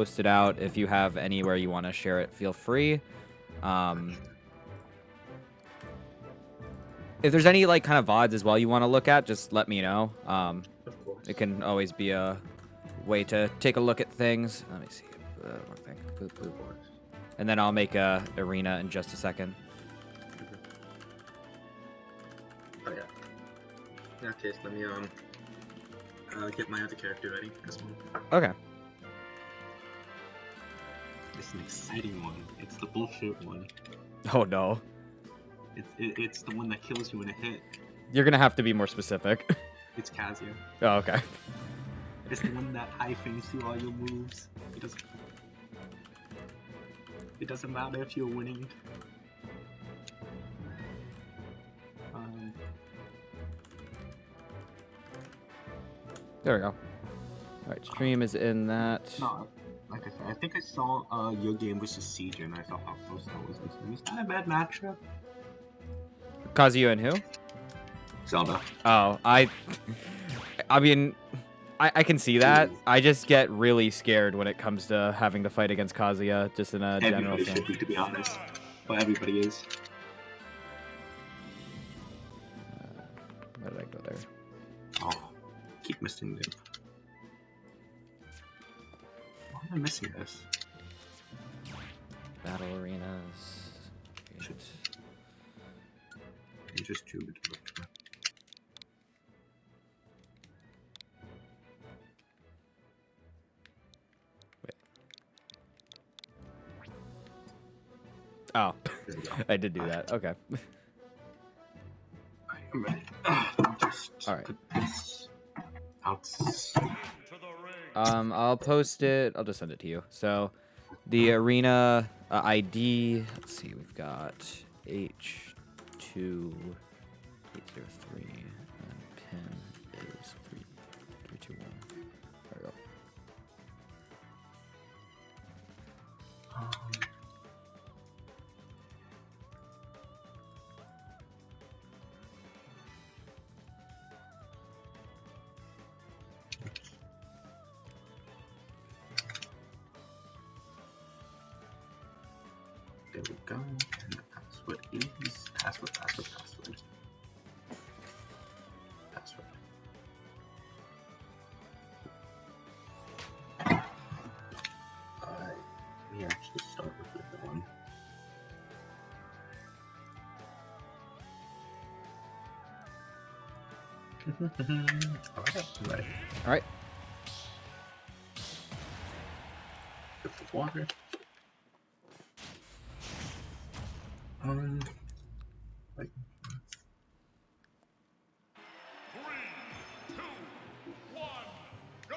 post it out. If you have anywhere you want to share it, feel free. If there's any like kind of VODs as well you want to look at, just let me know. Of course. It can always be a way to take a look at things. Let me see. One thing. Boop, boop. And then I'll make a arena in just a second. Oh yeah. In that case, let me get my other character ready. This one. Okay. It's an exciting one. It's the bullshit one. Oh no. It's the one that kills you in a hit. You're gonna have to be more specific. It's Kazuya. Oh, okay. It's the one that hyphens through all your moves. It doesn't matter if you're winning. There we go. Alright, stream is in that. No, like I said, I think I saw your game versus Siege and I saw how close that was. Was that a bad matchup? Kazuya and who? Zelda. Oh, I mean, I can see that. I just get really scared when it comes to having to fight against Kazuya, just in a general Everybody sense. should be, to be honest. But everybody is. Where did I go there? Oh, keep missing them. Why am I missing this? Battle arenas. I'm just too good to look. Oh, I did do that. Okay. I'm ready. All right. Put this out. I'll post it. I'll just send it to you. So, the arena ID. Let's see. We've got H2803, and pin is 3321. There we go. There we go. And the password is password. Alright, let me actually start with the other one. Alright, ready. All right. Get the water. Like, 3, 2, 1, go!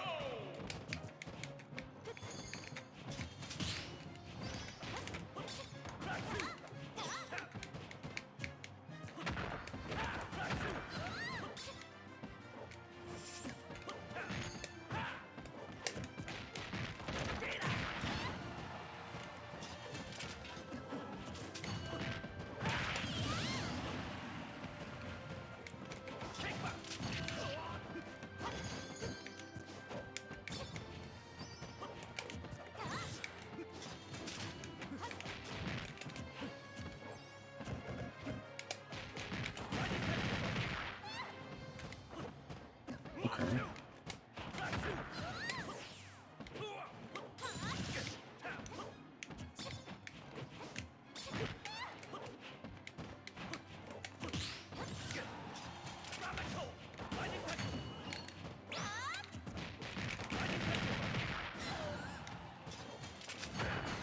okay.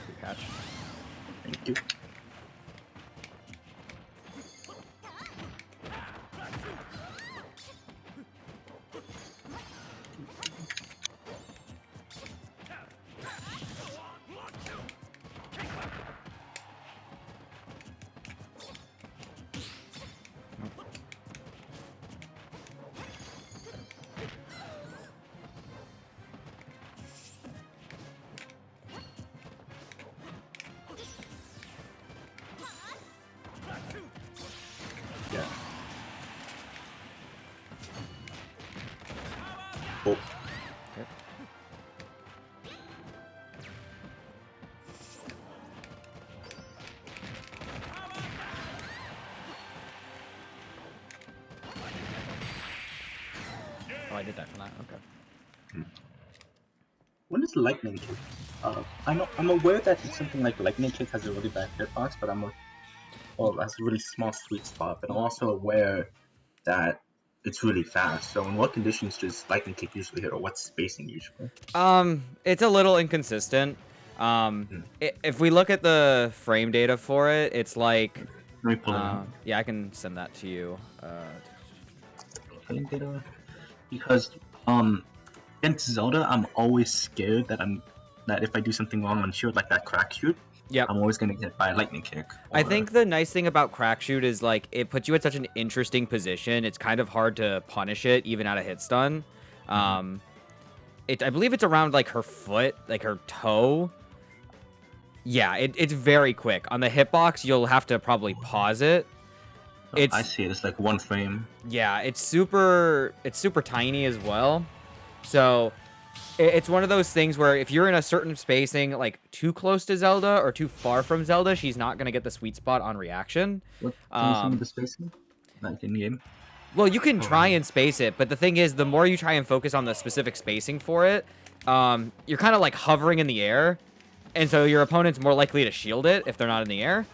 Good catch. Thank you. I did that for that. Okay. When is lightning kick? I'm aware that something like lightning kick has a really bad hitbox, but has a really small sweet spot. But I'm also aware that it's really fast. So in what conditions does lightning kick usually hit, or what's spacing usually? It's a little inconsistent. If we look at the frame data for it, it's like, Let me pull it up. yeah, I can send that to you. Frame data? Because against Zelda, I'm always scared that if I do something wrong on shield, like that crack shoot, Yep. I'm always gonna get hit by a lightning kick. I think the nice thing about crack shoot is like it puts you in such an interesting position. It's kind of hard to punish it even at a hit stun. I believe it's around like her foot, like her toe. Yeah, it's very quick. On the hitbox, you'll have to probably pause it. I see it. It's like one frame. Yeah, it's super tiny as well. So it's one of those things where if you're in a certain spacing, like too close to Zelda or too far from Zelda, she's not gonna get the sweet spot on reaction. What? Can you see the spacing? Like in game? Well, you can try and space it, but the thing is, the more you try and focus on the specific spacing for it, you're kind of like hovering in the air, and so your opponent's more likely to shield it if they're not in the air.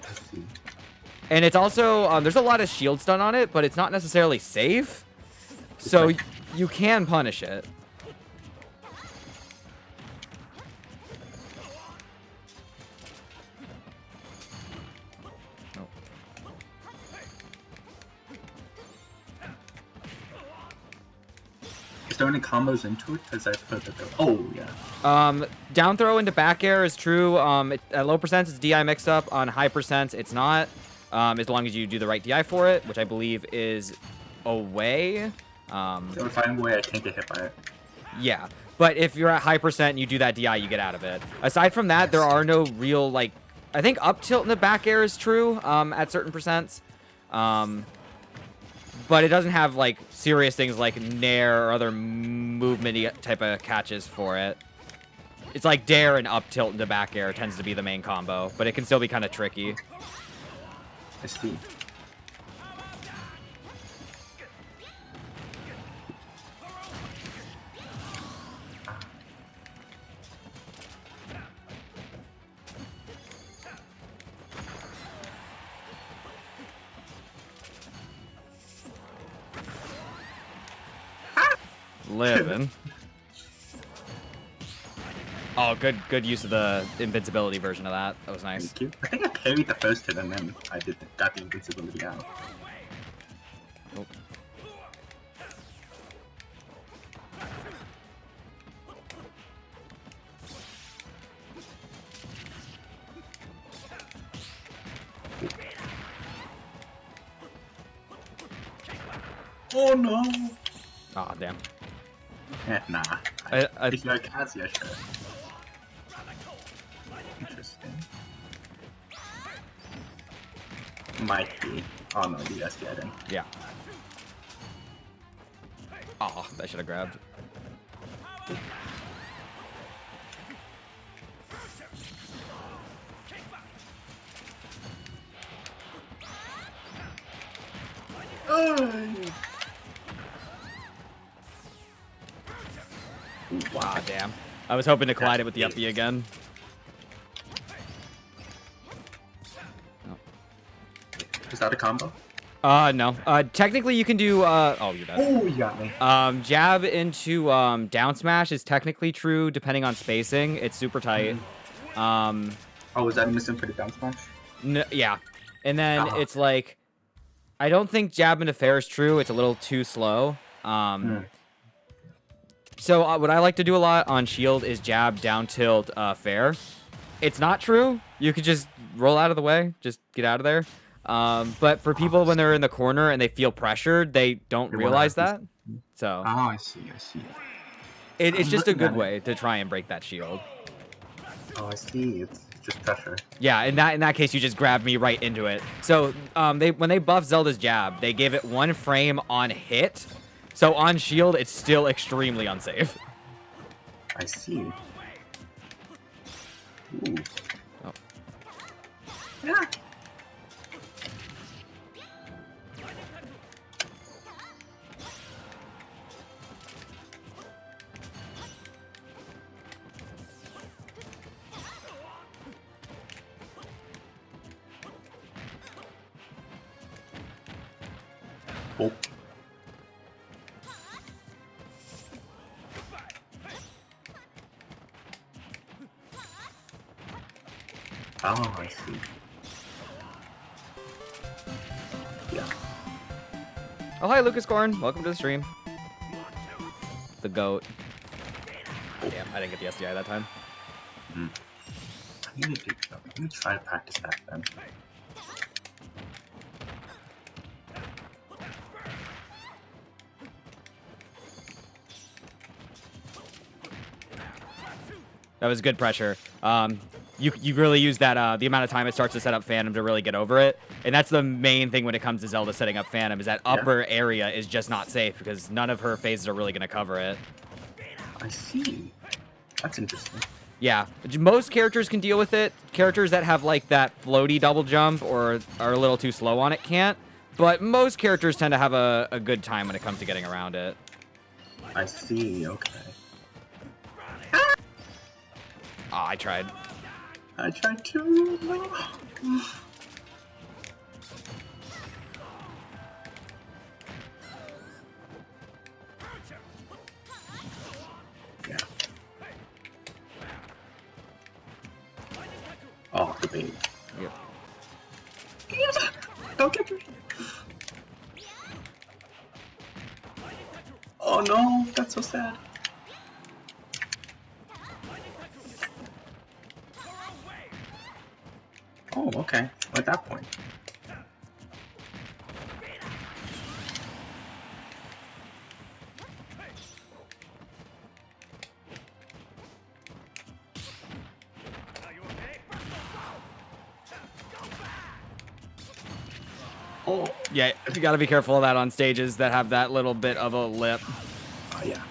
I see. And it's also, there's a lot of shield stun on it, but it's not necessarily safe. So you can punish it. Is there any combos into it? Because I've heard that there. Oh yeah. Down throw into back air is true. At low percents, it's DI mixed up. On high percents, it's not. As long as you do the right DI for it, which I believe is away. So if I'm away, I can't get hit by it. Yeah, but if you're at high percent and you do that DI, you get out of it. Aside from that, there are no real, like, I think up tilt in the back air is true at certain percents. But it doesn't have, like, serious things like nair or other movement-y type of catches for it. It's like dare and up tilt into back air tends to be the main combo, but it can still be kind of tricky. I see. Living. Oh, good use of the invincibility version of that. That was nice. Thank you. I think I parried the first hit and then I got the invincibility out. Oh. Oh no! Oh, damn. Nah. If you're Kazuya, sure. Interesting. Might be. Oh no, the SD I didn't. Yeah. Oh, I should have grabbed. Wow, damn. I was hoping to collide it with the up B again. Is that a combo? No. Technically you can do, oh, you're dead. Oh, you got me. Jab into, down smash is technically true, depending on spacing. It's super tight. Oh, was that missing for the down smash? Yeah. And then it's like, I don't think jab into fair is true. It's a little too slow. So what I like to do a lot on shield is jab, down tilt, fair. It's not true. You could just roll out of the way. Just get out of there. But for people when they're in the corner and they feel pressured, they don't realize that. So. Oh, I see. It's just a good way to try and break that shield. Oh, I see. It's just pressure. Yeah, in that case, you just grabbed me right into it. So when they buffed Zelda's jab, they gave it 1 frame on hit. So on shield, it's still extremely unsafe. I see. Ooh. Oh. Yeah. Oh. Oh, I see. Yeah. Oh, hi, Lucas Corn. Welcome to the stream. The GOAT. Damn, I didn't get the SDI that time. Let me try to practice that then. That was good pressure. You really use that the amount of time it starts to set up Phantom to really get over it, and that's the main thing when it comes to Zelda setting up Phantom is that upper area is just not safe because none of her phases are really going to cover it. I see. That's interesting. Yeah, most characters can deal with it. Characters that have like that floaty double jump or are a little too slow on it can't. But most characters tend to have a good time when it comes to getting around it. I see. Okay. Oh, I tried. I tried to. Yeah. Oh, the baby. Yep. Don't get me. Oh no, that's so sad. Oh, okay. At that point. Oh, Yeah, you gotta be careful of that on stages that have that little bit of a lip. yeah.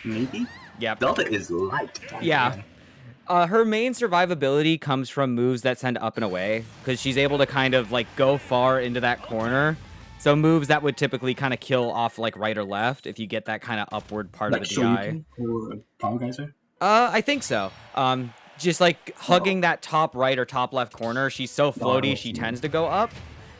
Maybe? Yep. Zelda is light. Yeah. Her main survivability comes from moves that send up and away, because she's able to kind of like go far into that corner. So moves that would typically kind of kill off like right or left if you get that kind of upward part Like of the DI. or Power Geyser? I think so. Just like hugging that top right or top left corner, she's so floaty, she tends to go up.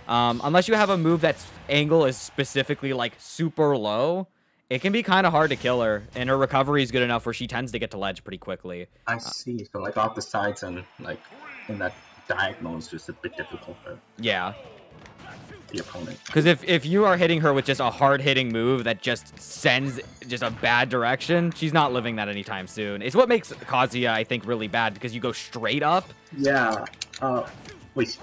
Unless you have a move that's angle is specifically like super low, it can be kind of hard to kill her, and her recovery is good enough where she tends to get to ledge pretty quickly. I see. So like off the sides and like in that diagonal is just a bit difficult for Yeah. the opponent. Because if you are hitting her with just a hard-hitting move that just sends just a bad direction, she's not living that anytime soon. It's what makes Kazuya, I think, really bad, because you go straight up. Yeah. Wait.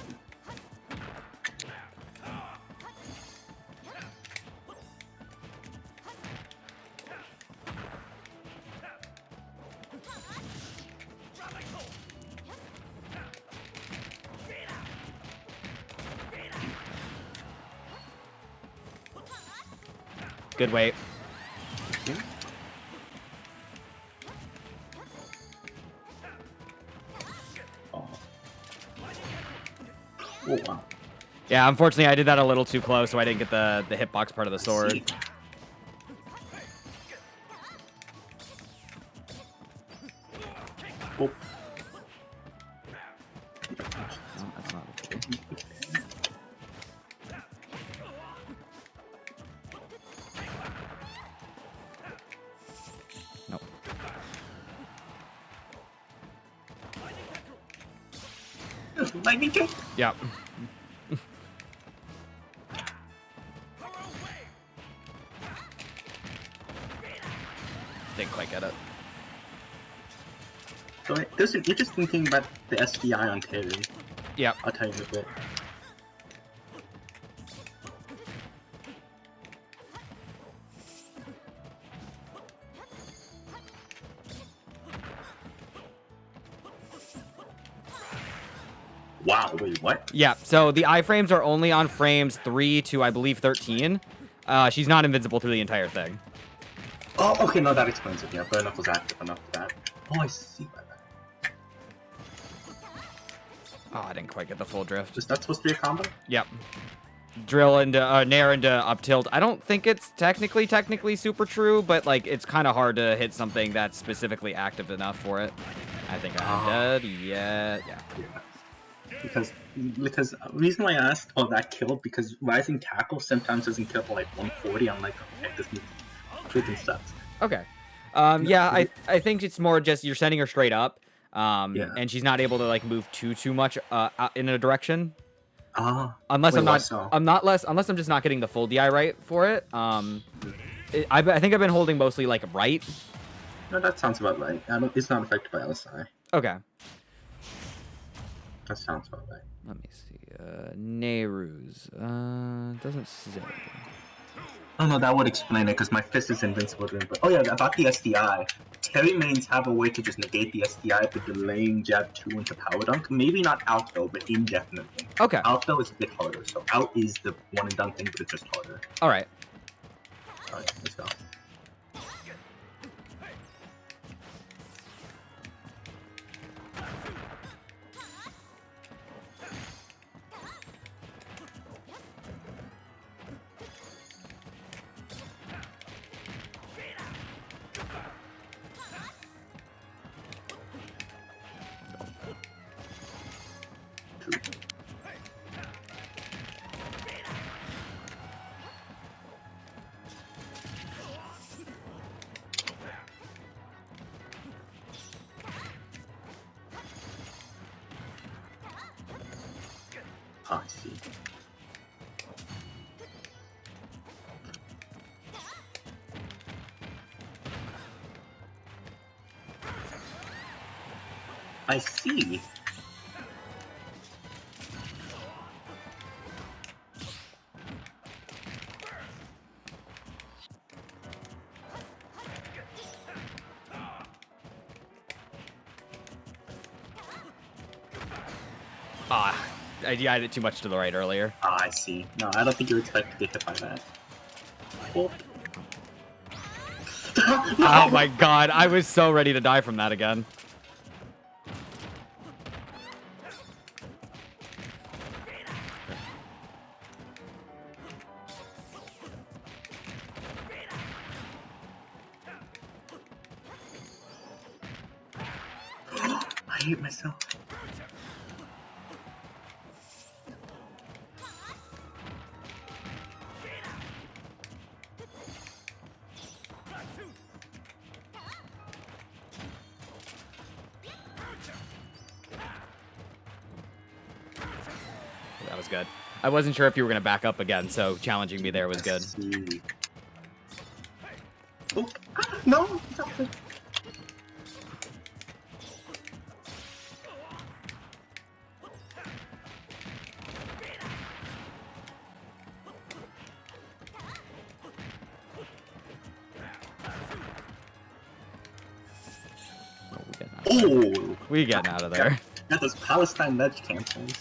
Good weight. Oh. Oh wow. Yeah, unfortunately, I did that a little too close, so I didn't get the hitbox part of the sword. See. Oh. No, that's not okay. Nope. Lightning kick. Yep. Didn't quite get it. So there's an interesting thing about the SDI on Terry. Yep. I'll tell you in a bit. Wow, wait, what? Yeah, so the iframes are only on frames 3 to, I believe, 13. She's not invincible through the entire thing. Oh, okay, no, that explains it. Yeah, burn up was active enough for that. Oh, I see by that. Oh, I didn't quite get the full drift. Is that supposed to be a combo? Yep. Drill into nair into up tilt. I don't think it's technically super true, but like it's kind of hard to hit something that's specifically active enough for it. I think I'm dead. Yeah. Because the reason why I asked, oh, that killed, because rising tackle sometimes doesn't kill for like 140. I'm like, okay, this freaking sucks. Okay. Yeah, I think it's more just you're sending her straight up, Yeah. and she's not able to like move too much out in a direction. Unless Unless I'm just not getting the full DI right for it. I think I've been holding mostly like right. No, that sounds about right. It's not affected by LSI. Okay. That sounds about right. Let me see. Nehru's. Doesn't say. Oh no, that would explain it because my fist is invincible. But oh yeah, about the SDI. Terry mains have a way to just negate the SDI by delaying jab 2 into power dunk. Maybe not out though, but indefinitely. Okay. Out though is a bit harder. So out is the one and done thing, but it's just harder. All right. Alright, let's go. I see. I see. I did it too much to the right earlier. I see. No, I don't think you expect to get hit by that. Oh. Oh my god, I was so ready to die from that again. I hate myself. That was good. I wasn't sure if you were going to back up again, so challenging me there was good. Oh, no! Stop it. We getting out of there. That those Palestine ledge cancels.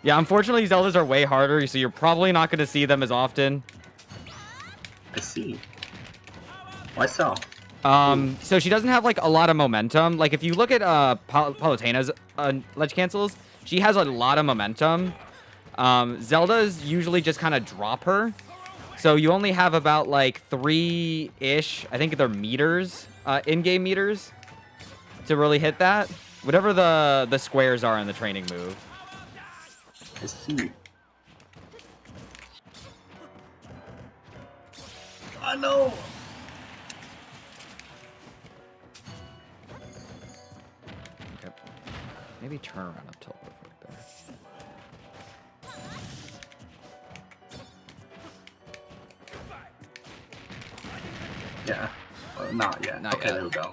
Yeah, unfortunately, Zeldas are way harder, so you're probably not going to see them as often. I see. Why so? So she doesn't have, like, a lot of momentum. Like, if you look at Palutena's ledge cancels, she has a lot of momentum. Zelda's usually just kind of drop her. So you only have about, like, 3-ish, I think they're meters, in-game meters, to really hit that. Whatever the squares are in the training move. I see. Oh no! Okay. Maybe turn around up tilt real quick there. Yeah. Not yet. Not okay, yet. there we go.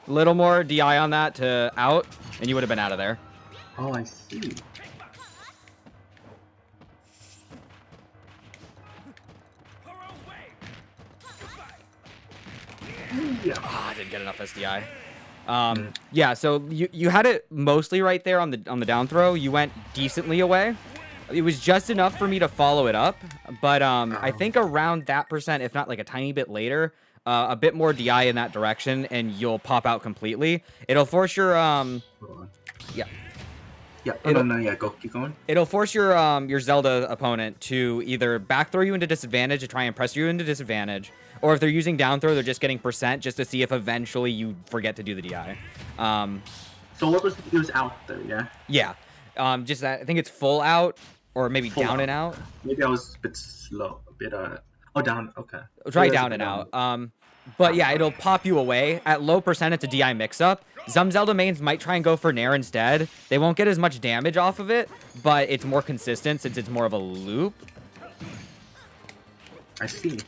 A little more DI on that to out, and you would have been out of there. Oh, I see. I didn't get enough SDI. Yeah, so you had it mostly right there on the down throw. You went decently away. It was just enough for me to follow it up, but I think around that percent, if not like a tiny bit later, a bit more DI in that direction, and you'll pop out completely. It'll force your yeah. Yeah. Oh, no, yeah. Go. Keep going. It'll force your Zelda opponent to either back throw you into disadvantage to try and press you into disadvantage, or if they're using down throw, they're just getting percent just to see if eventually you forget to do the DI. So what was it was out there? Yeah. Yeah. Just that I think it's full out or maybe Full down out. and out. Maybe I was a bit slow. A bit Oh, down. Okay. Try down and out. But yeah, it'll pop you away. At low percent, it's a DI mix-up. Some Zelda mains might try and go for Nair instead. They won't get as much damage off of it, but it's more consistent since it's more of a loop. I see.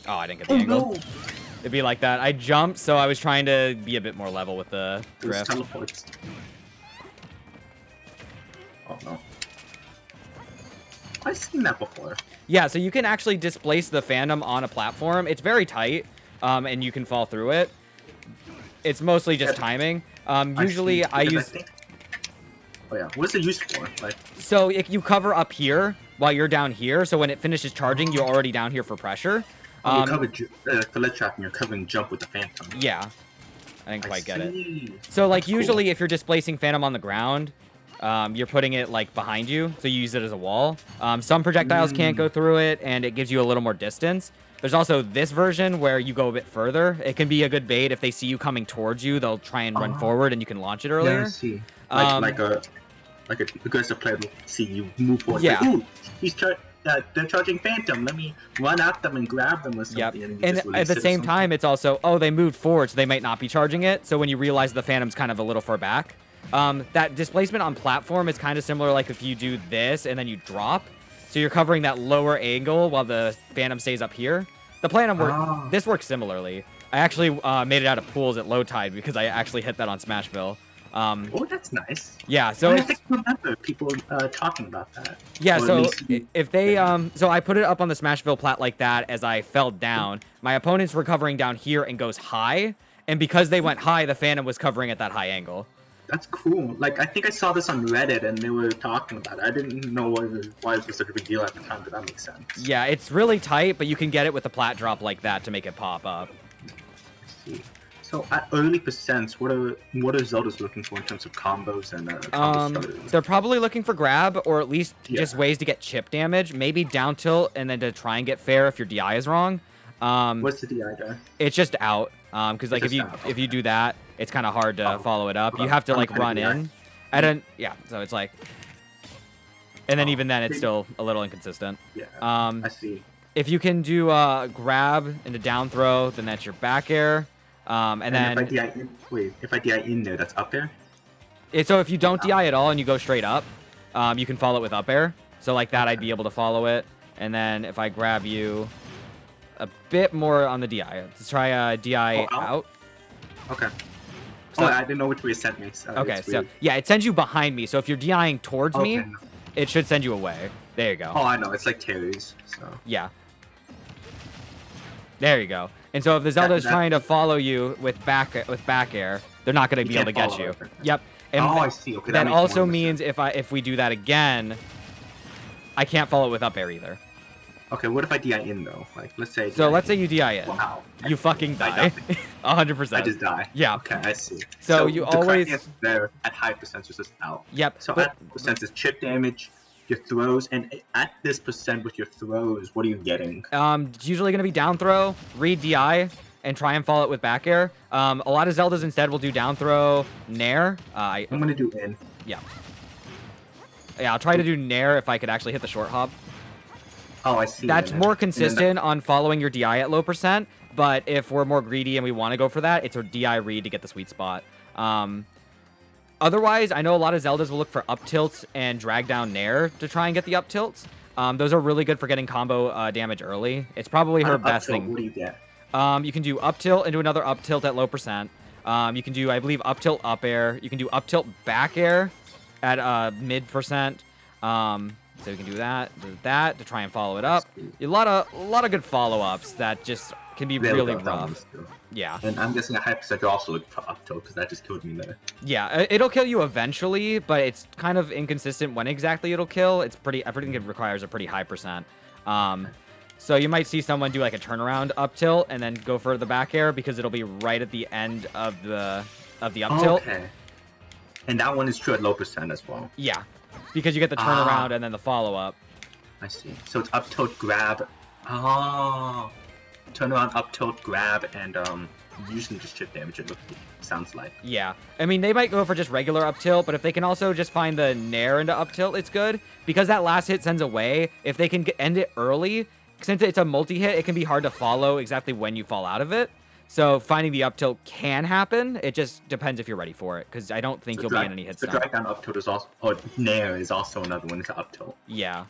Oh, I didn't get the angle. No. It'd be like that. I jumped, so I was trying to be a bit more level with the Those drift. teleports. Oh no. I've seen that before. Yeah, so you can actually displace the Phantom on a platform. It's very tight, and you can fall through it. It's mostly just timing. Usually I use... Oh yeah, what's it used for? Like, So you cover up here while you're down here, so when it finishes charging, you're already down here for pressure. you cover the ledge trap and you're covering jump with the Phantom. Yeah. I didn't quite get it. See. So, like, That's cool. usually if you're displacing Phantom on the ground, you're putting it, like, behind you, so you use it as a wall. Some projectiles can't go through it, and it gives you a little more distance. There's also this version where you go a bit further. It can be a good bait. If they see you coming towards you, they'll try and run forward, and you can launch it earlier. Yeah, I see. Like a aggressive player will see you move forward. Yeah. Like, ooh, they're charging Phantom. Let me run at them and grab them or something. Yep. And, you And just release at the it or same something. time, it's also, oh, they moved forward, so they might not be charging it. So when you realize the Phantom's kind of a little far back, that displacement on platform is kind of similar like if you do this and then you drop. So you're covering that lower angle while the Phantom stays up here. The Phantom this works similarly. I actually made it out of pools at low tide because I actually hit that on Smashville. Oh, that's nice. Yeah, so I think I remember people talking about that. yeah, Or at so least- if they so I put it up on the Smashville plat like that as I fell down. My opponent's were covering down here and goes high, and because they went high, the Phantom was covering at that high angle. That's cool. Like, I think I saw this on Reddit and they were talking about it. I didn't know why it was such a big deal at the time, but that makes sense. Yeah, it's really tight, but you can get it with a plat drop like that to make it pop up. I see. So at early percents, what are Zeldas looking for in terms of combos and combo starters? They're probably looking for grab, or at least Yeah. just ways to get chip damage. Maybe down tilt, and then to try and get fair if your DI is wrong. What's the DI guy? It's just out, because like It's if just out, you do that, it's kind of hard to follow it up. You Okay. have to I'm like kinda run DI. in. So it's like, and then even then it's still a little inconsistent. Yeah, Um, I see. If you can do grab into down throw, then that's your back air. And then if I DI in there, that's up there? so if you don't DI at all and you go straight up, you can follow it with up air. So like that, I'd be able to follow it. And then if I grab you a bit more on the DI, let's try DI Oh, out? out. Okay. So- I didn't know which way it sent me. So Okay, it's so weird. yeah, it sends you behind me. So if you're DIing towards me, Okay. it should send you away. There you go. Oh, I know. It's like carries. So Yeah. There you go. And so if the Zelda's that- trying to follow you with back air, they're not going to You be able to can't get follow you. it. Yep. And Oh, I see. Okay, that that makes more also sense. means if we do that again, I can't follow it with up air either. Okay, what if I DI in though? Like, let's say. So DI let's say in. you DI in. Wow. You fucking I die. 100%. I just die. Yeah. Okay, I see. So you the correct always- answer there at high percents is just out. Yep. So but- at percents is chip damage, your throws, and at this percent with your throws, what are you getting? It's usually going to be down throw, read DI, and try and follow it with back air. A lot of Zeldas instead will do down throw, nair. I'm gonna do in. Yeah. Yeah, I'll try to do nair if I could actually hit the short hop. Oh, I see. That's and then- more and then consistent on following your DI at low percent, but if we're more greedy and we want to go for that, it's a DI read to get the sweet spot. Otherwise, I know a lot of Zeldas will look for up tilts and drag down nair to try and get the up tilts. Those are really good for getting combo damage early. It's probably her Up best tilt, thing. What do you get? You can do up tilt into another up tilt at low percent. You can do, I believe, up tilt up air. You can do up tilt back air at mid percent. So we can do that to try and follow it up. A lot of good follow-ups that just can be really rough. Yeah. And I'm guessing a high percent also look for up tilt because that just killed me there. Yeah, it'll kill you eventually, but it's kind of inconsistent when exactly it'll kill. I think it requires a pretty high percent. So you might see someone do like a turnaround up tilt and then go for the back air because it'll be right at the end of the up tilt. Okay. And that one is true at low percent as well. Yeah, because you get the turnaround and then the follow-up. I see. So it's up tilt, grab. Oh. Turn around, up tilt, grab, and usually just chip damage. It sounds like. Yeah, I mean they might go for just regular up tilt, but if they can also just find the nair into up tilt, it's good because that last hit sends away. If they can end it early, since it's a multi-hit, it can be hard to follow exactly when you fall out of it. So finding the up tilt can happen. It just depends if you're ready for it, because I don't think you'll be in any hit stun. The drag down up tilt is also, or nair is also another one. It's an up tilt. Yeah.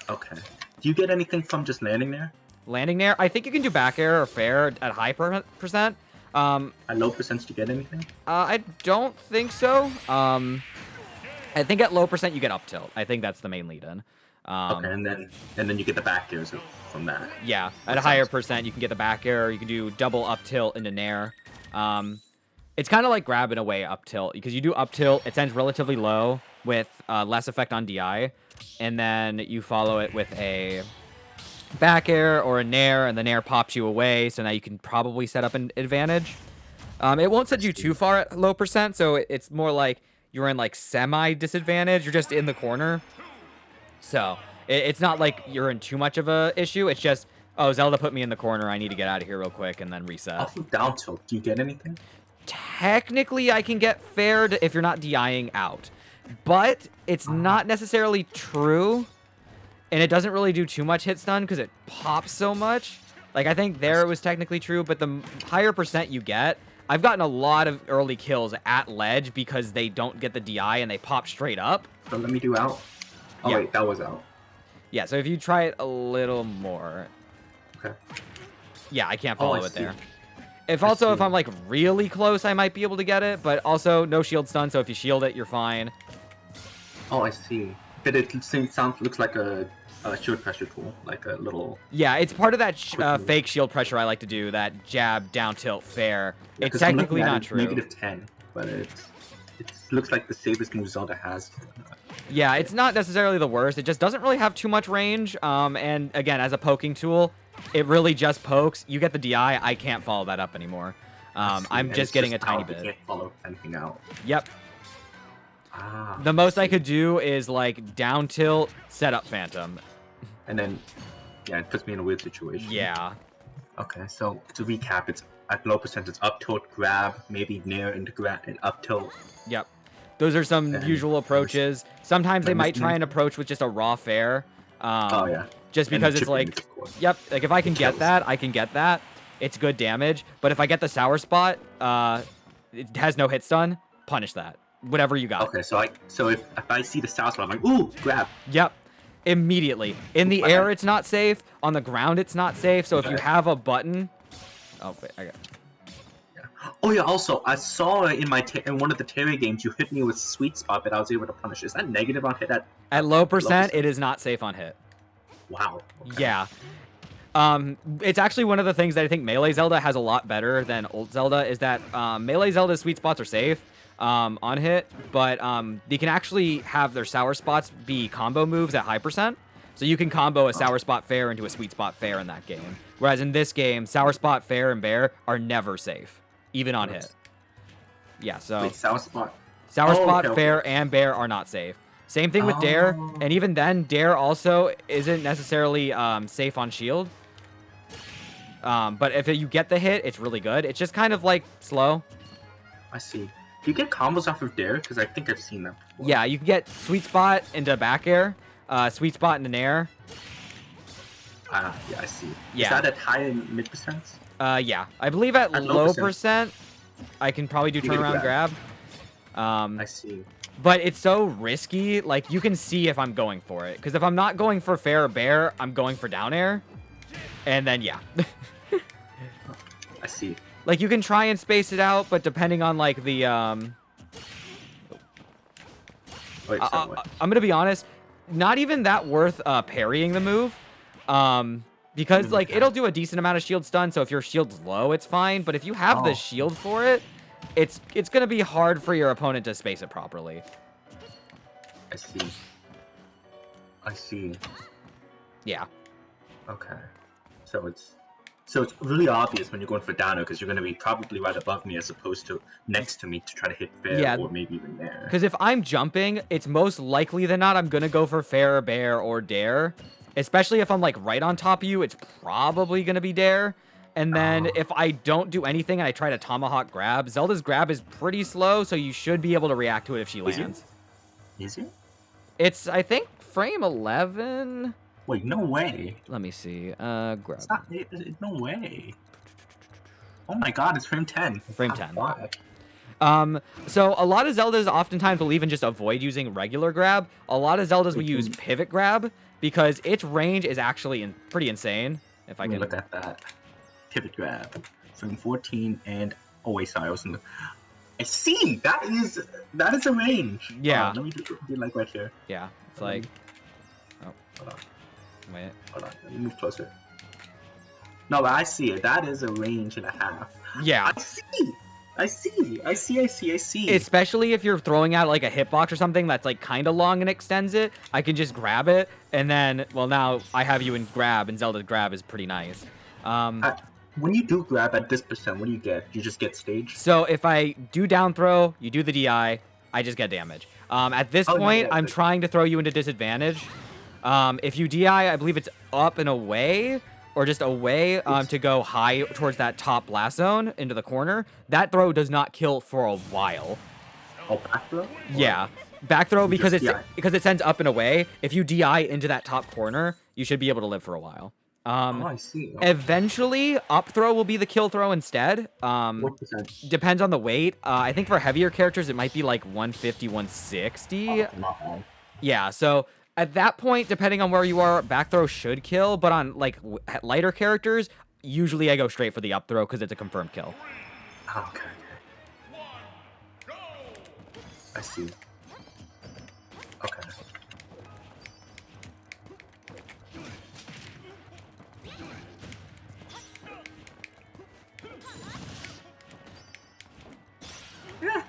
Okay. Do you get anything from just landing there? Landing there, I think you can do back air or fair at high percent. At low percent, do you get anything? I don't think so. I think at low percent you get up tilt. I think that's the main lead-in. Okay, and then you get the back airs from that. Yeah, at a higher percent you can get the back air. You can do double up tilt into nair. It's kind of like grabbing away up tilt because you do up tilt, it sends relatively low with less effect on DI, and then you follow it with a back air or a nair, and the nair pops you away, so now you can probably set up an advantage. It won't send you too far at low percent, so it's more like you're in like semi disadvantage. You're just in the corner. So it's not like you're in too much of a issue. It's just, oh, Zelda put me in the corner. I need to get out of here real quick and then reset. Off of down tilt, do you get anything? Technically, I can get faired if you're not DIing out. But it's not necessarily true. And it doesn't really do too much hit stun because it pops so much. Like, I think there it was technically true. But the higher percent you get, I've gotten a lot of early kills at ledge because they don't get the DI and they pop straight up. So let me do out. Oh, Yeah. wait, that was out. Yeah, so if you try it a little more. Okay. Yeah, I can't follow it see. there. If I'm like really close, I might be able to get it, but also no shield stun, so if you shield it, you're fine. Oh, I see. But it looks like a shield pressure tool, like a little. Yeah, it's part of that fake shield pressure I like to do, that jab, down tilt, fair. Yeah, it's technically not true. -10, but it looks like the safest move Zelda has. Yeah, it's not necessarily the worst. It just doesn't really have too much range. And again, as a poking tool, it really just pokes. You get the DI. I can't follow that up anymore. I'm just getting a tiny bit. You can't follow anything out. Yep. Ah. The most I could do is like down tilt, set up phantom. And then, yeah, it puts me in a weird situation. Yeah. Okay, so to recap, it's at low percent, it's up tilt, grab, maybe nair into grab, and up tilt. Yep. Those are some usual approaches. Sometimes they might try and and approach with just a raw fair. Oh, yeah. Just because it's like, yep, like if I can get that, I can get that. It's good damage. But if I get the sour spot, it has no hit stun, punish that. Whatever you got. Okay, so if I see the sour spot, I'm like, ooh, grab. Yep. Immediately. In the air, it's not safe. On the ground, it's not safe. So if you have a button... Oh, wait, I got... Oh yeah, also, I saw in one of the Terry games, you hit me with Sweet Spot, but I was able to punish. Is that negative on hit at low percent? It is not safe on hit. Wow. Okay. Yeah. It's actually one of the things that I think Melee Zelda has a lot better than old Zelda, is that Melee Zelda's Sweet Spots are safe on hit, but they can actually have their Sour Spots be combo moves at high percent. So you can combo a Sour Spot Fair into a Sweet Spot Fair in that game. Whereas in this game, Sour Spot Fair and Bear are never safe. Even on hit. Yeah, so... Wait, Sour Spot? Spot, Fair, and Bear are not safe. Same thing with Dare, and even then, Dare also isn't necessarily safe on shield. But if you get the hit, it's really good. It's just kind of, like, slow. I see. Do you get combos off of Dare? Because I think I've seen that before. Yeah, you can get Sweet Spot into back air, Sweet Spot into nair. Yeah, I see. Yeah. Is that at high and mid percents? Yeah. I believe at low percent, I can probably do turnaround grab. I see. But it's so risky. Like, you can see if I'm going for it. Because if I'm not going for fair or bear, I'm going for down air. And then, yeah. I see. Like, you can try and space it out, but depending on, like, the... Wait, I'm going to be honest. not even that worth parrying the move. Because like it'll do a decent amount of shield stun, so if your shield's low, it's fine. But if you have the shield for it, it's gonna be hard for your opponent to space it properly. I see. I see. Yeah. Okay. So it's really obvious when you're going for downer because you're going to be probably right above me as opposed to next to me to try to hit fair or maybe even there. Because if I'm jumping, it's most likely than not I'm gonna go for fair, bear, or dare. Especially if I'm like right on top of you, it's probably gonna be dare. And then if I don't do anything and I try to tomahawk grab, Zelda's grab is pretty slow, so you should be able to react to it if she lands. Is it? It's, I think, frame 11. Wait, no way. Let me see. Grab. It's not, no way. Oh my god, it's frame 10. Frame 10. So a lot of Zeldas oftentimes will even just avoid using regular grab. A lot of Zeldas will use pivot grab because its range is actually pretty insane. If I can look at that. Pivot grab. Frame 14 and oh wait, sorry, I was in the I see! That is a range. Yeah. Let me do like right here. Yeah. It's like oh, hold on. Wait. Hold on. Let me move closer. No, but I see it. That is a range and a half. Yeah. I see. Especially if you're throwing out like a hitbox or something that's like kind of long and extends it, I can just grab it, and then, well, now I have you in grab, and Zelda's grab is pretty nice. When you do grab at this percent, what do you get? You just get stage? So if I do down throw, you do the DI, I just get damage. At this point, I'm trying to throw you into disadvantage. If you DI, I believe it's up and away, or just away to go high towards that top blast zone into the corner. That throw does not kill for a while. Oh, back throw? Yeah, back throw because it sends up and away. If you DI into that top corner, you should be able to live for a while. I see. Eventually, up throw will be the kill throw instead. What percent? Depends on the weight. I think for heavier characters, it might be like 150, 160. Oh, not bad. Yeah, so at that point, depending on where you are, back throw should kill. But on like lighter characters, usually I go straight for the up throw because it's a confirmed kill. Okay. I see. Okay. Yeah.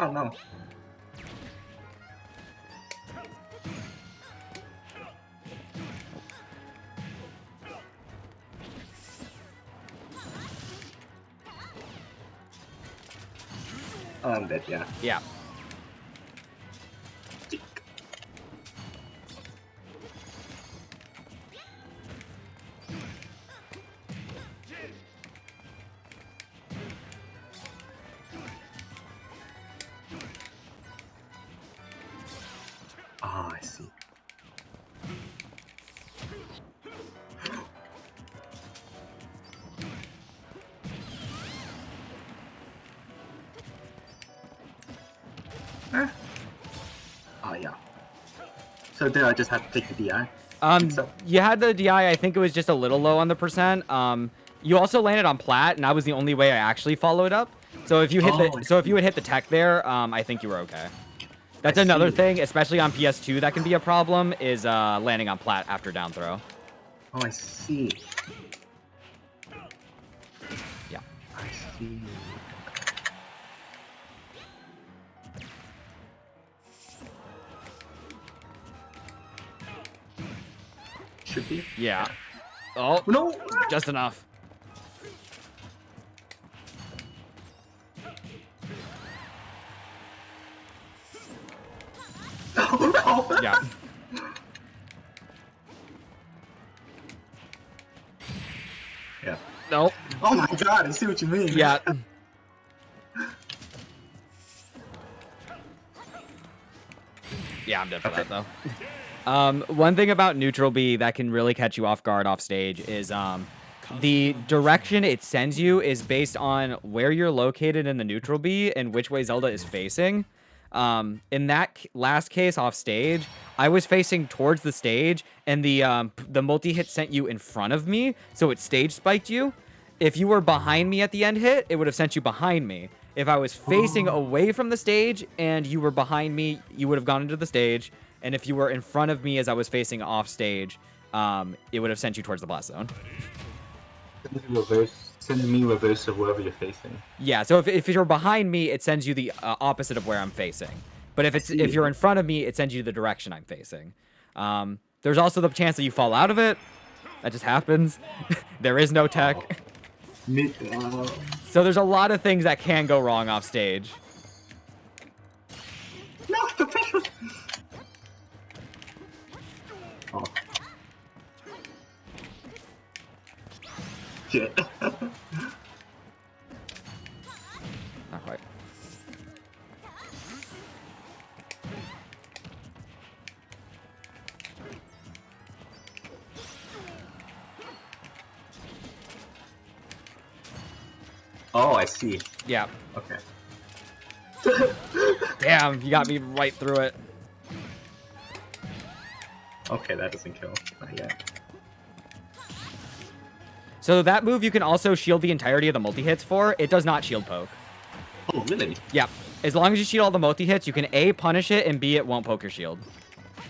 Oh no. Oh, I'm dead, yeah. Yeah. Ah, I see. Oh yeah. So then I just have to take the DI. You had the DI. I think it was just a little low on the percent. You also landed on plat, and that was the only way I actually followed up. So if you hit if you would hit the tech there, I think you were okay. That's another thing, especially on PS2, that can be a problem, is landing on plat after down throw. Oh, I see. Yeah. I see. Should be? Yeah. Oh, No! just enough. Oh, no! Yeah. Yeah. Nope. Oh my god, I see what you mean. Yeah. Yeah, I'm dead for that, though. One thing about neutral B that can really catch you off guard off stage is The direction it sends you is based on where you're located in the neutral B and which way Zelda is facing. In that last case off stage, I was facing towards the stage, and the multi-hit sent you in front of me, so it stage spiked you. If you were behind me at the end hit, it would have sent you behind me. If I was facing away from the stage and you were behind me, you would have gone into the stage. And if you were in front of me as I was facing off stage, it would have sent you towards the blast zone. Send me reverse of wherever you're facing. Yeah, so if you're behind me, it sends you the opposite of where I'm facing. But if you're in front of me, it sends you the direction I'm facing. There's also the chance that you fall out of it. That just happens. There is no tech. So there's a lot of things that can go wrong off stage. No, the pressure. Oh. Shit. Not quite. Oh, I see. Yeah. Okay. Damn, you got me right through it. Okay, that doesn't kill. Not yet. So that move you can also shield the entirety of the multi-hits for. It does not shield poke. Oh, really? Yeah. As long as you shield all the multi-hits, you can A, punish it, and B, it won't poke your shield.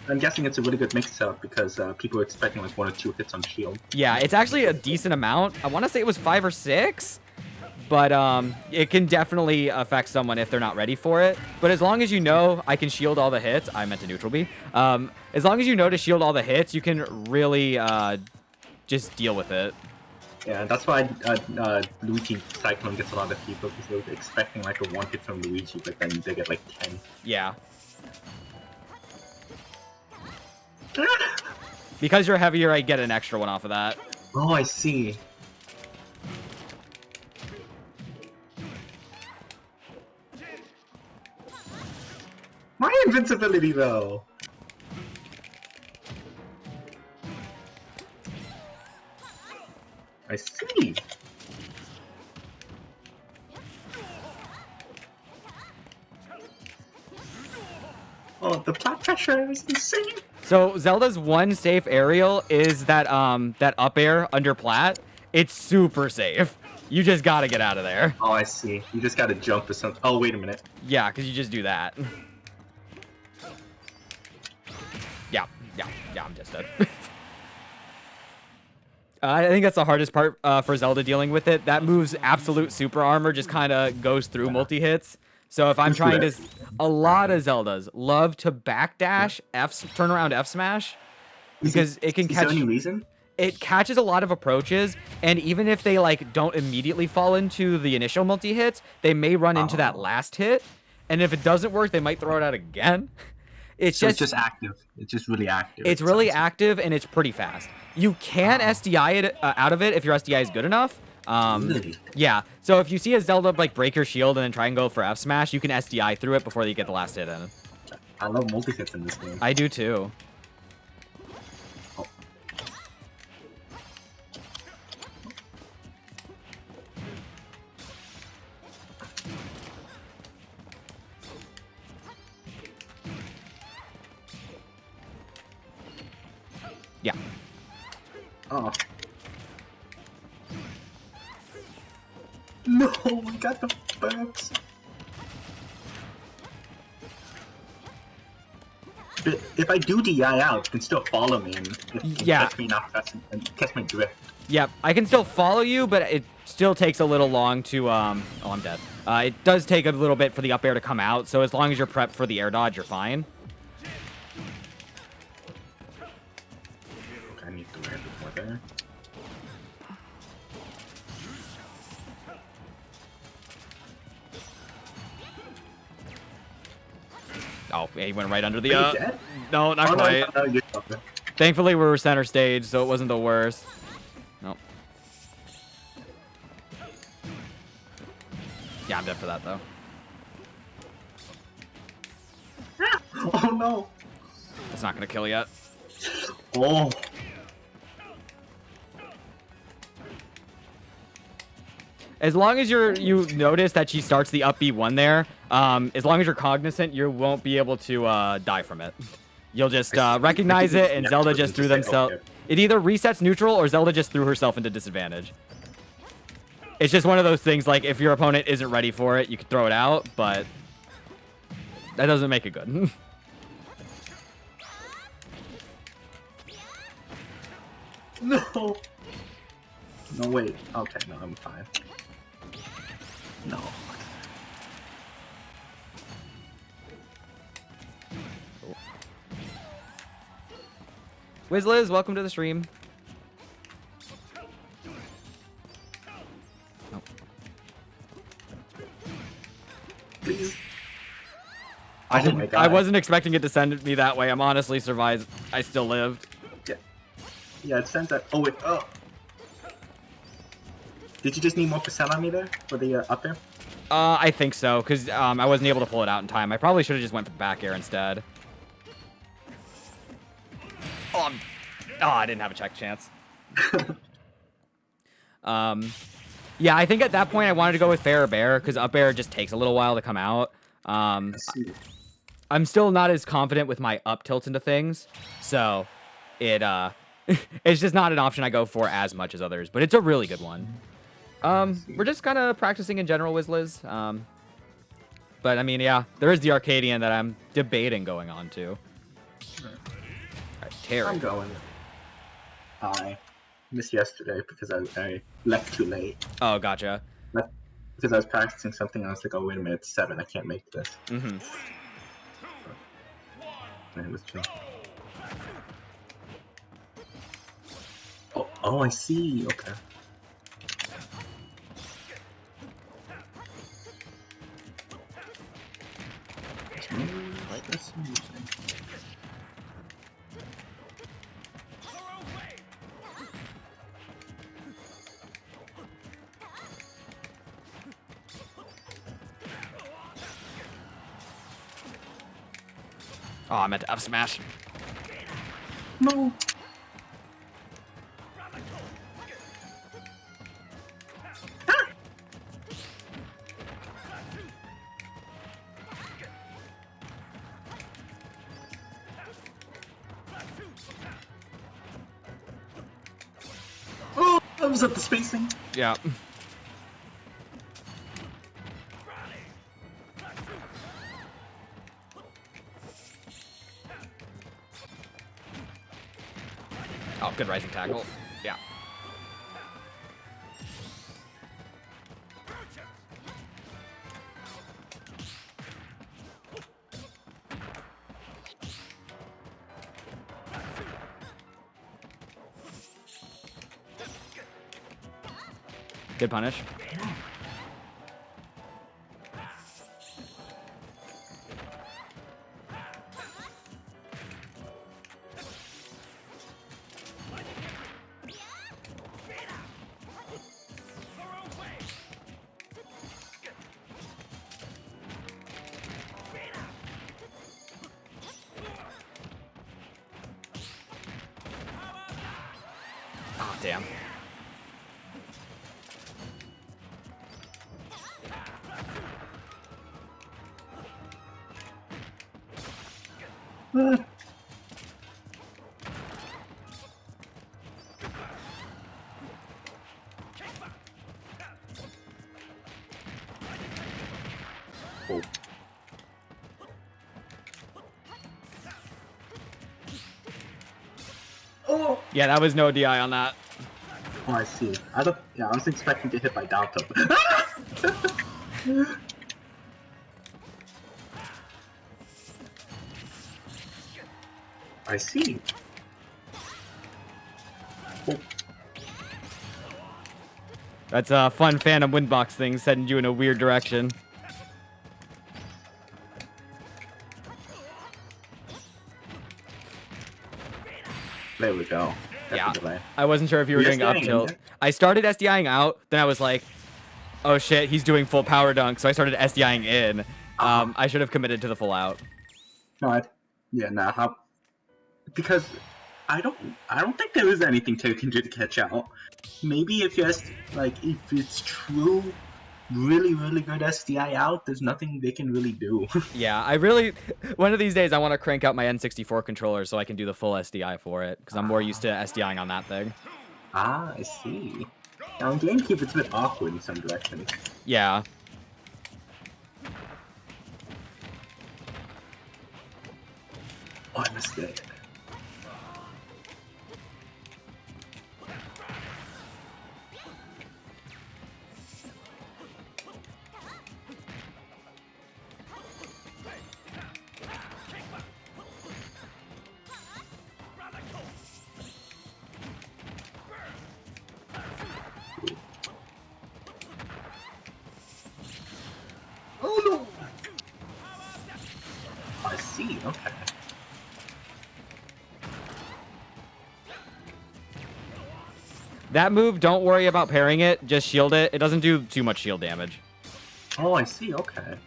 I'm guessing it's a really good mix-up because people are expecting like 1 or 2 hits on shield. Yeah, it's actually a decent amount. I want to say it was 5 or 6. But it can definitely affect someone if they're not ready for it. But as long as you know I can shield all the hits, I meant to neutral B. As long as you know to shield all the hits, you can really just deal with it. Yeah, that's why Luigi Cyclone gets a lot of people because they're expecting like a 1 hit from Luigi, but then they get like 10. Yeah. Because you're heavier, I get an extra one off of that. Oh, I see. My invincibility, though! I see! Oh, the plat pressure is insane! So Zelda's one safe aerial is that that up air under plat. It's super safe. You just gotta get out of there. Oh, I see. You just gotta jump or something. Oh, wait a minute. Yeah, because you just do that. Yeah, I'm just dead. I think that's the hardest part for Zelda dealing with it. That move's absolute super armor just kind of goes through multi-hits. So if I'm trying to... A lot of Zeldas love to backdash, turn around F smash, because it can catch... Is there any reason? It catches a lot of approaches, and even if they like don't immediately fall into the initial multi-hits, they may run into that last hit, and if it doesn't work, they might throw it out again. It's just active. It's just really active. It's really active, and it's pretty fast. You can SDI it out of it if your SDI is good enough. Really? Yeah. So if you see a Zelda like break your shield and then try and go for F smash, you can SDI through it before you get the last hit in. I love multi-hits in this game. I do too. Oh. Yeah. Oh. No, we got the backs. If I do DI out, you can still follow me and catch me not fast and catch my drift. Yep, I can still follow you, but it still takes a little long to, oh, I'm dead. It does take a little bit for the up air to come out, so as long as you're prepped for the air dodge, you're fine. I need to land more there. Oh, he went right under the, Are you dead? No, not quite. No, you're okay. Thankfully, we were center stage, so it wasn't the worst. Nope. Yeah, I'm dead for that, though. Oh no! It's not gonna kill yet. Oh! As long as you notice that she starts the up B1 there, as long as you're cognizant, you won't be able to die from it. You'll just recognize it, and Zelda just threw themselves. It either resets neutral or Zelda just threw herself into disadvantage. It's just one of those things, like, if your opponent isn't ready for it, you can throw it out, but that doesn't make it good. No. No, wait. Okay, no, I'm fine. No. Wizliz, welcome to the stream. Oh. Please. I wasn't expecting it to send me that way. I'm honestly surprised I still lived. Yeah, it sends that. Oh, wait. Oh. Did you just need more percent on me there for the up air? I think so, because I wasn't able to pull it out in time. I probably should have just went for back air instead. Oh, I didn't have a check chance. Yeah, I think at that point I wanted to go with fair or bear, because up air just takes a little while to come out. I'm still not as confident with my up tilt into things, so it it's just not an option I go for as much as others, but it's a really good one. We're just kind of practicing in general, Wizliz. But I mean, yeah, there is the Arcadian that I'm debating going on to. Alright, Terry. I'm going. I missed yesterday because I left too late. Oh, gotcha. Because I was practicing something, I was like, oh, wait a minute, it's 7, I can't make this. Mm-hmm. And it was chill. Oh, I see. Okay. Like this. Oh, I meant to up smash. No. Oh, that was up the spacing. Yeah. Oh, good rising tackle. Yeah. Good punish. Oh, damn. Oh. Oh. Yeah, that was no DI on that. Oh, I see. I was expecting to get hit by down tilt. I see. Oh. That's a fun Phantom Windbox thing, setting you in a weird direction. There we go. That's Yeah, the delay. I wasn't sure if you were doing up SDIing, tilt. yeah? I started SDIing out, then I was like, oh shit, he's doing full power dunk, so I started SDIing in. I should have committed to the full out. No, yeah, nah, how? Because I don't think there is anything Terry can do to catch out. Maybe if if it's true, really good SDI out, there's nothing they can really do. Yeah, one of these days I want to crank out my N64 controller so I can do the full SDI for it, because I'm more used to SDIing on that thing. Ah, I see. Now in GameCube, it's a bit awkward in some directions. Yeah. Oh, I missed it. Oh no! I see, okay. That move, don't worry about parrying it, just shield it. It doesn't do too much shield damage. Oh, I see, okay.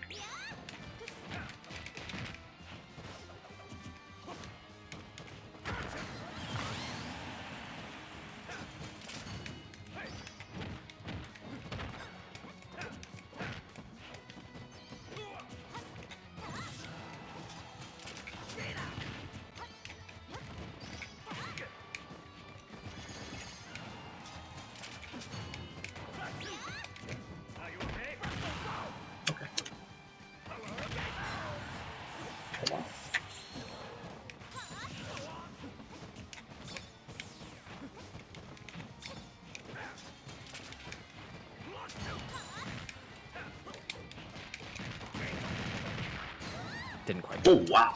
Didn't quite. Oh, wow.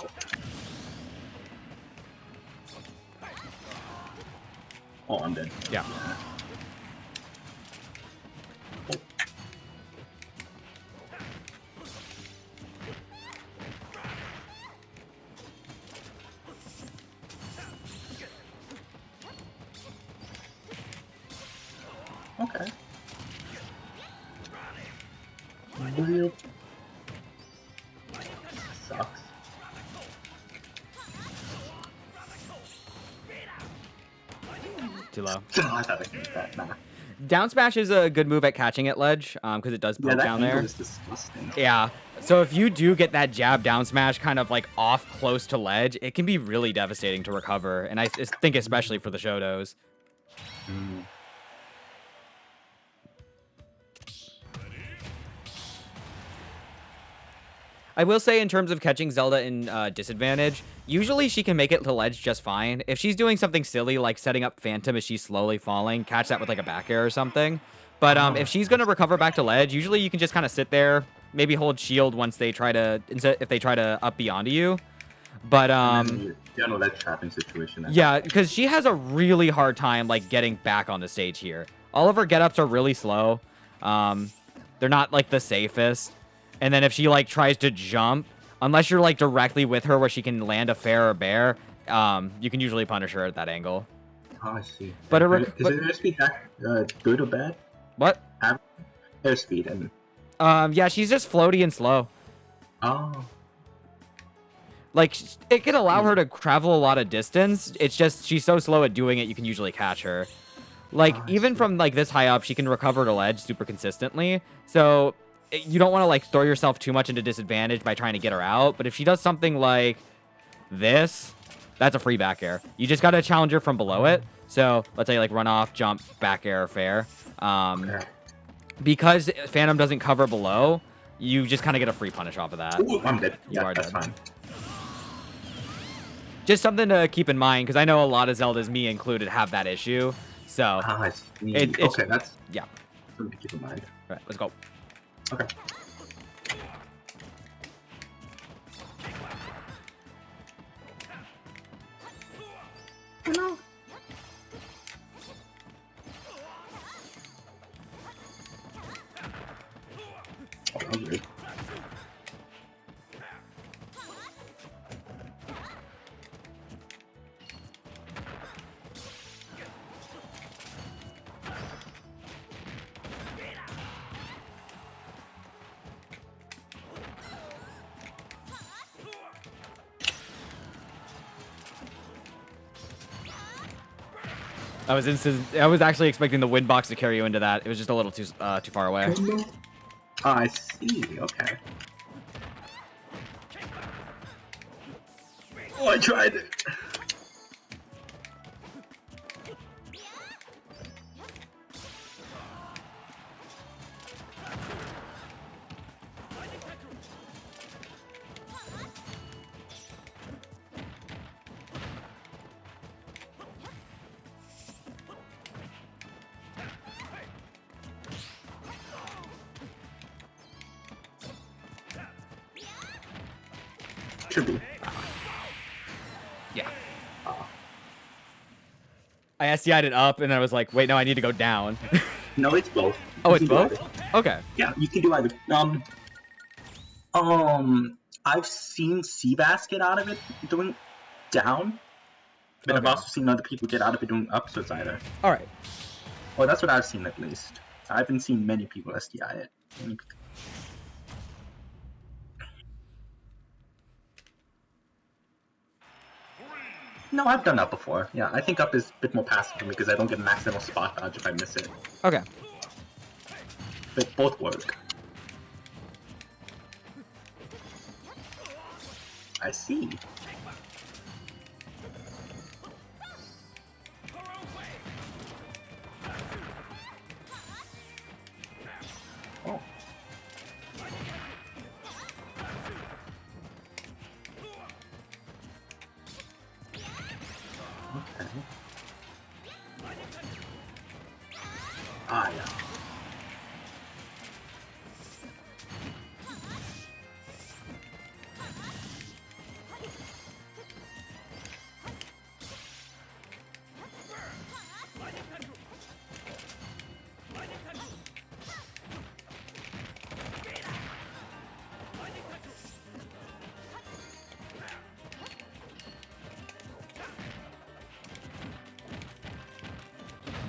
Oh, I'm dead. Yeah. Okay. Real sucks. Too low. I thought I could make that. Nah. Down smash is a good move at catching at ledge, because it does poke Yeah, that down angle there. is disgusting. Yeah. So if you do get that jab down smash kind of like off close to ledge, it can be really devastating to recover. And I think especially for the Shotos. Mm. I will say in terms of catching Zelda in disadvantage, usually she can make it to ledge just fine. If she's doing something silly like setting up Phantom as she's slowly falling, catch that with like a back air or something. But if she's going to recover back to ledge, usually you can just kind of sit there, maybe hold shield once they try to, if they try to up B onto you. But You're in a ledge trapping situation. yeah, because she has a really hard time like getting back on the stage here. All of her get-ups are really slow. They're not like the safest. And then if she like tries to jump, unless you're like directly with her where she can land a fair or bear, you can usually punish her at that angle. Oh, I see. But is her airspeed good or bad? What? Airspeed and. Yeah, she's just floaty and slow. Oh. Like it can allow her to travel a lot of distance. It's just she's so slow at doing it, you can usually catch her. Like even from like this high up, she can recover to ledge super consistently. So you don't want to like throw yourself too much into disadvantage by trying to get her out. But if she does something like this, that's a free back air. You just got to challenge her from below it. So let's say like run off, jump, back air, fair. Because Phantom doesn't cover below, you just kind of get a free punish off of that. Ooh, I'm dead. You are that's dead. fine. Just something to keep in mind, because I know a lot of Zeldas, me included, have that issue. So, I see. it's Okay, that's yeah. something to keep in mind. All right, let's go. Okay. No. Oh, that was weird. I was actually expecting the wind box to carry you into that. It was just a little too far away. I see. Okay. Oh, I tried it. Should be. Yeah. I SDI'd it up, and I was like, wait, no, I need to go down. No, it's both. Oh, You it's can do both? either. Okay. Yeah, you can do either. I've seen Seabass get out of it doing down, but I've Okay. also seen other people get out of it doing up, so it's either. All right. Well, that's what I've seen at least. I haven't seen many people SDI it. No, I've done up before. Yeah, I think up is a bit more passive for me because I don't get an accidental spot dodge if I miss it. Okay. But both work. I see. Oh. Okay. Ah, yeah.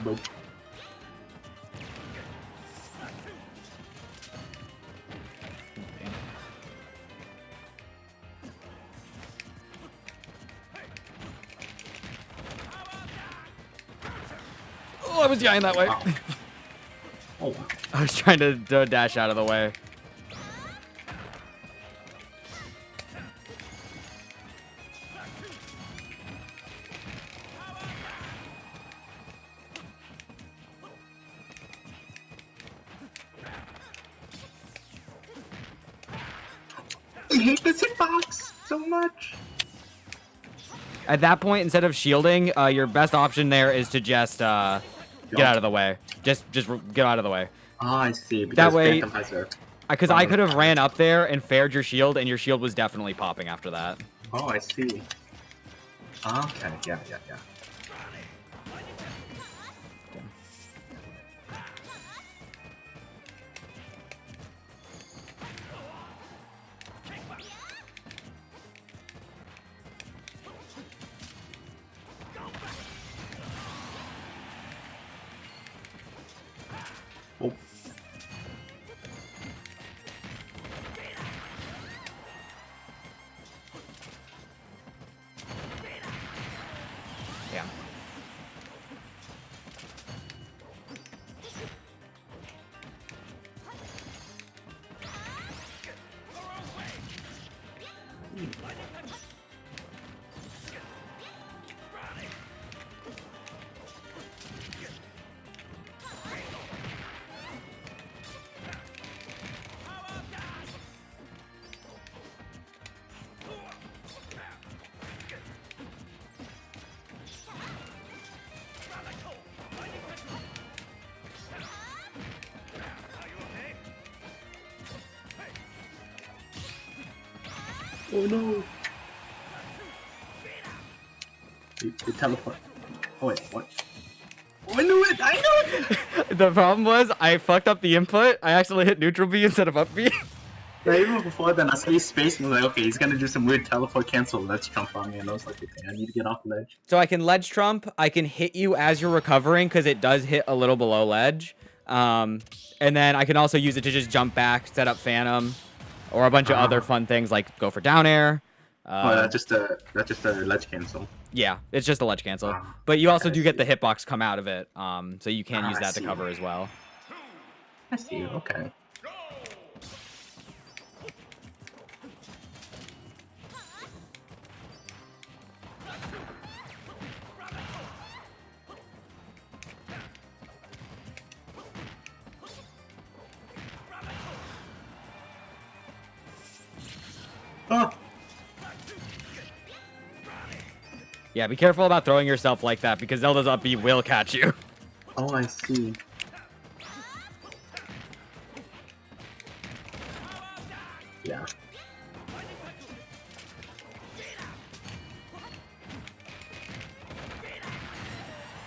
Boop. Oh, I was dying that way. Wow. Oh, wow. I was trying to dash out of the way. I hate this hitbox so much. At that point, instead of shielding, your best option there is to just get out of the way. Just get out of the way. Ah, I see. Because That way- Phantom has a... Because I could have ran up there and fared your shield, and your shield was definitely popping after that. Oh, I see. Okay, yeah. Oh. Yeah. Oh no! They teleport. Oh wait, what? Oh, I knew it! I knew it! The problem was I fucked up the input. I actually hit neutral B instead of up B. Yeah, even before then, I saw his space and was like, okay, he's gonna do some weird teleport cancel let's jump on me, and I was like, okay, I need to get off the ledge. So I can ledge trump. I can hit you as you're recovering because it does hit a little below ledge. And then I can also use it to just jump back, set up Phantom, or a bunch of other fun things like go for down air. Oh, that's just a ledge cancel. Yeah, it's just a ledge cancel. Ah, But you also I do get see. the hitbox come out of it, so you can use I that to see. cover as well. I see. Okay. Oh. Yeah, be careful about throwing yourself like that because Zelda's up B will catch you. Oh, I see. Yeah.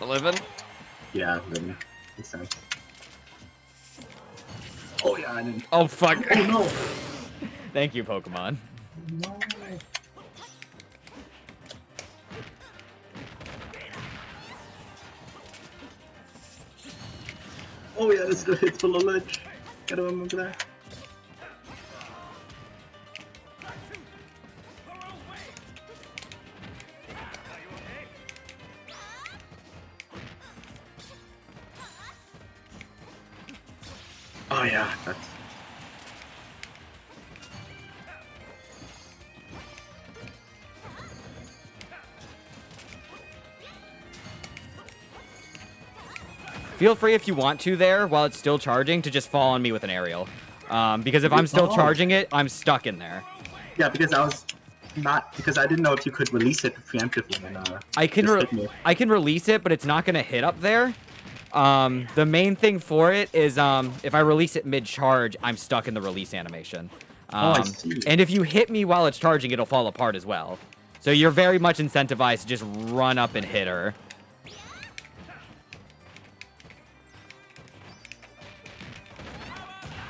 Living? Yeah, then makes sense. Oh yeah, I didn't. Oh fuck! Oh no! Thank you, Pokemon. No. Oh yeah, this is hit full of ledge. Gotta remember that. Oh yeah, that's. Feel free if you want to there, while it's still charging, to just fall on me with an aerial. Because if I'm still charging it, I'm stuck in there. Yeah, because I was not because I didn't know if you could release it preemptively and I can release it, but it's not gonna hit up there. The main thing for it is if I release it mid-charge, I'm stuck in the release animation. I see. And if you hit me while it's charging, it'll fall apart as well. So you're very much incentivized to just run up and hit her.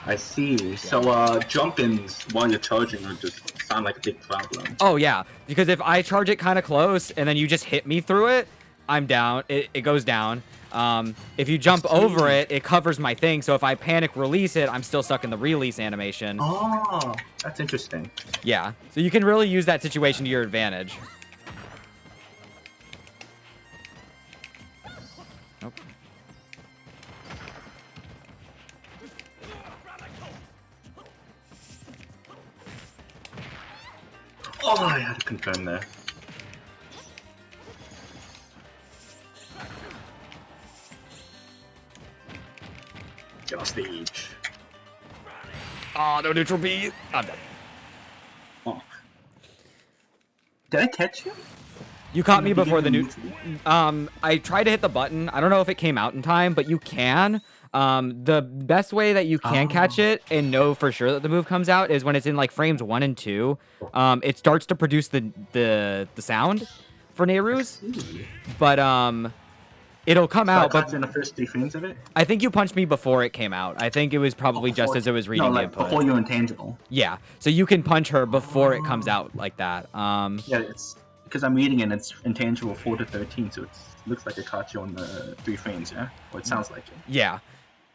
I see. So jump-ins while you're charging are just sound like a big problem. Oh yeah, because if I charge it kind of close and then you just hit me through it, I'm down. It goes down. If you jump over it, it covers my thing. So if I panic release it, I'm still stuck in the release animation. Oh, that's interesting. Yeah, so you can really use that situation to your advantage. Nope. Oh, I had to confirm there. Get off stage. Oh, no neutral B. I'm dead. Oh. Did I catch you? You caught me before the new. I tried to hit the button. I don't know if it came out in time, but you can. The best way that you can catch it and know for sure that the move comes out is when it's in like frames 1 and 2. It starts to produce the sound for Nehru's, but it'll come out. But in the first 3 frames of it. I think you punched me before it came out. I think it was probably just as it was reading the input. Before you're intangible. Yeah, so you can punch her before it comes out like that. Yeah, it's because I'm reading it and it's intangible 4 to 13, so it looks like it caught you on the 3 frames, yeah? Or it sounds like it. Yeah.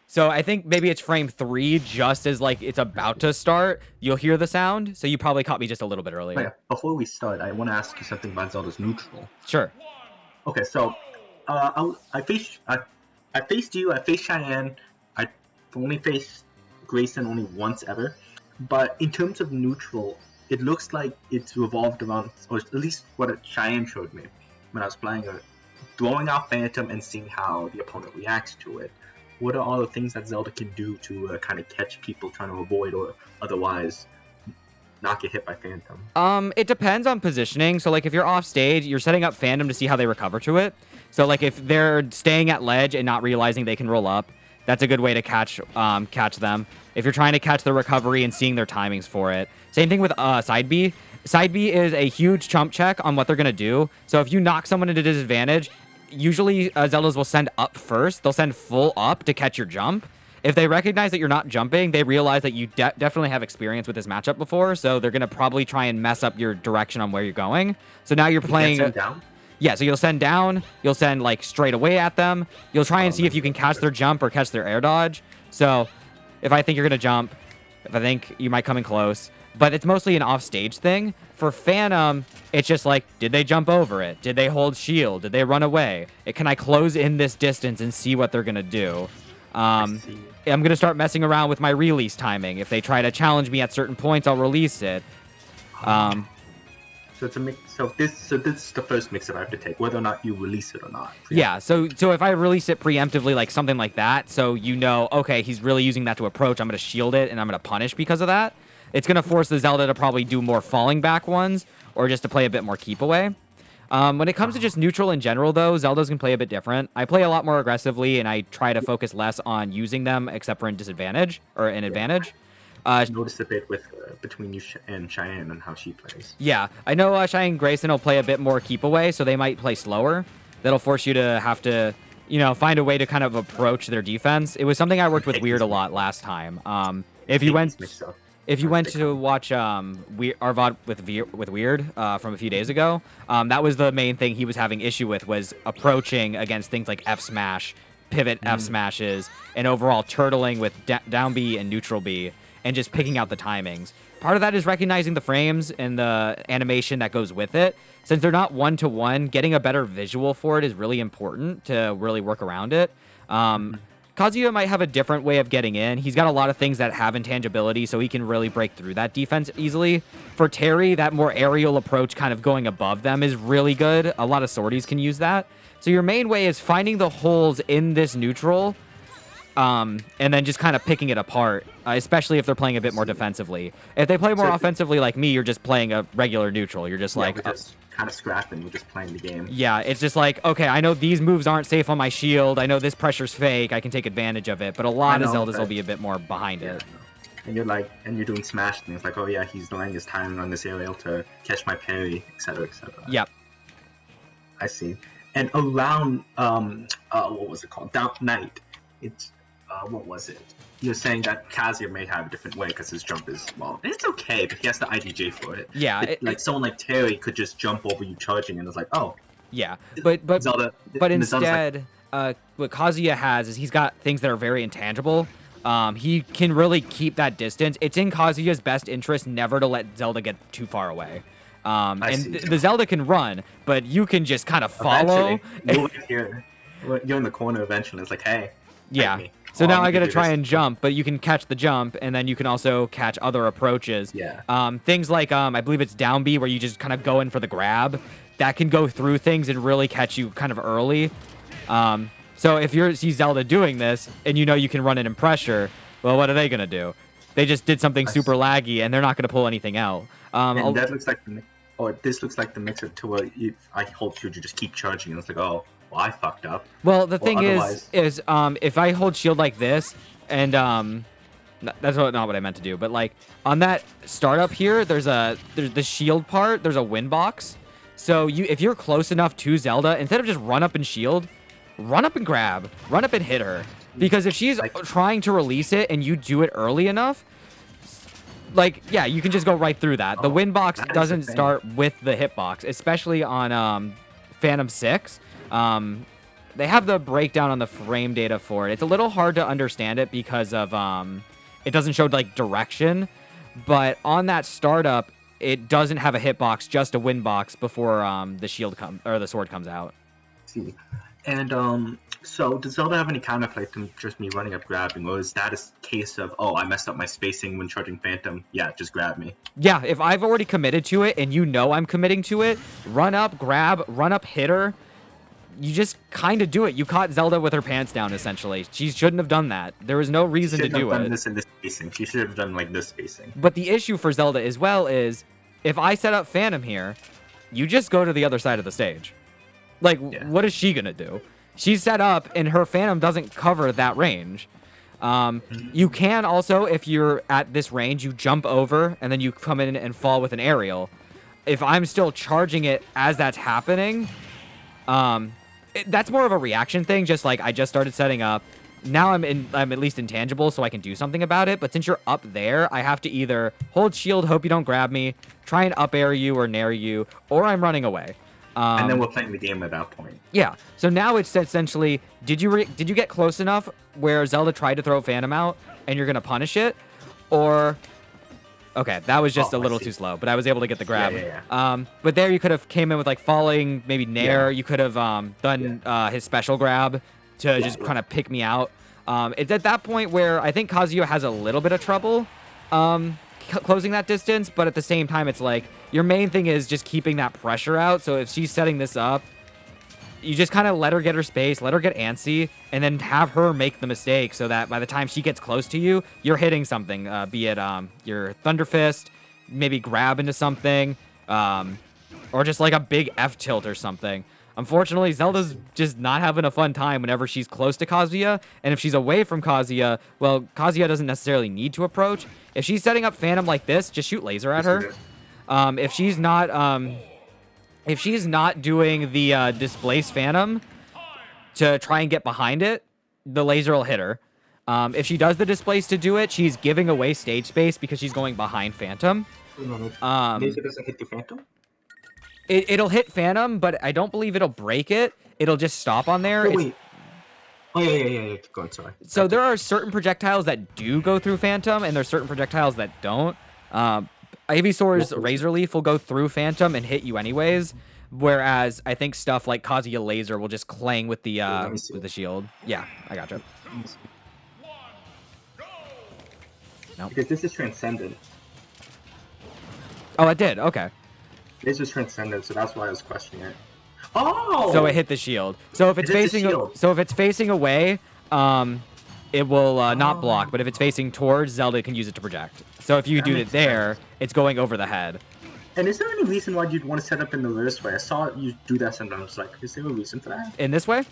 So I think maybe it's frame 3, just as like it's about to start. You'll hear the sound, so you probably caught me just a little bit earlier. Oh, yeah. Before we start, I want to ask you something about Zelda's neutral. Sure. Okay, so I faced you, I faced Cheyenne, I only faced Grayson only once ever. But in terms of neutral, it looks like it's revolved around, or at least what Cheyenne showed me when I was playing it, throwing out Phantom and seeing how the opponent reacts to it. What are all the things that Zelda can do to kind of catch people trying to avoid or otherwise not get hit by Phantom? It depends on positioning. So like if you're off stage, you're setting up Phantom to see how they recover to it. So like if they're staying at ledge and not realizing they can roll up, that's a good way to catch them. If you're trying to catch their recovery and seeing their timings for it. Same thing with side B. Side B is a huge chump check on what they're gonna do. So if you knock someone into disadvantage, usually Zeldas will send up first. They'll send full up to catch your jump. If they recognize that you're not jumping, they realize that you definitely have experience with this matchup before, so they're going to probably try and mess up your direction on where you're going. So now you're playing... Send down? Yeah, so you'll send down, you'll send like straight away at them. You'll try and see if you can catch their jump or catch their air dodge. So if I think you're going to jump, if I think you might come in close, but it's mostly an off-stage thing. For Phantom, it's just like, did they jump over it? Did they hold shield? Did they run away? Can I close in this distance and see what they're going to do? I'm going to start messing around with my release timing. If they try to challenge me at certain points, I'll release it. So it's a mix. So this is the first mix that I have to take, whether or not you release it or not. Yeah. So if I release it preemptively, like something like that, so you know, okay, he's really using that to approach. I'm going to shield it and I'm going to punish because of that. It's going to force the Zelda to probably do more falling back ones, or just to play a bit more keep away. When it comes to just neutral in general, though, Zelda's can play a bit different. I play a lot more aggressively, and I try to focus less on using them, except for in disadvantage or in advantage. I noticed a bit with between you and Cheyenne and how she plays. Yeah, I know Cheyenne and Grayson will play a bit more keep away, so they might play slower. That'll force you to have to, find a way to kind of approach their defense. It was something I worked with Weird a lot last time. If you went to watch our VOD with Weird from a few days ago, that was the main thing he was having issue with, was approaching against things like F smash, pivot F smashes, and overall turtling with down B and neutral B, and just picking out the timings. Part of that is recognizing the frames and the animation that goes with it. Since they're not one-to-one, getting a better visual for it is really important to really work around it. Kazuya might have a different way of getting in. He's got a lot of things that have intangibility, so he can really break through that defense easily. For Terry, that more aerial approach kind of going above them is really good. A lot of sorties can use that. So your main way is finding the holes in this neutral, and then just kind of picking it apart, especially if they're playing a bit more defensively. If they play more offensively like me, you're just playing a regular neutral. You're just like... just kind of scrapping, we're just playing the game. Yeah, it's just like, okay, I know these moves aren't safe on my shield. I know this pressure's fake. I can take advantage of it. But a lot of Zeldas will be a bit more behind it. And you're doing smash things like, oh yeah, he's delaying his timing on this aerial to catch my parry, etc., etc. Yep. I see. And around, what was it called? Down Night. It's, what was it? You're saying that Kazuya may have a different way because his jump is small. And it's okay, but he has the IDJ for it. Yeah. Someone like Terry could just jump over you charging, and it's like, oh. Yeah, but Zelda, instead, what Kazuya has is he's got things that are very intangible. He can really keep that distance. It's in Kazuya's best interest never to let Zelda get too far away. The Zelda can run, but you can just kind of follow. You're in the corner eventually. It's like, hey. Yeah. So now I gotta try and jump, but you can catch the jump, and then you can also catch other approaches. Yeah. Things like, I believe it's down B, where you just kind of go in for the grab. That can go through things and really catch you kind of early. So if you see Zelda doing this, and you know you can run it in pressure, well, what are they gonna do? They just did something super laggy, and they're not gonna pull anything out. And that looks like, this looks like the mixer to where if I hold shield, you just keep charging, and it's like, oh. Well, I fucked up. Well, the thing is if I hold shield like this, and that's not what I meant to do, but like on that startup here, there's the shield part. There's a win box. So if you're close enough to Zelda, instead of just run up and shield, run up and grab, run up and hit her, because if she's trying to release it and you do it early enough, like yeah, you can just go right through that. The win box doesn't start with the hitbox, especially on Phantom 6. They have the breakdown on the frame data for it. It's a little hard to understand it because of it doesn't show like direction, but on that startup it doesn't have a hitbox, just a win box before the shield the sword comes out. See. And so does Zelda have any counterplay to just me running up grabbing, or is that a case of, oh, I messed up my spacing when charging Phantom, yeah, just grab me? Yeah, if I've already committed to it and you know I'm committing to it, run up, grab, run up, hit her. You just kind of do it. You caught Zelda with her pants down, essentially. She shouldn't have done that. There was no reason to do it. This in this spacing. She should have done like this spacing. But the issue for Zelda as well is, if I set up Phantom here, you just go to the other side of the stage. Like, what is she gonna do? She's set up, and her Phantom doesn't cover that range. You can also, if you're at this range, you jump over, and then you come in and fall with an aerial. If I'm still charging it as that's happening, that's more of a reaction thing, just like I just started setting up. Now I'm at least intangible, so I can do something about it. But since you're up there, I have to either hold shield, hope you don't grab me, try and up air you or nair you, or I'm running away. And then we're playing the game at that point. Yeah. So now it's essentially, did you get close enough where Zelda tried to throw Phantom out and you're gonna punish it, or Okay, that was just Oh, a I little see. too slow, but I was able to get the grab. Yeah. But there you could have came in with like falling, maybe nair. Yeah. You could have done his special grab to just yeah. kind of pick me out. It's at that point where I think Kazuya has a little bit of trouble closing that distance, but at the same time, it's like your main thing is just keeping that pressure out. So if she's setting this up, you just kind of let her get her space, let her get antsy, and then have her make the mistake so that by the time she gets close to you, you're hitting something, be it your Thunder Fist, maybe grab into something, or just like a big F tilt or something. Unfortunately, Zelda's just not having a fun time whenever she's close to Kazuya, and if she's away from Kazuya, well, Kazuya doesn't necessarily need to approach. If she's setting up Phantom like this, just shoot laser at her. If she's not doing the displace Phantom to try and get behind it, the laser will hit her. If she does the displace to do it, she's giving away stage space because she's going behind Phantom. Laser doesn't hit the Phantom? It'll hit Phantom, but I don't believe it'll break it. It'll just stop on there. Oh, wait. Oh, yeah. Go on, sorry. So there are certain projectiles that do go through Phantom, and there's certain projectiles that don't. Ivysaur's Razor Leaf will go through Phantom and hit you anyways, whereas I think stuff like Kazuya Laser will just clang with the shield. Yeah, I gotcha. Nope. Because this is Transcendent. Oh, it did. Okay. This is Transcendent, so that's why I was questioning it. Oh! So it hit the shield. So if it's It hit the facing, shield. so if it's facing away, it will not block. But if it's facing towards, Zelda can use it to project. So if you That do it makes there, it's going over the head. And is there any reason why you'd want to set up in the reverse way? I saw you do that sometimes. Like, is there a reason for that? In this way?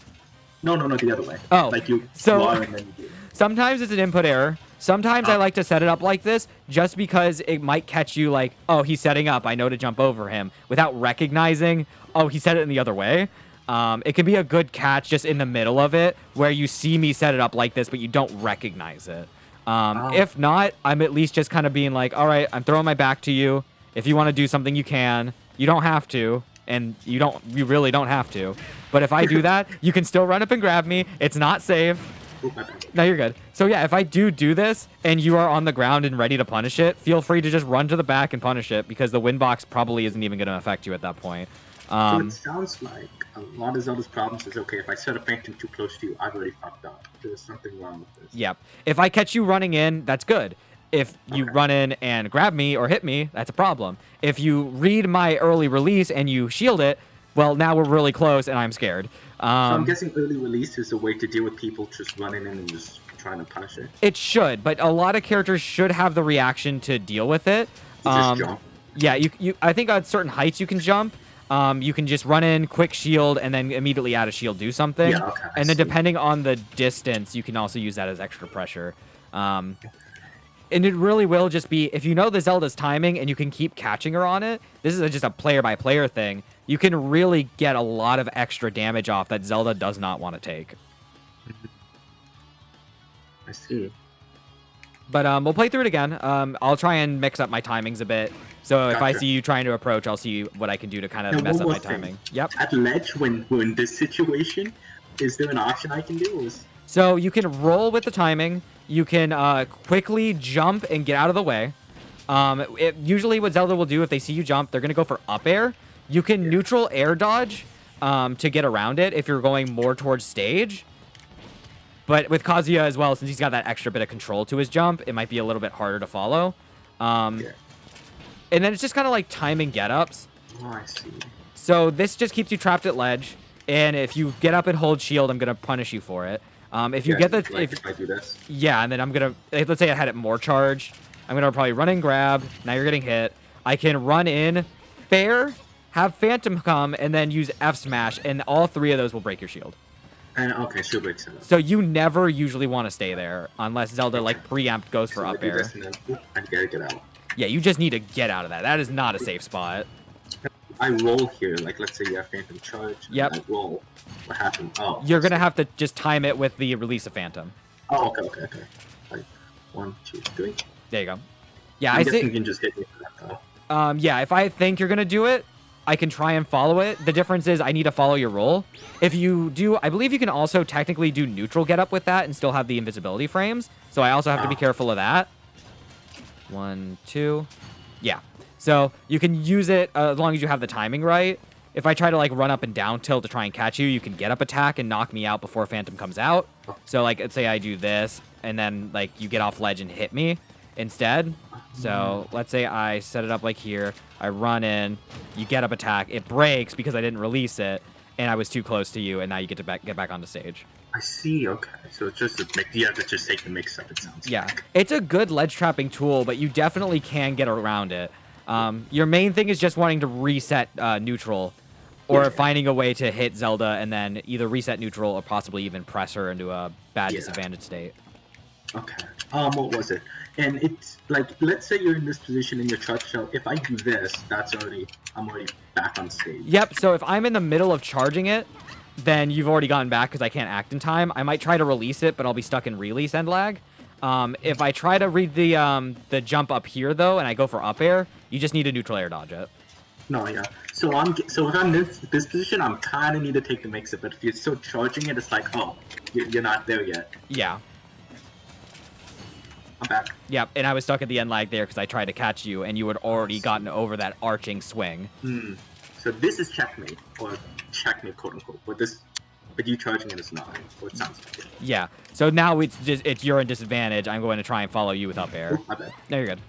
No, the other way. Oh, Like you so- are and then you do. Sometimes it's an input error. Sometimes I like to set it up like this just because it might catch you like, oh, he's setting up. I know to jump over him without recognizing, oh, he set it in the other way. It can be a good catch just in the middle of it where you see me set it up like this, but you don't recognize it. If not, I'm at least just kind of being like, all right, I'm throwing my back to you. If you want to do something, you can. You don't have to. And you really don't have to. But if I do that, you can still run up and grab me. It's not safe. Oh, my bad. No, you're good. So yeah, if I do this and you are on the ground and ready to punish it, feel free to just run to the back and punish it because the wind box probably isn't even going to affect you at that point. So it sounds like a lot of Zelda's problems is, okay, if I set a Phantom too close to you, I've already fucked up. There's something wrong with this. Yep. If I catch you running in, that's good. If you run in and grab me or hit me, that's a problem. If you read my early release and you shield it, well, now we're really close and I'm scared. So I'm guessing early release is a way to deal with people just running in and just trying to punish it. It should, but a lot of characters should have the reaction to deal with it. You just jump. Yeah, you. I think at certain heights you can jump. You can just run in, quick shield, and then immediately add a shield, do something. Yeah, okay, I and then see. depending on the distance, you can also use that as extra pressure. And it really will just be, if you know the Zelda's timing and you can keep catching her on it, this is just a player-by-player thing, you can really get a lot of extra damage off that Zelda does not want to take. I see. But we'll play through it again. I'll try and mix up my timings a bit. So if I Gotcha. see you trying to approach, I'll see what I can do to kind of And mess one up my more thing. timing. Yep. At ledge, when we're in this situation, is there an option I can do? Or is... So you can roll with the timing. You can quickly jump and get out of the way. Usually what Zelda will do if they see you jump, they're going to go for up air. You can neutral air dodge to get around it if you're going more towards stage. But with Kazuya as well, since he's got that extra bit of control to his jump, it might be a little bit harder to follow. And then it's just kind of like timing get-ups. Oh, I see. So this just keeps you trapped at ledge. And if you get up and hold shield, I'm going to punish you for it. If you get the... Like, if I do this. Yeah, and then I'm going to... Let's say I had it more charged. I'm going to probably run and grab. Now you're getting hit. I can run in, fair, have Phantom come, and then use F Smash, and all three of those will break your shield. And okay, shield breaks it. So you never usually want to stay there unless Zelda, like, preempt goes for So I up do air. this and then I gotta get out. Yeah, you just need to get out of that. That is not a safe spot. I roll here, like let's say you have Phantom charge. and Yep. I roll. What happened? Oh. You're going to have to just time it with the release of Phantom. Oh, okay. Like 1, 2, 3. There you go. Yeah, I'm I guessing see. you can just hit me for that though. Yeah, if I think you're going to do it, I can try and follow it. The difference is I need to follow your roll. If you do, I believe you can also technically do neutral get up with that and still have the invisibility frames. So I also have to be careful of that. 1, 2. Yeah. So you can use it as long as you have the timing right. If I try to like run up and down tilt to try and catch you, you can get up attack and knock me out before Phantom comes out. So like, let's say I do this, and then like you get off ledge and hit me instead. So let's say I set it up like here. I run in, you get up attack. It breaks because I didn't release it, and I was too close to you, and now you get to get back onto stage. I see. Okay, so it's just you have to just take the mix up. It sounds. Yeah, like. it's a good ledge trapping tool, but you definitely can get around it. Your main thing is just wanting to reset neutral, or finding a way to hit Zelda and then either reset neutral or possibly even press her into a bad disadvantaged state. Okay. What was it? And it's like, let's say you're in this position in your charge shell. If I do this, I'm already back on stage. Yep. So if I'm in the middle of charging it, then you've already gone back because I can't act in time. I might try to release it, but I'll be stuck in release end lag. If I try to read the jump up here though, and I go for up air, you just need a neutral air dodge it. No, yeah. So if I'm in this position, I'm kind of need to take the mix up. But if you're still charging it, it's like, oh, you're not there yet. Yeah. I'm back. Yep, and I was stuck at the end lag there because I tried to catch you, and you had already gotten over that arching swing. So this is checkmate, or checkmate, quote unquote. But you charging it is not. Or it sounds like it. Yeah. So now it's you're in disadvantage. I'm going to try and follow you with up air. Oh, my bad. No, you're good.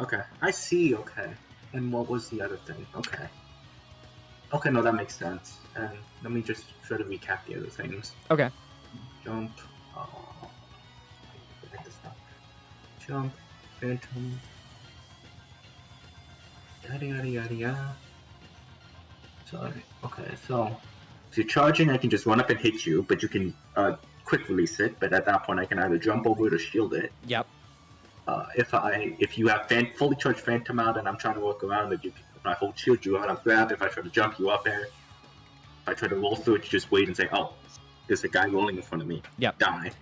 Okay, I see. Okay, and what was the other thing? Okay. Okay, no, that makes sense. And let me just try to recap the other things. Okay. Jump. Jump, Phantom, yada yada yada yada. Sorry. Okay, so if you're charging, I can just run up and hit you, but you can quick release it. But at that point, I can either jump over it or shield it. Yep. If you have fully charged Phantom out and I'm trying to work around it, if I hold shield you out, I'm grab. If I try to jump you up there, if I try to roll through it, you just wait and say, oh, there's a guy rolling in front of me. Yep. Die.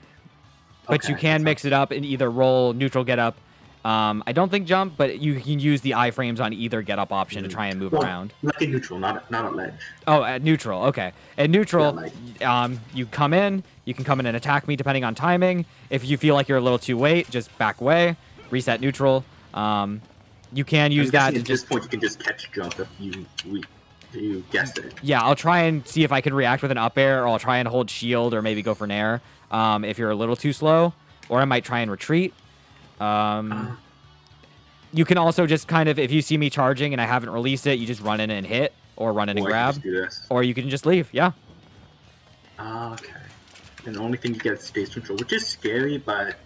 But Okay, you can mix it up and either roll, neutral, get up. I don't think jump, but you can use the iframes on either get up option to try and move around. Like a neutral, not a ledge. Oh, at neutral. Okay. At neutral, you come in. You can come in and attack me depending on timing. If you feel like you're a little too late, just back away. Reset neutral. You can use that to at this point, you can just catch jump if you guessed it. Yeah, I'll try and see if I can react with an up air, or I'll try and hold shield, or maybe go for nair. If you're a little too slow, or I might try and retreat. You can also just kind of, if you see me charging and I haven't released it, you just run in and hit, or run in and grab, or you can just leave. Yeah. Okay. And the only thing you get is stage control, which is scary, but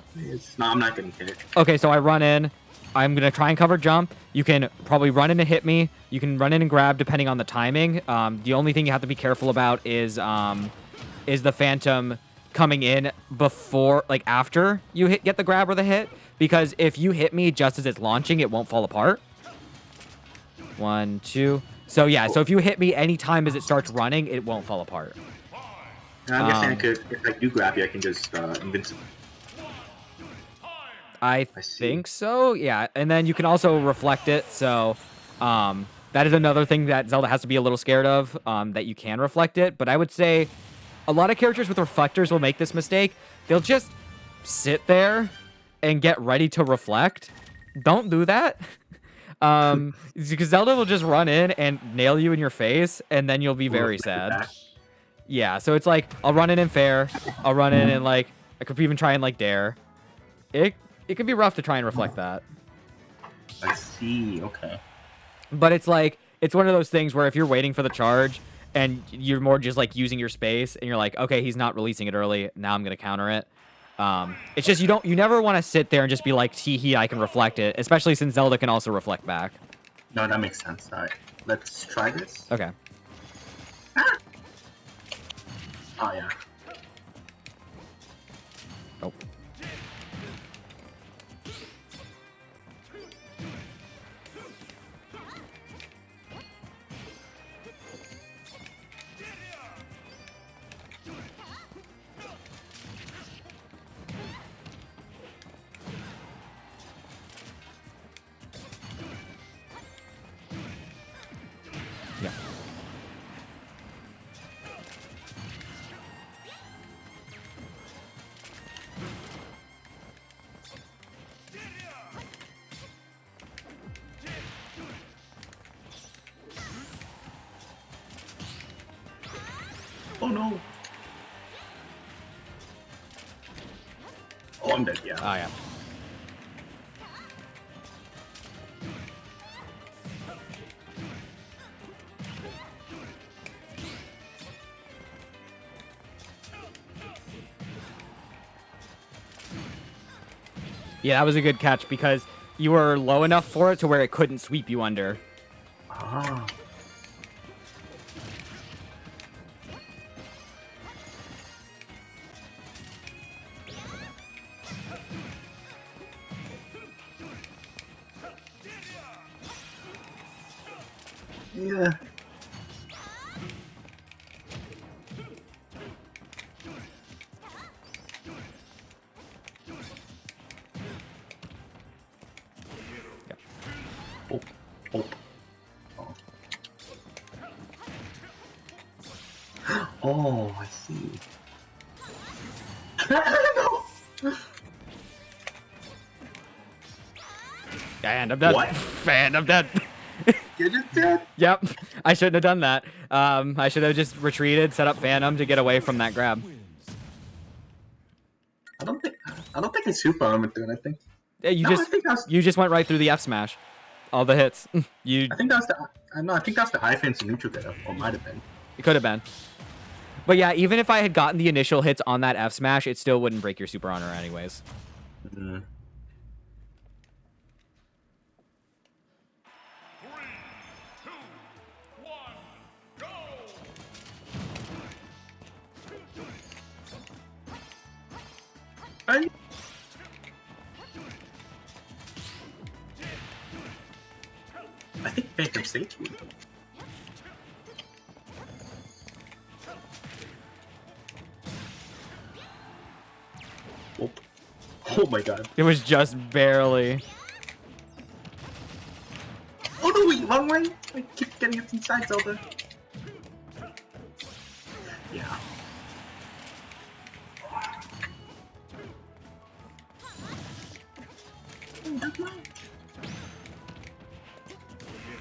I'm not getting hit. Okay, so I run in. I'm gonna try and cover jump. You can probably run in and hit me. You can run in and grab depending on the timing. The only thing you have to be careful about is the Phantom coming in before, like after you get the grab or the hit, because if you hit me just as it's launching, it won't fall apart. 1, 2. So yeah, so if you hit me anytime as it starts running, it won't fall apart. And I'm guessing if I do grab you, I can just invincible. I think so, yeah. And then you can also reflect it, so that is another thing that Zelda has to be a little scared of, that you can reflect it. But I would say a lot of characters with reflectors will make this mistake. They'll just sit there and get ready to reflect. Don't do that. Because Zelda will just run in and nail you in your face, and then you'll be very sad. Yeah, so it's like, I'll run in fair. I'll run in and, like, I could even try and, like, dare. It could be rough to try and reflect that. I see, okay. But it's like, it's one of those things where if you're waiting for the charge and you're more just like using your space and you're like, okay, he's not releasing it early, now I'm going to counter it. It's just, you never want to sit there and just be like, tee-hee, I can reflect it, especially since Zelda can also reflect back. No, that makes sense. All right, let's try this. Okay. Ah! Oh, yeah. Oh. Yeah. no. Oh, I'm dead, yeah. Oh, yeah. Yeah, that was a good catch because you were low enough for it to where it couldn't sweep you under. Ah. Yeah. Oh, oh, oh. Oh, I see. No. And I'm dead. What? And I'm dead. You're just dead. Yep. I shouldn't have done that. I should have just retreated, set up Phantom to get away from that grab. I don't think it's super armored dude. I think. Yeah, I think that's. you just went right through the F smash. All the hits. You I think that's the. No, I think that's the iframes neutral getter, or might have been. It could have been. But yeah, even if I had gotten the initial hits on that F smash, it still wouldn't break your super honor anyways. Mm. 3, 2, 1, go! I think Phantom saved you. Oh. Oh my god. It was just barely. Oh no, wait, wrong way! I keep getting it inside Zelda. Yeah.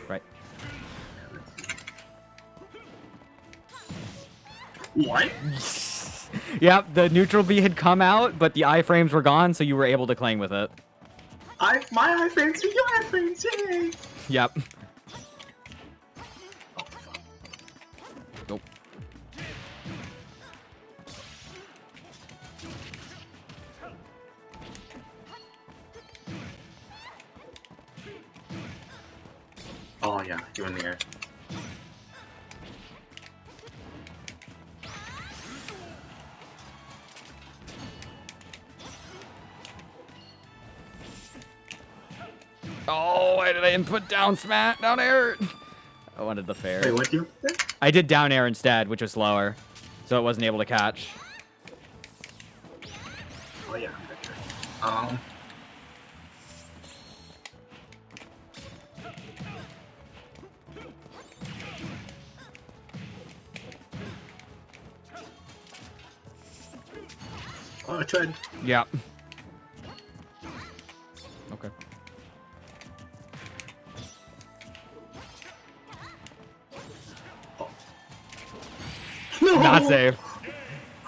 Right. What? Yep, the neutral B had come out, but the iframes were gone, so you were able to cling with it. My iframes, your iframes, yay! Yep. Oh, fuck. Nope. Oh yeah, you're in the air. Oh, why did I input down smash, down air? I wanted the fair. Wait, what do you? I did down air instead, which was slower, so it wasn't able to catch. Oh yeah, I'm good. Oh, I tried. Yep. Okay. No! Not safe.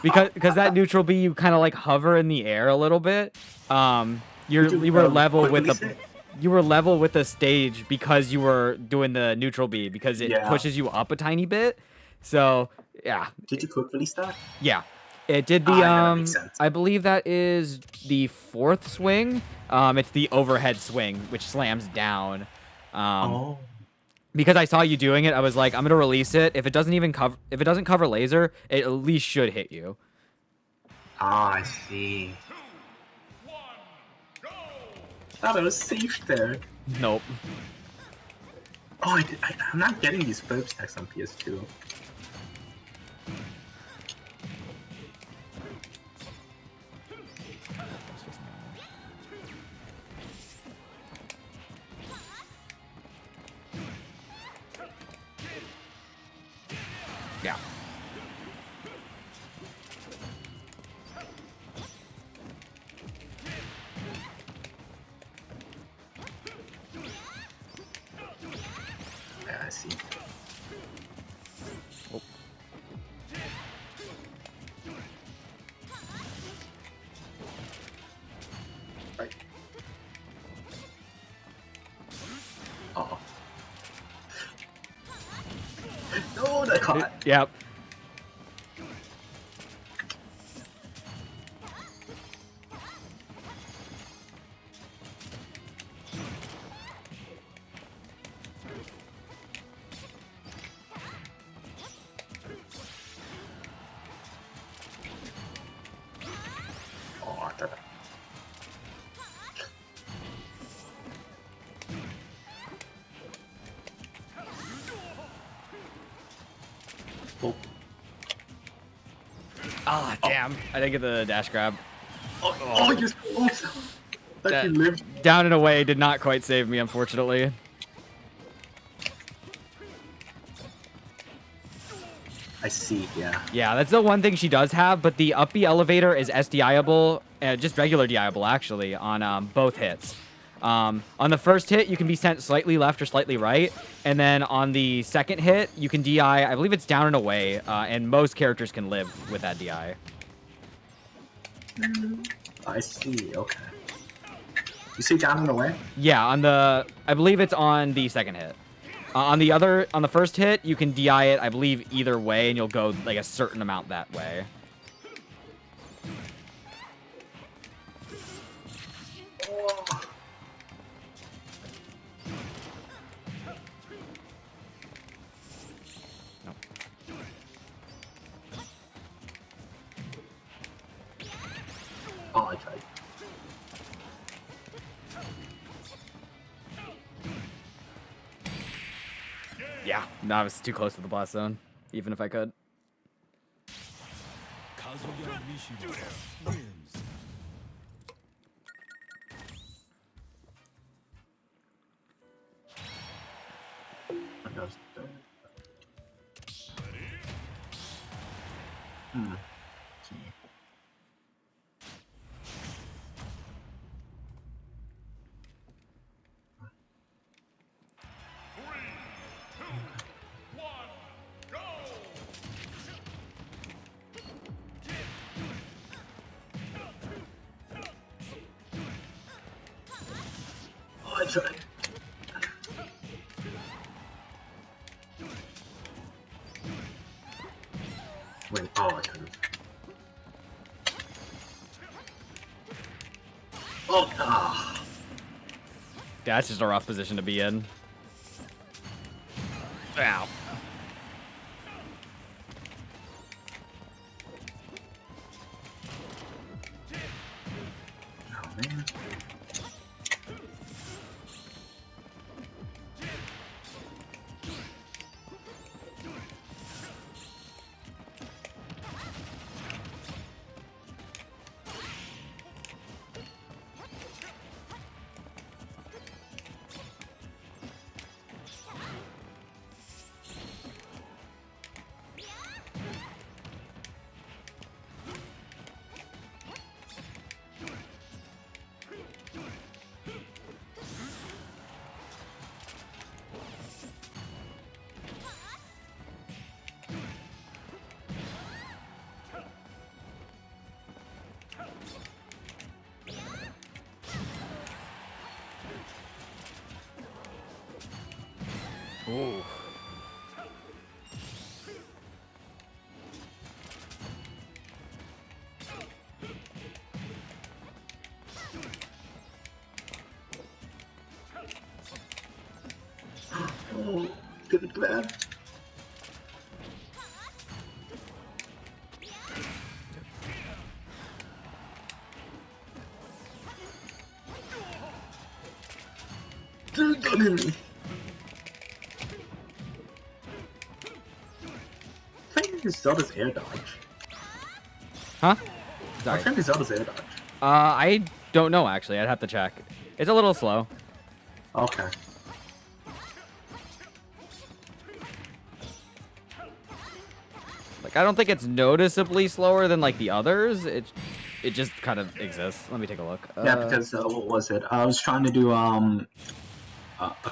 Because that neutral B, you kind of like hover in the air a little bit. You were level with the with the stage because you were doing the neutral B because it pushes you up a tiny bit. So yeah. Did you quick release that? Yeah. It did the that makes sense. I believe that is the fourth swing. It's the overhead swing which slams down. Oh. Because I saw you doing it, I was like, I'm gonna release it. If it doesn't cover laser, it at least should hit you. Ah, I see. 2, 1, go! Thought I was safe there. Nope. Oh, I'm not getting these burp stacks on PS2. Yeah. Yeah, I see. Oh. God. Yep. Oh, damn. Oh, Ah, damn. I didn't get the dash grab. oh, you close. That you lived. Down and away did not quite save me, unfortunately. I see, yeah. Yeah, that's the one thing she does have, but the up B elevator is SDI-able, just regular DI-able, actually, on both hits. On the first hit, you can be sent slightly left or slightly right, and then on the second hit, you can DI, I believe it's down and away, and most characters can live with that DI. I see, okay. You see down and away? Yeah, I believe it's on the second hit. On the first hit, you can DI it, I believe, either way, and you'll go, like, a certain amount that way. Oh. Nope. Oh, I tried. Yeah, no, I was too close to the blast zone, even if I could. Kazuya wins. Hmm. Oh, I tried. Wait, oh, I tried. Oh, ah. Yeah, that's just a rough position to be in. Ow. Oh, man. Ooh. Oh, did it bad. Dude, don't hit me. I think it's Zelda's air dodge. Huh? I Sorry. think it's Zelda's air dodge. I don't know, actually. I'd have to check. It's a little slow. Okay. Like, I don't think it's noticeably slower than, like, the others. It just kind of exists. Let me take a look. Yeah, because what was it? I was trying to do a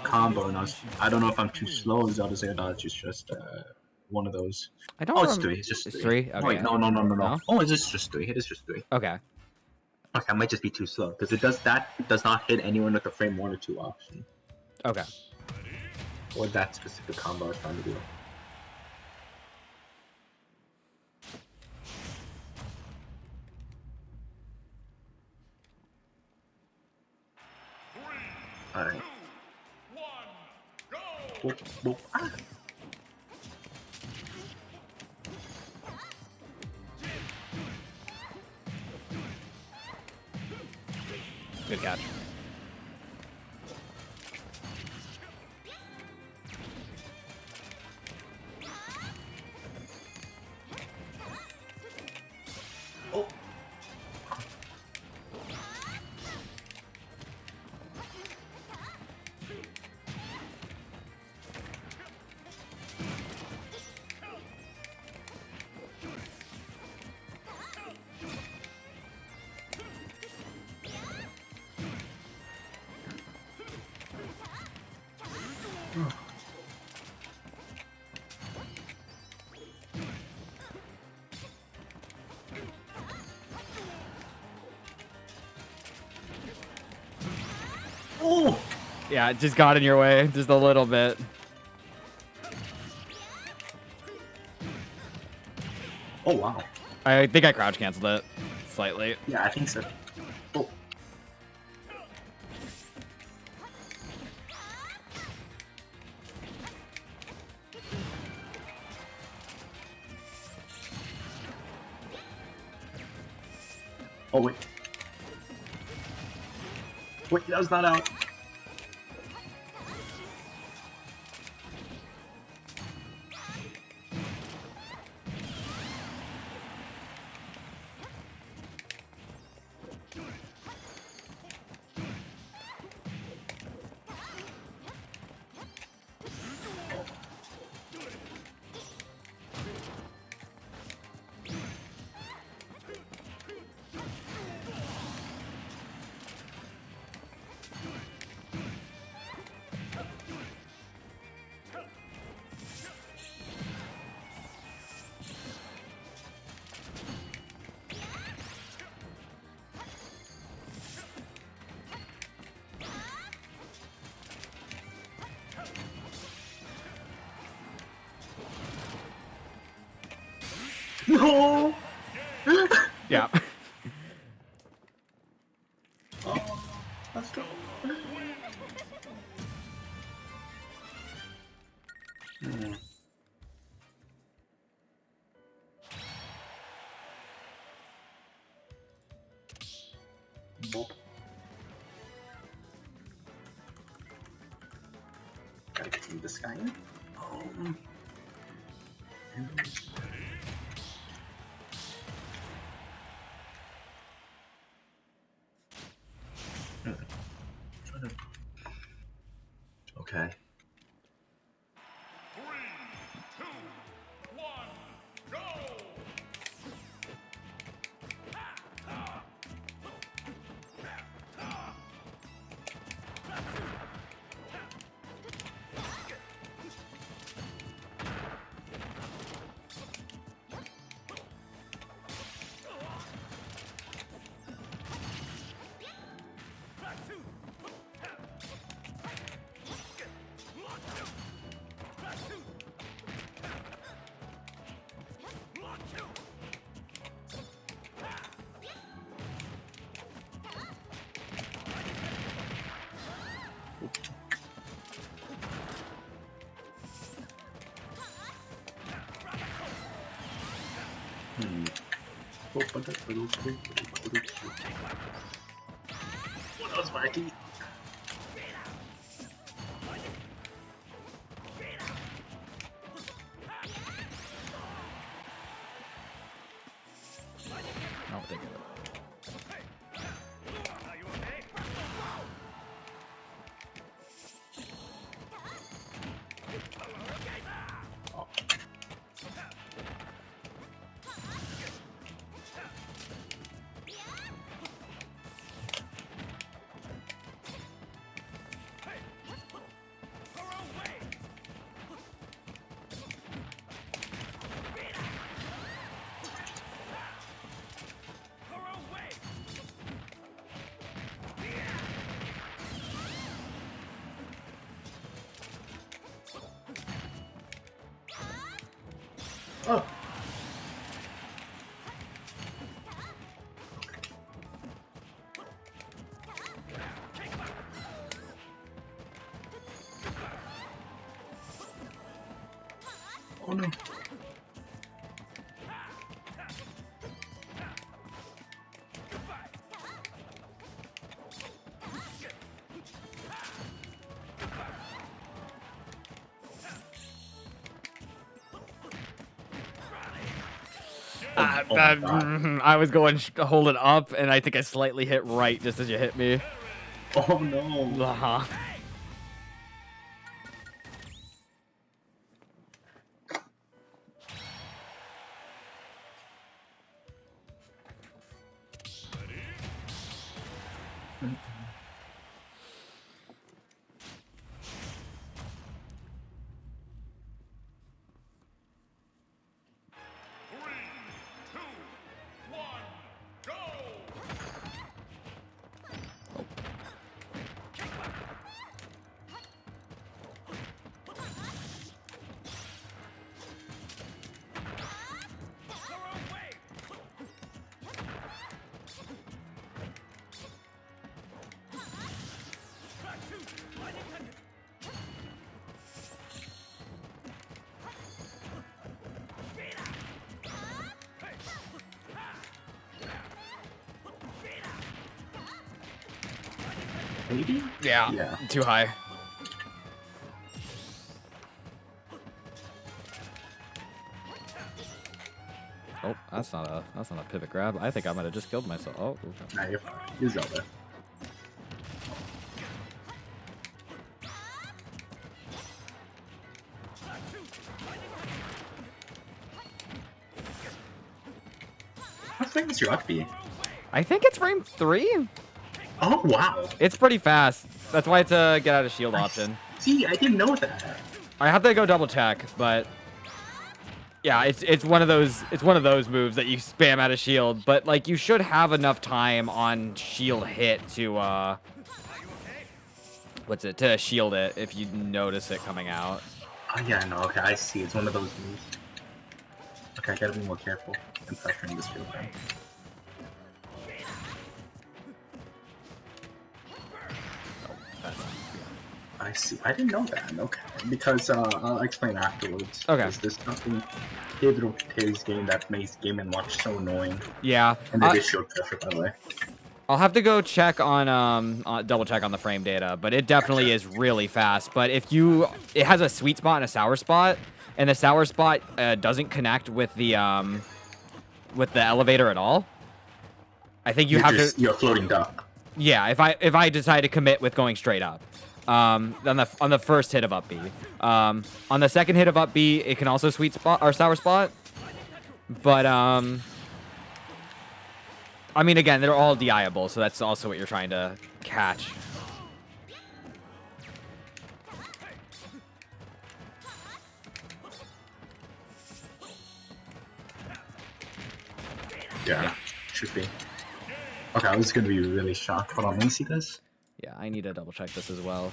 combo, and I don't know if I'm too slow. Or Zelda's air dodge is just one of those. I don't Oh, it's remember. 3. It's just 3. It's 3? Oh, wait, Okay. no. No? Oh, it is just 3. It is just 3. Okay. Okay, I might just be too slow because it does not hit anyone with the frame 1 or 2 option, Okay. or that specific combo I was trying to do. Alright. Boop, boop. Ah! Good catch. Oh! Oh! Yeah, it just got in your way just a little bit. Oh, wow. I think I crouch canceled it slightly. Yeah, I think so. Oh. Oh, wait. Wait, that was not out. No! Yeah. Oh, let's go. Hmm. Boop. Gotta get some this guy in. Okay. What was wacky? I'll take it. Oh. Oh no. Oh my God. I was going holding up, and I think I slightly hit right just as you hit me. Oh no. Uh-huh. Maybe? Yeah. Yeah. Too high. Oh, that's not a pivot grab. I think I might have just killed myself. Oh, okay. Nah, you're fine. You're Zelda. What frame is your up B? I think it's frame 3. Oh wow. It's pretty fast. That's why it's a get out of shield option. See, I didn't know that. I have to go double check, but yeah, it's one of those moves that you spam out of shield, but like you should have enough time on shield hit to to shield it if you notice it coming out. Oh yeah, no, okay, I see. It's one of those moves. Okay, I gotta be more careful in pressuring this field then. I see. I didn't know that. Okay, because I'll explain afterwards. Okay. There's something pivotal to Terry's game that makes Game & Watch so annoying. Yeah. And it is shield pressure, by the way. I'll have to go check on double check on the frame data, but it definitely is really fast. But if it has a sweet spot and a sour spot, and the sour spot doesn't connect with the elevator at all, I think you're a floating duck. Yeah, if I decide to commit with going straight up, on the first hit of up B, on the second hit of up B, it can also sweet spot or sour spot, but I mean, again, they're all DI-able, so that's also what you're trying to catch. Yeah, should be. Okay, I was gonna be really shocked. Hold on, let me see this. Yeah, I need to double check this as well.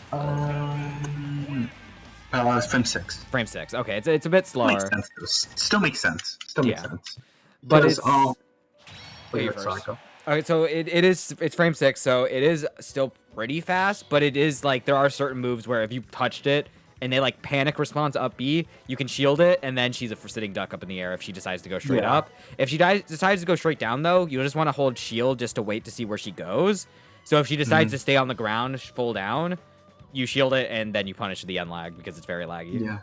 It's frame 6. Frame 6. Okay, it's a bit slower. Makes sense. Still makes sense. Still makes sense. But because, it's wait, sorry, go. Okay, so it's frame 6, so it is still pretty fast, but it is like there are certain moves where if you touched it and they like panic response up B, you can shield it, and then she's a sitting duck up in the air if she decides to go straight up. If she decides to go straight down though, you just want to hold shield just to wait to see where she goes. So if she decides to stay on the ground full down, you shield it and then you punish the end lag because it's very laggy. Yeah.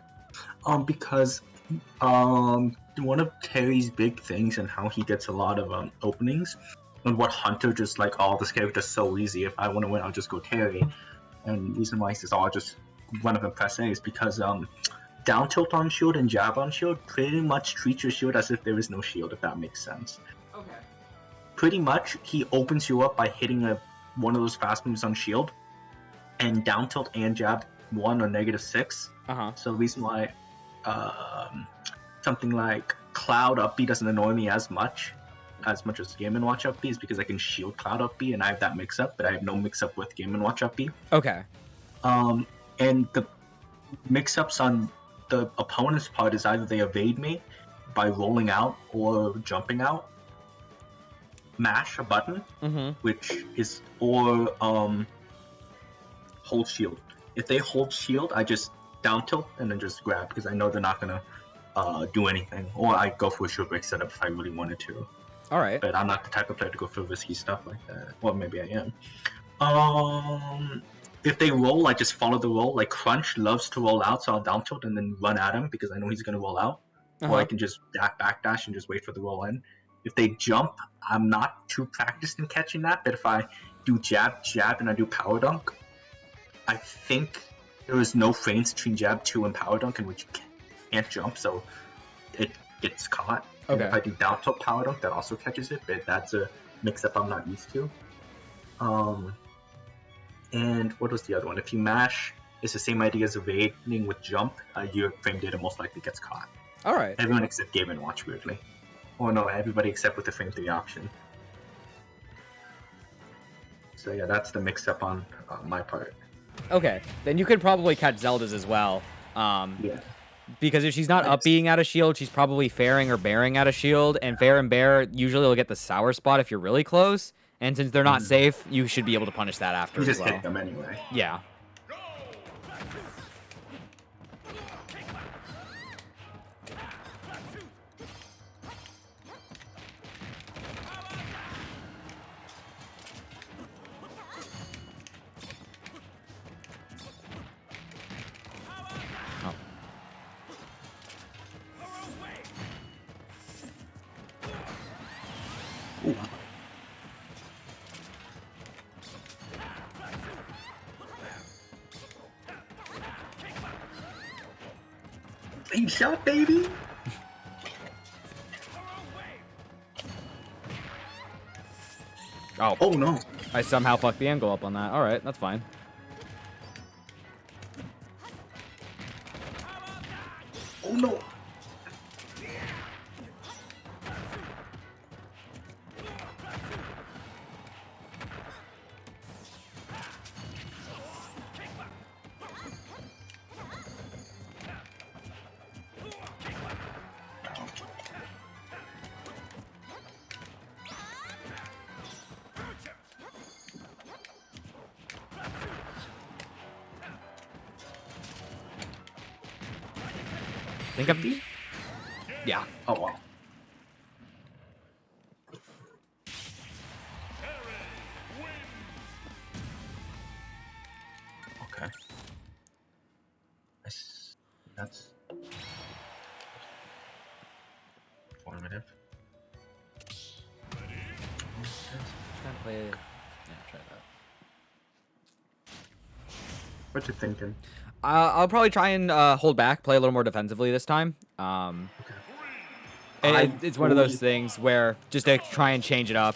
Because one of Terry's big things and how he gets a lot of openings, and what Hunter just like, oh, this character's so easy. If I want to win, I'll just go Terry. And the reason why he says, oh, I'll just run up and press A is because down tilt on shield and jab on shield pretty much treat your shield as if there is no shield, if that makes sense. Okay. Pretty much, he opens you up by hitting one of those fast moves on shield, and down tilt and jab 1 or -6. So the reason why something like Cloud up B doesn't annoy me as much as Game & Watch up B is because I can shield Cloud up B and I have that mix up, but I have no mix up with Game & Watch up B. Okay. And the mix ups on the opponent's part is either they evade me by rolling out or jumping out, mash a button, which is, or hold shield. If they hold shield, I just down tilt and then just grab because I know they're not gonna do anything, or I go for a short break setup if I really wanted to. All right. But I'm not the type of player to go for risky stuff like that. Well, maybe I am. If they roll, I just follow the roll. Like Crunch loves to roll out, so I'll down tilt and then run at him because I know he's gonna roll out. Or I can just backdash and just wait for the roll in. If they jump, I'm not too practiced in catching that, but if I do jab, and I do power dunk, I think there is no frames between jab 2 and power dunk in which you can't jump, so it gets caught. And if I do down tilt power dunk, that also catches it, but that's a mix-up I'm not used to. And what was the other one? If you mash, it's the same idea as evading with jump. Your frame data most likely gets caught. All right. Everyone except Game & Watch, weirdly. Or no, everybody except with the frame 3 option. So yeah, that's the mix-up on my part. Okay, then you could probably catch Zelda's as well. Yeah. Because if she's not up being out of shield, she's probably fairing or bearing out of shield. And fair and bear usually will get the sour spot if you're really close. And since they're not safe, you should be able to punish that after You as just well. hit them anyway. Yeah. Ooh. Big shot, baby! Oh. Oh no! I somehow fucked the angle up on that. All right, that's fine. Oh no! Think of me? Yeah. Oh wow. Okay. That's informative. Try and play. Yeah, try that. What you thinking? I'll probably try and hold back, play a little more defensively this time. It's one of those things where just to try and change it up.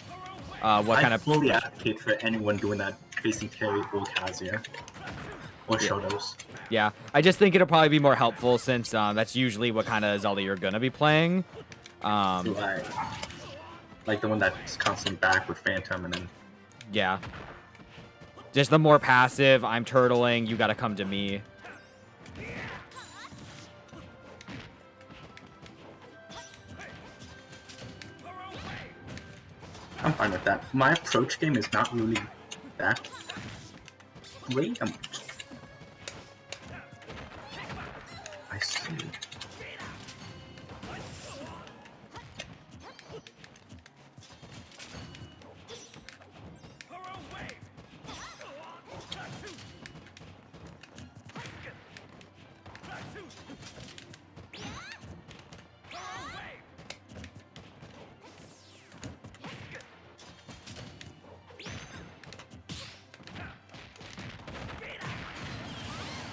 What kind of? I fully advocate for anyone doing that facing Terry or Kazuya or Shotos. Yeah, I just think it'll probably be more helpful since that's usually what kind of Zelda you're gonna be playing. Right. Like the one that's constantly back with Phantom and then. Yeah. Just the more passive, I'm turtling, you gotta come to me. I'm fine with that. My approach game is not really that great. I see.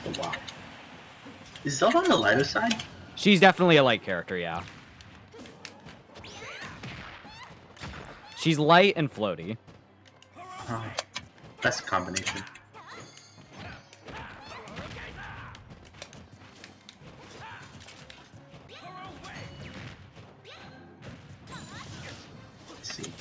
Oh, wow. Is Zelda on the lighter side? She's definitely a light character, yeah. She's light and floaty. That's a combination. Let's see.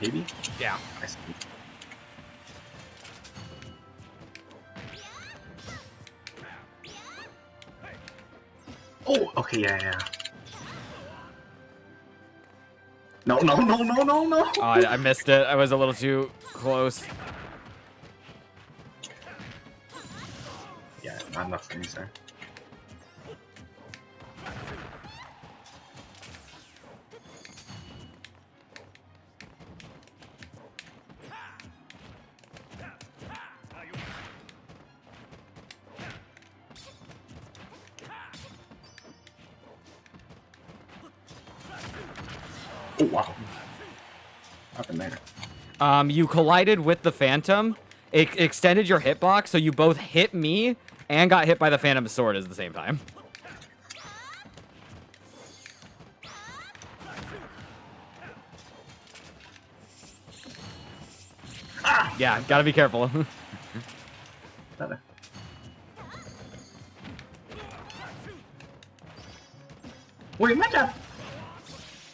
Maybe? Yeah. I see. Oh, okay, yeah. No, no, no, no, no, no. Oh, I missed it. I was a little too close. Yeah, not enough for me, sir. Oh, wow. What happened there? You collided with the Phantom. It extended your hitbox, so you both hit me and got hit by the Phantom's sword at the same time. Ah! Yeah, gotta be careful. Better. Wait, matchup!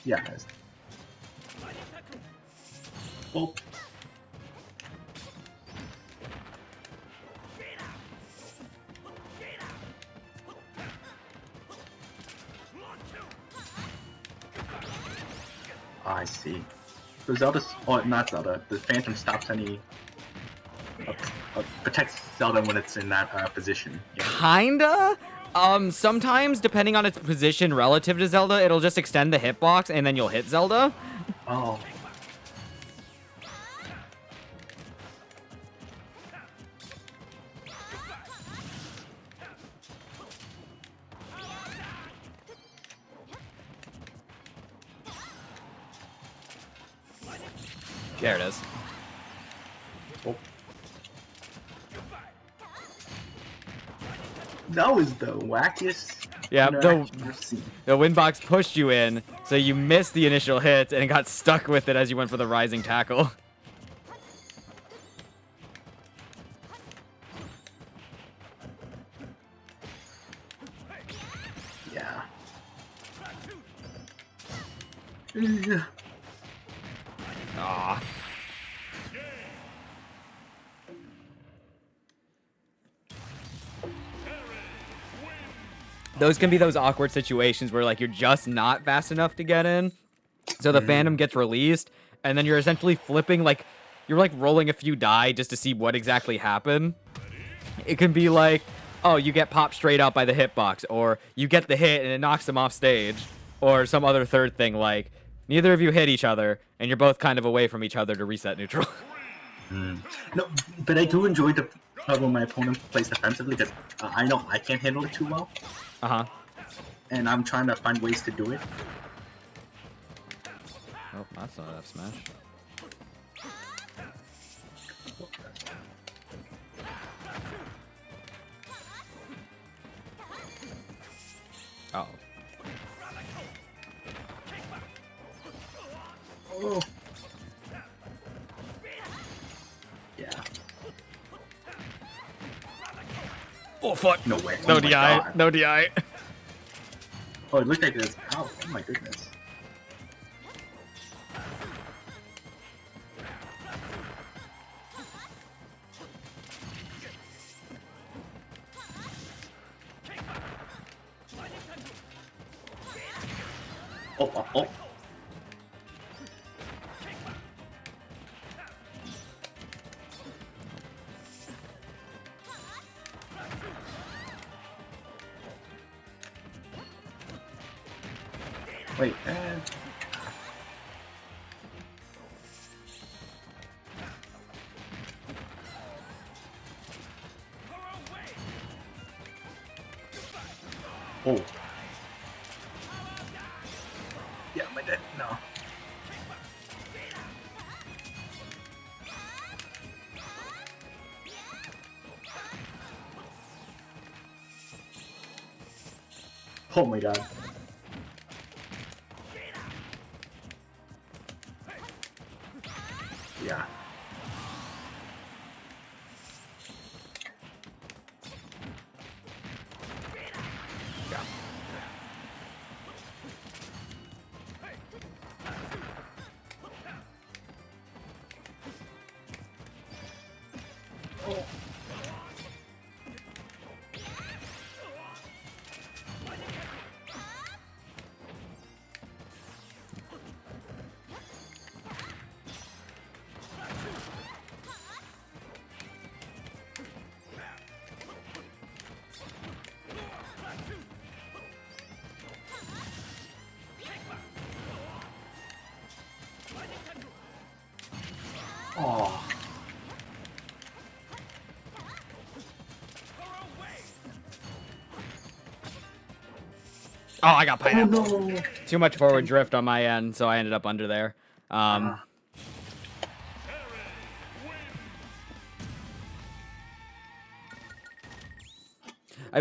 Yeah, it is. Well. I see. So Zelda, or not Zelda, the Phantom stops any, protects Zelda when it's in that position. Yeah. Kinda. Sometimes, depending on its position relative to Zelda, it'll just extend the hitbox and then you'll hit Zelda. Oh. There it is. Oh. That was the wackiest. Yeah, interaction I've seen. the windbox pushed you in, so you missed the initial hit and got stuck with it as you went for the rising tackle. Yeah. Aw. Those can be those awkward situations where, like, you're just not fast enough to get in. So the Phantom gets released, and then you're essentially flipping, like, you're, like, rolling a few die just to see what exactly happened. It can be like, oh, you get popped straight out by the hitbox, or you get the hit and it knocks them off stage, or some other third thing like, neither of you hit each other, and you're both kind of away from each other to reset neutral. No, but I do enjoy the when my opponent plays defensively because I know I can't handle it too well, Uh-huh. and I'm trying to find ways to do it. Oh, that's not F smash. Oh. Oh. Yeah. Oh, fuck. No way. No Oh my DI. God. No DI. Oh, it looks like it's out. Oh my goodness. Oh, oh, oh. Wait, Oh. Yeah, my dead. No. Oh my god. Yeah. Yeah. Oh. Oh, I got Oh pineapple. no! Too much forward drift on my end, so I ended up under there. I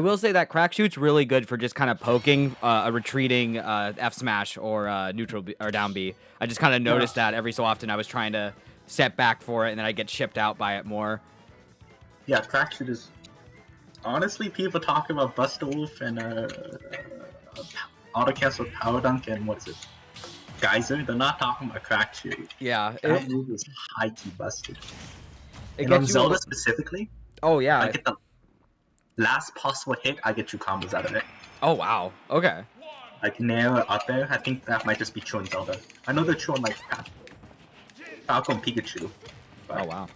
will say that crack shoot's really good for just kind of poking a retreating F smash or neutral B, or down B. I just kind of noticed that every so often I was trying to set back for it, and then I get chipped out by it more. Yeah, crack shoot is honestly, people talk about Buster Wolf and auto cancel power dunk and what is it, Geyser. They're not talking about crack shoot. Yeah, That move is high key busted. it And on gets you. Zelda specifically, Oh yeah. I get the last possible hit. I get 2 combos out of it. Oh wow. Okay. Like Nair up there. I think that might just be true in Zelda. I know they're true on like Falcon Pikachu. But... Oh wow.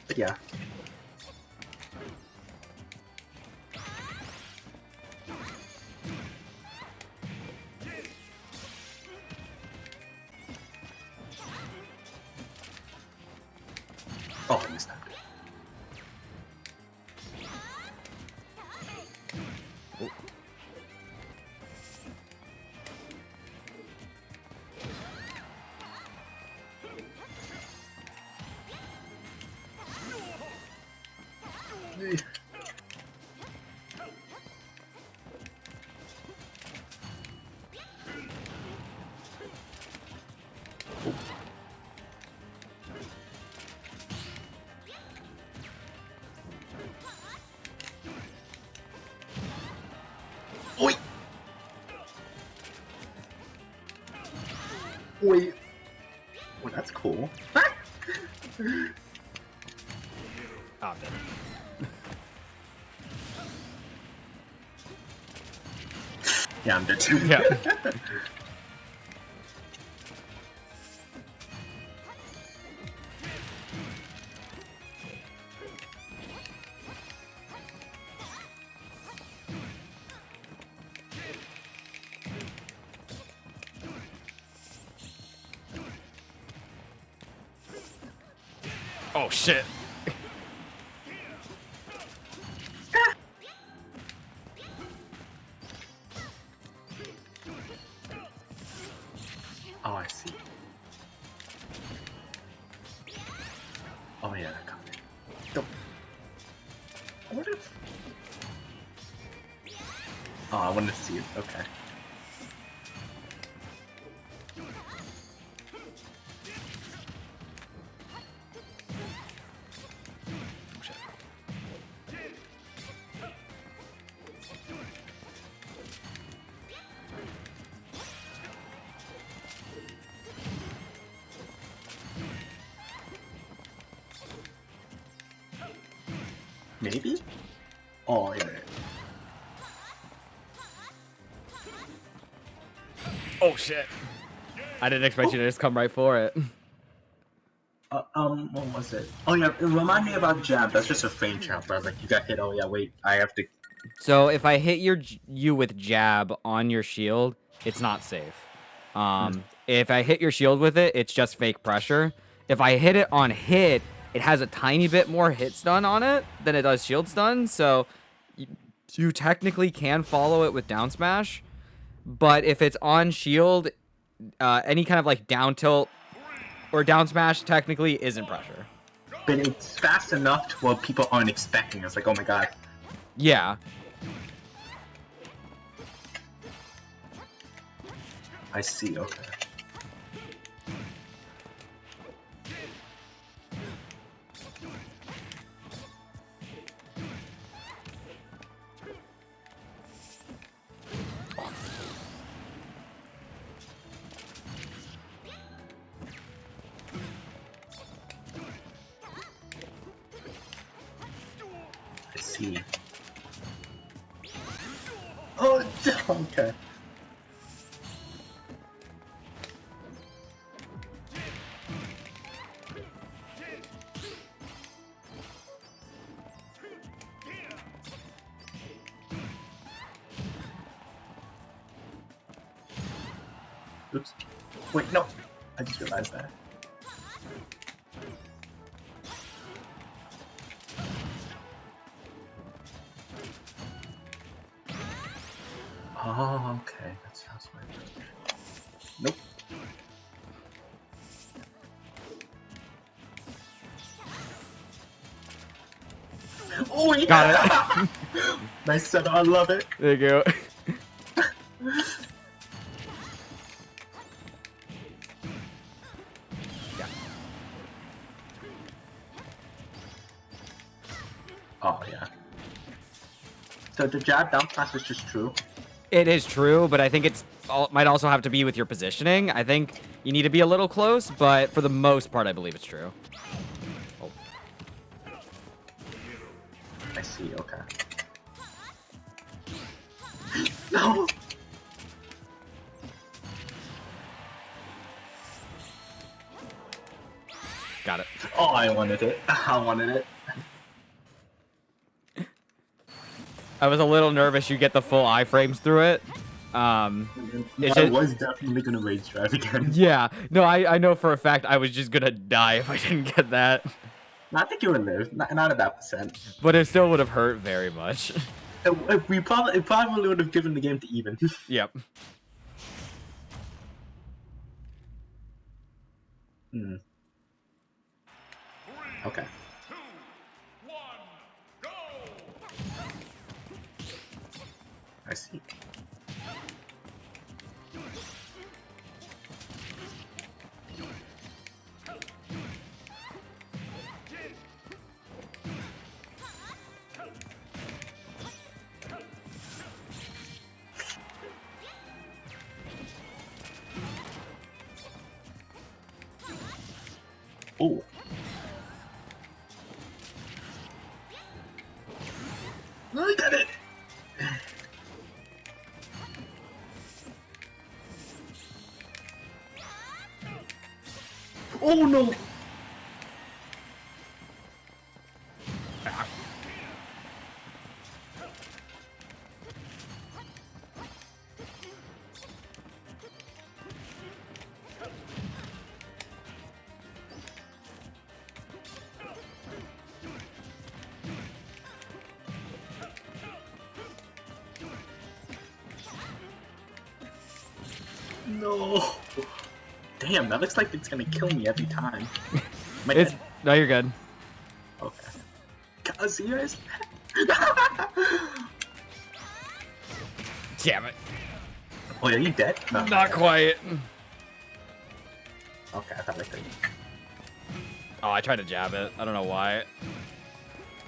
But yeah. Oh, I missed that. Oi! Oi! Well, that's cool. Oh, man. Yeah, I'm dead too. Yeah. Oh shit. Oh, I see. Oh yeah, I got it. Don't. What if? Oh, I wanted to see it. Okay. Maybe? Oh, yeah. Oh shit. I didn't expect you to just come right for it. What was it? Oh yeah, remind me about jab. That's just a frame trap, where I was like, you got hit. Oh yeah, wait, I have to. So if I hit you with jab on your shield, it's not safe. If I hit your shield with it, it's just fake pressure. If I hit it on hit, it has a tiny bit more hit stun on it than it does shield stun. So you technically can follow it with down smash. But if it's on shield, any kind of like down tilt or down smash technically isn't pressure. But it's fast enough to where people aren't expecting. It's like, oh my god. Yeah. I see. Okay. I see. Oh, okay. Oops. Wait, no. I just realized that. Oh, okay. That's my approach. Nope. Oh, yeah! Got it! Nice setup, I love it. There you go. Yeah. Oh, yeah. So the jab down pass is just true. It is true, but I think might also have to be with your positioning. I think you need to be a little close, but for the most part, I believe it's true. Oh. I see, okay. No! Got it. Oh, I wanted it. I wanted it. I was a little nervous you get the full iframes through it. It's I just, was definitely gonna rage drive again. yeah. No, I know for a fact I was just gonna die if I didn't get that. I think you would live, not at that percent. But it still would have hurt very much. It probably would have given the game to even. Yep. Hmm. Okay. I see. Oh. I got it. Oh no. No. Damn, that looks like it's gonna kill me every time. Am I dead? No, you're good. Okay. Kazuya is. Damn it. Oh, are you dead? No. Not quite. Okay, I thought I could. Oh, I tried to jab it. I don't know why.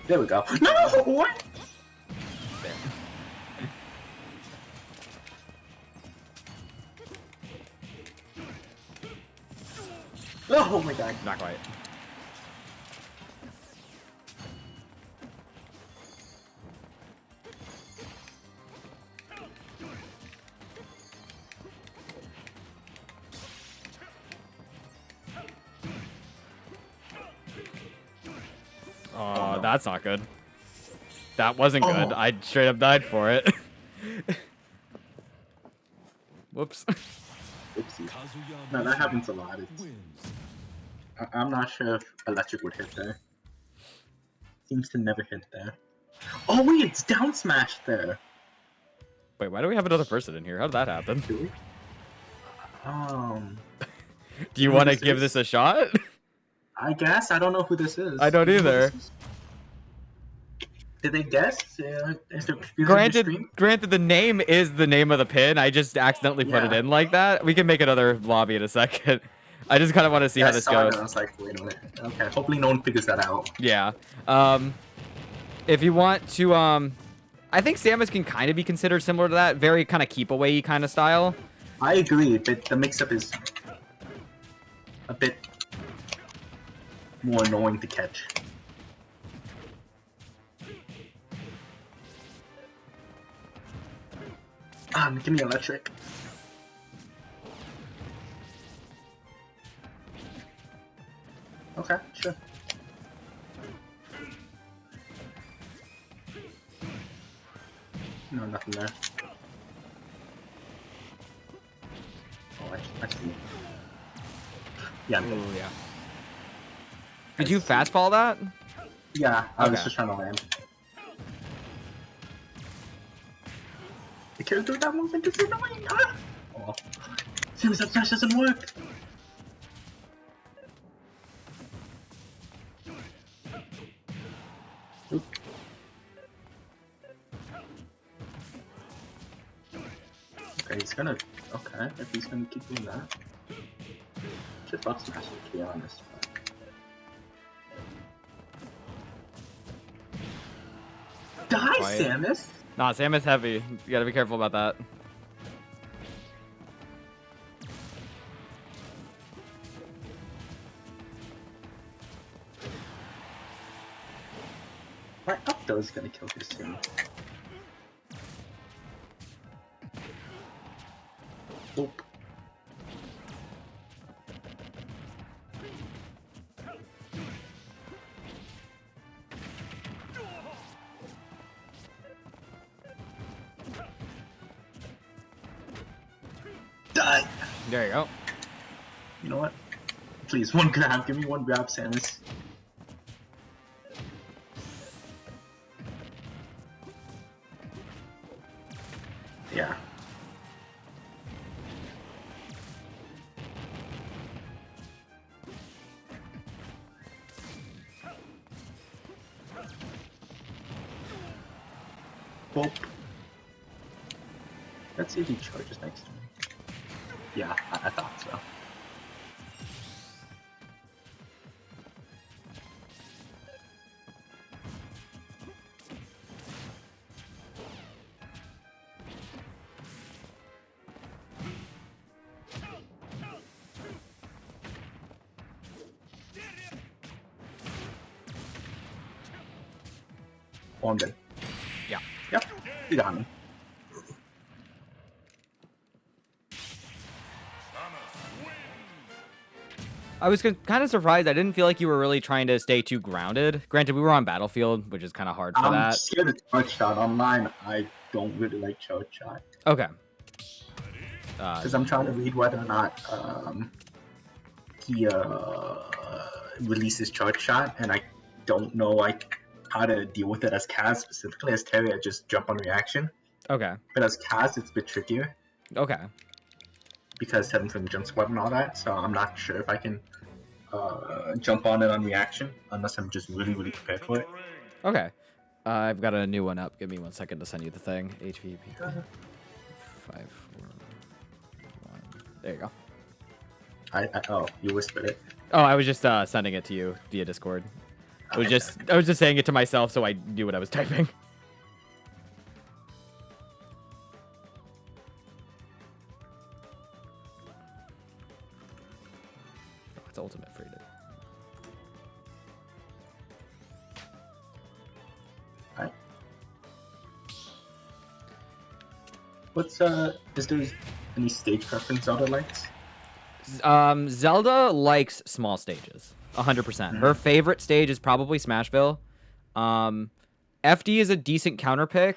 There we go. No! What? Oh my god. Not quite. Oh, that's not good. That wasn't good. Oh. I straight up died for it. Whoops. Oopsie. Kazuya No, that happens a lot. wins. I'm not sure if electric would hit there. Seems to never hit there. Oh wait, it's down smash there. Wait, why do we have another person in here? How did that happen? Do we? Do you Who want to this give is? this a shot? I guess I don't know who this is. I don't Do you know who either. this is? Did they guess? Is there confusion in the stream? Granted, the name is the name of the pin. I just accidentally put it Yeah. in like that. We can make another lobby in a second. I just kind of want to see how I this saw it goes. and I was like, wait a minute. Okay, hopefully no one figures that out. Yeah. If you want to, I think Samus can kind of be considered similar to that. Very kind of keep away kind of style. I agree, but the mix-up is a bit more annoying to catch. Give me electric. Okay, sure. No, nothing there. Oh, I see. Yeah, I'm good. Ooh, yeah. Did you fast fall that? Yeah, I was Okay. just trying to land. I can't do that movement. It's annoying. Ah! Oh. Seems that flash doesn't work. Oop. Okay, he's gonna. Okay, if he's gonna keep doing that. Should fuck smash it, to be honest. Die, Quiet. Samus! Nah, Samus heavy. You gotta be careful about that. My up throw is gonna kill this soon. Oop. Die! There you go. You know what? Please, one grab. Give me one grab, Samus. Yeah. Boop. Let's see if he charges next time. Yeah, I thought so. On then. Yeah. Yep, you got me. I was kind of surprised. I didn't feel like you were really trying to stay too grounded. Granted, we were on Battlefield, which is kind of hard for I'm that. scared of charge shot. Online, I don't really like charge shot. Okay. Because I'm trying to read whether or not he releases charge shot, and I don't know like how to deal with it as Kaz. Specifically as Terry, I just jump on reaction. Okay. But as Kaz, it's a bit trickier Okay. because 7 from jump squad and all that. So I'm not sure if I can jump on it on reaction unless I'm just really prepared for it. Okay. I've got a new one up. Give me 1 second to send you the thing. HVP 5 4 1. There you go. Oh, you whispered it. Oh, I was just sending it to you via Discord. I was just saying it to myself so I knew what I was typing. Oh, it's ultimate freedom. Alright. What's is there any stage preference Zelda likes? Zelda likes small stages, 100%. Her favorite stage is probably Smashville. FD is a decent counter pick,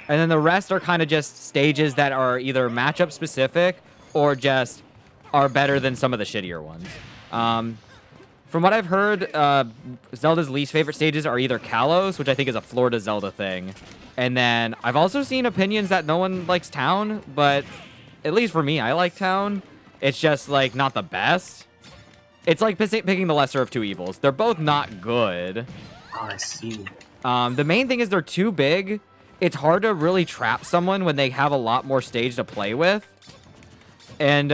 and then the rest are kind of just stages that are either matchup specific or just are better than some of the shittier ones. From what I've heard, Zelda's least favorite stages are either Kalos, which I think is a Florida Zelda thing, and then I've also seen opinions that no one likes Town, but at least for me, I like Town. It's just, like, not the best. It's like picking the lesser of two evils. They're both not good. Oh, I see. The main thing is they're too big. It's hard to really trap someone when they have a lot more stage to play with. And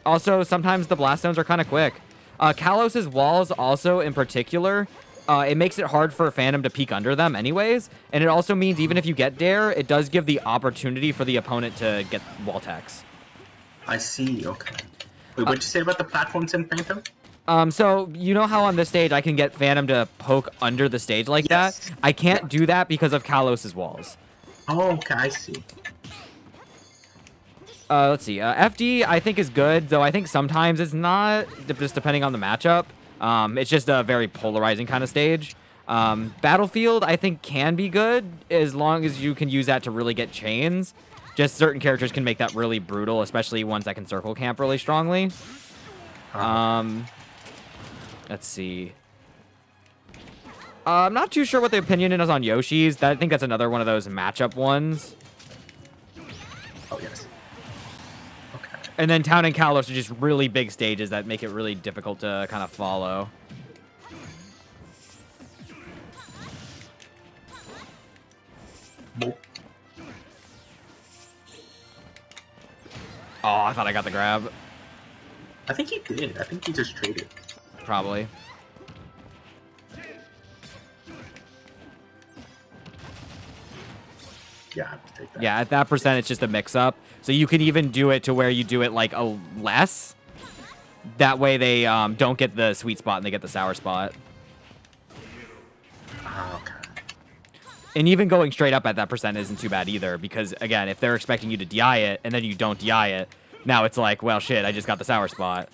also, sometimes the blast zones are kind of quick. Kalos' walls also, in particular, it makes it hard for Phantom to peek under them anyways. And it also means even if you get Dare, it does give the opportunity for the opponent to get wall techs. I see, okay. Wait, what'd you say about the platforms in Phantom? So, you know how on this stage I can get Phantom to poke under the stage like that? I can't do that because of Kalos' walls. Oh, okay, I see. Let's see. FD, I think, is good, though I think sometimes it's not, just depending on the matchup. It's just a very polarizing kind of stage. Battlefield, I think, can be good as long as you can use that to really get chains. Just certain characters can make that really brutal, especially ones that can circle camp really strongly. Let's see. I'm not too sure what the opinion is on Yoshi's. I think that's another one of those matchup ones. And then Town and Kalos are just really big stages that make it really difficult to kind of follow. Nope. Oh, I thought I got the grab. I think he did. I think he just traded. Probably. Yeah, I will take that. Yeah, at that percent, it's just a mix-up. So you can even do it to where you do it like a less. That way they don't get the sweet spot and they get the sour spot. Ah, okay. And even going straight up at that percent isn't too bad either, because again, if they're expecting you to DI it and then you don't DI it, now it's like, well, shit, I just got the sour spot.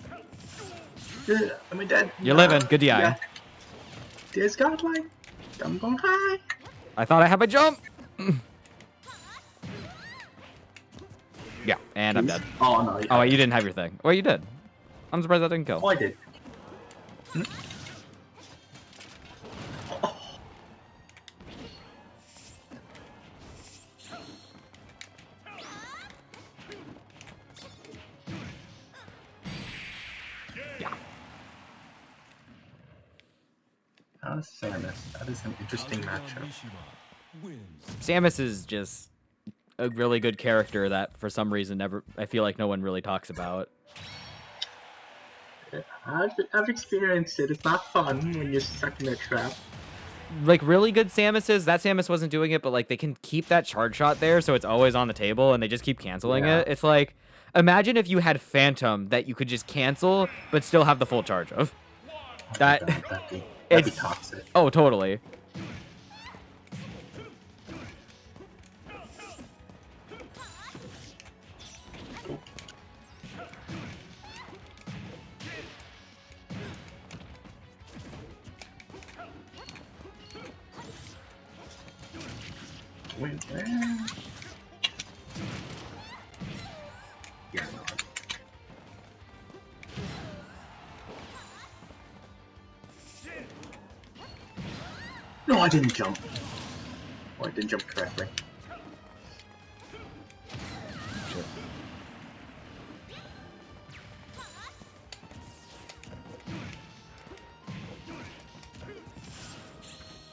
I mean, Dad. You're living. Good DI. Yeah. There's godlike. I'm going high. I thought I had my jump. Yeah, and I'm dead. Oh no. Oh, wait, you didn't have your thing. Well, you did. I'm surprised that didn't kill. Oh, I did. Hmm? Yeah. Samus. That is an interesting Kazuya matchup. Mishima wins. Samus is just a really good character that for some reason I feel like no one really talks about. I've experienced it. It's not fun when you're stuck in a trap. Like really good Samuses, that Samus wasn't doing it, but like they can keep that charge shot there so it's always on the table and they just keep canceling Yeah. it. It's like, imagine if you had Phantom that you could just cancel but still have the full charge of. That That'd be it's toxic. Oh, totally. Wait, where? Yeah, no. No, I didn't jump. Oh, I didn't jump correctly. Sure.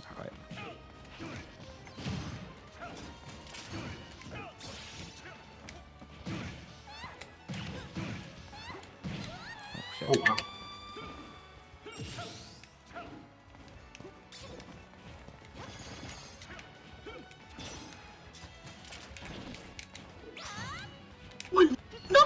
All right. Oh, shit. Oh, wow. Wait, no!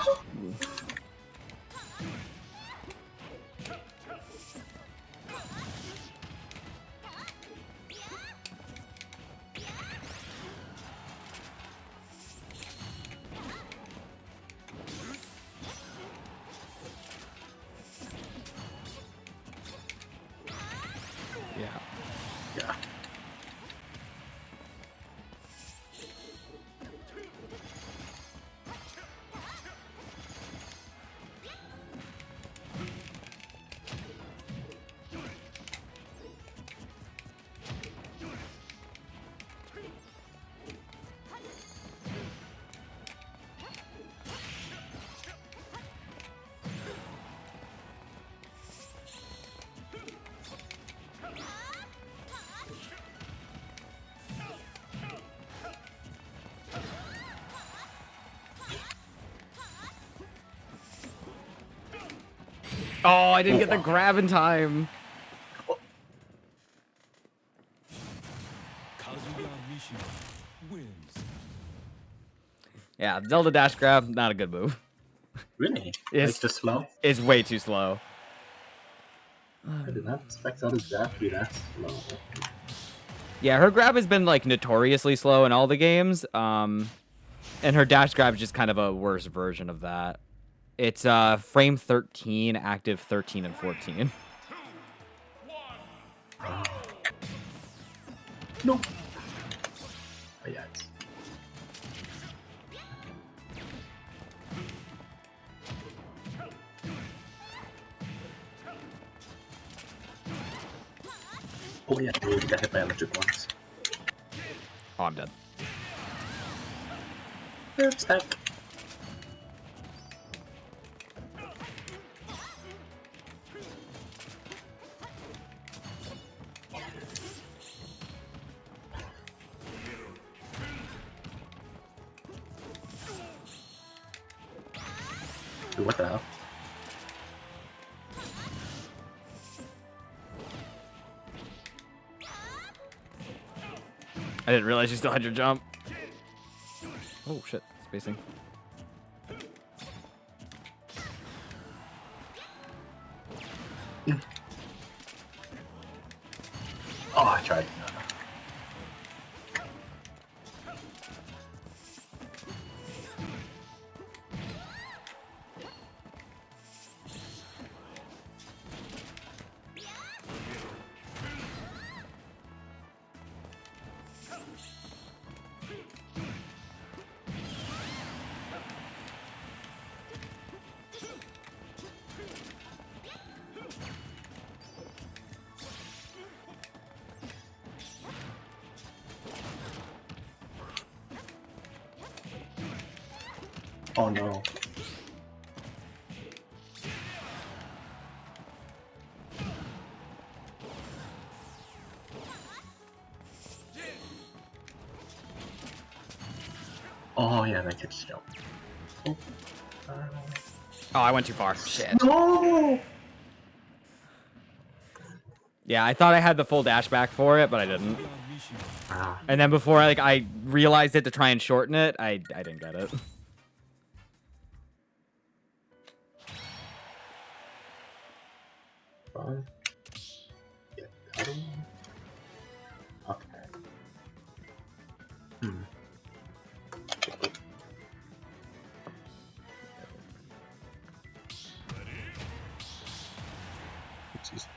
Yeah. Yeah. Oh, I didn't get the grab in time. Kazuya Mishima wins. Yeah, Zelda dash grab, not a good move. Really? It's- It's just slow? It's way too slow. I did not expect Zelda's dash to be that slow. Yeah, her grab has been like notoriously slow in all the games. And her dash grab is just kind of a worse version of that. It's frame 13, active 13 and 14. No! Oh, yeah, it's... Oh yeah, we got hit by electric once. Oh, I'm dead. Oops, heck. Wait, what the hell? I didn't realize you still had your jump. Oh shit, spacing. Oh, I tried. Oh no. Oh yeah, that gets jump. Oh. Oh, I went too far. Shit. No! Yeah, I thought I had the full dash back for it, but I didn't. Ah. And then before I realized it to try and shorten it, I didn't get it. Fine. Yeah, cutting. Okay. Hmm. Oopsies.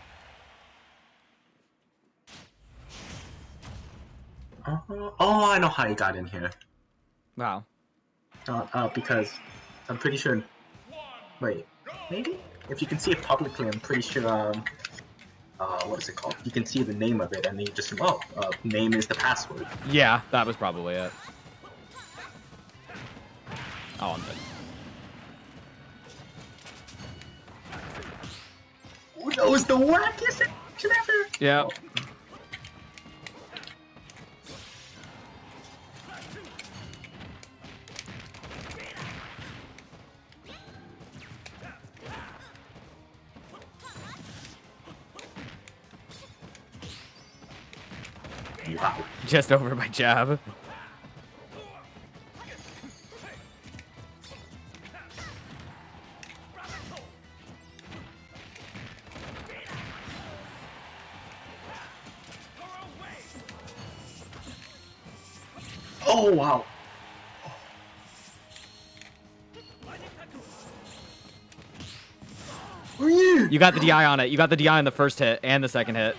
Oh, I know how you got in here. Wow. Because I'm pretty sure. Wait, maybe? If you can see it publicly, I'm pretty sure. What is it called? You can see the name of it, and then you just name is the password. Yeah, that was probably it. Oh, I'm good. Oh, that was the wackiest action ever. Yeah. Oh. Wow. Just over my jab. Oh wow. You got the DI on it. You got the DI on the first hit and the second hit.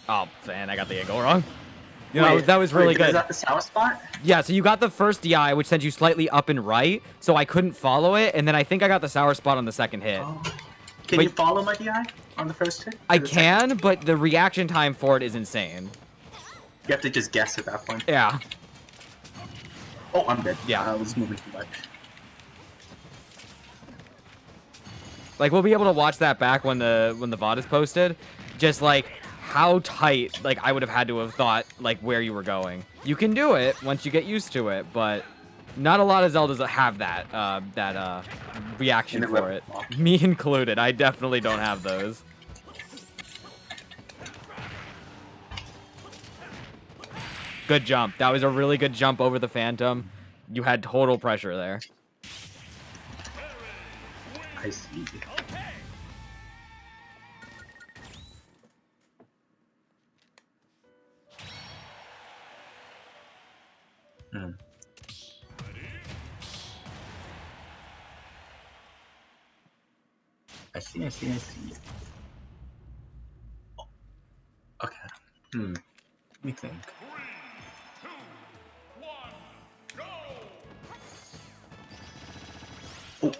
Oh, man, I got the angle wrong. You know, that was really good. Is that the sour spot? Yeah, so you got the first DI, which sent you slightly up and right, so I couldn't follow it, and then I think I got the sour spot on the second hit. Oh. Can But- you follow my DI on the first hit? I Or the second? can, but the reaction time for it is insane. You have to just guess at that point. Yeah. Oh, I'm dead. Yeah. I was moving too much. Like, we'll be able to watch that back when the VOD is posted. Just, like, how tight, like, I would have had to have thought, like, where you were going. You can do it once you get used to it, but not a lot of Zeldas have that reaction for it. Me included. I definitely don't have those. Good jump. That was a really good jump over the Phantom. You had total pressure there. I see. Hmm. I see. Oh. Okay. Let me think. Oh.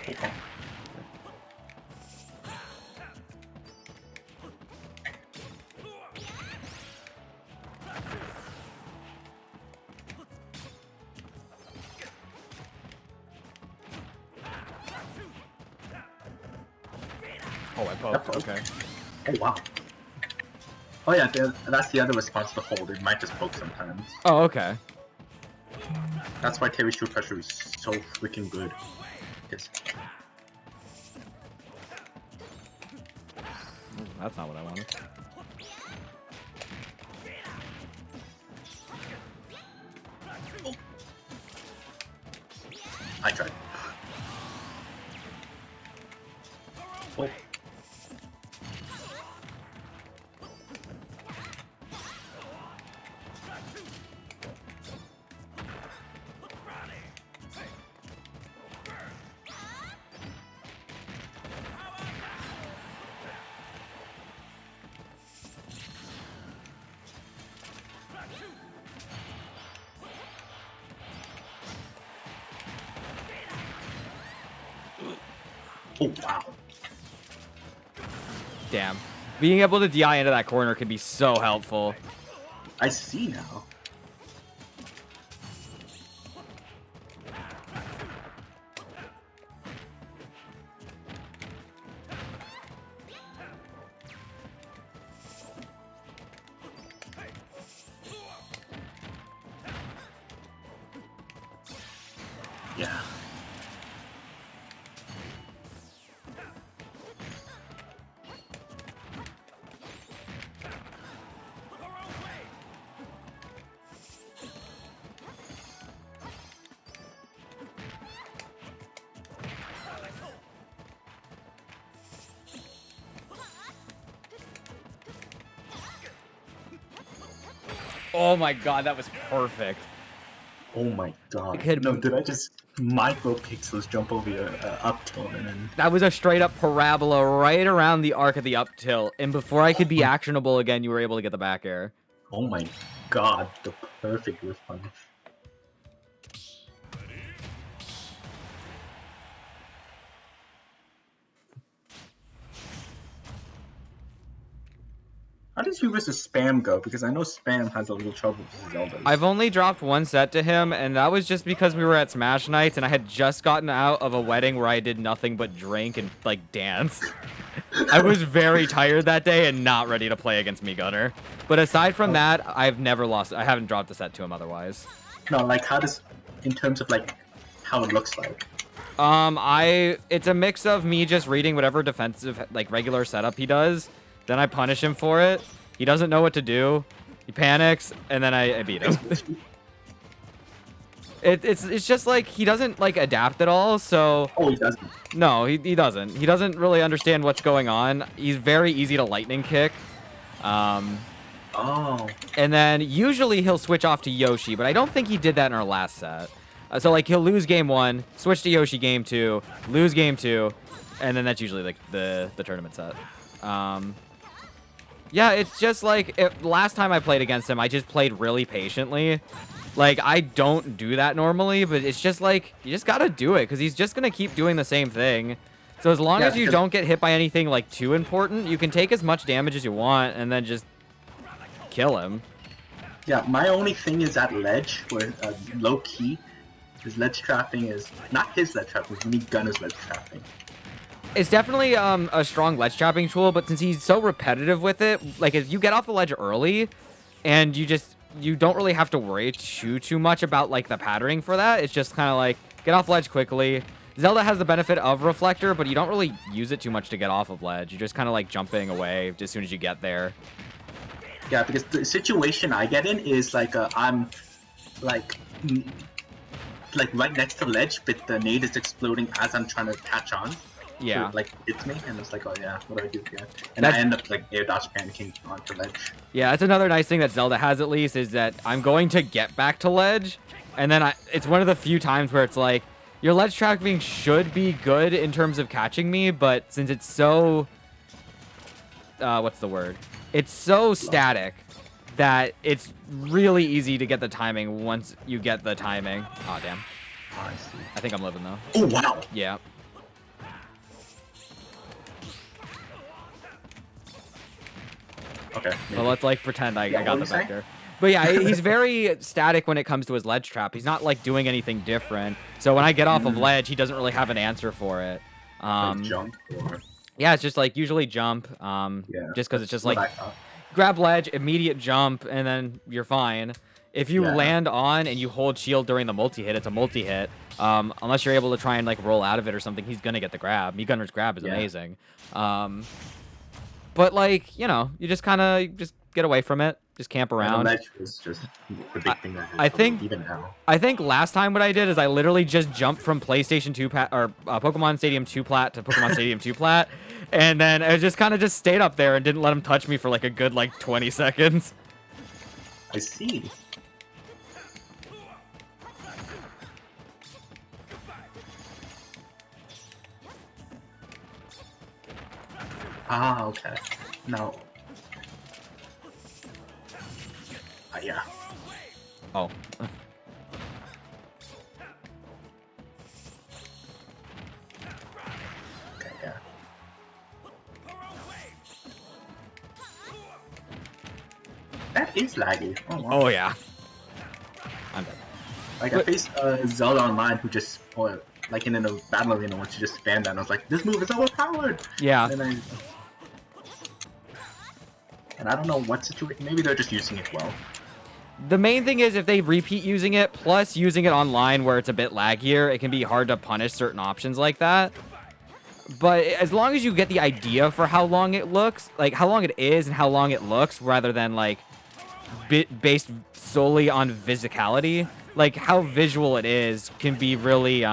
Okay. Oh, I poked. Okay. Oh wow. Oh yeah, that's the other response to hold. It might just poke sometimes. Oh, okay. That's why Terry's true pressure is so freaking good. It's... That's not what I wanted. I tried. Oh. Oh wow. Damn. Being able to DI into that corner can be so helpful. I see now. Yeah. Oh my god, that was perfect. Oh my god. Could- No, did I just micro pixels jump over your up tilt and then... That was a straight up parabola right around the arc of the up tilt, and before I could be actionable again, you were able to get the back air. Oh my god, the perfect whiff punish. How does you versus Spam go? Because I know Spam has a little trouble with Zelda. I've only dropped one set to him, and that was just because we were at Smash Nights, and I had just gotten out of a wedding where I did nothing but drink and, like, dance. I was very tired that day and not ready to play against Me Gunner. But aside from that, I've never lost. I haven't dropped a set to him otherwise. No, like, how does... In terms of, like, how it looks like. It's a mix of me just reading whatever defensive, like, regular setup he does. Then I punish him for it. He doesn't know what to do. He panics, and then I beat him. It's just like he doesn't like adapt at all. So Oh, he doesn't. no, he doesn't. He doesn't really understand what's going on. He's very easy to lightning kick. Oh. And then usually he'll switch off to Yoshi, but I don't think he did that in our last set. So like he'll lose game 1, switch to Yoshi game 2, lose game 2, and then that's usually like the tournament set. Yeah, it's just like last time I played against him, I just played really patiently. Like I don't do that normally, but it's just like you just gotta do it because he's just gonna keep doing the same thing. So as long as you don't get hit by anything like too important, you can take as much damage as you want and then just kill him. Yeah, my only thing is that ledge, where low key, his ledge trapping is not his ledge trapping. When he gun is ledge trapping. It's definitely a strong ledge trapping tool, but since he's so repetitive with it, like if you get off the ledge early, and you don't really have to worry too much about like the patterning for that. It's just kind of like get off ledge quickly. Zelda has the benefit of reflector, but you don't really use it too much to get off of ledge. You're just kind of like jumping away as soon as you get there. Yeah, because the situation I get in is like I'm like right next to the ledge, but the nade is exploding as I'm trying to catch on. Yeah. So it, like hits me, and it's like, oh yeah, what do I do here? And I end up like air dodge panicking onto ledge. Yeah, that's another nice thing that Zelda has at least is that I'm going to get back to ledge, and then it's one of the few times where it's like your ledge trapping should be good in terms of catching me, but since it's so what's the word? It's so static that it's really easy to get the timing once you get the timing. Oh damn. Oh, I see. I think I'm living though. Oh wow. Yeah. Okay. Well, let's like pretend I got what the were you back there. But yeah, he's very static when it comes to his ledge trap. He's not like doing anything different. So when I get off of ledge, he doesn't really have an answer for it. Like jump or... Yeah, it's just like usually jump. Yeah, Just because it's that's just what like I thought. grab ledge, immediate jump, and then you're fine. If you Yeah. land on and you hold shield during the multi-hit, it's a multi-hit. Unless you're able to try and like roll out of it or something, he's gonna get the grab. Meat Gunner's grab is Yeah. amazing. But like, you know, you just kind of just get away from it, just camp And the around. ledge was just the big thing I I had to do, think even now. I think last time what I did is I literally just jumped from PlayStation 2 or Pokemon Stadium 2 plat to Pokemon Stadium 2 plat, and then I just kind of just stayed up there and didn't let him touch me for like a good like 20 seconds. I see. Ah, okay. Now. Yeah. Oh. Okay, yeah. That is laggy. Oh, wow. Oh yeah. I'm dead. Like, I faced Zelda online who just, or like in a battle arena where she just spammed that, and I was like, this move is overpowered! Yeah. And I don't know what situation, maybe they're just using it well. The main thing is if they repeat using it, plus using it online where it's a bit laggier, it can be hard to punish certain options like that. But as long as you get the idea for how long it looks, like how long it is and how long it looks, rather than like based solely on physicality, like how visual it is can be really,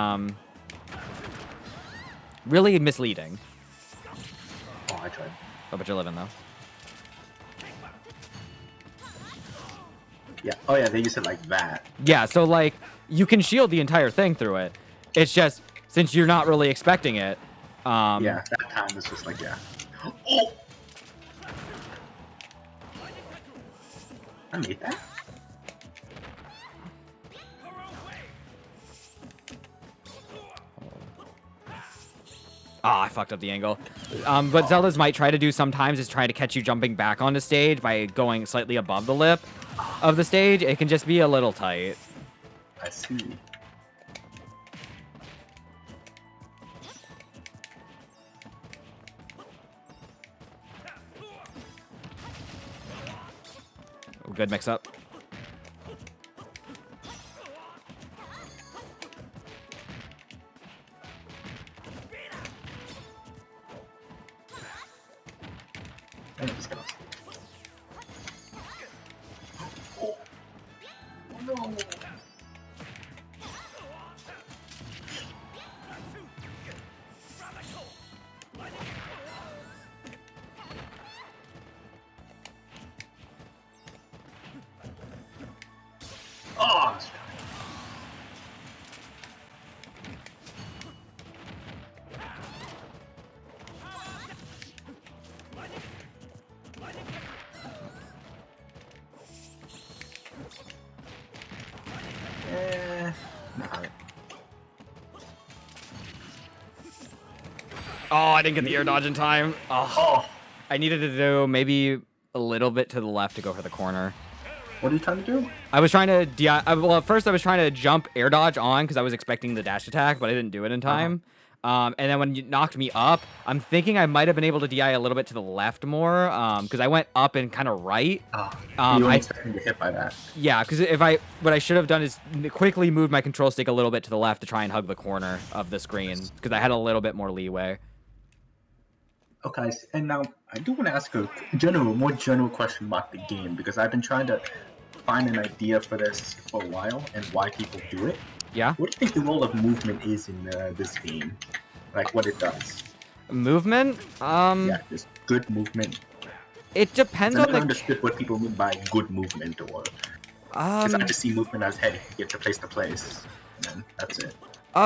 really misleading. Oh, I tried. Oh, but you're living though. Yeah. Oh, yeah, they use it like that. Yeah, so like you can shield the entire thing through it. It's just since you're not really expecting it. Yeah, that time is just like, yeah. Oh! I made that? Ah, I fucked up the angle. But Zelda's might try to do sometimes is try to catch you jumping back onto stage by going slightly above the lip of the stage. It can just be a little tight. I see. Good mix up. I'm just gonna... Oh. No! Oh! Nah. Oh, I didn't get the air dodge in time. Oh, Oh! I needed to do maybe a little bit to the left to go for the corner. What are you trying to do? I was trying to well, at first I was trying to jump air dodge on because I was expecting the dash attack, but I didn't do it in time. And then when you knocked me up, I'm thinking I might have been able to DI a little bit to the left more, because I went up and kind of right. You weren't expecting to get hit by that. Yeah, because what I should have done is quickly move my control stick a little bit to the left to try and hug the corner of the screen, because I had a little bit more leeway. Okay, and now I do want to ask a more general question about the game, because I've been trying to find an idea for this for a while and why people do it. Yeah? What do you think the role of movement is in this game? Like, what it does? Movement? Yeah, just good movement. It depends I on never the... understood what people mean by good movement, or... Because I just see movement as, hey, get to place, and then that's it.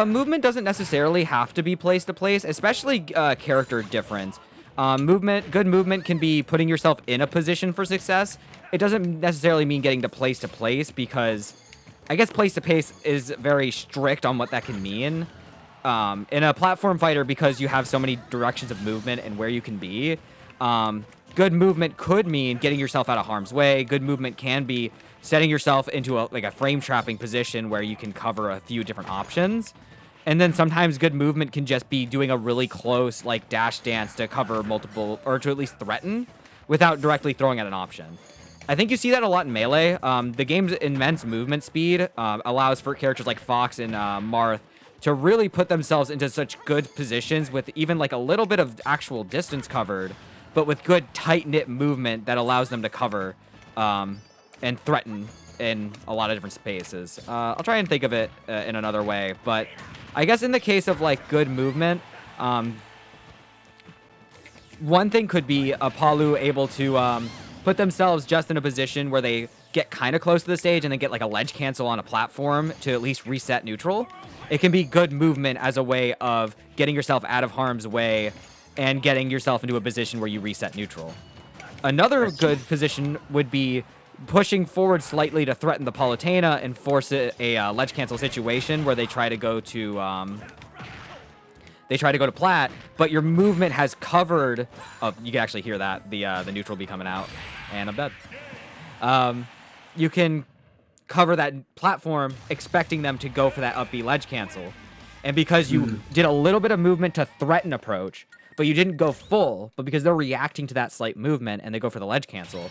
Movement doesn't necessarily have to be place to place, especially character difference. Good movement can be putting yourself in a position for success. It doesn't necessarily mean getting to place because I guess place to place is very strict on what that can mean. In a platform fighter, because you have so many directions of movement and where you can be, good movement could mean getting yourself out of harm's way. Good movement can be setting yourself into a frame trapping position where you can cover a few different options. And then sometimes good movement can just be doing a really close, like, dash dance to cover multiple, or to at least threaten, without directly throwing out an option. I think you see that a lot in Melee. The game's immense movement speed allows for characters like Fox and Marth to really put themselves into such good positions with even, like, a little bit of actual distance covered, but with good tight-knit movement that allows them to cover and threaten in a lot of different spaces. I'll try and think of it in another way, but I guess in the case of, like, good movement, one thing could be a Palu able to put themselves just in a position where they get kind of close to the stage and then get, like, a ledge cancel on a platform to at least reset neutral. It can be good movement as a way of getting yourself out of harm's way and getting yourself into a position where you reset neutral. Another good position would be pushing forward slightly to threaten the Palutena and force a ledge cancel situation where they try to go to plat, but your movement has covered. Oh, you can actually hear that the neutral be coming out, and I'm dead. You can cover that platform, expecting them to go for that up B ledge cancel, and because you did a little bit of movement to threaten approach, but you didn't go full, but because they're reacting to that slight movement and they go for the ledge cancel,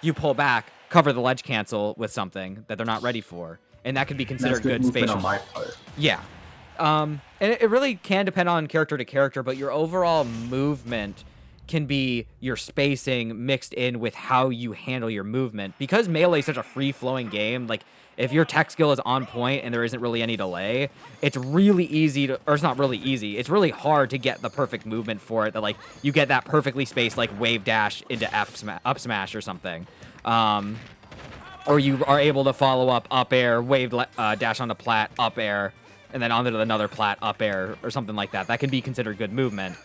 you pull back, cover the ledge cancel with something that they're not ready for, and that could be considered good spatial. On my part. Yeah. And it really can depend on character to character, but your overall movement can be your spacing mixed in with how you handle your movement. Because Melee is such a free-flowing game, like, if your tech skill is on point and there isn't really any delay, it's really easy to, or it's not really easy, it's really hard to get the perfect movement for it, that, like, you get that perfectly spaced, like, wave dash into up smash or something. Or you are able to follow up air, wave dash onto plat, up air, and then onto another plat, up air, or something like that. That can be considered good movement.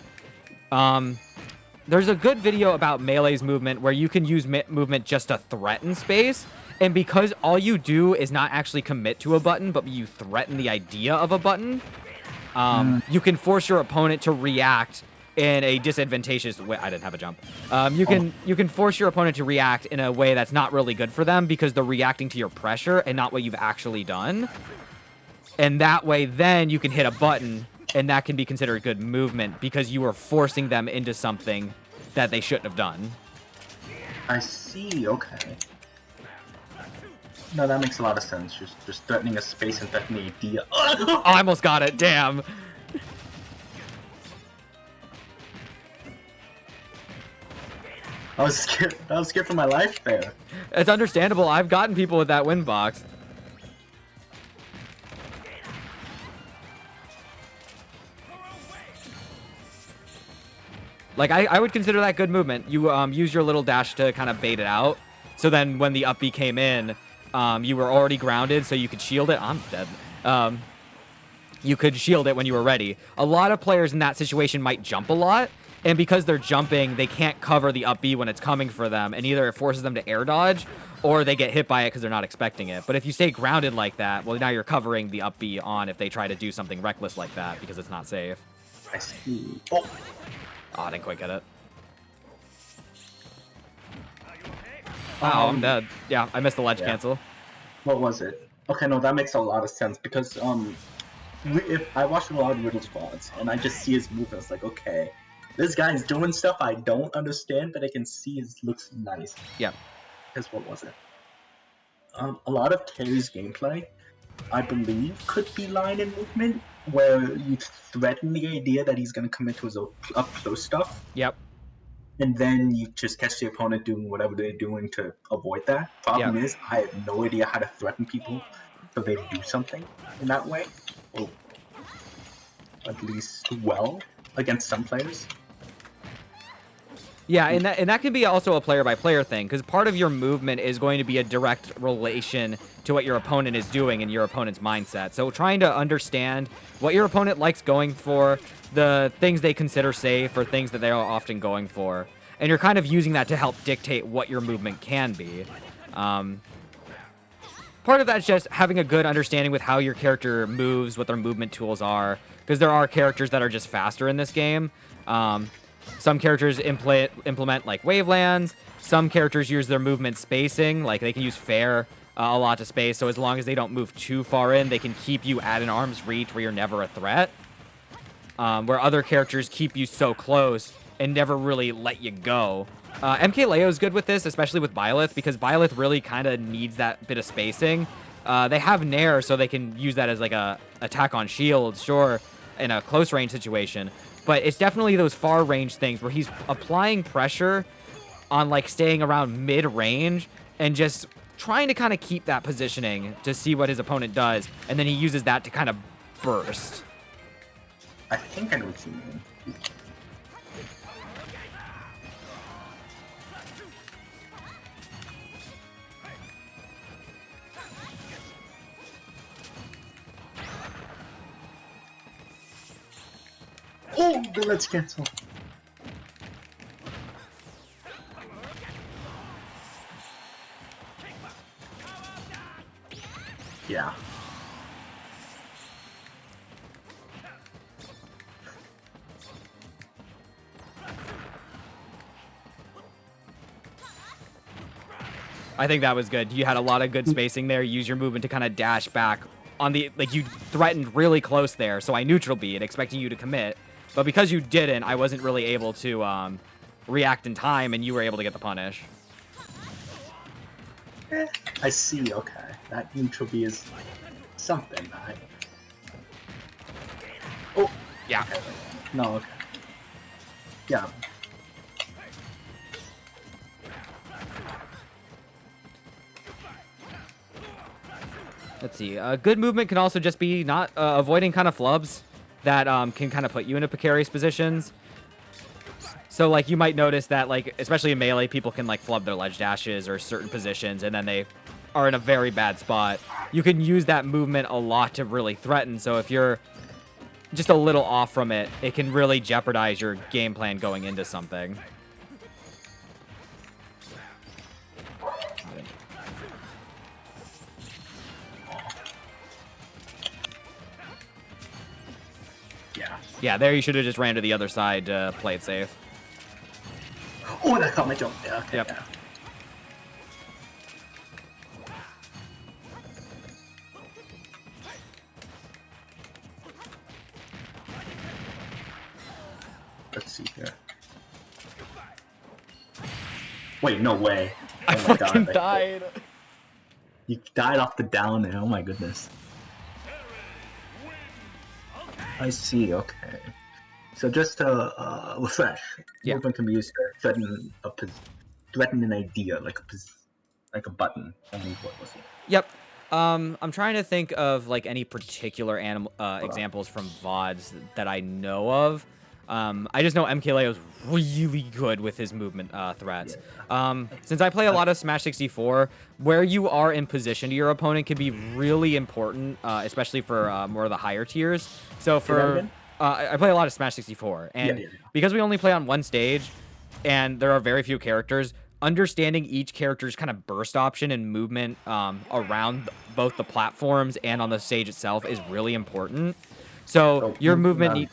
There's a good video about Melee's movement where you can use movement just to threaten space, and because all you do is not actually commit to a button, but you threaten the idea of a button, you can force your opponent to react in a disadvantageous way. I didn't have a jump. You can force your opponent to react in a way that's not really good for them because they're reacting to your pressure and not what you've actually done. And that way, then you can hit a button, and that can be considered good movement because you are forcing them into something that they shouldn't have done. I see. Okay. No, that makes a lot of sense. Just threatening a space and threatening the idea. Oh, I almost got it. Damn. I was scared. I was scared for my life there. It's understandable. I've gotten people with that win box. Like, I would consider that good movement. You use your little dash to kind of bait it out. So then when the up B came in, you were already grounded, so you could shield it. I'm dead. You could shield it when you were ready. A lot of players in that situation might jump a lot, and because they're jumping, they can't cover the up B when it's coming for them, and either it forces them to air dodge, or they get hit by it because they're not expecting it. But if you stay grounded like that, well, now you're covering the up B on if they try to do something reckless like that because it's not safe. I see. Oh. Oh, I didn't quite get it. Wow, I'm dead. Yeah, I missed the ledge cancel. What was it? Okay, no, that makes a lot of sense because if I watched a lot of Riddle's VODs and I just see his movements, like, okay, this guy's doing stuff I don't understand, but I can see it looks nice. Yeah. Because what was it? A lot of Terry's gameplay, I believe, could be line and movement, where you threaten the idea that he's going to commit to his up-close stuff. Yep. And then you just catch the opponent doing whatever they're doing to avoid that. Problem is, I have no idea how to threaten people so they do something in that way. Or at least well against some players. Yeah, and that can be also a player-by-player thing, because part of your movement is going to be a direct relation to what your opponent is doing in your opponent's mindset. So trying to understand what your opponent likes going for, the things they consider safe, or things that they are often going for. And you're kind of using that to help dictate what your movement can be. Part of that's just having a good understanding with how your character moves, what their movement tools are, because there are characters that are just faster in this game. Some characters implement like wavelands. Some characters use their movement spacing, like they can use fair a lot of space. So as long as they don't move too far in, they can keep you at an arm's reach where you're never a threat. Where other characters keep you so close and never really let you go. MKLeo is good with this, especially with Byleth, because Byleth really kind of needs that bit of spacing. They have Nair, so they can use that as like a attack on shield, sure, in a close range situation. But it's definitely those far range things where he's applying pressure on like staying around mid range and just trying to kind of keep that positioning to see what his opponent does, and then he uses that to kind of burst. I think I know what you mean. Oh, then let's cancel. Yeah. I think that was good. You had a lot of good spacing there. Use your movement to kind of dash back on the, like, you threatened really close there, so I neutral beat, expecting you to commit. But because you didn't, I wasn't really able to react in time, and you were able to get the punish. I see, okay. That neutral B is something. Oh! Yeah. No, okay. Yeah. Let's see. Good movement can also just be not avoiding kind of flubs that can kind of put you into precarious positions. So, like, you might notice that, like, especially in Melee, people can, like, flub their ledge dashes or certain positions, and then they are in a very bad spot. You can use that movement a lot to really threaten, so if you're just a little off from it, it can really jeopardize your game plan going into something. Yeah, there you should have just ran to the other side to play it safe. Oh, that caught my jump. Yeah, okay. Yep. Yeah. Let's see here. Wait, no way. I Oh my fucking God, died. You died off the down there. Oh my goodness. I see, okay. So just to refresh, Yeah. movement can be used to threaten an idea, like a button. Only what was it? Yep. I'm trying to think of like any particular examples from VODs that I know of. I just know MKLeo is really good with his movement threats. Since I play a lot of Smash 64, where you are in position to your opponent can be really important, especially for more of the higher tiers. So for I play a lot of Smash 64, and because we only play on one stage, and there are very few characters, understanding each character's kind of burst option and movement around both the platforms and on the stage itself is really important. So your movement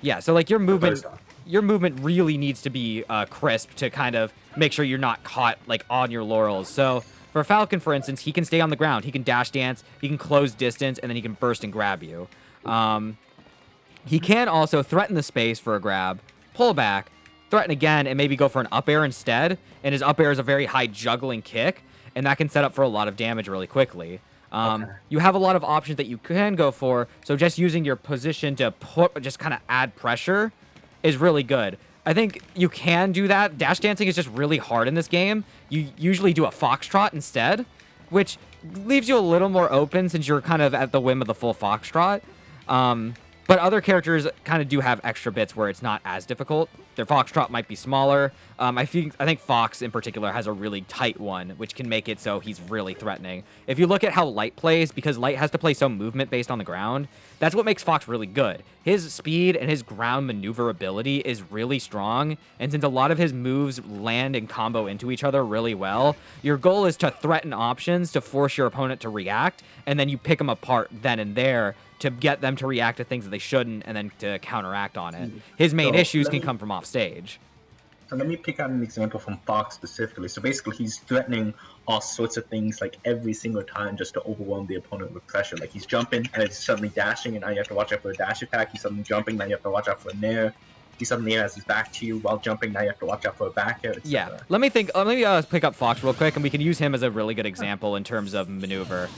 yeah, so like your movement really needs to be crisp to kind of make sure you're not caught like on your laurels. So for Falcon, for instance, he can stay on the ground, he can dash dance, he can close distance, and then he can burst and grab you. He can also threaten the space for a grab, pull back, threaten again, and maybe go for an up air instead. And his up air is a very high juggling kick, and that can set up for a lot of damage really quickly. You have a lot of options that you can go for, so just using your position to just kind of add pressure is really good. I think you can do that. Dash dancing is just really hard in this game. You usually do a foxtrot instead, which leaves you a little more open since you're kind of at the whim of the full foxtrot. But other characters kind of do have extra bits where it's not as difficult. Their foxtrot might be smaller. I think Fox in particular has a really tight one, which can make it so he's really threatening. If you look at how Light plays, because Light has to play some movement based on the ground, that's what makes Fox really good. His speed and his ground maneuverability is really strong, and since a lot of his moves land and combo into each other really well, your goal is to threaten options to force your opponent to react, and then you pick them apart then and there to get them to react to things that they shouldn't, and then to counteract on it. His main issues can come from off stage. So let me pick out an example from Fox specifically. So basically, he's threatening all sorts of things like every single time just to overwhelm the opponent with pressure. Like he's jumping and it's suddenly dashing, and now you have to watch out for a dash attack. He's suddenly jumping, now you have to watch out for a nair. He suddenly has his back to you while jumping, now you have to watch out for a back air, Yeah, etc. let me think. Let me pick up Fox real quick, and we can use him as a really good example in terms of maneuver.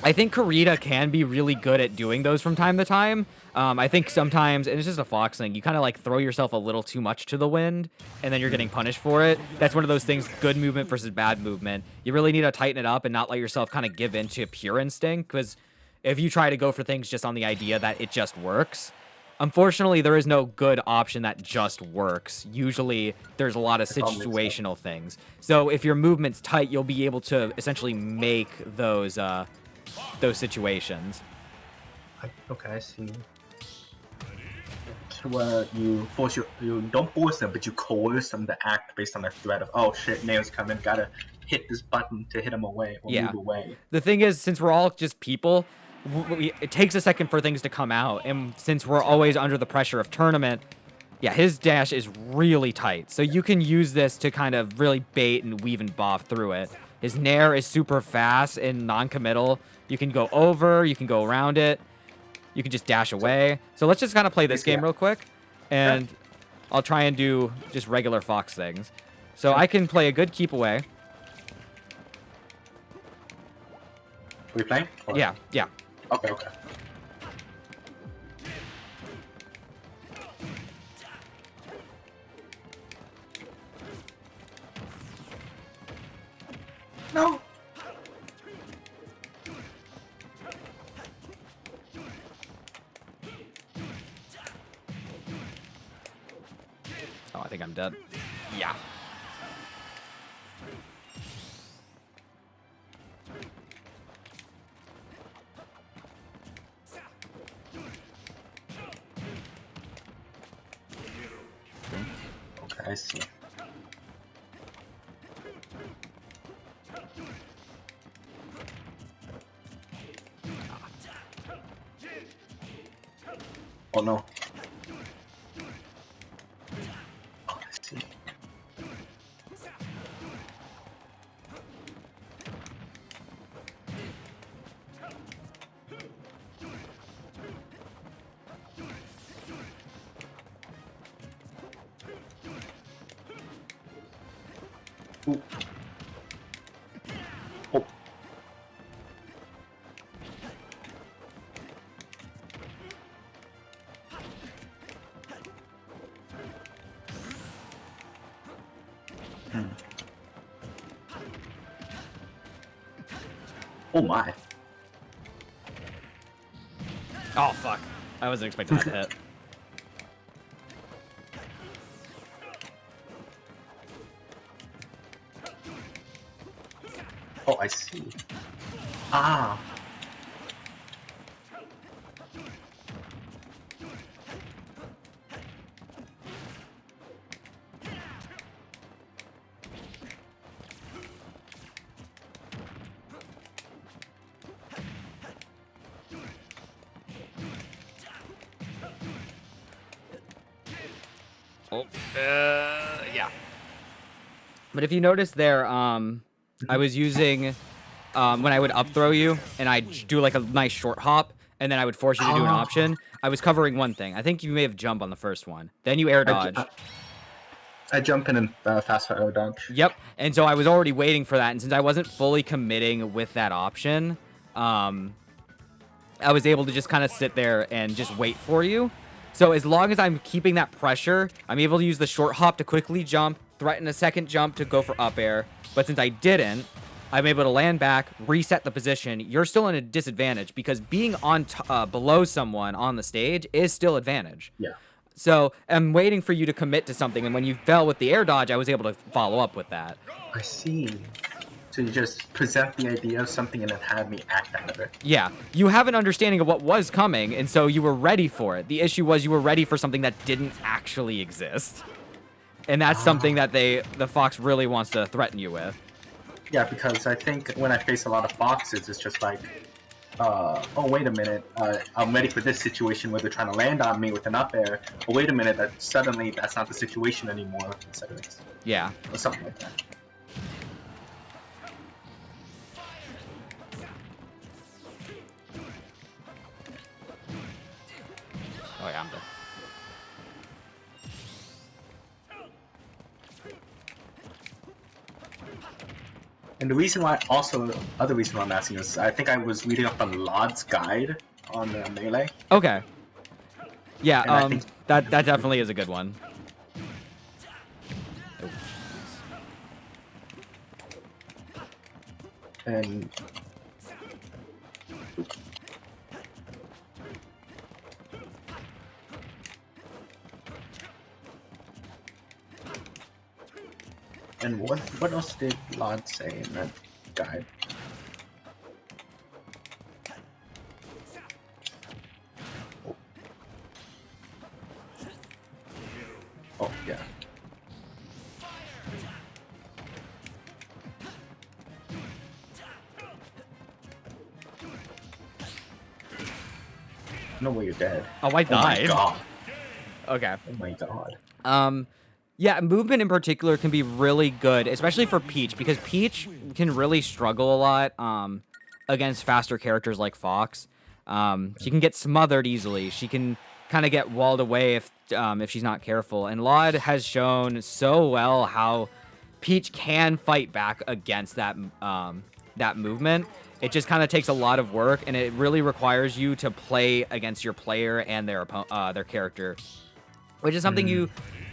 I think Kurita can be really good at doing those from time to time. I think sometimes, and it's just a Fox thing, you kind of like throw yourself a little too much to the wind, and then you're getting punished for it. That's one of those things, good movement versus bad movement. You really need to tighten it up and not let yourself kind of give in to pure instinct, because if you try to go for things just on the idea that it just works, unfortunately, there is no good option that just works. Usually, there's a lot of situational things. So if your movement's tight, you'll be able to essentially make those situations. Okay, I see. To where you don't force them, but you coerce them to act based on the threat of, oh shit, nails coming, gotta hit this button to hit them away or move away. The thing is, since we're all just people, it takes a second for things to come out, and since we're always under the pressure of tournament, yeah, his dash is really tight. So you can use this to kind of really bait and weave and boff through it. His nair is super fast and non-committal. You can go over, you can go around it, you can just dash away. So let's just kind of play this game real quick, and I'll try and do just regular Fox things. So I can play a good keep away. Are we playing? Or... Yeah. Okay. No. Oh, I think I'm dead. Yeah. Okay, I see. Oh no. Oh, I see. Ooh. Oh. Oh my. Oh, fuck. I wasn't expecting that to hit. Oh, I see. Ah. Oh, yeah. But if you notice there, I was using, when I would up throw you, and I'd do like a nice short hop, and then I would force you to do an option, I was covering one thing. I think you may have jumped on the first one. Then you air dodge. I jump in and fast for air dodge. Yep. And so I was already waiting for that, and since I wasn't fully committing with that option, I was able to just kind of sit there and just wait for you. So as long as I'm keeping that pressure, I'm able to use the short hop to quickly jump, threaten a second jump to go for up air. But since I didn't, I'm able to land back, reset the position. You're still in a disadvantage because being on below someone on the stage is still advantage. Yeah. So I'm waiting for you to commit to something, and when you fell with the air dodge, I was able to follow up with that. I see. So you just present the idea of something and then have me act out of it. Yeah, you have an understanding of what was coming, and so you were ready for it. The issue was you were ready for something that didn't actually exist. And that's something that the Fox really wants to threaten you with. Yeah, because I think when I face a lot of Foxes, it's just like, Oh wait a minute, I'm ready for this situation where they're trying to land on me with an up air. Oh wait a minute, that suddenly that's not the situation anymore, etc. Yeah. Or something like that. Oh yeah, I'm dead. And the reason why, also, the other reason why I'm asking is, I think I was reading up on Lod's guide on Melee. Okay. Yeah, And I think that definitely is a good one. Oh, and what else did Lod say in that guide? Oh yeah. No way, you're dead. Oh, I died. Oh my god. Okay. Oh my god. Yeah, movement in particular can be really good, especially for Peach, because Peach can really struggle a lot against faster characters like Fox. She can get smothered easily. She can kind of get walled away if she's not careful. And Laud has shown so well how Peach can fight back against that that movement. It just kind of takes a lot of work, and it really requires you to play against your player and their character, which is something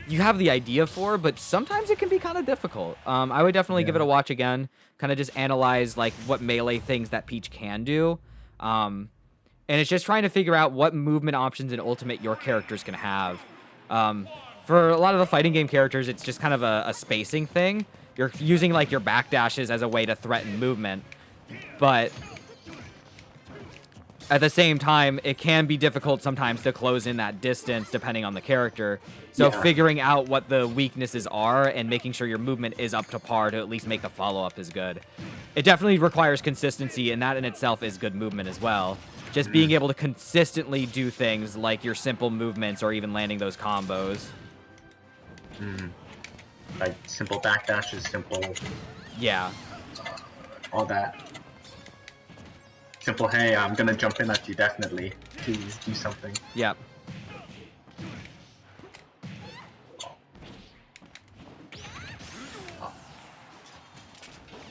you have the idea for, but sometimes it can be kind of difficult. I would definitely give it a watch again, kind of just analyze like what melee things that Peach can do. And it's just trying to figure out what movement options and ultimate your characters can have. For a lot of the fighting game characters, it's just kind of a spacing thing. You're using like your backdashes as a way to threaten movement, but at the same time, it can be difficult sometimes to close in that distance depending on the character. So figuring out what the weaknesses are and making sure your movement is up to par to at least make the follow-up is good. It definitely requires consistency, and that in itself is good movement as well. Just being able to consistently do things like your simple movements or even landing those combos. Like simple backdashes, simple... Yeah. all that. Simple, hey, I'm gonna jump in at you definitely to do something. Yep.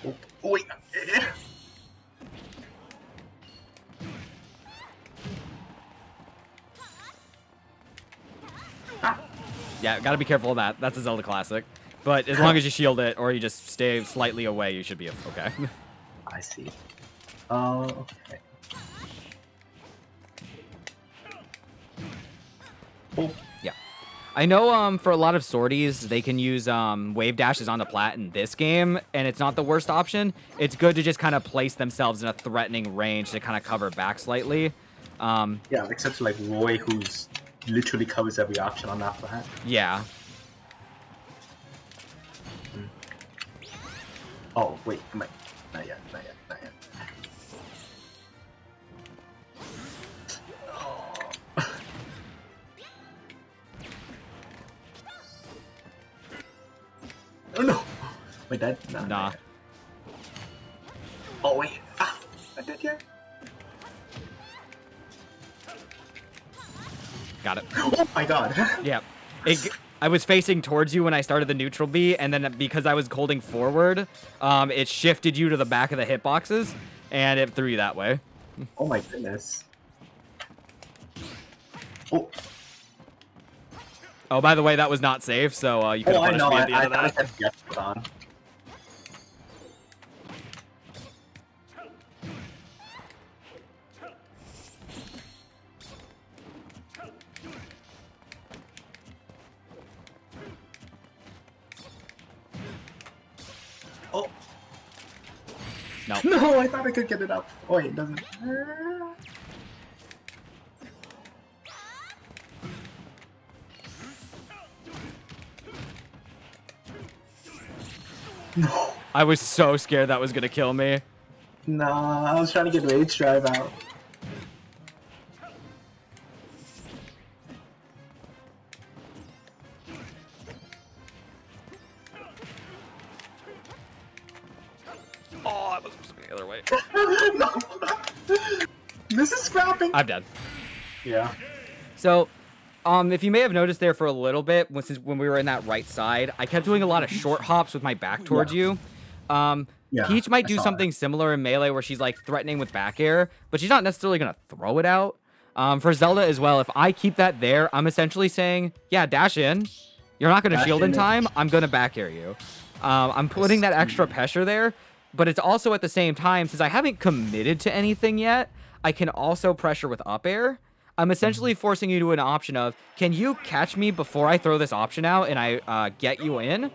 Oh, wait. Yeah, gotta be careful of that. That's a Zelda classic. But as long as you shield it or you just stay slightly away, you should be okay. I see. Okay. Oh. Yeah. I know for a lot of sorties, they can use wave dashes on the plat in this game, and it's not the worst option. It's good to just kind of place themselves in a threatening range to kind of cover back slightly. Yeah, except for like Roy, who's literally covers every option on that plat. Yeah. Oh, wait, not yet, not yet, not yet. Oh no! Wait, that... Nah. Oh wait, I did yet? Got it. Oh my god! Yeah. I was facing towards you when I started the neutral B, and then because I was holding forward, it shifted you to the back of the hitboxes, and it threw you that way. Oh my goodness. Oh. Oh, by the way, that was not safe, so you could have punished me at the end of that. I had yes put on. Oh. No. No, I thought I could get it up. Oh wait, it doesn't. No. I was so scared that was gonna kill me. Nah, I was trying to get Rage Drive out. Oh, I was supposed to be the other way. No! This is scrapping! I'm dead. Yeah. So, if you may have noticed there for a little bit, when we were in that right side, I kept doing a lot of short hops with my back towards you. Yeah, Peach might I do saw something similar in Melee where she's like threatening with back air, but she's not necessarily going to throw it out. For Zelda as well, if I keep that there, I'm essentially saying, yeah, dash in. You're not going to Dash shield in in. time. I'm going to back air you. I'm putting that extra pressure there, but it's also at the same time, since I haven't committed to anything yet, I can also pressure with up air. I'm essentially forcing you to an option of, can you catch me before I throw this option out and I get you in?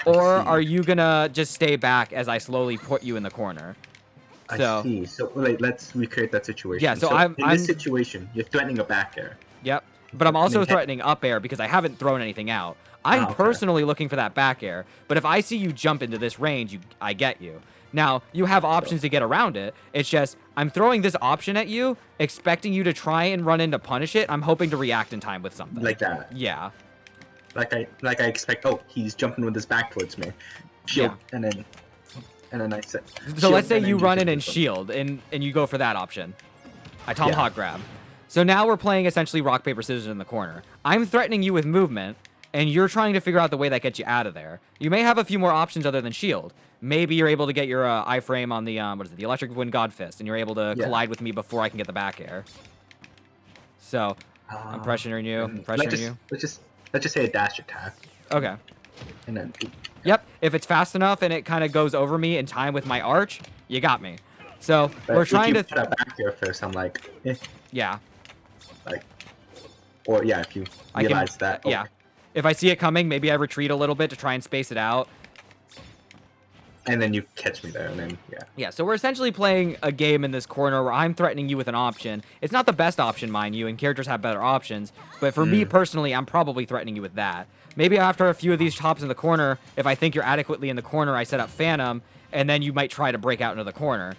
Or are you going to just stay back as I slowly put you in the corner? I see. So wait, let's recreate that situation. Yeah, so in this situation, you're threatening a back air. Yep. But I'm also threatening up air because I haven't thrown anything out. I'm personally looking for that back air, but if I see you jump into this range, I get you. Now, you have options to get around it. It's just, I'm throwing this option at you, expecting you to try and run in to punish it. I'm hoping to react in time with something. Like that. Yeah. Like I expect, oh, he's jumping with his back towards me. Shield, Yeah. and then I said. So let's say you run in and shield, and you go for that option. I tomahawk grab. So now we're playing essentially rock, paper, scissors in the corner. I'm threatening you with movement, and you're trying to figure out the way that gets you out of there. You may have a few more options other than shield. Maybe you're able to get your iframe on the, the Electric Wind God Fist, and you're able to collide with me before I can get the back air. So, I'm pressuring you, Let's just say a dash attack. Okay. And then... Yep, if it's fast enough and it kind of goes over me in time with my arch, you got me. So, we're trying to... put a back air first, I'm like, eh. Yeah. Like, or yeah, if you realize that. Yeah. If I see it coming, maybe I retreat a little bit to try and space it out. And then you catch me there, and then, yeah. Yeah, so we're essentially playing a game in this corner where I'm threatening you with an option. It's not the best option, mind you, and characters have better options. But for me personally, I'm probably threatening you with that. Maybe after a few of these chops in the corner, if I think you're adequately in the corner, I set up Phantom, and then you might try to break out into the corner.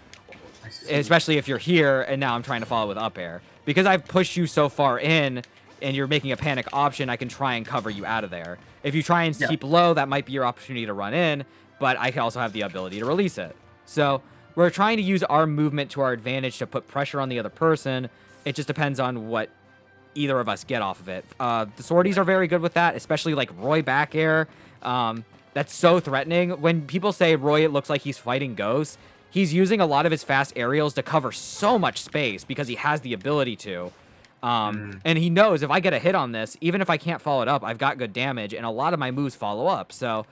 Especially if you're here, and now I'm trying to follow with up air. Because I've pushed you so far in, and you're making a panic option, I can try and cover you out of there. If you try and keep low, that might be your opportunity to run in, but I can also have the ability to release it. So we're trying to use our movement to our advantage to put pressure on the other person. It just depends on what either of us get off of it. The swordies are very good with that, especially like Roy back air. That's so threatening. When people say Roy, it looks like he's fighting ghosts, he's using a lot of his fast aerials to cover so much space because he has the ability to. And he knows if I get a hit on this, even if I can't follow it up, I've got good damage, and a lot of my moves follow up. So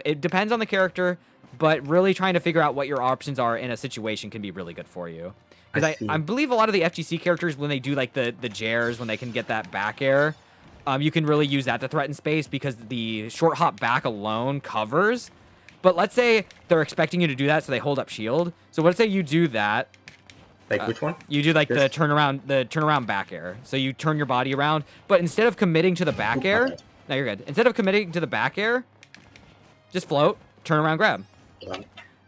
it depends on the character, but really trying to figure out what your options are in a situation can be really good for you. Because I believe a lot of the FGC characters, when they do like the jairs, when they can get that back air, you can really use that to threaten space because the short hop back alone covers. But let's say they're expecting you to do that, so they hold up shield. So let's say you do that. Like which one? You do like the turnaround back air. So you turn your body around, but instead of committing to the back air, no, you're good. Instead of committing to the back air, just float, turn around, grab.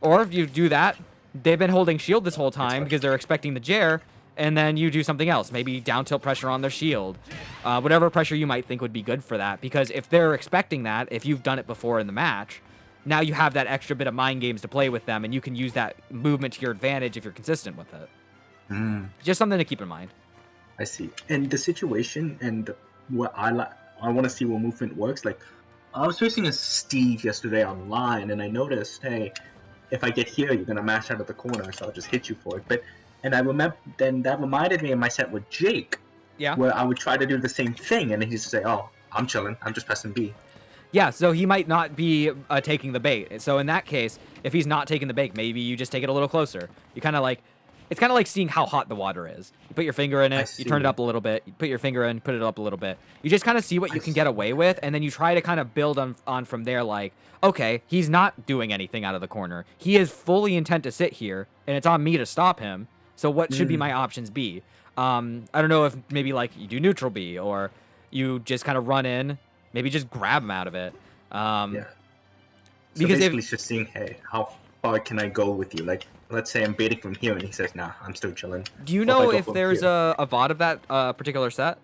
Or if you do that, they've been holding shield this whole time because they're expecting the jair, and then you do something else, maybe down tilt pressure on their shield, whatever pressure you might think would be good for that. Because if they're expecting that, if you've done it before in the match, now you have that extra bit of mind games to play with them, and you can use that movement to your advantage if you're consistent with it. Just something to keep in mind. I see. And the situation and what I want to see what movement works. Like, I was facing a Steve yesterday online, and I noticed, hey, if I get here, you're gonna mash out of the corner, so I'll just hit you for it. And I remember then that reminded me of my set with Jake, where I would try to do the same thing, and he'd just say, "Oh, I'm chilling. I'm just pressing B." Yeah, so he might not be taking the bait. So in that case, if he's not taking the bait, maybe you just take it a little closer. You kind of like, it's kind of like seeing how hot the water is. You put your finger in it, you turn it up a little bit, you put your finger in, put it up a little bit. You just kind of see what you can get away with, and then you try to kind of build on from there, like, okay, he's not doing anything out of the corner. He is fully intent to sit here, and it's on me to stop him. So what should be my options be? I don't know if maybe like you do neutral B, or you just kind of run in, maybe just grab him out of it. So because basically it's just seeing, hey, how far can I go with you? Like, let's say I'm baiting from here, and he says, "Nah, I'm still chilling." Do you Or I know go if from there's here. a VOD of that particular set?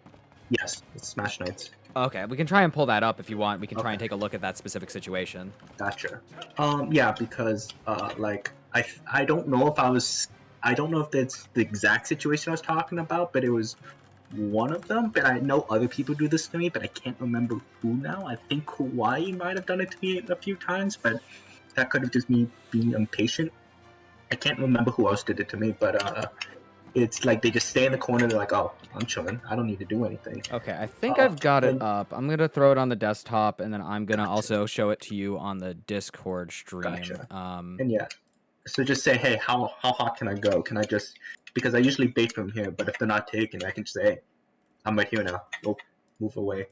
Yes, it's Smash Knights. Okay, we can try and pull that up if you want. We can try and Okay. take a look at that specific situation. Gotcha. Yeah, because like I don't know if I don't know if that's the exact situation I was talking about, but it was one of them. But I know other people do this to me, but I can't remember who now. I think Hawaii might have done it to me a few times, but that could have just me being impatient. I can't remember who else did it to me, but it's like they just stay in the corner. They're like, "Oh, I'm chilling. I don't need to do anything." Okay, I think I've got it And up. I'm gonna throw it on the desktop, and then I'm gonna gotcha, also show it to you on the Discord stream. gotcha. And yeah, so just say, "Hey, how hot can I go? Can I just because I usually bait from here, but if they're not taken, I can just say, hey, I'm right here now. Oh, move away.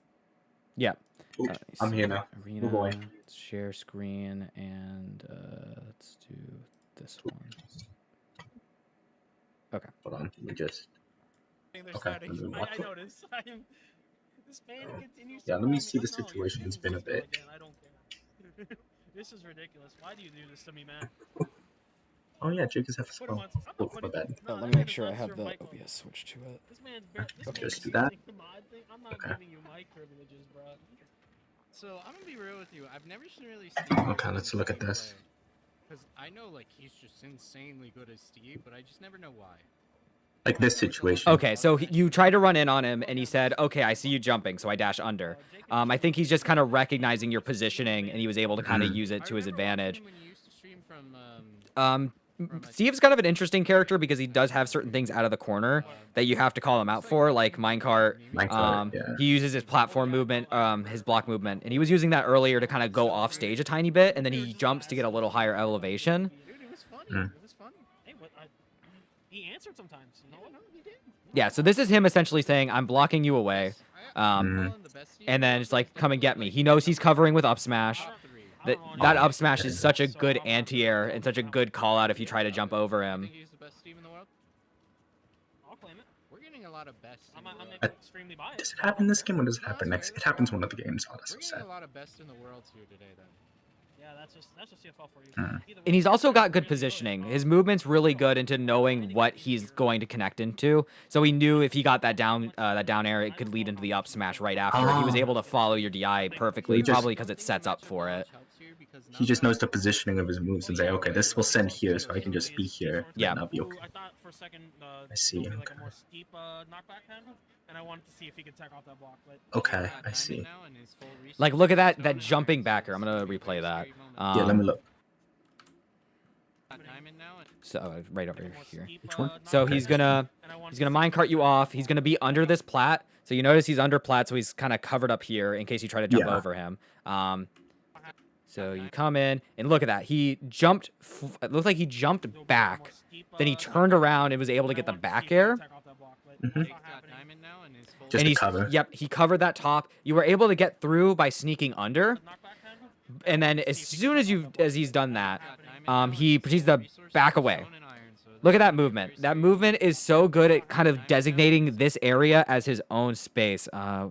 Yeah. Oh, Let me I'm see. here now. Move away." Arena, share screen, and let's do this one. Okay. Hold on, let me just. They're Okay, starting. let me I watch it. noticed. I am. This man continues Yeah, to let me call see me. the No, you're situation. It's being been a hostile bit. again. I don't care. This is ridiculous. Why do you do this to me, man? Oh yeah, Jake is Put him FSL. on. I'm Oh, not my putting. bad. No, Let that me man make is sure I not have Sir the Michael. OBS switch to it. This I'll man just is do that. using the mod thing. I'm not Okay. giving you mic privileges, bro. So I'm gonna be real with you. I've never really seen Okay, let's look at this. because I know like he's just insanely good as Steve, but I just never know why. Like this situation. Okay, so you tried to run in on him, and he said, "Okay, I see you jumping," so I dash under. I think he's just kind of recognizing your positioning, and he was able to kind of Mhm. use it to his advantage. When you used to stream from Steve's kind of an interesting character because he does have certain things out of the corner that you have to call him out for, like minecart. Minecart, yeah. He uses his platform movement, his block movement, and he was using that earlier to kind of go off stage a tiny bit, and then he jumps to get a little higher elevation. Dude, it was funny. Mm. It was funny. Hey, what? He answered sometimes. You know what? No, he did. Yeah, so this is him essentially saying, "I'm blocking you away," Mhm. and then it's like, "Come and get me." He knows he's covering with up smash. That up smash is such a good anti-air and such a good call out if you try to jump over him. He's the best Steve in the world. I'll claim it. We're getting a lot of best. I'm I- extremely biased. Does it happen this game or does it happen next? It happens one of the games. Oh, that's so We're getting sad. a lot of best in the world here today, then. Yeah, that's just CFL for you. Mm. Either way, And he's also got good really positioning. His movement's really good into knowing what he's going to connect into. So he knew if he got that down air, it could lead into the up smash right after. He was Ah. able to follow your DI perfectly, He just- probably because it sets up for it. He just knows the positioning of his moves and say, okay, this will send here, so I can just be here. Yeah. And that'll be okay. I thought for a second I see, it would be like okay. a more steep knockback handle, and I wanted to see if he could tech off that block, but Okay, I see. Like, look at that jumping backer. I'm going to replay that. Yeah, let me look. So right over here. Which one? So he's gonna minecart you off. He's gonna be under this plat. So you notice he's under plat, so he's kind of covered up here in case you try to jump Yeah. over him. So you come in and look at that. He jumped. It looked like he jumped back. Then he turned around and was able to get the back air. Mhm. Just And to he's cover. yep, he covered that top. You were able to get through by sneaking under. And then as soon as he's done that, he proceeds to back away. Look at that movement. That movement is so good at kind of designating this area as his own space.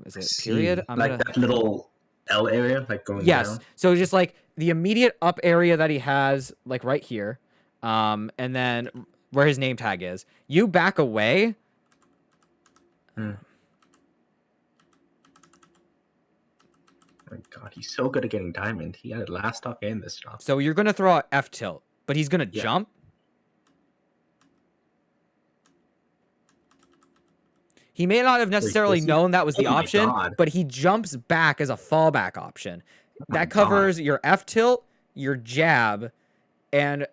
Is it See, period? like that little L area, like going Yes. down. So just like the immediate up area that he has, like right here, and then where his name tag is. You back away. Hmm. Oh my god, he's so good at getting diamond. He had it last stock and this stock. So you're gonna throw out F tilt, but he's gonna Yeah. jump. He may not have necessarily does he? known that was the Oh my option, God. but he jumps back as a fallback option. my That God. covers your F tilt, your jab, and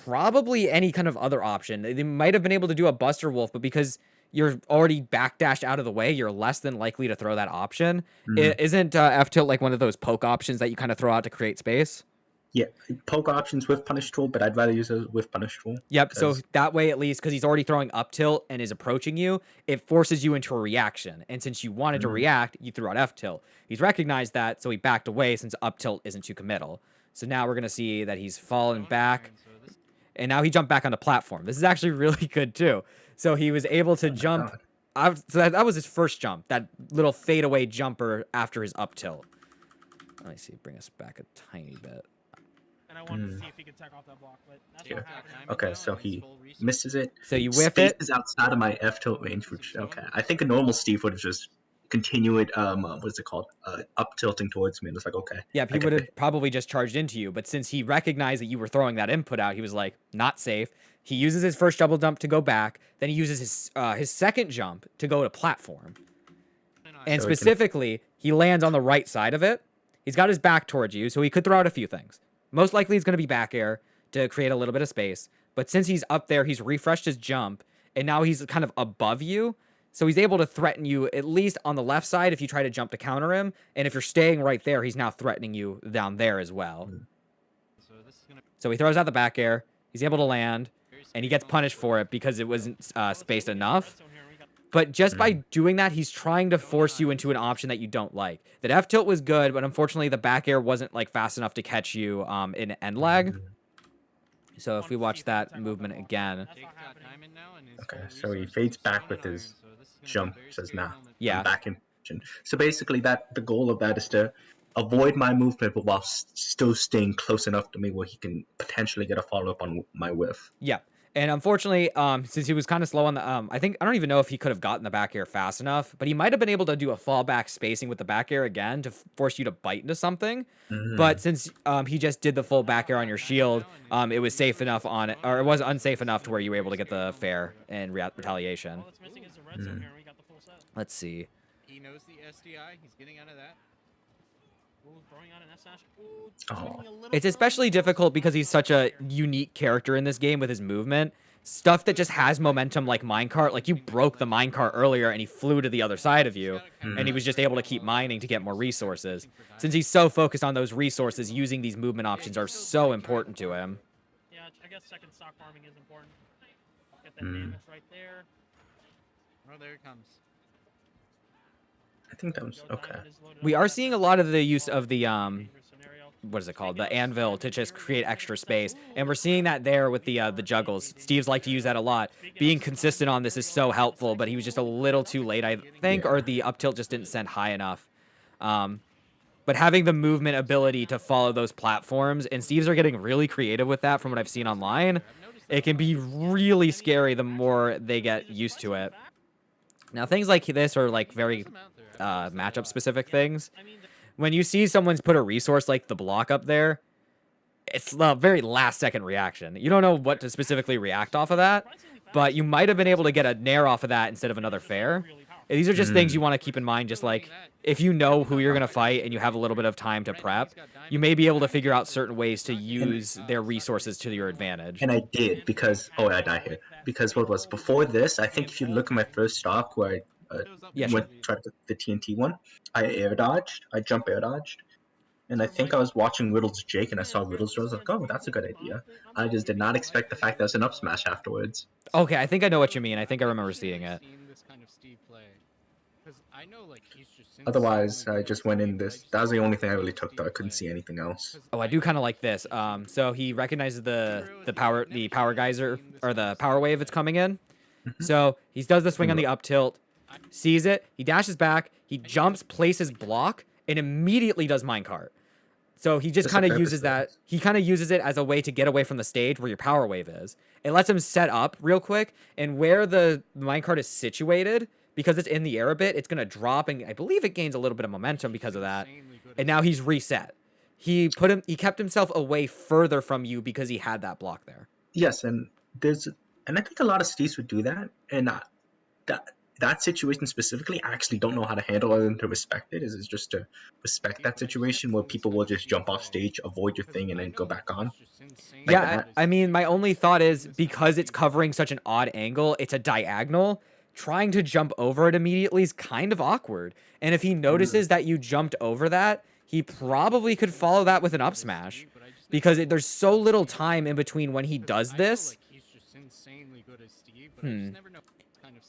probably any kind of other option. They might have been able to do a Buster Wolf, but because you're already backdashed out of the way, you're less than likely to throw that option. Mhm. Isn't F tilt like one of those poke options that you kind of throw out to create space? Yeah, poke options with punish tool, but I'd rather use those with punish tool. Yep. So 'cause- that way, at least, because he's already throwing up tilt and is approaching you, it forces you into a reaction. And since you wanted to Mhm. react, you threw out F tilt. He's recognized that, so he backed away since up tilt isn't too committal. So now we're gonna see that he's fallen back, and now he jumped back on the platform. This is actually really good too. So he was able to Oh my jump. God. So that was his first jump, that little fadeaway jumper after his up tilt. Let me see, bring us back a tiny bit. and I wanted to see if he could tech off that block, but that's Sure. not happening. Okay, so he misses it. So you whiff it. Spaces outside of my F tilt range, which okay. I think a normal Steve would have just continue it. What's it called? Up tilting towards me. And it's like okay. Yeah, he would have probably just charged into you, but since he recognized that you were throwing that input out, he was like, not safe. He uses his first double jump to go back, then he uses his second jump to go to platform. And So specifically, he lands on the right side of it. He's got his back towards you, so he could throw out a few things. Most likely, he's going to be back air to create a little bit of space. But since he's up there, he's refreshed his jump, and now he's kind of above you. So he's able to threaten you at least on the left side if you try to jump to counter him. And if you're staying right there, he's now threatening you down there as well. So he throws out the back air. He's able to land, and he gets punished for it because it wasn't spaced enough. But just by doing that, he's trying to force you into an option that you don't like. That F tilt was good, but unfortunately the back air wasn't like fast enough to catch you in end lag. So if we watch that movement again. Okay, so he fades back with his jump. Says nah. Yeah. I'm back in position. So basically, the goal of that is to avoid my movement, but while still staying close enough to me where he can potentially get a follow up on my whiff. Yeah. And unfortunately, since he was kind of slow on the, I don't even know if he could have gotten the back air fast enough, but he might have been able to do a fallback spacing with the back air again to force you to bite into something. But since he just did the full back air on your shield, it was safe enough on it, or it was unsafe enough to where you were able to get the fair and retaliation. All that's missing is the red zone here, and we got the full set. Let's see. He knows the SDI. He's getting out of that. Ooh, throwing out an S-Dash. Ooh, Oh. swinging a little It's bit especially on the difficult because he's such a there. unique character in this game with his movement. Stuff that just has momentum like minecart. Like you broke the minecart earlier and he flew to the other side of you. And he was just able to keep mining to get more resources. Since he's so focused on those resources, using these movement options are so important to him. Yeah, I guess second stock farming is important. Get that damage right there. Oh, there it comes. I think that was okay. We are seeing a lot of the use of the what is it called? The anvil to just create extra space. And we're seeing that there with the juggles. Steve's like to use that a lot. Being consistent on this is so helpful, but he was just a little too late, I think, or the up tilt just didn't send high enough. But having the movement ability to follow those platforms, and Steve's are getting really creative with that from what I've seen online, it can be really scary the more they get used to it. Now, things like this are like very matchup specific things. When you see someone's put a resource like the block up there, it's the very last second reaction. You don't know what to specifically react off of that, but you might have been able to get a nair off of that instead of another fair. These are just things you want to keep in mind. Just like if you know who you're going to fight and you have a little bit of time to prep, you may be able to figure out certain ways to use their resources to your advantage. And I did because I die here. Because what was before this? I think if you look at my first stock where I tried the TNT one, I air dodged. I jump air dodged. And I think I was watching Riddle's Jake and I saw Riddle's. I was like, oh, that's a good idea. I just did not expect the fact that it was an up smash afterwards. Okay, I think I know what you mean. I think I remember seeing it. Otherwise, I just went in this. That was the only thing I really took, though. I couldn't see anything else. Oh, I do kind of like this. So he recognizes the power geyser or the power wave that's coming in. So he does the swing on the up tilt, sees it, he dashes back, he jumps, places block, and immediately does minecart. So he just kind of uses that. He kind of uses it as a way to get away from the stage where your power wave is. It lets him set up real quick, and where the minecart is situated, because it's in the air a bit, it's going to drop, and I believe it gains a little bit of momentum because of that. And now he's reset. He kept himself away further from you because he had that block there. Yes, and I think a lot of Steves would do that, and that situation specifically, I actually don't know how to handle other than to respect it. Is just to respect that situation where people will just jump off stage, avoid your thing, and then go back on. Yeah, I mean, my only thought is because it's covering such an odd angle, it's a diagonal. Trying to jump over it immediately is kind of awkward. And if he notices that you jumped over that, he probably could follow that with an up smash. Because there's so little time in between when he does this.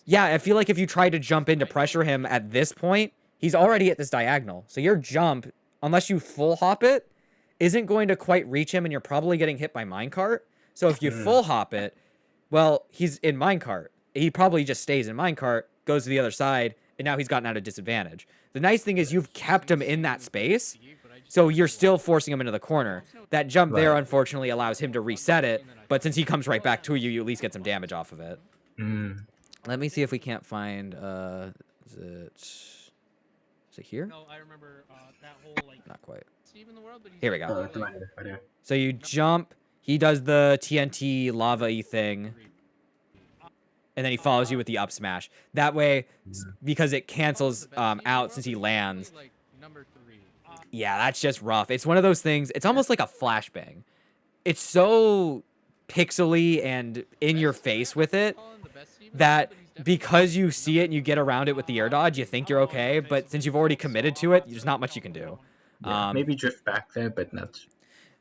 Yeah, I feel like if you try to jump in to pressure him at this point, he's already at this diagonal. So your jump, unless you full hop it, isn't going to quite reach him, and you're probably getting hit by minecart. So if you full hop it, well, he's in minecart. He probably just stays in minecart, goes to the other side, and now he's gotten out of disadvantage. The nice thing is you've kept him in that space, So you're still forcing him into the corner. That jump there, Right. unfortunately, allows him to reset it. But since he comes right back to you, you at least get some damage off of it. Let me see if we can't find. Is it here? No, I remember that whole like. Not quite. Steve in the world, but he's Here we go. only, Right like, here. So you jump. He does the TNT lava-y thing. And then he follows you with the up smash. That way, because it cancels out since he lands. like number 3. Yeah, that's just rough. It's one of those things. It's almost like a flashbang. It's so pixely and in your face with it that because you see it and you get around it with the air dodge, you think you're okay. But since you've already committed to it, there's not much you can do. Yeah, maybe drift back there, but not.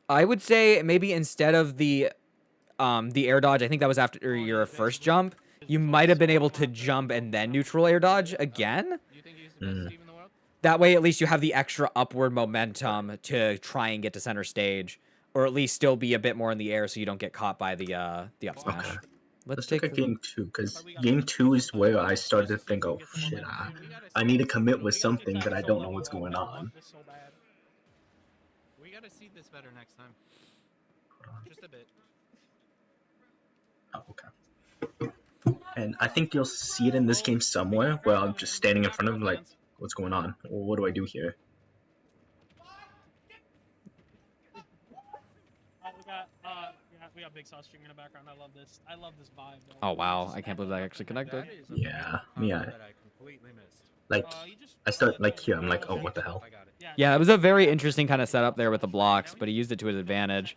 I would say maybe instead of the air dodge, I think that was after your first jump. You might have been able to jump and then neutral air dodge again. Do you think he's the best Steve in the world? That way, at least you have the extra upward momentum to try and get to center stage, or at least still be a bit more in the air so you don't get caught by the up smash. Okay. Let's Look take at game 2, because game 2 is where I started to think, oh shit, I need to commit with something that I don't know what's going on. We gotta see this better next time. Just a bit. Oh, okay. And I think you'll see it in this game somewhere where I'm just standing in front of him like, what's going on? Or what do I do here? We got Big Sauce streaming in the background. I love this. I love this vibe. Though. Oh wow, I can't believe that actually connected. That is a Yeah, combo yeah. that I completely missed. Like, I start like here, I'm like, oh, what the hell? I got it. Yeah, it was a very interesting kind of setup there with the blocks, but he used it to his advantage.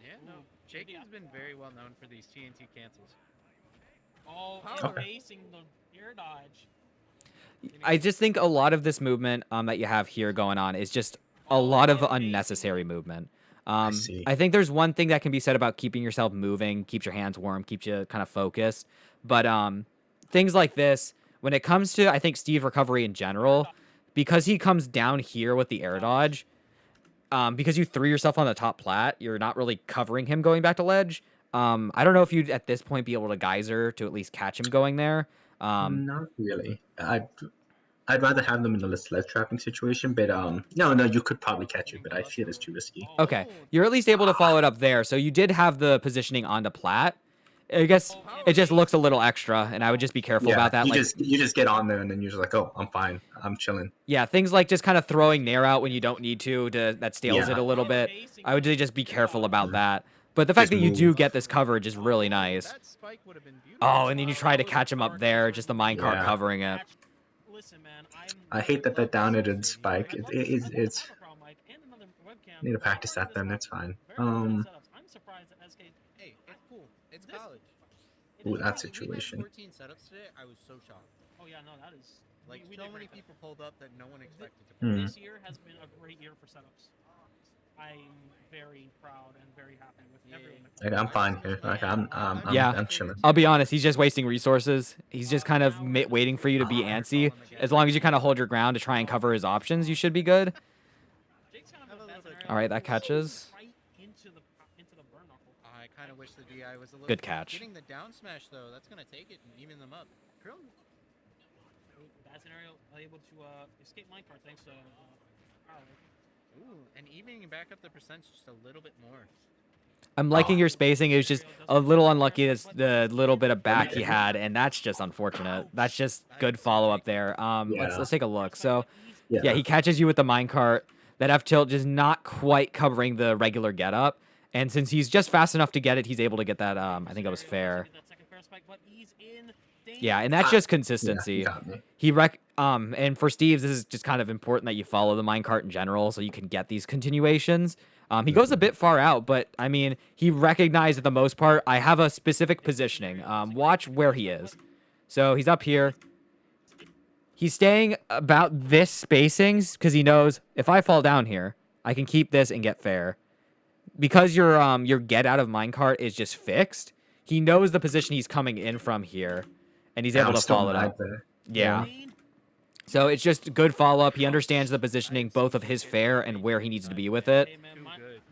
Yeah, no. Jacob's been very well known for these TNT cancels. Oh, Okay. facing the air dodge. I just think a lot of this movement that you have here going on is just a lot of unnecessary movement. see. I think there's one thing that can be said about keeping yourself moving, keeps your hands warm, keeps you kind of focused. But things like this, when it comes to, I think, Steve recovery in general, because he comes down here with the air dodge, because you threw yourself on the top plat, you're not really covering him going back to ledge. I don't know if you'd at this point be able to geyser to at least catch him going there. Not really. I'd rather have them in a sled trapping situation, but no, you could probably catch it, but I feel it's too risky. Okay, you're at least able to follow it up there. So you did have the positioning onto plat. I guess it just looks a little extra, and I would just be careful about that. You Like, just get on there and then you're just like, oh, I'm fine, I'm chilling. yeah, things like just kind of throwing Nair out when you don't need to that stales it a little bit. I would just be careful about that. But the fact that you do get this coverage is really nice. That spike would have been beautiful. Oh, and then you try to catch him up there, just the minecart Yeah. covering it. Listen, man, I hate that they're down at a spike. It's need to practice that then. That's fine. I'm surprised that SK. Hey, it's cool. It's college. Ooh, that We had situation. 14 setups today. I was so shocked. Oh yeah, no, that is. Like, we so did many great. people pulled up that no one expected to. Hmm. This year has been a great year for setups. I'm very proud and very happy with everyone. Like, I'm fine here. Like, Yeah. I'm chilling. I'll be honest, he's just wasting resources. He's just kind of waiting for you to be antsy. As long as you kind of hold your ground to try and cover his options, you should be good. Jake's kind of a bad scenario. All right, that catches. Right into the burn knuckle. I kind of wish the DI was a little. Good catch. Getting the down smash though, that's gonna take it and even them up. Krill, Bad scenario, able to escape minecart thanks to power. ooh, and evening back up the percentage just a little bit more. I'm liking your spacing. It was just a little unlucky that's the little bit of back he had, and that's just unfortunate. That's just good follow up there. Let's take a look. So yeah, he catches you with the minecart. That F tilt just not quite covering the regular get up. And since he's just fast enough to get it, he's able to get that. I think that was fair. Yeah, and that's just consistency. Yeah, he got me. And for Steve's, this is just kind of important that you follow the minecart in general so you can get these continuations. He goes a bit far out, but I mean, he recognized for the most part, I have a specific positioning. Watch where he is. So he's up here. He's staying about this spacing because he knows if I fall down here, I can keep this and get fair. Because your get out of minecart is just fixed, he knows the position he's coming in from here, and he's able to follow it up. Yeah. So it's just good follow up. He understands the positioning, both of his fair and where he needs to be with it. Hey man,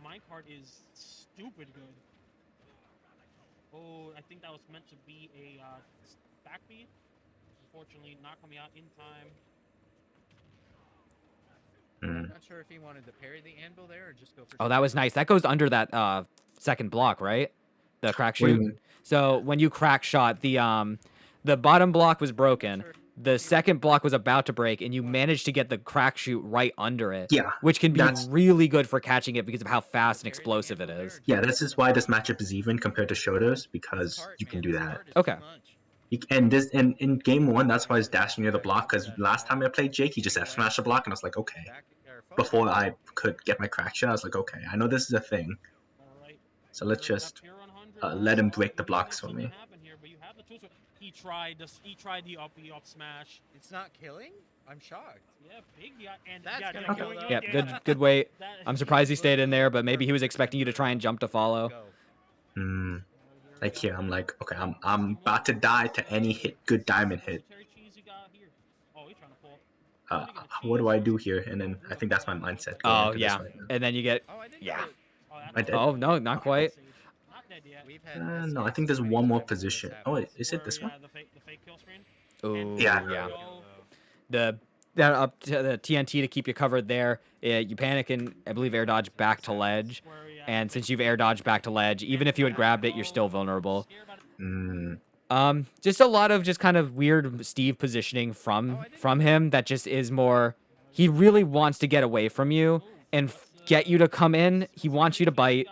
minecart is stupid good. Oh, I think that was meant to be a backbeat. Unfortunately, not coming out in time. Not sure if he wanted to parry the anvil there or just go for. Oh, that was nice. That goes under that second block, right? The crack What do you shoot. mean? So when you crack shot, the bottom block was broken. The second block was about to break, and you managed to get the crack shoot right under it. Yeah, Which can be that's- really good for catching it because of how fast and explosive it is. Yeah, this is why this matchup is even compared to Shoto's, because you can do that. Okay. And in game 1, that's why he's dashing near the block, because last time I played Jake, he just F smashed the block, and I was like, okay. Before I could get my crack shot, I was like, okay, I know this is a thing, Alright. so let's We're just up here on 100. let him break the blocks for Something me. happened here, but you have the tools. He tried the up smash. It's not killing. I'm shocked. Yeah, big. Yeah, and That's yeah, gonna yeah, kill yeah, though. Yep, yeah. good wait. That- I'm surprised he stayed in there, but maybe he was expecting you to try and jump to follow. Go. Like here, I'm like, okay, I'm about to die to any good diamond hit. Military cheese you got here. Oh, he's trying to pull. What do I do here? And then I think that's my mindset. going Oh into this yeah, right now. and then you get Oh, I didn't Yeah. know that- Oh, that's I did. oh no, not quite. Not dead yet. We've had No, I SKs think there's so one many more times when this position. happens. Oh, wait, is it Where, this one? yeah, the fake kill screen. Oh Yeah. yeah. Go. That up to the TNT to keep you covered there. You panic and I believe air dodge back to ledge. Where, yeah, And the since fake- you've air dodged back to ledge, even if you had grabbed it, you're still vulnerable. Scared about it. Just a lot of just kind of weird Steve positioning from him that just is more. He really wants to get away from you and get you to come in. He wants you to bite,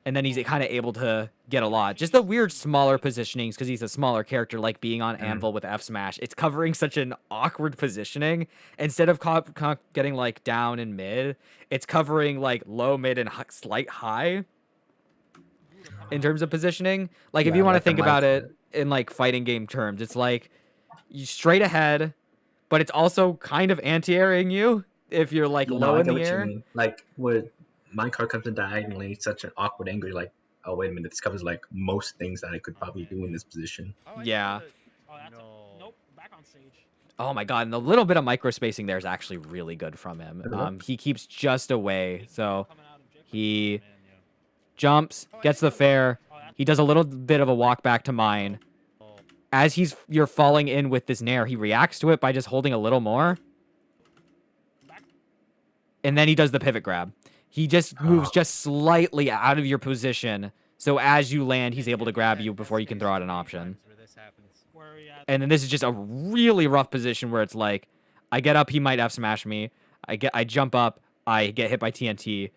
and then he's kind of able to get a lot. Just the weird smaller positionings because he's a smaller character, like being on Anvil with F smash. It's covering such an awkward positioning. Instead of getting like down and mid, it's covering like low, mid, and slight high. In terms of positioning, like if Yeah, you want to like the think about micro. it in like fighting game terms, it's like you straight ahead, but it's also kind of anti-airing you if you're like No, low I in get the what you air. mean. Like where my card comes in diagonally, it's such an awkward angle. You're like, oh wait a minute, this covers like most things that I could probably do in this position. Oh, I didn't Yeah. know that- Oh, that's No. nope. Back on stage. Oh my god, and the little bit of micro spacing there is actually really good from him. He keeps just away, so Coming out of Jake. he jumps, gets the fair. He does a little bit of a walk back to mine. As you're falling in with this nair, he reacts to it by just holding a little more. And then he does the pivot grab. He just moves just slightly out of your position, so as you land, he's able to grab you before you can throw out an option. Where this happens. Where, yeah, And then this is just a really rough position where it's like, I get up, he might F smash me. I jump up, I get hit by TNT.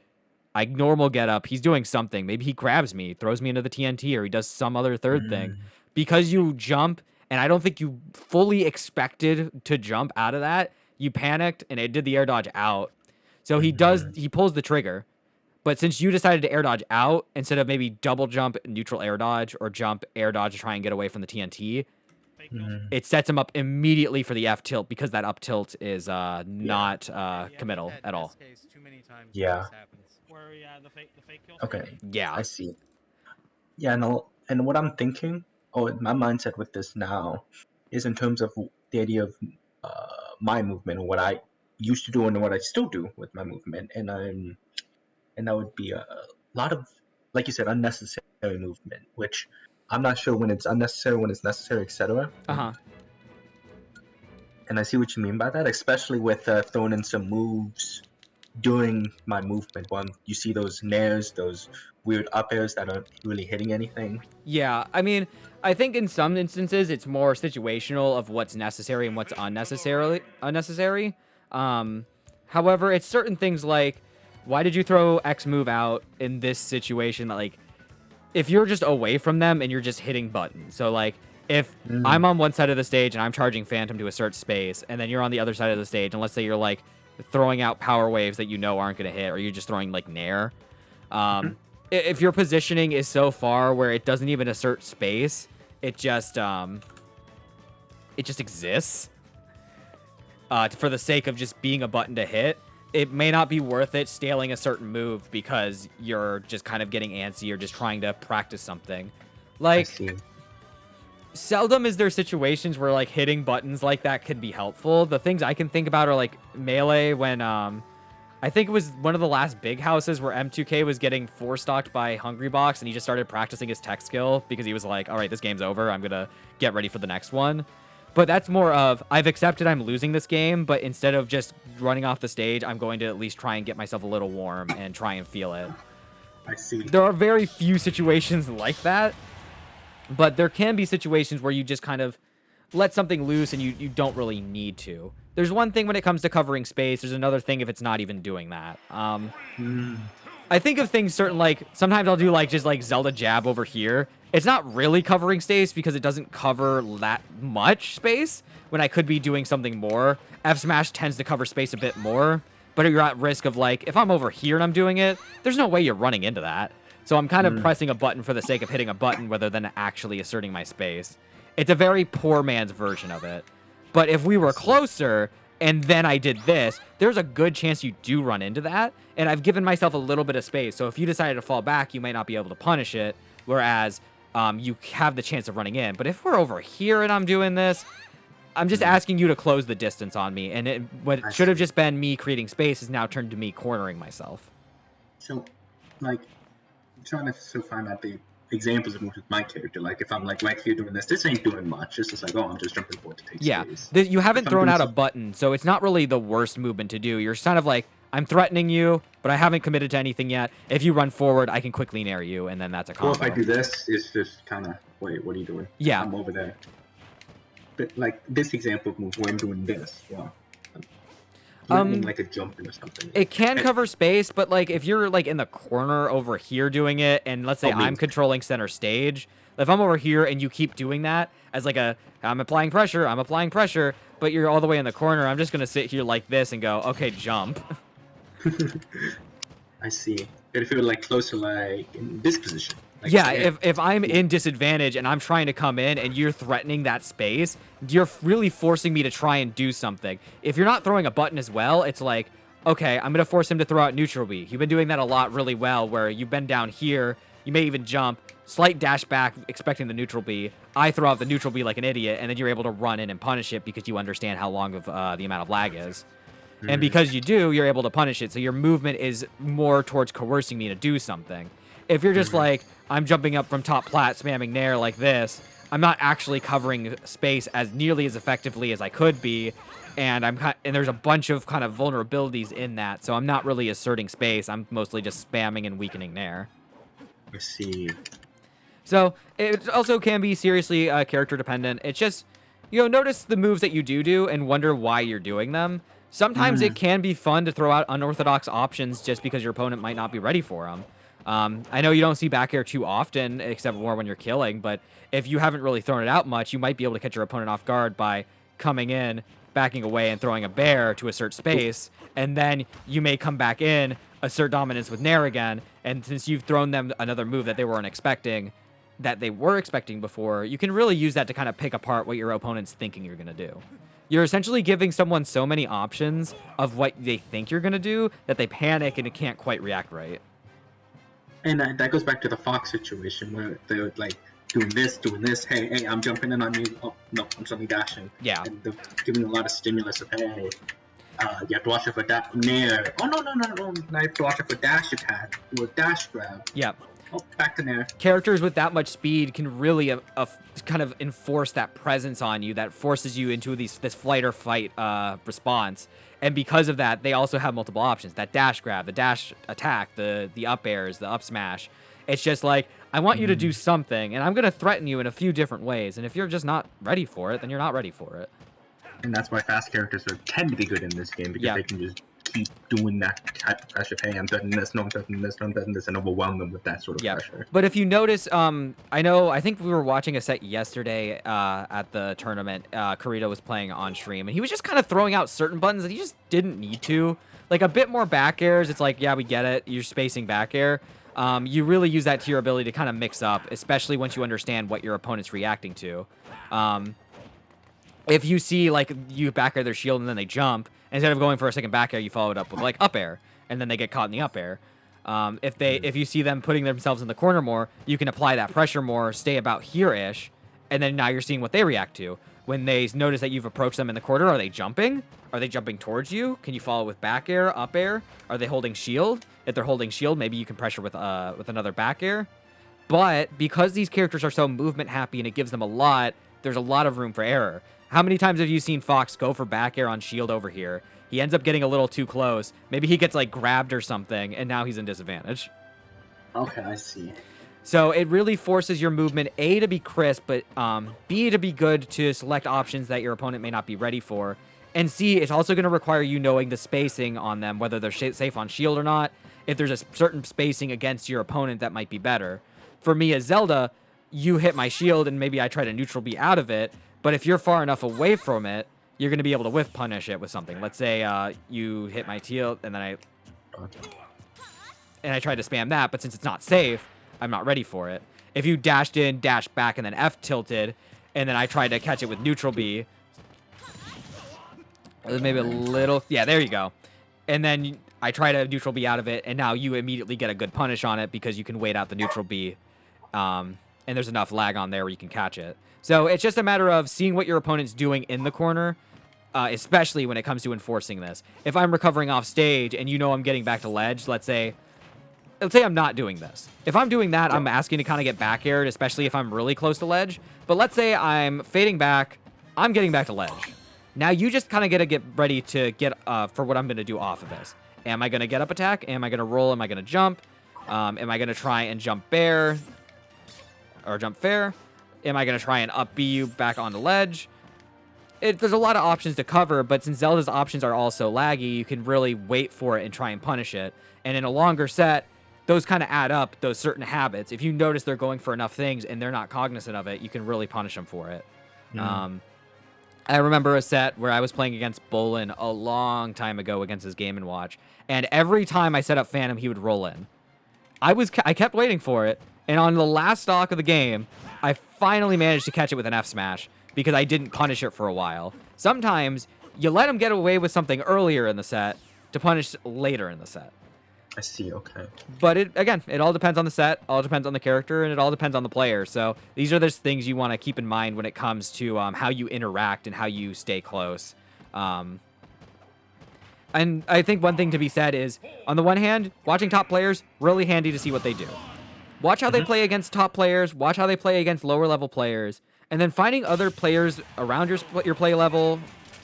I normal get up, he's doing something. Maybe he grabs me, throws me into the TNT, or he does some other third thing. Because you jump, and I don't think you fully expected to jump out of that, you panicked, and it did the air dodge out. So he pulls the trigger. But since you decided to air dodge out, instead of maybe double jump, neutral air dodge, or jump, air dodge to try and get away from the TNT, fake kill. it sets him up immediately for the F tilt because that up tilt is not committal We've had at all. SKs too many times when Yeah. this happens. Where, yeah, the fake kill. Okay, Yeah. I see. Yeah, no, and what I'm thinking, my mindset with this now, is in terms of the idea of my movement and what I used to do and what I still do with my movement, and that would be a lot of, like you said, unnecessary movement, which I'm not sure when it's unnecessary, when it's necessary, etc. Uh-huh. And I see what you mean by that, especially with throwing in some moves during my movement. When you see those nairs, those weird up airs that aren't really hitting anything. Yeah, I mean, I think in some instances it's more situational of what's necessary and what's unnecessary. However, it's certain things like, why did you throw X move out in this situation? Like, if you're just away from them and you're just hitting buttons. So, like, if I'm on one side of the stage and I'm charging Phantom to assert space, and then you're on the other side of the stage, and let's say you're, like, throwing out power waves that you know aren't going to hit, or you're just throwing, like, Nair. If your positioning is so far where it doesn't even assert space, it just exists for the sake of just being a button to hit. It may not be worth it scaling a certain move because you're just kind of getting antsy or just trying to practice something. I Like, see. seldom is there situations where like hitting buttons like that could be helpful. The things I can think about are like melee when I think it was one of the last big houses where M2K was getting 4-stocked by Hungry Box and he just started practicing his tech skill because he was like, all right, this game's over. I'm going to get ready for the next one. But that's more of, I've accepted I'm losing this game, but instead of just running off the stage, I'm going to at least try and get myself a little warm and try and feel it. I see. There are very few situations like that, but there can be situations where you just kind of let something loose and you don't really need to. There's one thing when it comes to covering space. There's another thing if it's not even doing that. I think of things certain, like, sometimes I'll do, like, just, like, Zelda jab over here. It's not really covering space because it doesn't cover that much space when I could be doing something more. F smash tends to cover space a bit more, but you're at risk of, like, if I'm over here and I'm doing it, there's no way you're running into that. So I'm kind of pressing a button for the sake of hitting a button rather than actually asserting my space. It's a very poor man's version of it. But if we were closer and then I did this, there's a good chance you do run into that. And I've given myself a little bit of space. So if you decided to fall back, you might not be able to punish it. Whereas you have the chance of running in. But if we're over here and I'm doing this, I'm just asking you to close the distance on me. And what should have just been me creating space has now turned to me cornering myself. So, like, I'm trying to still find out the examples of my character. Like, if I'm, like, right here doing this ain't doing much. It's just like, oh, I'm just jumping forward to take space. You haven't thrown out a button, so it's not really the worst movement to do. You're kind of like, I'm threatening you, but I haven't committed to anything yet. If you run forward, I can quickly nair you, and then that's a combo. Or if I do this, it's just kind of, wait, what are you doing? Yeah. I'm over there. But, like, this example of move where I'm doing this, yeah. Like a jumping or something. It can cover space, but, like, if you're, like, in the corner over here doing it, and let's say I'm controlling center stage, if I'm over here and you keep doing that as, like, I'm applying pressure, but you're all the way in the corner, I'm just going to sit here like this and go, okay, jump. I see. But if you're, like, closer, like, in this position. Like, yeah, if I'm in disadvantage and I'm trying to come in and you're threatening that space, you're really forcing me to try and do something. If you're not throwing a button as well, it's like, okay, I'm going to force him to throw out neutral B. You've been doing that a lot really well, where you've been down here, you may even jump, slight dash back, expecting the neutral B. I throw out the neutral B like an idiot, and then you're able to run in and punish it because you understand how long of the amount of lag is. And because you do, you're able to punish it, so your movement is more towards coercing me to do something. If you're just like, I'm jumping up from top plat, spamming nair like this, I'm not actually covering space as nearly as effectively as I could be, and there's a bunch of kind of vulnerabilities in that, so I'm not really asserting space. I'm mostly just spamming and weakening nair. I see. So it also can be seriously character dependent. It's just, notice the moves that you do and wonder why you're doing them. Sometimes it can be fun to throw out unorthodox options just because your opponent might not be ready for them. I know you don't see back air too often, except more when you're killing, but if you haven't really thrown it out much, you might be able to catch your opponent off guard by coming in, backing away, and throwing a bear to assert space, and then you may come back in, assert dominance with nair again, and since you've thrown them another move that they were expecting before, you can really use that to kind of pick apart what your opponent's thinking you're going to do. You're essentially giving someone so many options of what they think you're going to do that they panic and it can't quite react right. And that goes back to the Fox situation where they're like doing this, hey, I'm jumping in on you. Oh, no, I'm suddenly dashing. Yeah. And they're giving a lot of stimulus of, hey, you have to watch it for nair. Oh, no. Now you have to watch it for dash attack or dash grab. Yeah. Oh, back to nair. Characters with that much speed can really kind of enforce that presence on you that forces you into this flight or fight response. And because of that, they also have multiple options. That dash grab, the dash attack, the up airs, the up smash. It's just like, I want you to do something, and I'm going to threaten you in a few different ways. And if you're just not ready for it, then you're not ready for it. And that's why fast characters tend to be good in this game, because they can just keep doing that type of pressure. Hey, I'm threatening this, no, I'm threatening this, no, I'm threatening this, and overwhelm them with that sort of pressure. But if you notice, I think we were watching a set yesterday at the tournament. Karito was playing on stream, and he was just kind of throwing out certain buttons that he just didn't need to. Like a bit more back airs, it's like, yeah, we get it. You're spacing back air. You really use that to your ability to kind of mix up, especially once you understand what your opponent's reacting to. If you see, like, you back air their shield and then they jump, instead of going for a second back air, you follow it up with, like, up air, and then they get caught in the up air. If you see them putting themselves in the corner more, you can apply that pressure more, stay about here-ish, and then now you're seeing what they react to. When they notice that you've approached them in the corner, are they jumping? Are they jumping towards you? Can you follow with back air, up air? Are they holding shield? If they're holding shield, maybe you can pressure with another back air. But because these characters are so movement happy and it gives them a lot, there's a lot of room for error. How many times have you seen Fox go for back air on shield over here? He ends up getting a little too close. Maybe he gets like grabbed or something, and now he's in disadvantage. Okay, I see. So it really forces your movement, A, to be crisp, but B, to be good to select options that your opponent may not be ready for. And C, it's also going to require you knowing the spacing on them, whether they're safe on shield or not. If there's a certain spacing against your opponent that might be better. For me as Zelda, you hit my shield and maybe I try to neutral B out of it. But if you're far enough away from it, you're going to be able to whiff punish it with something. Let's say you hit my shield and then I tried to spam that, but since it's not safe, I'm not ready for it. If you dashed in, dashed back, and then F tilted, and then I tried to catch it with neutral B, maybe a little, yeah, there you go. And then I try to neutral B out of it, and now you immediately get a good punish on it because you can wait out the neutral B, and there's enough lag on there where you can catch it. So it's just a matter of seeing what your opponent's doing in the corner, especially when it comes to enforcing this. If I'm recovering off stage and you know I'm getting back to ledge, let's say I'm not doing this. If I'm doing that, I'm asking to kind of get back aired, especially if I'm really close to ledge. But let's say I'm fading back, I'm getting back to ledge. Now you just kind of got to get ready to get for what I'm going to do off of this. Am I going to get up attack? Am I going to roll? Am I going to jump? Am I going to try and jump bear or jump fair? Am I going to try and up B you back on the ledge? There's a lot of options to cover, but since Zelda's options are all so laggy, you can really wait for it and try and punish it. And in a longer set, those kind of add up, those certain habits. If you notice they're going for enough things and they're not cognizant of it, you can really punish them for it. I remember a set where I was playing against Bolin a long time ago against his Game & Watch, and every time I set up Phantom, he would roll in. I kept waiting for it, and on the last stock of the game, I finally managed to catch it with an F smash because I didn't punish it for a while. Sometimes you let him get away with something earlier in the set to punish later in the set. I see, okay. But it all depends on the set, all depends on the character, and it all depends on the player. So these are the things you want to keep in mind when it comes to how you interact and how you stay close. And I think one thing to be said is, on the one hand, watching top players, really handy to see what they do. Watch how they play against top players, watch how they play against lower level players, and then finding other players around your play level,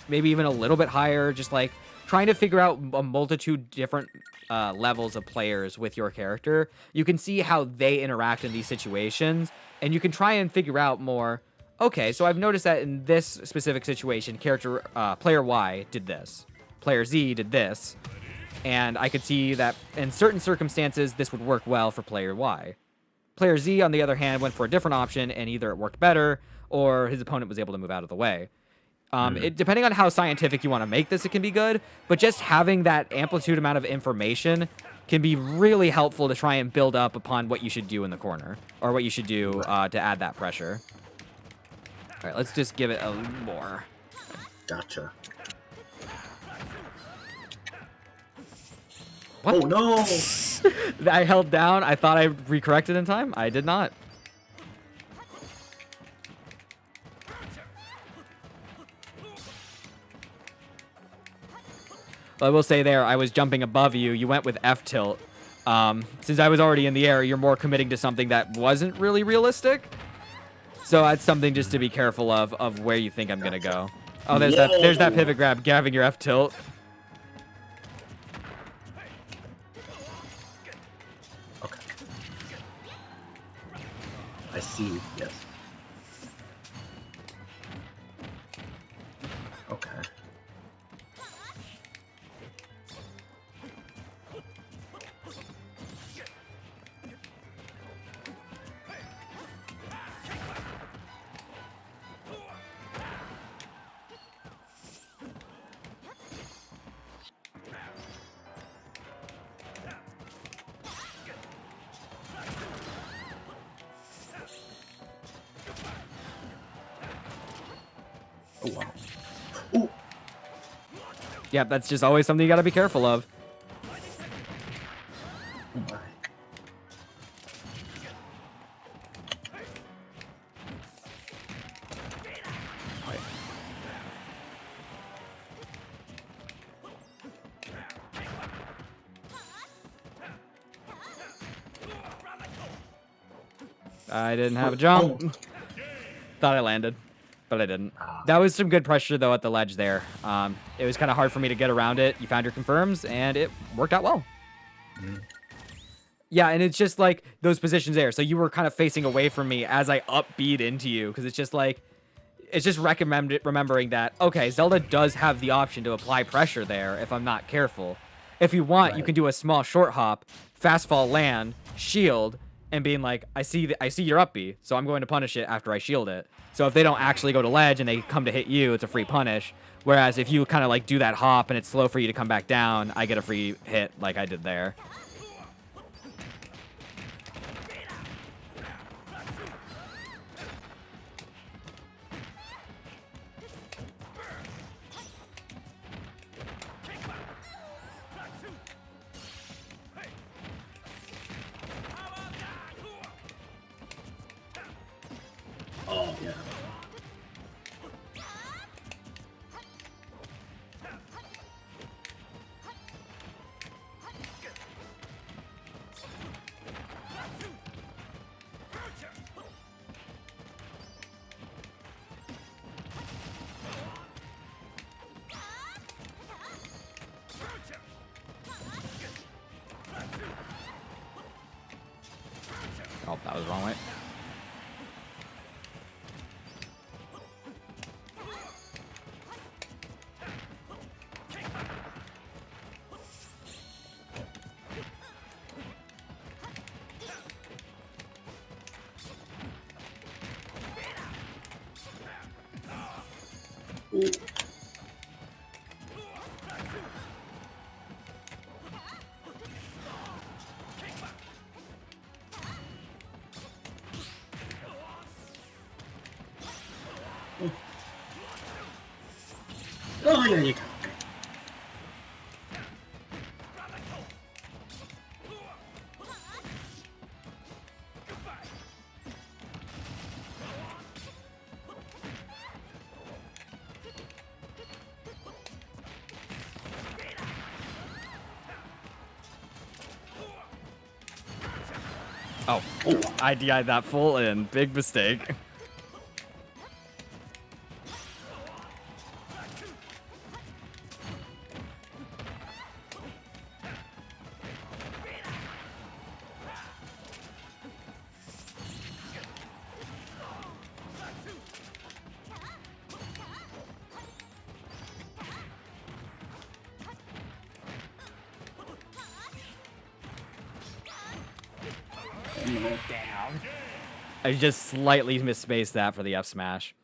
maybe even a little bit higher, just like trying to figure out a multitude different levels of players with your character. You can see how they interact in these situations, and you can try and figure out more, okay, so I've noticed that in this specific situation, player Y did this, player Z did this, and I could see that in certain circumstances, this would work well for player Y. Player Z, on the other hand, went for a different option, and either it worked better, or his opponent was able to move out of the way. Depending on how scientific you want to make this, it can be good, but just having that amplitude amount of information can be really helpful to try and build up upon what you should do in the corner, or what you should do to add that pressure. All right, let's just give it a little more. Gotcha. What? Oh, no! I held down. I thought I recorrected in time. I did not. I will say there, I was jumping above you. You went with F tilt. Since I was already in the air, you're more committing to something that wasn't really realistic. So that's something just to be careful of where you think I'm gonna go. Oh, there's that pivot grab, grabbing your F tilt. Okay. I see, yes. Okay. Oh, wow. Ooh. Yeah, that's just always something you gotta be careful of. Oh, my. I didn't have a jump. Thought I landed. but I didn't. That was some good pressure, though, at the ledge there. It was kind of hard for me to get around it. You found your confirms, and it worked out well. Yeah, and it's just like those positions there. So you were kind of facing away from me as I upbeat into you, because it's just like, it's just remembering that, okay, Zelda does have the option to apply pressure there if I'm not careful. If you want, you can do a small short hop, fast fall land, shield, and being like, I see your up B, so I'm going to punish it after I shield it. So if they don't actually go to ledge and they come to hit you, it's a free punish. Whereas if you kind of like do that hop and it's slow for you to come back down, I get a free hit like I did there. Oh, yeah. Oh, that was the wrong way. Ooh. Oh, yeah, you go. Oh, I DI'd that full in. Big mistake. I just slightly misspaced that for the F smash.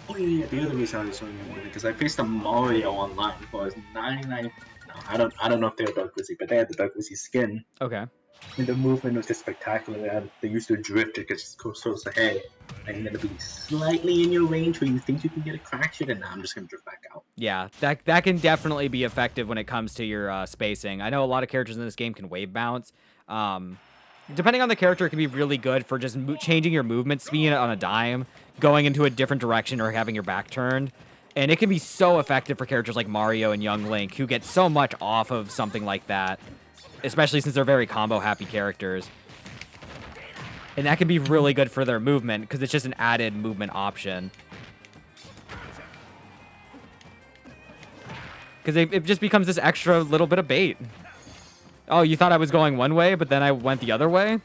Oh, yeah, the other reason I was showing you because I faced a Mario online who was 99. No, I don't know if they were Dark Wizzy, but they had the Dark Wizzy skin. Okay. And the movement was just spectacular. They used to drift it just go so ahead. And then it'll be slightly in your range where you think you can get a crack shot, and now I'm just gonna drift back out. Yeah, that can definitely be effective when it comes to your spacing. I know a lot of characters in this game can wave bounce. Depending on the character, it can be really good for just changing your movement speed on a dime, going into a different direction, or having your back turned. And it can be so effective for characters like Mario and Young Link, who get so much off of something like that, especially since they're very combo-happy characters. And that can be really good for their movement, because it's just an added movement option. Because it just becomes this extra little bit of bait. Oh, you thought I was going one way, but then I went the other way?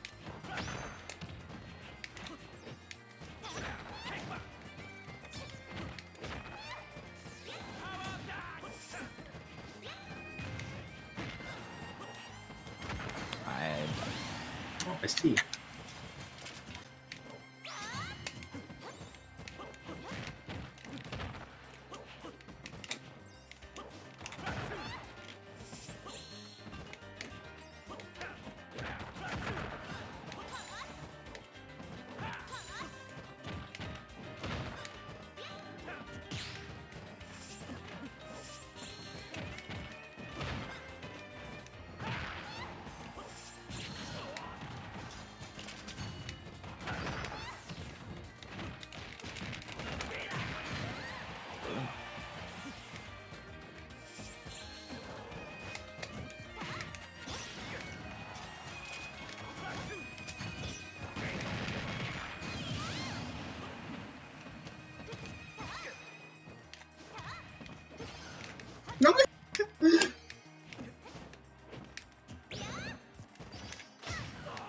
Oh, I see.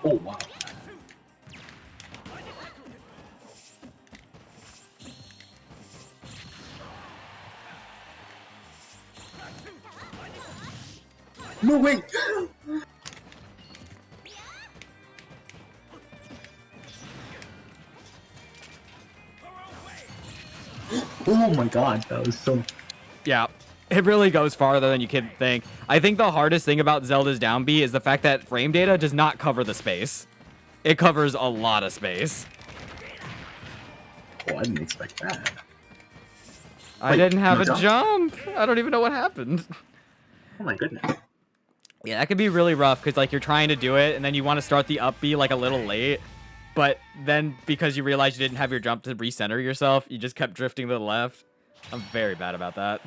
Oh wow. No wait. Oh my god, that was so. Yeah, it really goes farther than you could think. I think the hardest thing about Zelda's down B is the fact that frame data does not cover the space. It covers a lot of space. Oh, I didn't expect that. I Wait, didn't have no a jump. I don't even know what happened. Oh my goodness. Yeah, that could be really rough because like you're trying to do it and then you want to start the up B like a little late, but then because you realize you didn't have your jump to recenter yourself, you just kept drifting to the left. I'm very bad about that.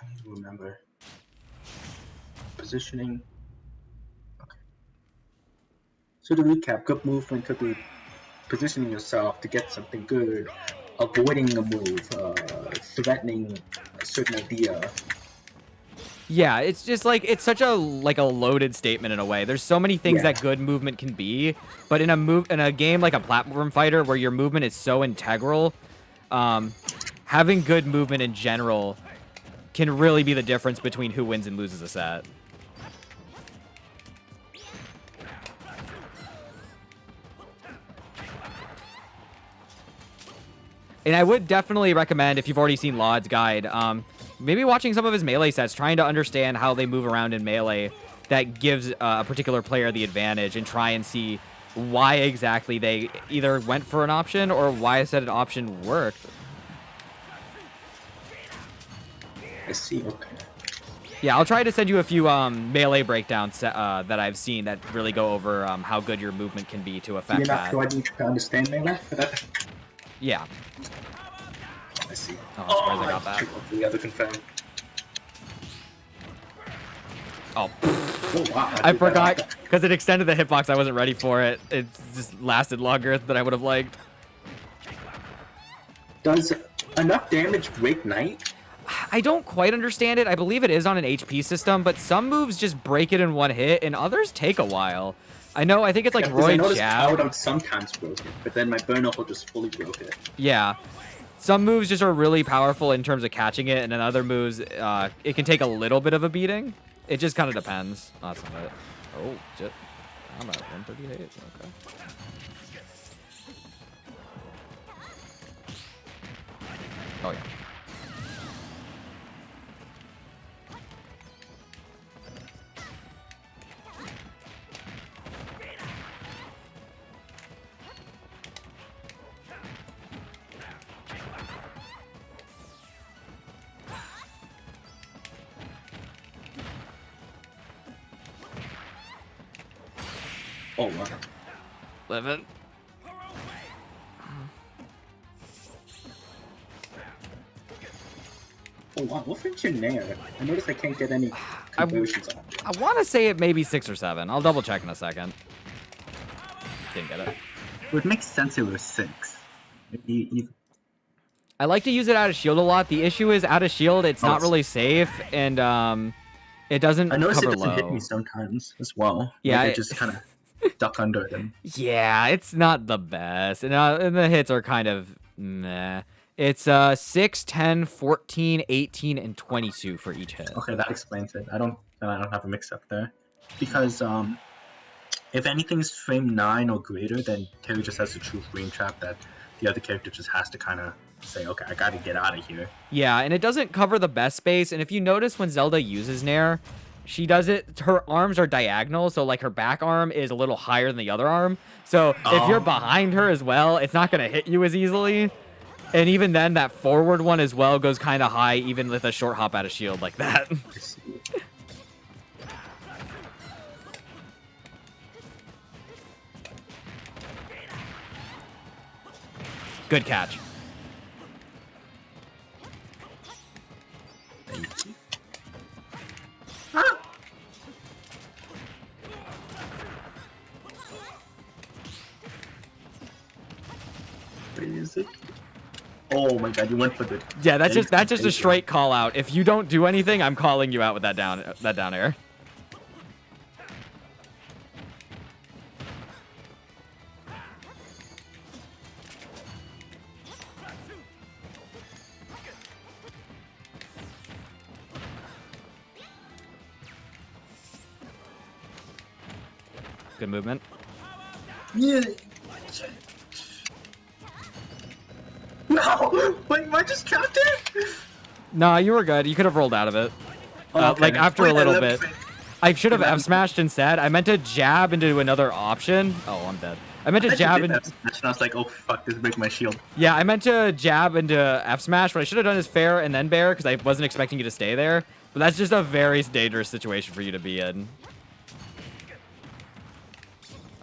I need to remember positioning. Okay. So to recap, good movement could be positioning yourself to get something good, avoiding a move, threatening a certain idea. Yeah, it's just like it's such a loaded statement in a way. There's so many things Yeah. that good movement can be, but in a game like a platform fighter where your movement is so integral, having good movement in general can really be the difference between who wins and loses a set. And I would definitely recommend, if you've already seen Laud's guide, maybe watching some of his melee sets, trying to understand how they move around in melee. That gives a particular player the advantage, and try and see why exactly they either went for an option or why said an option worked. I see. Okay. Yeah, I'll try to send you a few melee breakdowns that I've seen that really go over how good your movement can be to affect You're not that. sure I need to understand melee for that? Yeah. I see. Oh, I'm surprised I got that. The other confirmed. Oh, Oh wow. I did that forgot like that. because it extended the hitbox. I wasn't ready for it. It just lasted longer than I would have liked. Does enough damage break Knight? I don't quite understand it. I believe it is on an HP system, but some moves just break it in one hit, and others take a while. I think it's like Yeah, because I Roy noticed Jab. Powder sometimes broke it, but then my burn knuckle just fully broke it. Yeah. Some moves just are really powerful in terms of catching it, and then other moves, it can take a little bit of a beating. It just kind of depends. Oh, that's not it. Oh, shit. I'm at 138. Okay. Oh, yeah. Oh wow. Living. Oh wow, what French in there? I noticed I can't get any conversions on it. I want to say it may be 6 or 7. I'll double check in a second. Didn't get it. It would make sense if it was 6. I like to use it out of shield a lot. The issue is out of shield, it's not it's- really safe, and it doesn't I noticed it cover doesn't hit low. me sometimes as well. Yeah, Like I it- just kind of duck under them. Yeah, it's not the best. And the hits are kind of meh. It's 6, 10, 14, 18, and 22 for each hit. Okay, that explains it. I don't have a mix up there. Because if anything's frame 9 or greater, then Terry just has a true frame trap that the other character just has to kind of say, okay, I gotta get out of here. Yeah, and it doesn't cover the best space. And if you notice when Zelda uses Nair, she does it, her arms are diagonal, so like her back arm is a little higher than the other arm. So if you're behind her as well, it's not going to hit you as easily. And even then, that forward one as well goes kind of high, even with a short hop out of shield like that. I see. Good catch. Thank you. Ah! Where is it? Oh my god, you went for the... Yeah, that's just a straight call out. If you don't do anything, I'm calling you out with that down air. Good movement. Yeah. No! Wait, I just trapped it? No, you were good. You could have rolled out of it. Okay. Like after Wait, a little let me bit. think. I should have Let me- F smashed instead. I meant to jab into another option. Oh, I'm dead. I meant to I jab did into. F smash, and I was like, oh fuck, this break my shield. Yeah, I meant to jab into F smash. What I should have done is fair and then bear because I wasn't expecting you to stay there. But that's just a very dangerous situation for you to be in.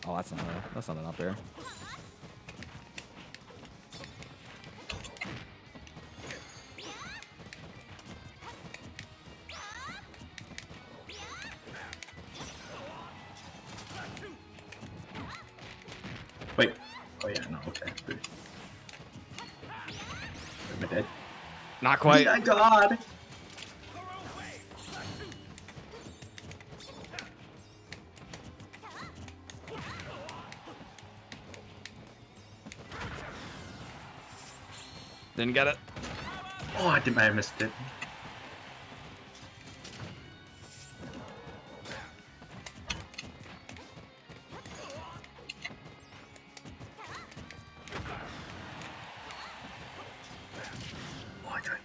Oh, that's not an up air. Wait. Oh yeah, no, okay. Good. Am I dead? Not quite. Oh my god! Didn't get it. Oh, I missed it. Oh, I tried.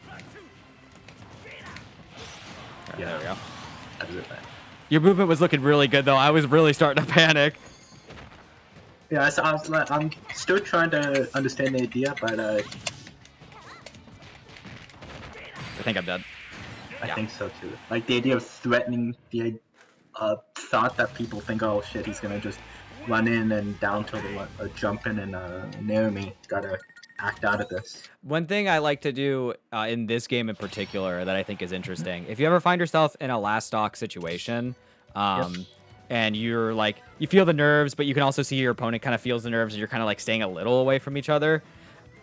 Yeah, there we go. I did it. Your movement was looking really good, though. I was really starting to panic. Yeah, so I'm still trying to understand the idea, but I think I'm dead. I Yeah. think so too. Like the idea of threatening the thought that people think, oh shit, he's gonna just run in and down tilt or jump in and nair me. Gotta act out of this. One thing I like to do in this game in particular that I think is interesting, if you ever find yourself in a last stock situation, and you're like, you feel the nerves, but you can also see your opponent kind of feels the nerves and you're kind of like staying a little away from each other.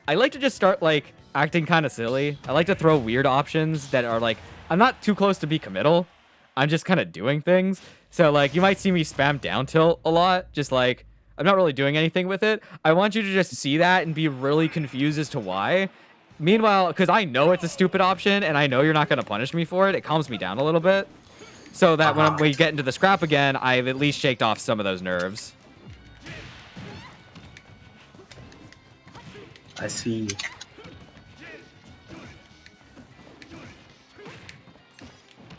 I like to just start like acting kind of silly. I like to throw weird options that are like, I'm not too close to be committal. I'm just kind of doing things. So like you might see me spam down tilt a lot, just like I'm not really doing anything with it. I want you to just see that and be really confused as to why. Meanwhile, because I know it's a stupid option and I know you're not going to punish me for it, it calms me down a little bit. So that when we get into the scrap again, I've at least shaked off some of those nerves. I see.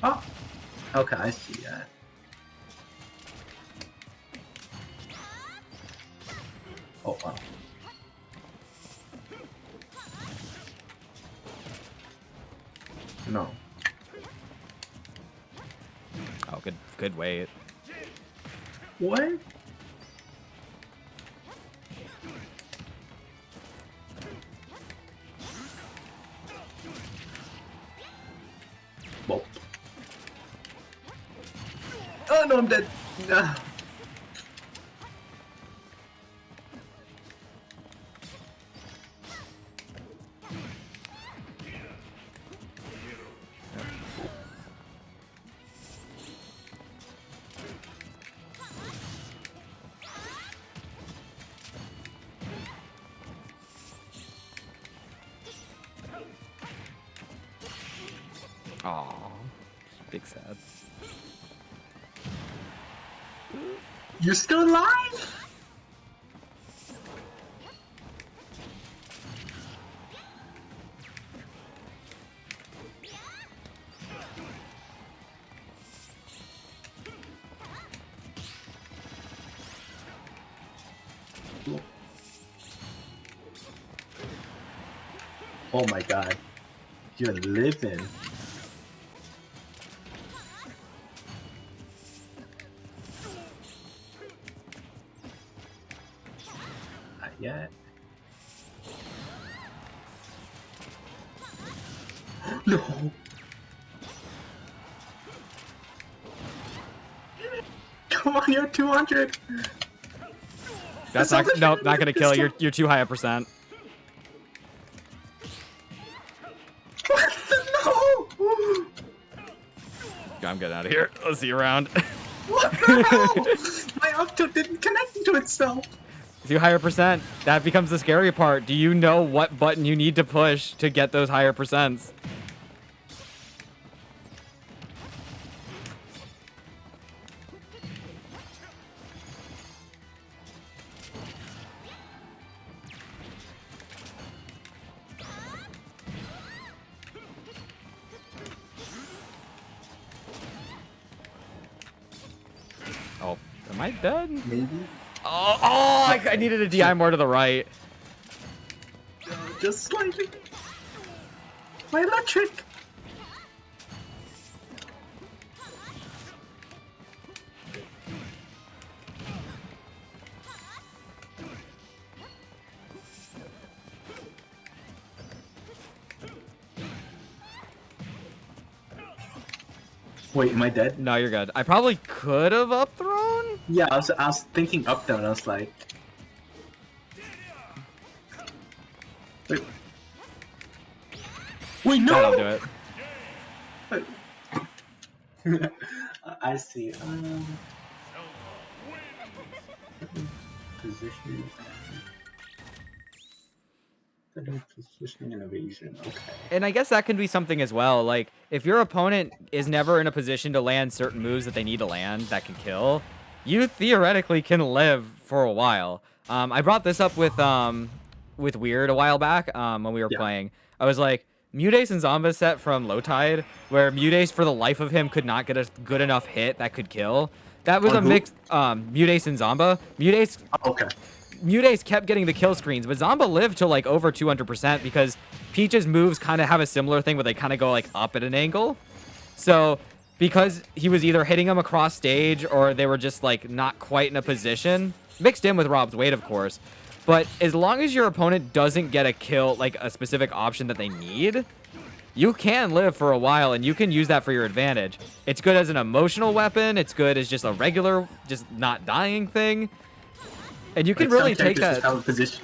Oh, okay, I see that. Oh wow. No. Oh, good wait. What? Well. Oh no, I'm dead. Ah. Aw, big sad. You're still alive? Oh my god. You're living. Not yet. No. Come on, you're 200. That's not, nope, not gonna kill. You're too high a percent. I'm getting out of here. I'll see you around. What the hell? My up tilt didn't connect to itself. Do higher percent. That becomes the scary part. Do you know what button you need to push to get those higher percents? Oh, am I dead? Maybe. Oh, I needed a DI more to the right. Just slightly. My electric. Wait, am I dead? No, you're good. I probably could have up thrown. Yeah, I was thinking up down. I was like, wait, wait, no. That'll do it. I see. Positioning. Positioning and evasion. Okay. And I guess that can be something as well. Like, if your opponent is never in a position to land certain moves that they need to land that can kill, you theoretically can live for a while. I brought this up with Weird a while back when we were playing. I was like, Mutace and Zomba set from Low Tide, where Mutace for the life of him could not get a good enough hit that could kill. That was a mix. Mutace and Zomba. Mutace. Oh, okay. Mutace kept getting the kill screens, but Zomba lived to like over 200% because Peach's moves kind of have a similar thing where they kind of go like up at an angle. So because he was either hitting them across stage or they were just like not quite in a position, mixed in with Rob's weight, of course. But as long as your opponent doesn't get a kill, like a specific option that they need, you can live for a while and you can use that for your advantage. It's good as an emotional weapon. It's good as just a regular, just not dying thing. And you can Like, really some take characters that. just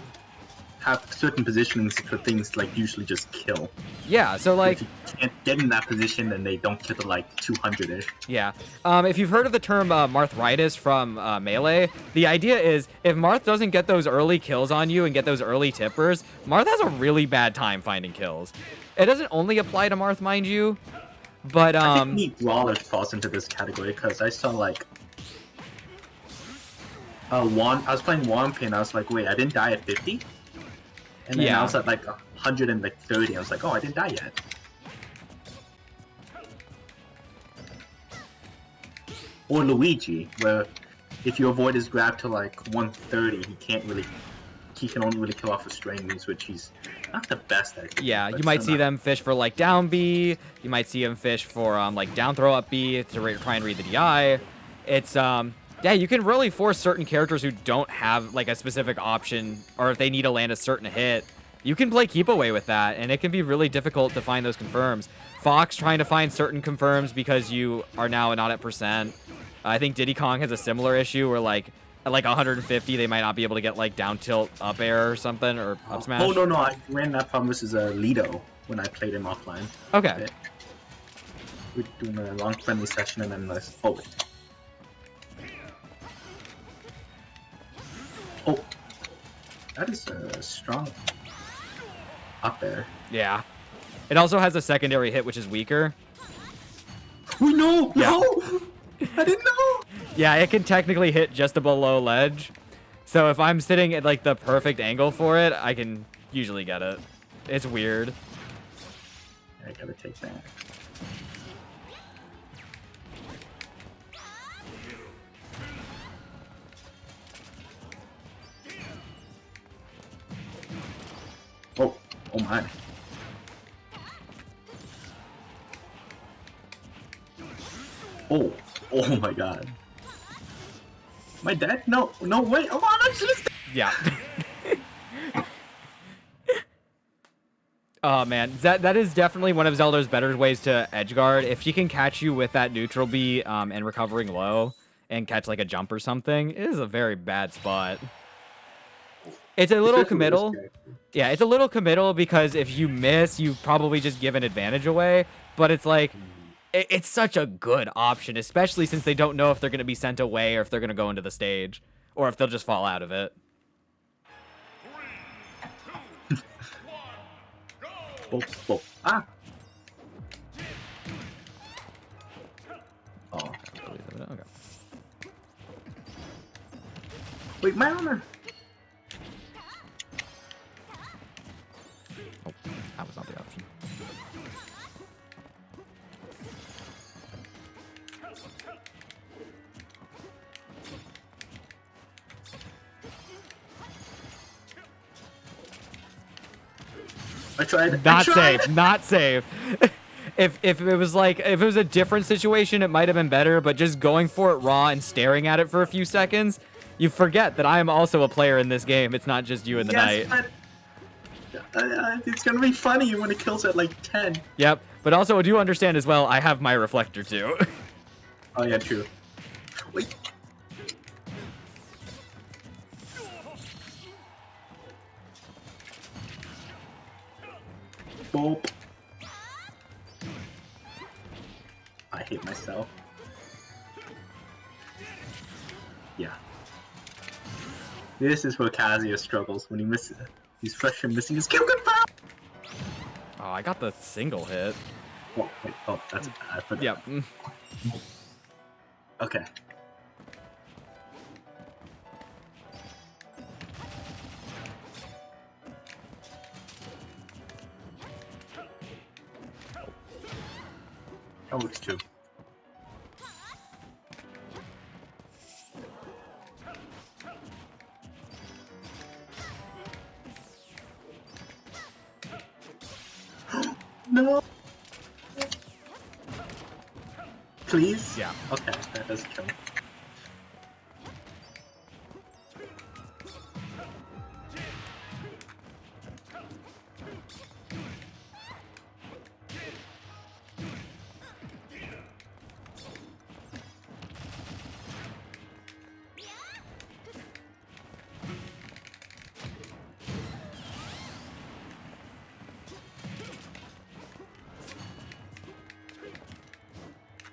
have certain positions for things like usually just kill. Yeah, so like, If you can't get in that position, then they don't get to like 200-ish. yeah. If you've heard of the term Marthritis from Melee, the idea is if Marth doesn't get those early kills on you and get those early tippers, Marth has a really bad time finding kills. It doesn't only apply to Marth, mind you, but I think Brawler falls into this category because I saw like I was playing Wampi and I was like, wait, I didn't die at 50? And then I was at like 130. I was like, oh, I didn't die yet. Or Luigi, where if you avoid his grab to like 130, he can only really kill off with string moves, which he's not the best at. yeah, you might see them fish for like down B. You might see him fish for like down throw up B to try and read the DI. It's yeah, you can really force certain characters who don't have like a specific option, or if they need to land a certain hit, you can play keep away with that, and it can be really difficult to find those confirms. Fox trying to find certain confirms because you are now not at percent. I think Diddy Kong has a similar issue where like at like 150 they might not be able to get like down tilt up air or something, or up smash. Oh no, I ran that problem versus Lido when I played him offline. Okay. We're doing a long friendly session and then let's Oh, that is a strong up air. Yeah. It also has a secondary hit which is weaker. We know. Yeah. No, I didn't know. Yeah, it can technically hit just a below ledge. So if I'm sitting at like the perfect angle for it, I can usually get it. It's weird. I gotta take that. Oh my. Oh my god. Am I dead? No, wait, I'm on, just... Yeah. Oh man, that is definitely one of Zelda's better ways to edgeguard. If she can catch you with that neutral B and recovering low and catch like a jump or something, it is a very bad spot. It's a little committal. Yeah, it's a little committal because if you miss, you probably just give an advantage away. But it's like, it's such a good option, especially since they don't know if they're going to be sent away or if they're going to go into the stage, or if they'll just fall out of it. Oh, oh, ah! Oh, Okay. wait, my armor! Oh, that was not the option. I tried. Not safe. Not safe. If it was like, if it was a different situation, it might have been better, but just going for it raw and staring at it for a few seconds, you forget that I am also a player in this game. It's not just you in the night. But it's gonna be funny when it kills at like 10. Yep. But also, I do understand as well, I have my reflector too. Oh yeah, true. Wait. Boop. I hate myself. Yeah. This is where Kazuya struggles when he misses. He's fresh and missing his kill confirm. Oh, I got the single hit. Oh, wait, oh, that's bad. But Yep. okay. That works too. No. Please? Yeah. Okay, that does kill.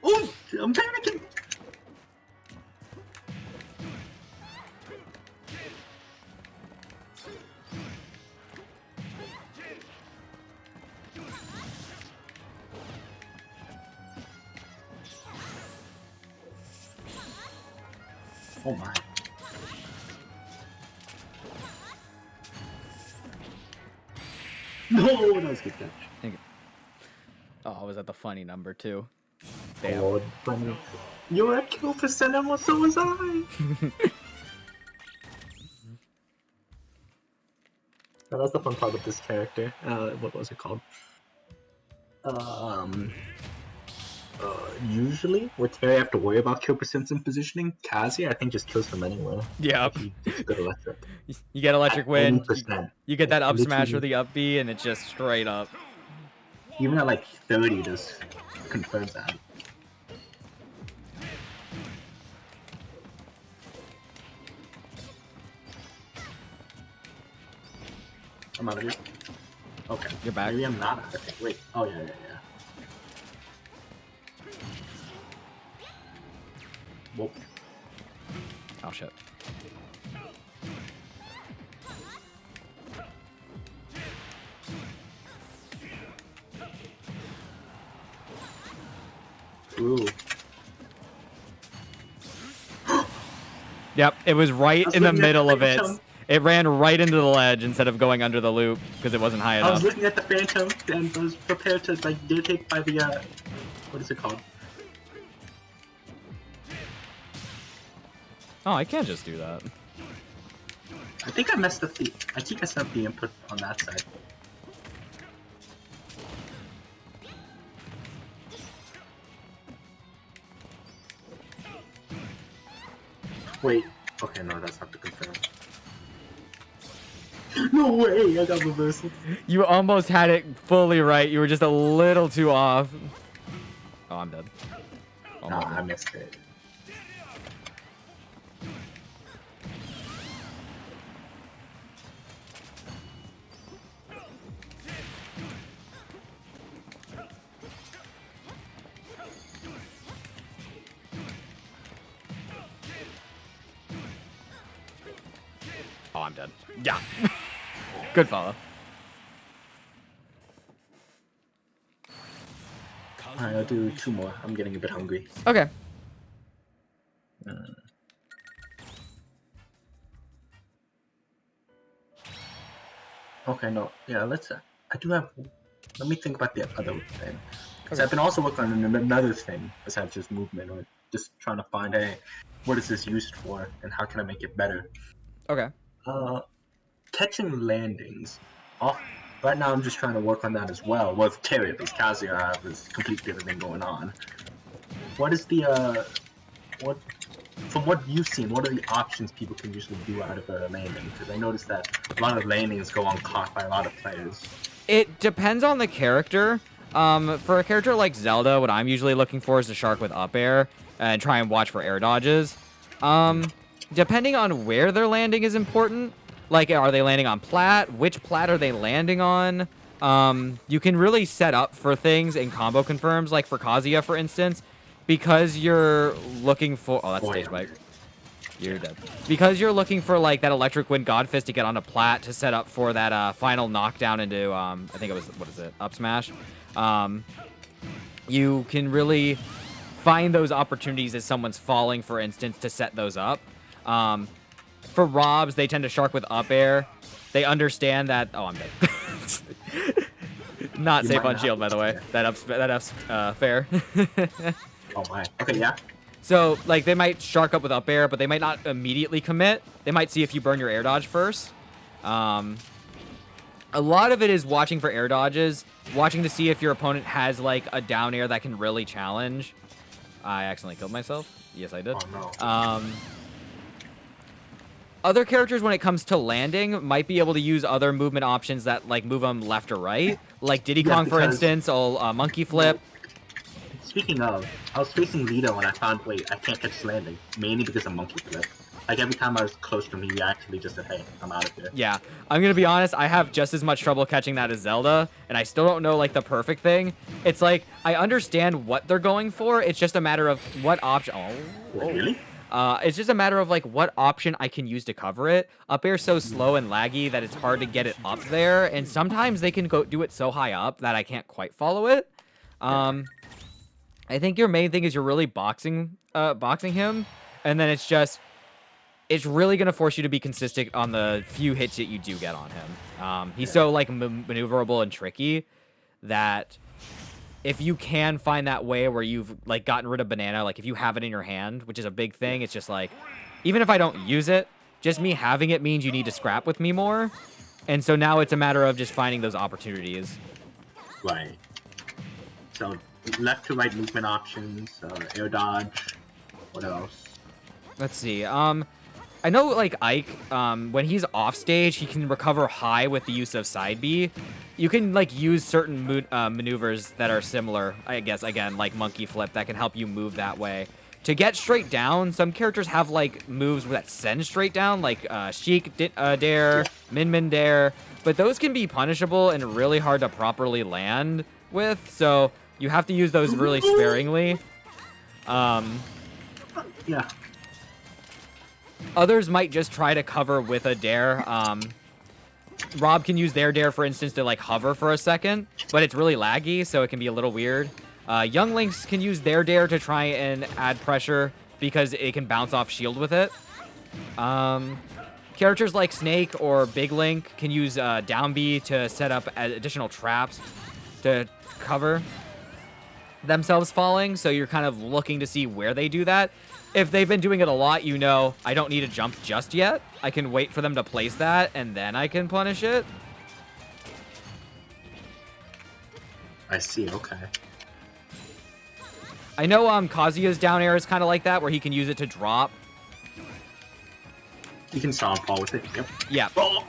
Oh, I'm panicking. Oh my. No, that was a good catch. Thank you. Oh, was that the funny number too? Damn. Oh, funny. You're at kill percent and so was I. Now, that's the fun part of this character. What was it called? Usually, with Terry, I have to worry about kill percents and positioning. Kazuya, I think, just kills them anyway. Yep. He gets good electric. You get electric At wind. 80%. You get that up smash or Literally. the up B, and it's just straight up. Even at like 30, this confirms that. I'm out of here. Okay. You're back. Maybe I'm not out of here. Wait. Oh, yeah, yeah, yeah. Whoop. Oh shit. Ooh. Yep, it was right was in the looking at middle the of it. Phantom. It ran right into the ledge instead of going under the loop because it wasn't high I enough. was looking at the Phantom and was prepared to like get hit by the what is it called? Oh, I can't just do that. I think I messed up the. I keep messing up the input on that side. Wait. Okay, no, that's not the confirm. No way! I got reversal. You almost had it fully right. You were just a little too off. Oh, I'm dead. Oh, Nah, my I God. missed it. I'm dead. Yeah. Good follow. Alright, I'll do 2 more. I'm getting a bit hungry. Okay. Okay, no. Yeah, let's... I do have... Let me think about the other thing. Because I've been also working on another thing besides just movement, or just trying to find, hey, what is this used for, and how can I make it better? Okay. Catching landings. Right now I'm just trying to work on that as well. With Terry, because Kazuya I have this completely different thing going on. What is the, from what you've seen, what are the options people can usually do out of a landing? Because I noticed that a lot of landings go uncaught by a lot of players. It depends on the character. For a character like Zelda, what I'm usually looking for is a shark with up air and try and watch for air dodges. Depending on where they're landing is important. Like, are they landing on plat? Which plat are they landing on? You can really set up for things in combo confirms, like for Kazuya, for instance, because you're looking for... Oh, that's stage bite. You're dead. Because you're looking for, like, that Electric Wind God Fist to get on a plat to set up for that final knockdown into, I think it was, what is it, up smash. You can really find those opportunities as someone's falling, for instance, to set those up. For Robs, they tend to shark with up air. They understand that... Oh, I'm dead. Not safe on shield, by the way. That up's fair. Oh my. Okay, yeah. So, like, they might shark up with up air, but they might not immediately commit. They might see if you burn your air dodge first. A lot of it is watching for air dodges, watching to see if your opponent has, like, a down air that can really challenge. I accidentally killed myself. Yes, I did. Oh, no. Other characters, when it comes to landing, might be able to use other movement options that, like, move them left or right. Like Diddy Kong, for instance, will monkey flip. Speaking of, I was facing Lito when I found, wait, I can't catch landing. Mainly because of monkey flip. Like, every time I was close to him, he actually just said, hey, I'm out of here. Yeah, I'm gonna be honest, I have just as much trouble catching that as Zelda, and I still don't know, like, the perfect thing. It's like, I understand what they're going for, it's just a matter of what option... Oh, Wait, really? It's just a matter of, like, what option I can use to cover it. Up air's so slow and laggy that it's hard to get it up there, and sometimes they can go do it so high up that I can't quite follow it. I think your main thing is you're really boxing him, and then it's really gonna force you to be consistent on the few hits that you do get on him. He's so, like, maneuverable and tricky that if you can find that way where you've, like, gotten rid of banana, like, if you have it in your hand, which is a big thing, it's just like, even if I don't use it, just me having it means you need to scrap with me more. And so now it's a matter of just finding those opportunities. Right. So, left to right movement options, air dodge, what else? Let's see. I know, like, Ike, when he's off stage, he can recover high with the use of side B. You can, like, use certain maneuvers that are similar, I guess, again, like monkey flip, that can help you move that way. To get straight down, some characters have, like, moves that send straight down, like Sheik Dare, Min Min Dare, but those can be punishable and really hard to properly land with, so you have to use those really sparingly. Yeah. Others might just try to cover with a dare. Rob can use their dare, for instance, to, like, hover for a second, but it's really laggy, so it can be a little weird. Young Links can use their dare to try and add pressure because it can bounce off shield with it. Characters like Snake or Big Link can use down B to set up additional traps to cover themselves falling, so you're kind of looking to see where they do that. If they've been doing it a lot, you know, I don't need to jump just yet. I can wait for them to place that, and then I can punish it. I see, okay. I know Kazuya's down air is kind of like that, where he can use it to drop. You can solid fall with it, yep. Yeah. Oh!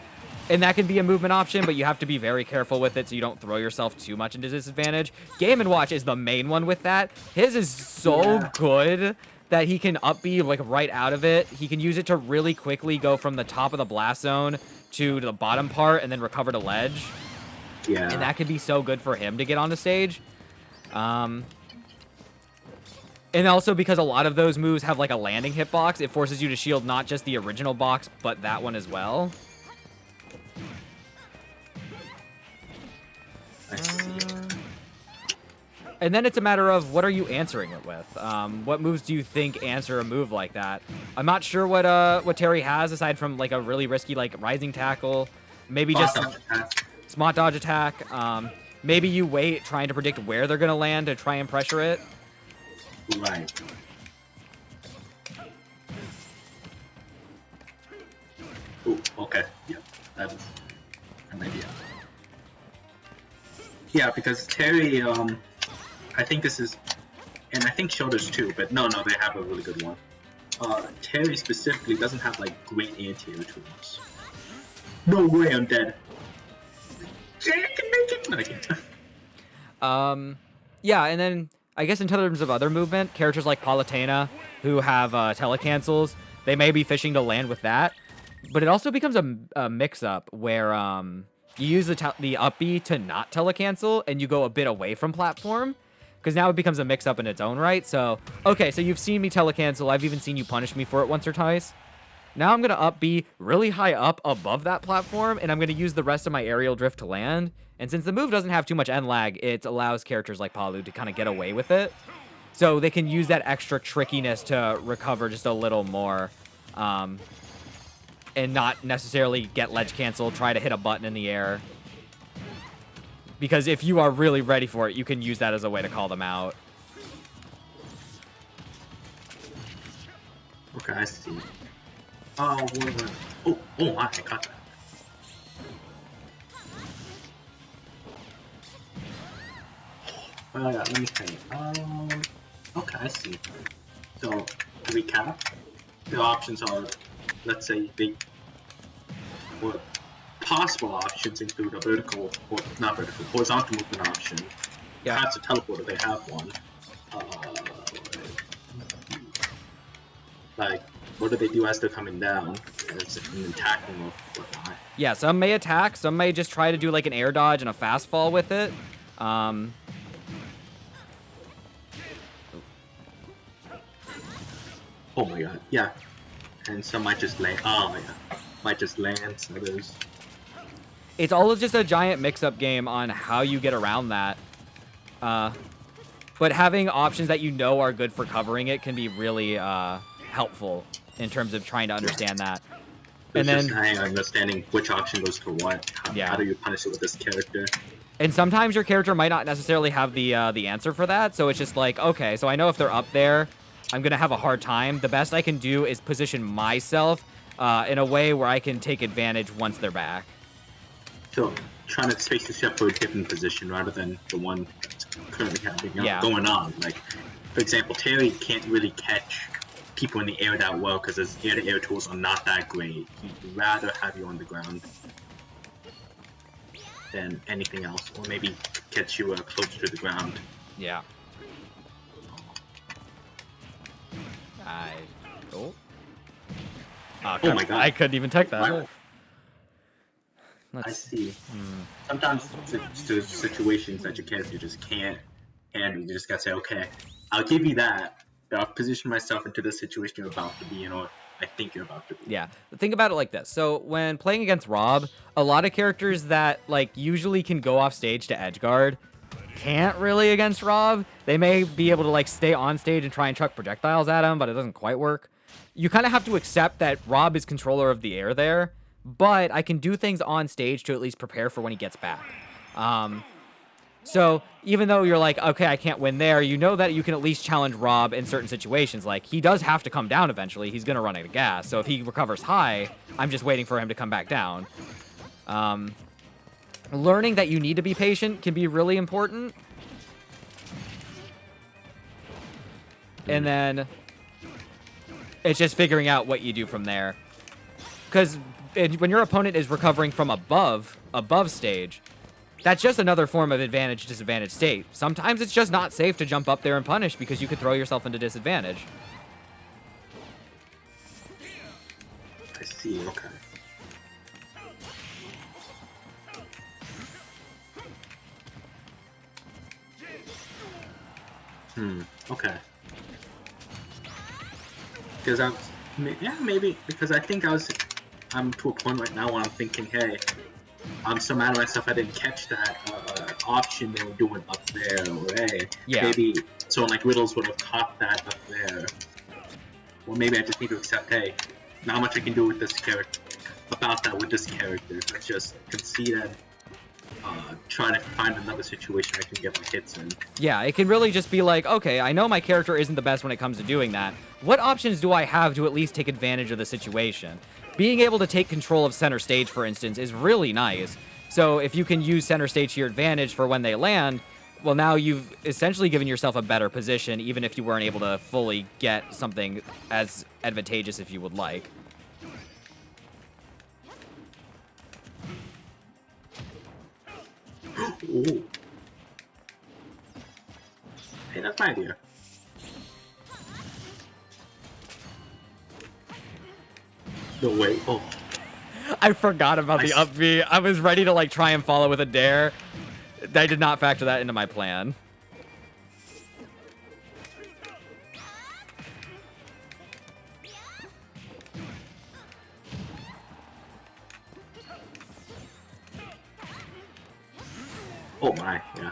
And that can be a movement option, but you have to be very careful with it so you don't throw yourself too much into disadvantage. Game & Watch is the main one with that. His is so good that he can up B, like, right out of it. He can use it to really quickly go from the top of the blast zone to the bottom part and then recover to ledge. Yeah. And that can be so good for him to get on the stage. And also because a lot of those moves have, like, a landing hitbox, it forces you to shield not just the original box, but that one as well. And then it's a matter of what are you answering it with? What moves do you think answer a move like that? I'm not sure what Terry has aside from like a really risky like rising tackle, maybe Spot just dodge attack. smart dodge attack. Maybe you wait trying to predict where they're gonna land to try and pressure it. Right. Ooh, okay. Yeah, that was an idea. Yeah, because Terry, I think this is, and I think Shoulders too, but no, they have a really good one. Terry specifically doesn't have like great anti-air tools. No way, I'm dead. I can make it. No, I can't. Yeah, and then I guess in terms of other movement, characters like Palutena who have telecancels, they may be fishing to land with that. But it also becomes a mix-up where you use the up B to not telecancel, and you go a bit away from platform, because now it becomes a mix-up in its own right. So, okay, so you've seen me telecancel. I've even seen you punish me for it once or twice. Now I'm going to up B really high up above that platform, and I'm going to use the rest of my aerial drift to land. And since the move doesn't have too much end lag, it allows characters like Palu to kind of get away with it. So they can use that extra trickiness to recover just a little more. And not necessarily get ledge cancel, try to hit a button in the air. Because if you are really ready for it, you can use that as a way to call them out. Okay, I see. Oh, I caught that. Let me think. Okay, I see. So, to recap, the options are, let's say, possible options include a vertical, or not vertical, horizontal movement option. Yeah. Perhaps a teleporter, they have one. Like, what do they do as they're coming down? It's an attacking or whatnot. Yeah, some may attack, some may just try to do like an air dodge and a fast fall with it. Oh my god, yeah. And some might just land. Oh yeah, might just land. So there's. It's all just a giant mix-up game on how you get around that. But having options that you know are good for covering it can be really helpful in terms of trying to understand that. And then just understanding which option goes to what. Yeah. How do you punish it with this character? And sometimes your character might not necessarily have the answer for that, so it's just like, okay, so I know if they're up there, I'm going to have a hard time. The best I can do is position myself in a way where I can take advantage once they're back. So, trying to space the ship for a different position rather than the one that's currently happening, going on. Like, for example, Terry can't really catch people in the air that well because his air-to-air tools are not that great. He'd rather have you on the ground than anything else, or maybe catch you closer to the ground. Yeah. Oh my god. I couldn't even take that. Wow. I see. Sometimes there's situations that your character just can't handle. You just gotta say, okay, I'll give you that, but I'll position myself into the situation you're about to be in, or I think you're about to be. Yeah, think about it like this. So when playing against Rob, a lot of characters that like usually can go off stage to edgeguard can't really against Rob. They may be able to like stay on stage and try and chuck projectiles at him, but it doesn't quite work. You kind of have to accept that Rob is controller of the air there, but I can do things on stage to at least prepare for when he gets back. So even though you're like, okay, I can't win there, you know that you can at least challenge Rob in certain situations. Like, he does have to come down eventually. He's going to run out of gas. So if he recovers high, I'm just waiting for him to come back down. Learning that you need to be patient can be really important. And then it's just figuring out what you do from there. Because when your opponent is recovering from above stage, that's just another form of advantage-disadvantage state. Sometimes it's just not safe to jump up there and punish because you could throw yourself into disadvantage. I see, okay. Okay. Because maybe, because I think I'm to a point right now where I'm thinking, hey, I'm so mad at myself I didn't catch that option they were doing up there, right? Yeah. Maybe so like Riddles would have caught that up there. Or maybe I just need to accept, hey, not much I can do with this character about that with this character. Let's just concede and try to find another situation I can get my hits in. Yeah, it can really just be like, okay, I know my character isn't the best when it comes to doing that. What options do I have to at least take advantage of the situation? Being able to take control of center stage, for instance, is really nice. So if you can use center stage to your advantage for when they land, well, now you've essentially given yourself a better position, even if you weren't able to fully get something as advantageous if you would like. Ooh. Hey, that's my idea. No way. Oh. I forgot about the up B. I was ready to like try and follow with a dare. I did not factor that into my plan. Oh my, yeah.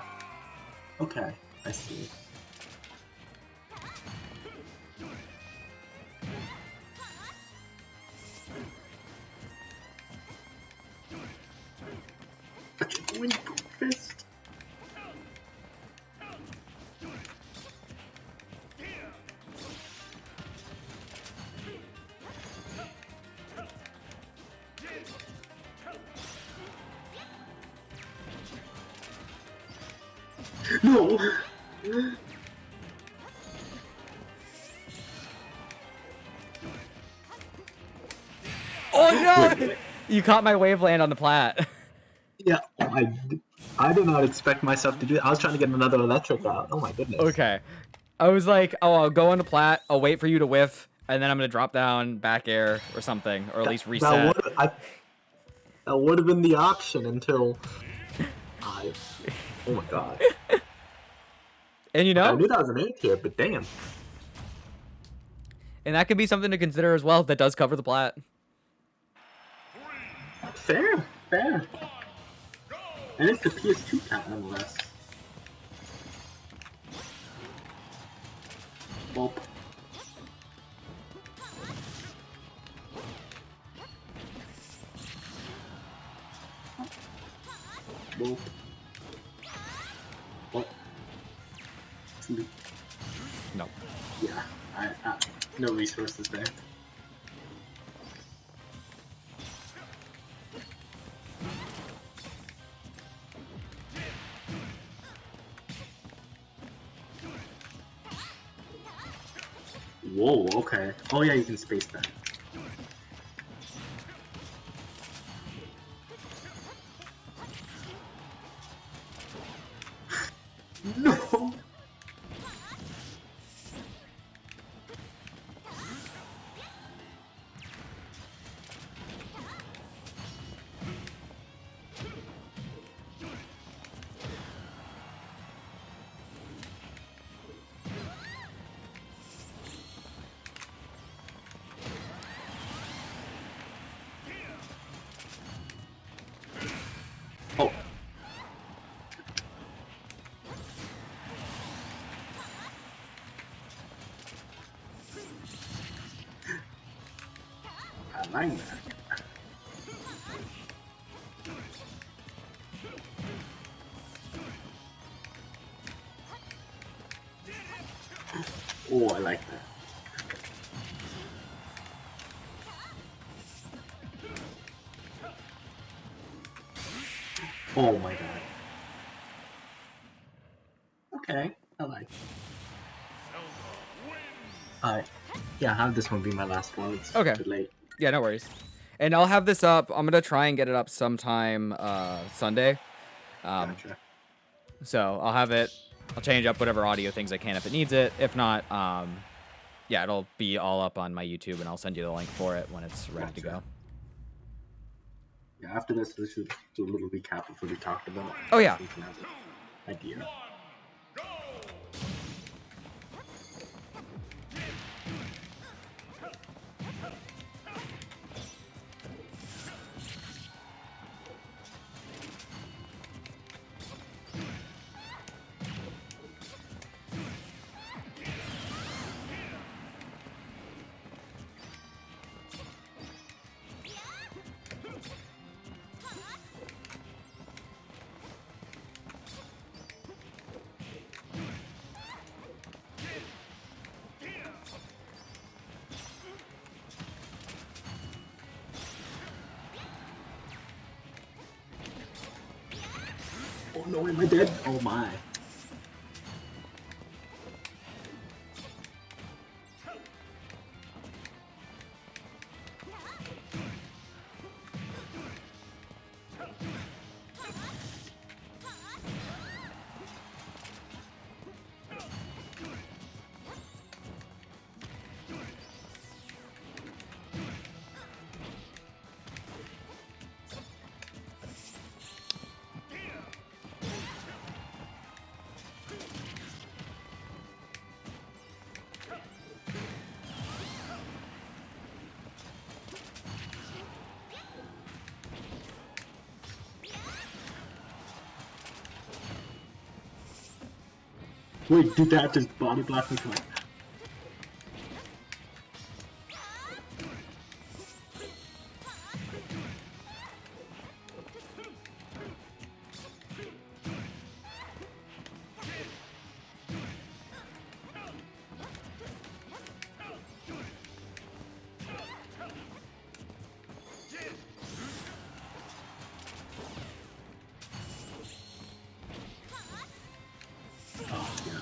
Okay, I see. Fist. No. Oh no! You caught my wave land on the plat. Yeah, I did not expect myself to do that. I was trying to get another electric out. Oh my goodness. Okay. I was like, oh, I'll go on the plat, I'll wait for you to whiff, and then I'm gonna drop down back air or something, or at least reset. That would have been the option until I. Oh my god. And you know, I knew that was an A tier, but damn. and that could be something to consider as well. That does cover the plat. Fair, fair. And it's the PS2 count nonetheless. Well. Well. Well. No. Yeah, no resources there. Whoa, okay. Oh yeah, you can space that. No! Oh. I like that. Oh, I like that. Oh my god. Okay, I like it. Yeah, have this one be my last one. It's Okay. too late. Yeah, no worries. And I'll have this up. I'm gonna try and get it up sometime Sunday. Gotcha. So I'll have it. I'll change up whatever audio things I can if it needs it. If not, yeah, it'll be all up on my YouTube, and I'll send you the link for it when it's ready to go. Yeah, after this, we should do a little recap of what we talked about. Oh yeah. So we can have an idea. no, am I dead? Oh my. Wait, did that just body block me? Oh, yeah.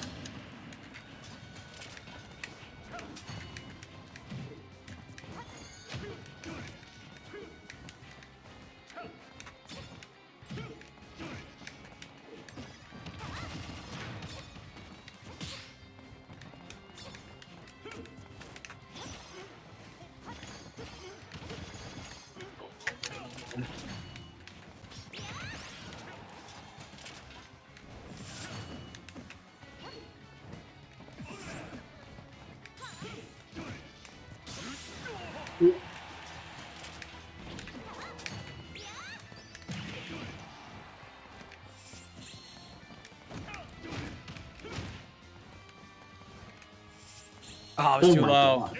Oh, it was too my low. God.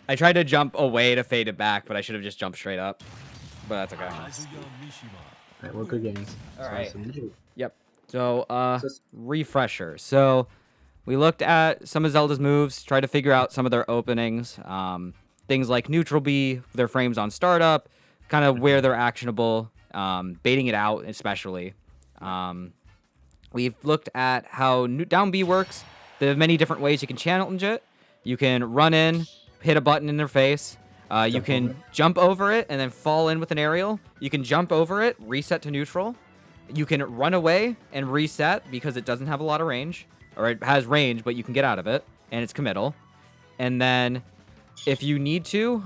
I tried to jump away to fade it back, but I should have just jumped straight up. But that's okay. Kazuya Mishima. Alright, we're good games. All So, right. submitted. Yep. So, Just- refresher. So, we looked at some of Zelda's moves, tried to figure out some of their openings. Things like neutral B, their frames on startup, kind of where they're actionable, baiting it out especially. We've looked at how down B works. There are many different ways you can challenge it. You can run in, hit a button in their face. You Jump can over it. jump over it and then fall in with an aerial. You can jump over it, reset to neutral. You can run away and reset because it doesn't have a lot of range. Or it has range, but you can get out of it. And it's committal. And then if you need to,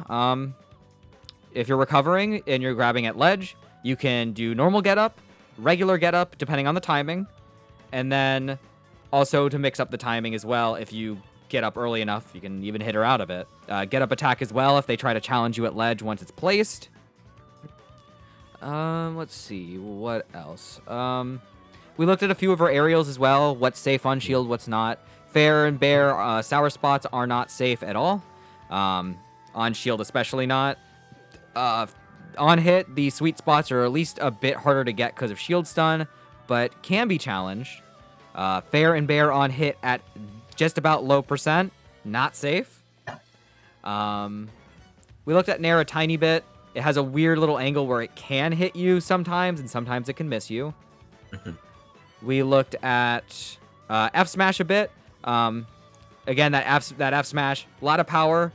if you're recovering and you're grabbing at ledge, you can do normal get up, regular get up, depending on the timing. And then also to mix up the timing as well, if you get up early enough, you can even hit her out of it. Get up attack as well if they try to challenge you at ledge once it's placed. Let's see, what else? We looked at a few of her aerials as well, what's safe on shield, what's not. Fair and Bear, sour spots are not safe at all. On shield especially not. On hit, the sweet spots are at least a bit harder to get because of shield stun, but can be challenged. Fair and Bear on hit at just about low percent, not safe. We looked at Nair a tiny bit. It has a weird little angle where it can hit you sometimes, and sometimes it can miss you. We looked at F Smash a bit. Again, that F Smash, a lot of power.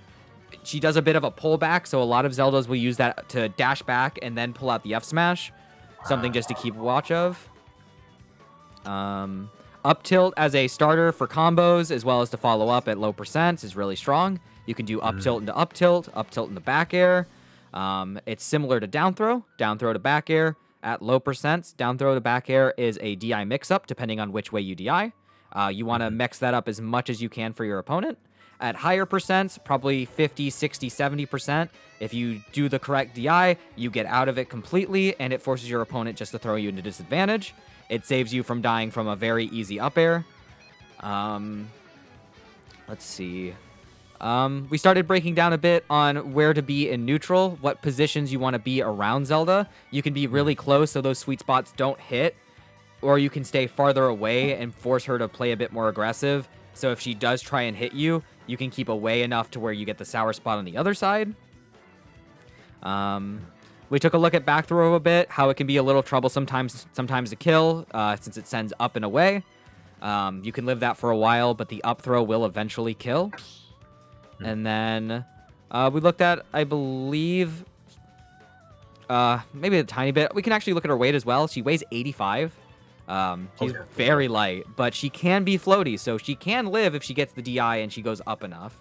She does a bit of a pullback, so a lot of Zeldas will use that to dash back and then pull out the F Smash. Something just to keep watch of. Up tilt as a starter for combos, as well as to follow up at low percents, is really strong. You can do up tilt into back air. It's similar to down throw to back air at low percents. Down throw to back air is a DI mix-up, depending on which way you DI. You want to mix that up as much as you can for your opponent. At higher percents, probably 50, 60, 70%, if you do the correct DI, you get out of it completely, and it forces your opponent just to throw you into disadvantage. It saves you from dying from a very easy up air. Let's see. We started breaking down a bit on where to be in neutral, what positions you want to be around Zelda. You can be really close so those sweet spots don't hit, or you can stay farther away and force her to play a bit more aggressive. So if she does try and hit you, you can keep away enough to where you get the sour spot on the other side. We took a look at back throw a bit, how it can be a little trouble sometimes to kill, since it sends up and away. You can live that for a while, but the up throw will eventually kill. And then we looked at, I believe, maybe a tiny bit. We can actually look at her weight as well. She weighs 85. She's very light, but she can be floaty, so she can live if she gets the DI and she goes up enough.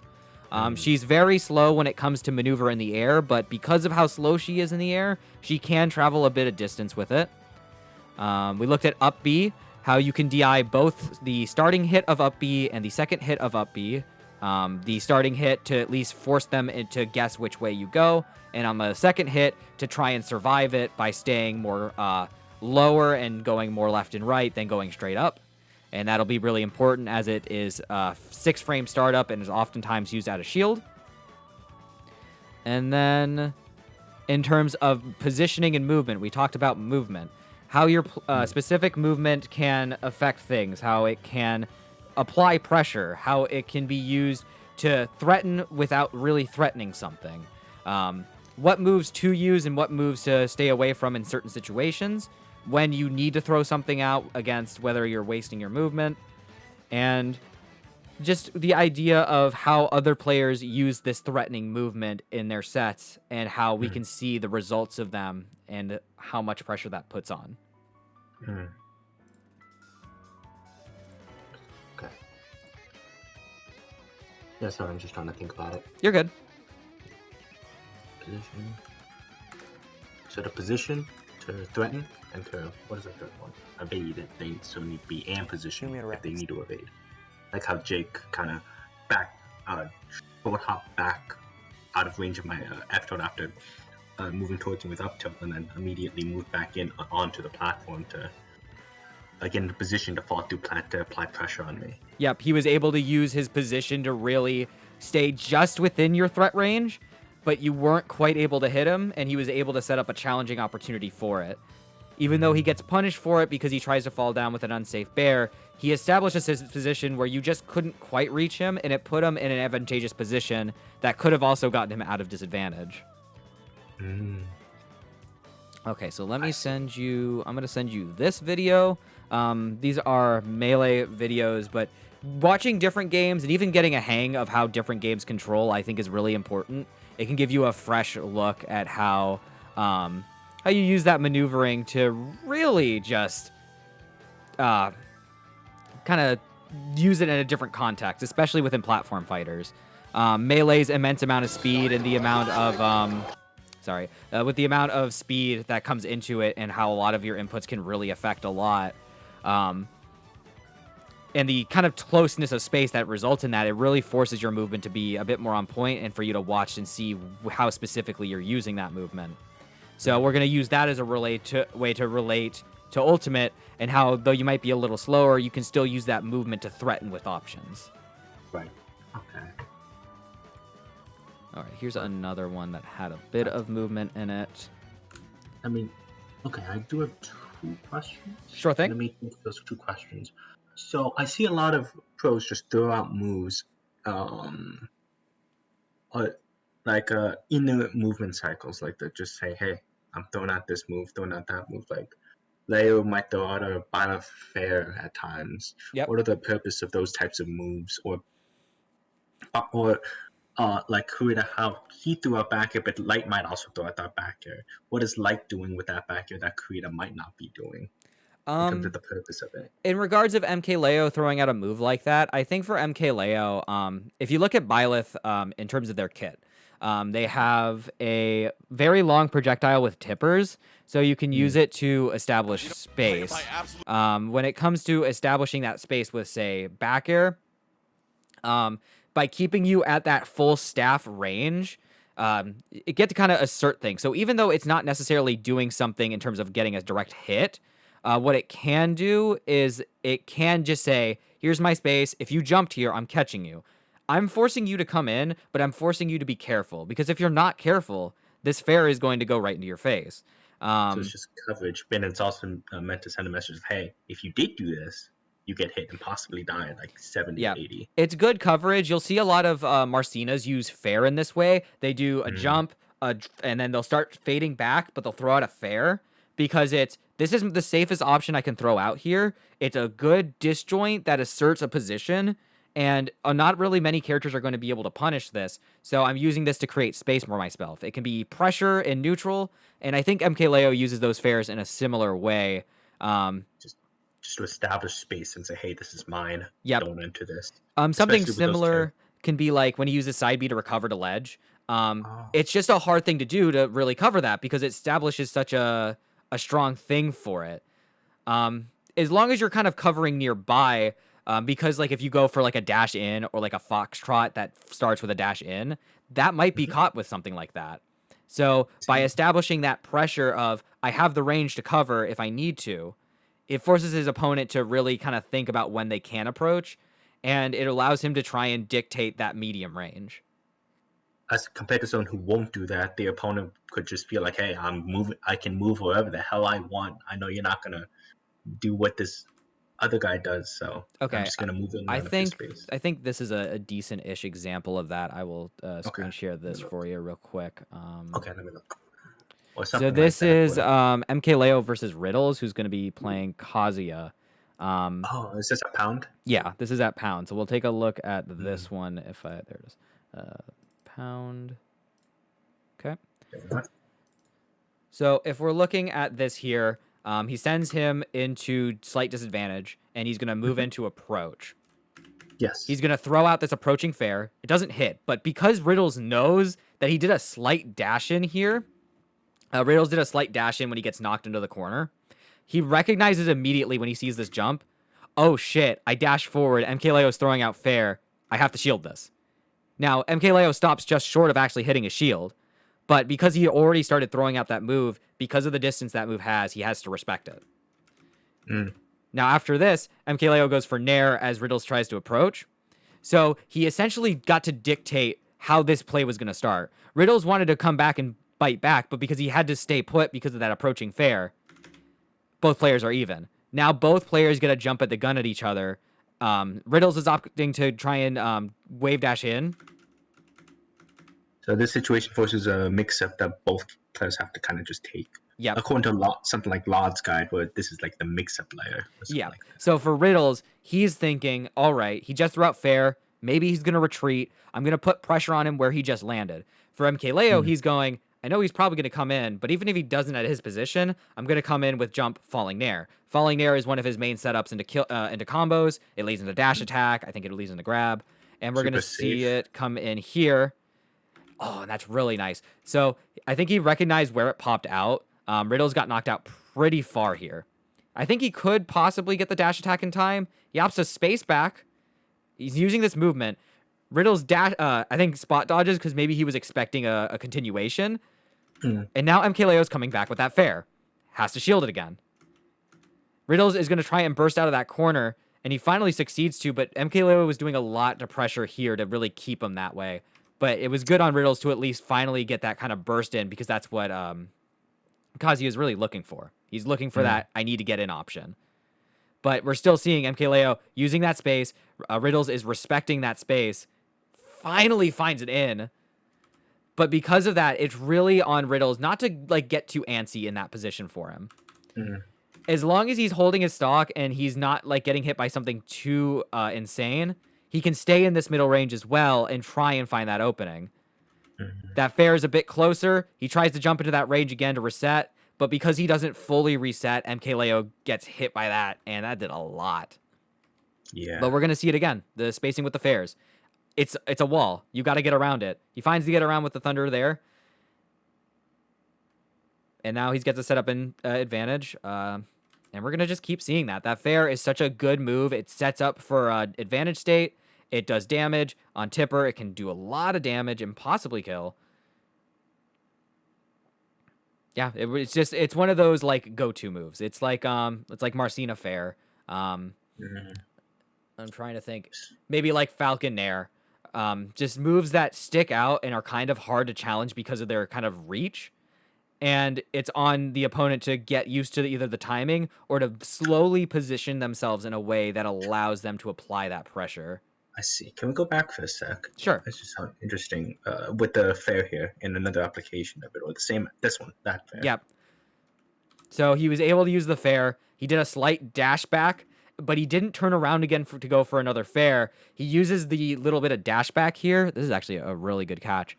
She's very slow when it comes to maneuver in the air, but because of how slow she is in the air, she can travel a bit of distance with it. We looked at up B, how you can DI both the starting hit of up B and the second hit of up B. The starting hit to at least force them to guess which way you go, and on the second hit to try and survive it by staying more lower and going more left and right than going straight up. And that'll be really important as it is 6-frame startup and is oftentimes used out of shield. And then in terms of positioning and movement, we talked about movement. How your specific movement can affect things, how it can apply pressure, how it can be used to threaten without really threatening something. What moves to use and what moves to stay away from in certain situations. When you need to throw something out against whether you're wasting your movement. And just the idea of how other players use this threatening movement in their sets and how we can see the results of them and how much pressure that puts on. Okay. Yeah, sorry, I'm just trying to think about it. You're good. Position. So the position to threaten and to, what is the third one? Evade if they so need to be, and position if they need to evade. Like how Jake kind of forward hop back out of range of my F tilt after moving towards him with up tilt, and then immediately moved back in onto the platform to get in the position to fall through plant to apply pressure on me. Yep, he was able to use his position to really stay just within your threat range, but you weren't quite able to hit him, and he was able to set up a challenging opportunity for it. Even though he gets punished for it because he tries to fall down with an unsafe bear, he establishes his position where you just couldn't quite reach him, and it put him in an advantageous position that could have also gotten him out of disadvantage. Okay, so let me send you... I'm going to send you this video. These are melee videos, but watching different games and even getting a hang of how different games control, I think, is really important. It can give you a fresh look at how you use that maneuvering to really just kind of use it in a different context, especially within platform fighters. Melee's immense amount of speed and the amount of with the amount of speed that comes into it and how a lot of your inputs can really affect a lot. And the kind of closeness of space that results in that, it really forces your movement to be a bit more on point and for you to watch and see how specifically you're using that movement. So we're going to use that as a way to relate to Ultimate, and how, though you might be a little slower, you can still use that movement to threaten with options. Right. Okay. All right, here's another one that had a bit of movement in it. I mean, okay, I do have 2 questions. Sure thing. Let me think of those 2 questions. So I see a lot of pros just throw out moves, like in the movement cycles, like they just say, "Hey, I'm throwing out this move, throwing out that move." Like Leo might throw out a Bite of Fair at times. Yep. What are the purpose of those types of moves, or like Kurita, how he threw out back air, but Light might also throw out that back air. What is Light doing with that back air that Kurita might not be doing? In terms of the purpose of it. In regards of MKLeo throwing out a move like that, I think for MKLeo, if you look at Byleth in terms of their kit, they have a very long projectile with tippers, so you can use it to establish space. When it comes to establishing that space with, say, back air, by keeping you at that full staff range, it gets to kind of assert things. So even though it's not necessarily doing something in terms of getting a direct hit, what it can do is it can just say, here's my space. If you jumped here, I'm catching you. I'm forcing you to come in, but I'm forcing you to be careful. Because if you're not careful, this fair is going to go right into your face. So it's just coverage, but it's also meant to send a message of, hey, if you did do this, you get hit and possibly die at like 70, 80. It's good coverage. You'll see a lot of Marcinas use fair in this way. They do a jump, and then they'll start fading back, but they'll throw out a fair because this isn't the safest option I can throw out here. It's a good disjoint that asserts a position, and not really many characters are going to be able to punish this. So I'm using this to create space for my spell. It can be pressure and neutral, and I think MKLeo uses those fairs in a similar way. Just to establish space and say, hey, this is mine. Yep. Don't enter this. Something Especially with those similar can be like when you use a side B to recover to ledge. Oh. It's just a hard thing to do to really cover that because it establishes such a strong thing for it. As long as you're kind of covering nearby, because like if you go for like a dash in or like a foxtrot that starts with a dash in, that might be caught with something like that. So by establishing that pressure of I have the range to cover if I need to, it forces his opponent to really kind of think about when they can approach, and it allows him to try and dictate that medium range. As compared to someone who won't do that, the opponent could just feel like, hey, I can move wherever the hell I want. I know you're not gonna do what this other guy does, so Okay, I'm just gonna move in. I think this is a decent-ish example of that. I will screen share this for you real quick. Okay, let me look. So this is MKLeo versus Riddles, who's going to be playing Kazuya. Is this a pound? Yeah, this is at pound. So we'll take a look at this one. There it is. Pound. Okay. So if we're looking at this here, he sends him into slight disadvantage, and he's going to move into approach. Yes. He's going to throw out this approaching fair. It doesn't hit, but because Riddles knows that he did a slight dash in here, Riddles did a slight dash in when he gets knocked into the corner. He recognizes immediately when he sees this jump, oh shit, I dash forward, MKLeo's throwing out fair, I have to shield this. Now, MKLeo stops just short of actually hitting his shield, but because he already started throwing out that move, because of the distance that move has, he has to respect it. Now, after this, MKLeo goes for Nair as Riddles tries to approach. So he essentially got to dictate how this play was going to start. Riddles wanted to come back and bite back, but because he had to stay put because of that approaching fair, both players are even. Now both players get a jump at the gun at each other. Riddles is opting to try and wave dash in. So this situation forces a mix-up that both players have to kind of just take. Yeah. According to something like Lod's guide, where this is like the mix-up layer. Yeah. Like so for Riddles, he's thinking, all right, he just threw out fair. Maybe he's going to retreat. I'm going to put pressure on him where he just landed. For MKLeo, he's going, I know he's probably going to come in, but even if he doesn't at his position, I'm going to come in with jump falling nair. Falling nair is one of his main setups into combos. It leads into dash attack. I think it leads into grab. And we're going to see it come in here. Oh, and that's really nice. So I think he recognized where it popped out. Riddles got knocked out pretty far here. I think he could possibly get the dash attack in time. He opts to space back. He's using this movement. Riddles dash, I think spot dodges because maybe he was expecting a continuation. And now MKLeo's coming back with that fair. Has to shield it again. Riddles is going to try and burst out of that corner, and he finally succeeds to, but MKLeo was doing a lot to pressure here to really keep him that way. But it was good on Riddles to at least finally get that kind of burst in because that's what Kazuya is really looking for. He's looking for that I need to get in option. But we're still seeing MKLeo using that space. Riddles is respecting that space. Finally finds it in. But because of that, it's really on Riddles not to like get too antsy in that position for him. As long as he's holding his stock and he's not like getting hit by something too insane, he can stay in this middle range as well and try and find that opening. That fair is a bit closer. He tries to jump into that range again to reset, but because he doesn't fully reset, MKLeo gets hit by that, and that did a lot. Yeah. But we're going to see it again, the spacing with the fairs. It's a wall. You got to get around it. He finds to get around with the thunder there. And now he gets a setup in advantage. And we're going to just keep seeing that. That fair is such a good move. It sets up for advantage state. It does damage. On tipper, it can do a lot of damage and possibly kill. Yeah, it's one of those like go-to moves. It's like Marcina fair. I'm trying to think. Maybe like Falcon Nair. Just moves that stick out and are kind of hard to challenge because of their kind of reach. And it's on the opponent to get used to either the timing or to slowly position themselves in a way that allows them to apply that pressure. I see. Can we go back for a sec? Sure. This just sounds interesting. With the fair here in another application of it, or the same. This one, that fair. Yep. So he was able to use the fair. He did a slight dash back, but he didn't turn around again to go for another fair. He uses the little bit of dash back here. This is actually a really good catch.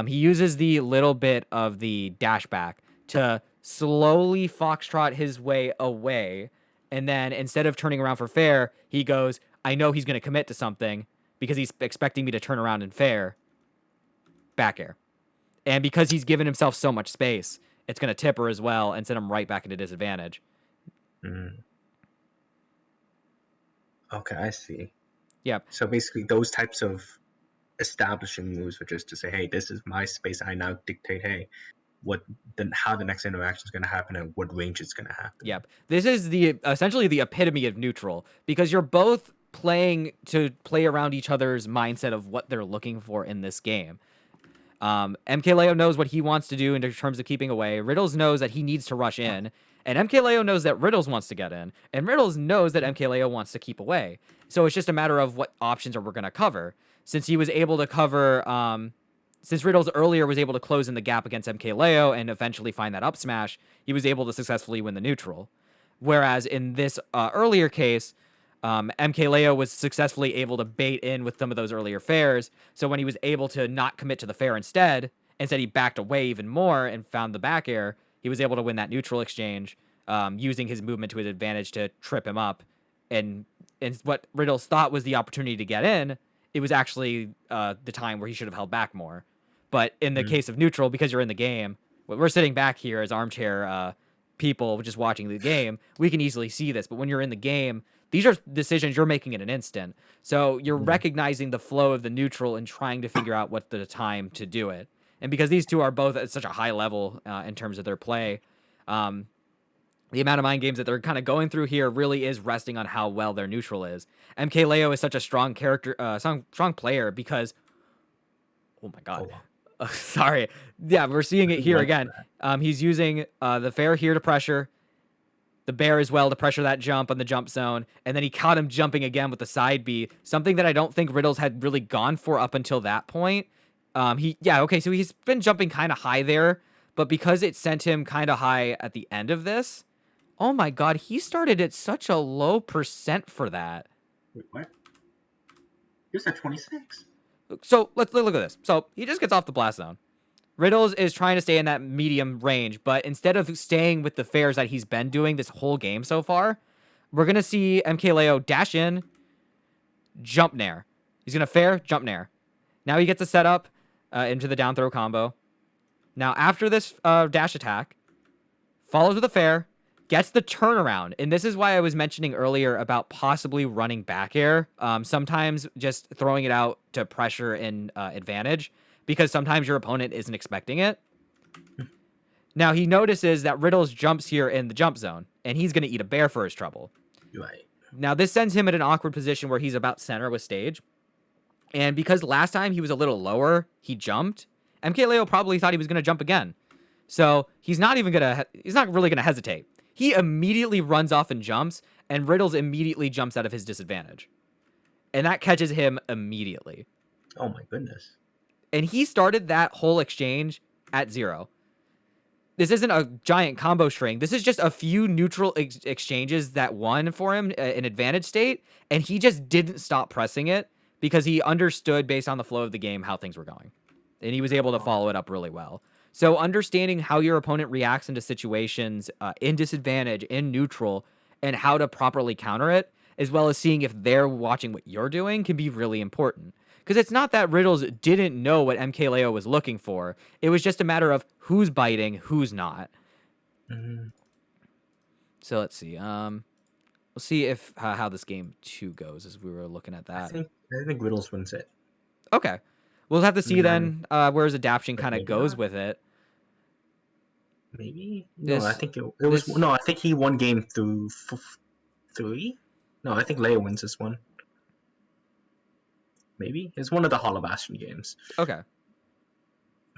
He uses the little bit of the dash back to slowly foxtrot his way away. And then instead of turning around for fair, he goes, I know he's going to commit to something because he's expecting me to turn around and fair. Back air. And because he's given himself so much space, it's going to tip her as well and send him right back into disadvantage. Mm. Okay, I see. Yep. So basically, those types of establishing moves, which is to say, hey, this is my space. I now dictate, hey, how the next interaction is going to happen and what range it's going to happen. Yep. This is essentially the epitome of neutral because you're both playing to play around each other's mindset of what they're looking for in this game. MKLeo knows what he wants to do in terms of keeping away. Riddles knows that he needs to rush in. And MKLeo knows that Riddles wants to get in. And Riddles knows that MKLeo wants to keep away. So it's just a matter of what options are we going to cover. Since he was able to cover... Since Riddles earlier was able to close in the gap against MKLeo and eventually find that up smash, he was able to successfully win the neutral. Whereas in this earlier case... MKLeo was successfully able to bait in with some of those earlier fairs. So when he was able to not commit to the fair instead he backed away even more and found the back air, he was able to win that neutral exchange using his movement to his advantage to trip him up. And what Riddles thought was the opportunity to get in, it was actually the time where he should have held back more. But in the case of neutral, because you're in the game, we're sitting back here as armchair people just watching the game, we can easily see this. But when you're in the game, these are decisions you're making in an instant. So you're recognizing the flow of the neutral and trying to figure out what the time to do it. And because these two are both at such a high level in terms of their play, the amount of mind games that they're kind of going through here really is resting on how well their neutral is. MKLeo is such a strong character, strong player because, oh my god, sorry, yeah, we're seeing it here again. He's using the fair here to pressure. The bear as well to pressure that jump on the jump zone. And then he caught him jumping again with the side B, something that I don't think Riddles had really gone for up until that point. So he's been jumping kind of high there, but because it sent him kind of high at the end of this, oh my god, he started at such a low percent for that. Wait, what? He was at 26. So let's look at this. So he just gets off the blast zone. Riddles is trying to stay in that medium range, but instead of staying with the fairs that he's been doing this whole game so far, we're going to see MKLeo dash in, jump nair. He's going to fair, jump nair. Now he gets a setup into the down throw combo. Now after this dash attack, follows with a fair, gets the turnaround. And this is why I was mentioning earlier about possibly running back air. Sometimes just throwing it out to pressure and advantage, because sometimes your opponent isn't expecting it. Now he notices that Riddles jumps here in the jump zone, and he's going to eat a bear for his trouble. Right. Now this sends him in an awkward position where he's about center with stage. And because last time he was a little lower, he jumped, MKLeo probably thought he was going to jump again. So he's not really going to hesitate. He immediately runs off and jumps, and Riddles immediately jumps out of his disadvantage. And that catches him immediately. Oh my goodness. And he started that whole exchange at 0. This isn't a giant combo string. This is just a few neutral exchanges that won for him in advantage state, and he just didn't stop pressing it because he understood based on the flow of the game how things were going. And he was able to follow it up really well. So understanding how your opponent reacts into situations in disadvantage, in neutral, and how to properly counter it, as well as seeing if they're watching what you're doing, can be really important. Because it's not that Riddles didn't know what MKLeo was looking for. It was just a matter of who's biting, who's not. Mm-hmm. So let's see. We'll see if how this game 2 goes as we were looking at that. I think Riddles wins it. Okay. We'll have to see then where his adaptation kind of goes with it. Maybe? No, I think it was... No, I think he won game through 3? No, I think Leo wins this one. Maybe? It's one of the Hollow Bastion games. Okay.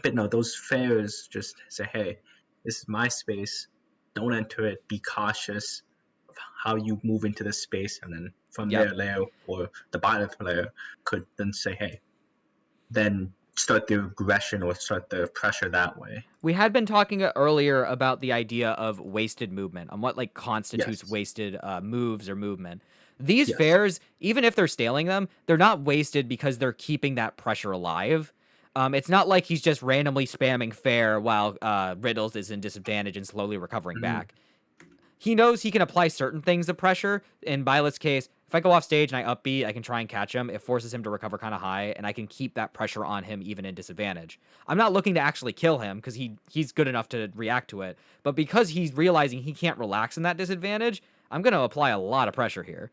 But no, those fairs just say, hey, this is my space. Don't enter it. Be cautious of how you move into the space, and then from Yep. there, Leo or the bottom player could then say, hey, then start the aggression or start the pressure that way. We had been talking earlier about the idea of wasted movement, on what like constitutes Yes. wasted moves or movement. These Yes. fares, even if they're staling them, they're not wasted because they're keeping that pressure alive. It's not like he's just randomly spamming fair while Riddles is in disadvantage and slowly recovering back. He knows he can apply certain things of pressure. In Violet's case, if I go off stage and I up B, I can try and catch him. It forces him to recover kind of high, and I can keep that pressure on him even in disadvantage. I'm not looking to actually kill him because he's good enough to react to it. But because he's realizing he can't relax in that disadvantage, I'm going to apply a lot of pressure here.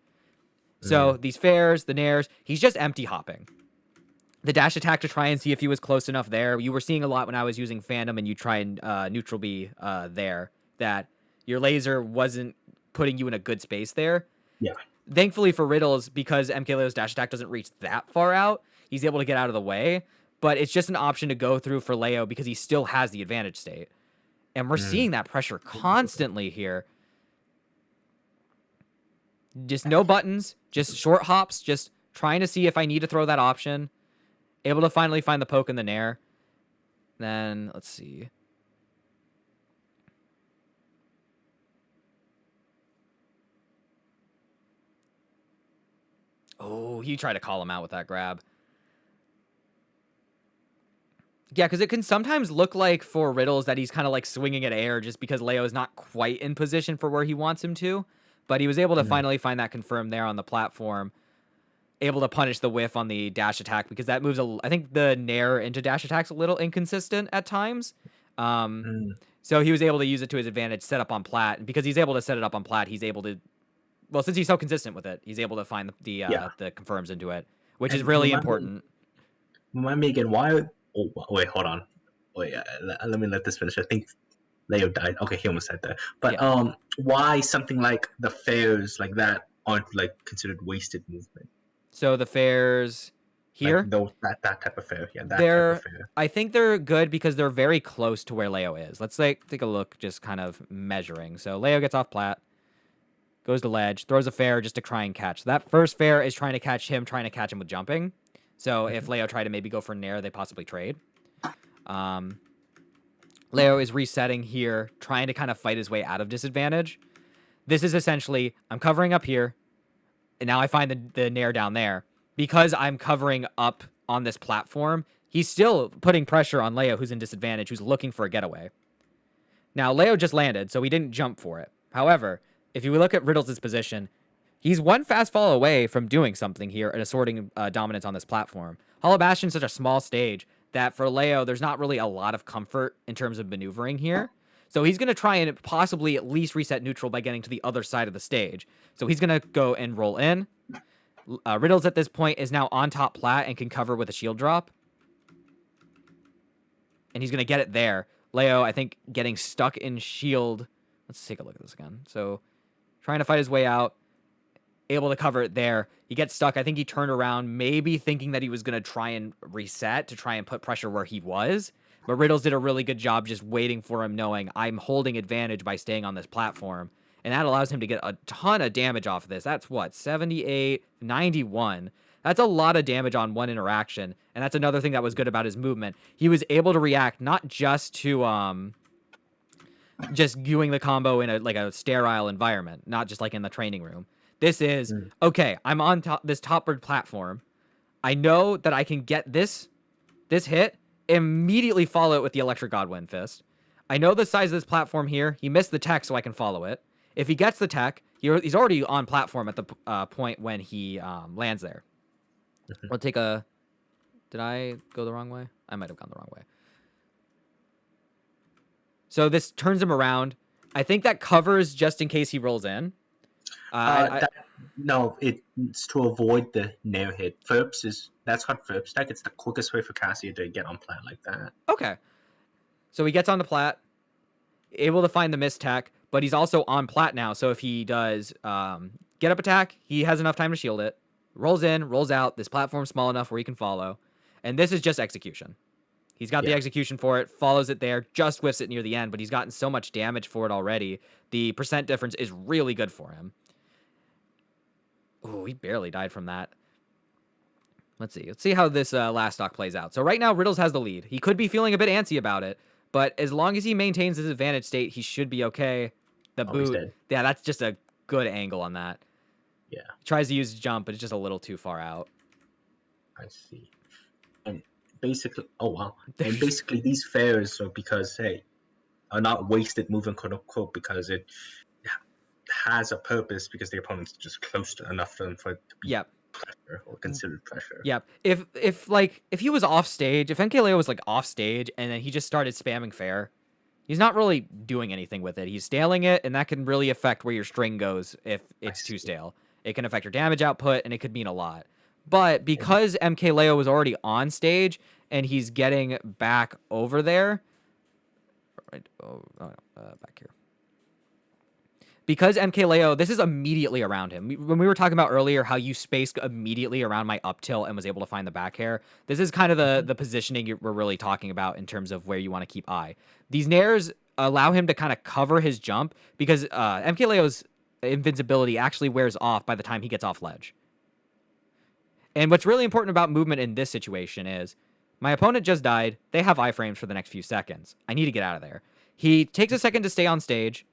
So these fairs, the nairs, he's just empty hopping. The dash attack to try and see if he was close enough there. You were seeing a lot when I was using Phantom and you try and neutral B there, that your laser wasn't putting you in a good space there. Yeah. Thankfully for Riddles, because MK Leo's dash attack doesn't reach that far out, he's able to get out of the way. But it's just an option to go through for Leo because he still has the advantage state. And we're seeing that pressure constantly here. Just no buttons, just short hops, just trying to see if I need to throw that option. Able to finally find the poke in the nair. Then, let's see. Oh, he tried to call him out with that grab. Yeah, because it can sometimes look like for Riddles that he's kind of like swinging at air just because Leo is not quite in position for where he wants him to. But he was able to finally find that confirmed there on the platform. Able to punish the whiff on the dash attack because that moves I think the nair into dash attack's a little inconsistent at times. So he was able to use it to his advantage, set up on plat. And because he's able to set it up on plat, he's able to, well, since he's so consistent with it, he's able to find the confirms into it, which is really important. Remind me again, why... Oh, wait, hold on. Wait, let me let this finish. I think Leo died. Okay, he almost said that. But why something like the fairs like that aren't like considered wasted movement? So the fairs here, like that type of fair, yeah, that type of fair. I think they're good because they're very close to where Leo is. Let's take a look, just kind of measuring. So Leo gets off plat, goes to ledge, throws a fair just to try and catch. That first fair is trying to catch him with jumping. So if Leo tried to maybe go for nair, they possibly trade. Leo is resetting here, trying to kind of fight his way out of disadvantage. This is essentially, I'm covering up here, and now I find the nair down there. Because I'm covering up on this platform, he's still putting pressure on Leo, who's in disadvantage, who's looking for a getaway. Now, Leo just landed, so he didn't jump for it. However, if you look at Riddles' position, he's one fast fall away from doing something here and assorting dominance on this platform. Hollow Bastion's such a small stage that for Leo, there's not really a lot of comfort in terms of maneuvering here. So he's going to try and possibly at least reset neutral by getting to the other side of the stage. So he's going to go and roll in. Riddles at this point is now on top plat and can cover with a shield drop. And he's going to get it there. Leo, I think, getting stuck in shield. Let's take a look at this again. So trying to fight his way out. Able to cover it there. He gets stuck. I think he turned around, maybe thinking that he was going to try and reset to try and put pressure where he was. But Riddles did a really good job just waiting for him, knowing I'm holding advantage by staying on this platform. And that allows him to get a ton of damage off of this. That's what, 78, 91. That's a lot of damage on one interaction. And that's another thing that was good about his movement. He was able to react not just to just doing the combo in a sterile environment, not just like in the training room. This is, okay, I'm on this top-bird platform. I know that I can get this hit, immediately follow it with the Electric Godwind Fist. I know the size of this platform here. He missed the tech, so I can follow it. If he gets the tech, he's already on platform at the point when he lands there. We'll take a... Did I go the wrong way? I might have gone the wrong way. So this turns him around. I think that covers just in case he rolls in. No, it's to avoid the nair hit. That's what Ferb's tech. It's the quickest way for Kazuya to get on plat like that. Okay. So he gets on the plat, able to find the miss tech, but he's also on plat now. So if he does get up attack, he has enough time to shield it. Rolls in, rolls out. This platform's small enough where he can follow. And this is just execution. He's got the execution for it, follows it there, just whiffs it near the end, but he's gotten so much damage for it already. The percent difference is really good for him. Ooh, he barely died from that. Let's see. Let's see how this last stock plays out. So right now, Riddles has the lead. He could be feeling a bit antsy about it, but as long as he maintains his advantage state, he should be okay. The boot, yeah, that's just a good angle on that. Yeah. He tries to use jump, but it's just a little too far out. I see. And basically, oh wow. And basically, these fairs are because are not wasted moving, quote unquote, because it has a purpose because the opponent's just close to enough for them for it to be pressure or considered pressure. Yep. If he was off stage, if MKLeo was like off stage and then he just started spamming fair, he's not really doing anything with it. He's staling it, and that can really affect where your string goes if it's too stale. It can affect your damage output, and it could mean a lot. But because MKLeo was already on stage and he's getting back over there, right? Back here. Because MKLeo, this is immediately around him. When we were talking about earlier how you spaced immediately around my up tilt and was able to find the back hair, this is kind of the positioning we're really talking about in terms of where you want to keep eye. These nairs allow him to kind of cover his jump because MKLeo's invincibility actually wears off by the time he gets off ledge. And what's really important about movement in this situation is my opponent just died. They have iframes for the next few seconds. I need to get out of there. He takes a second to stay on stage,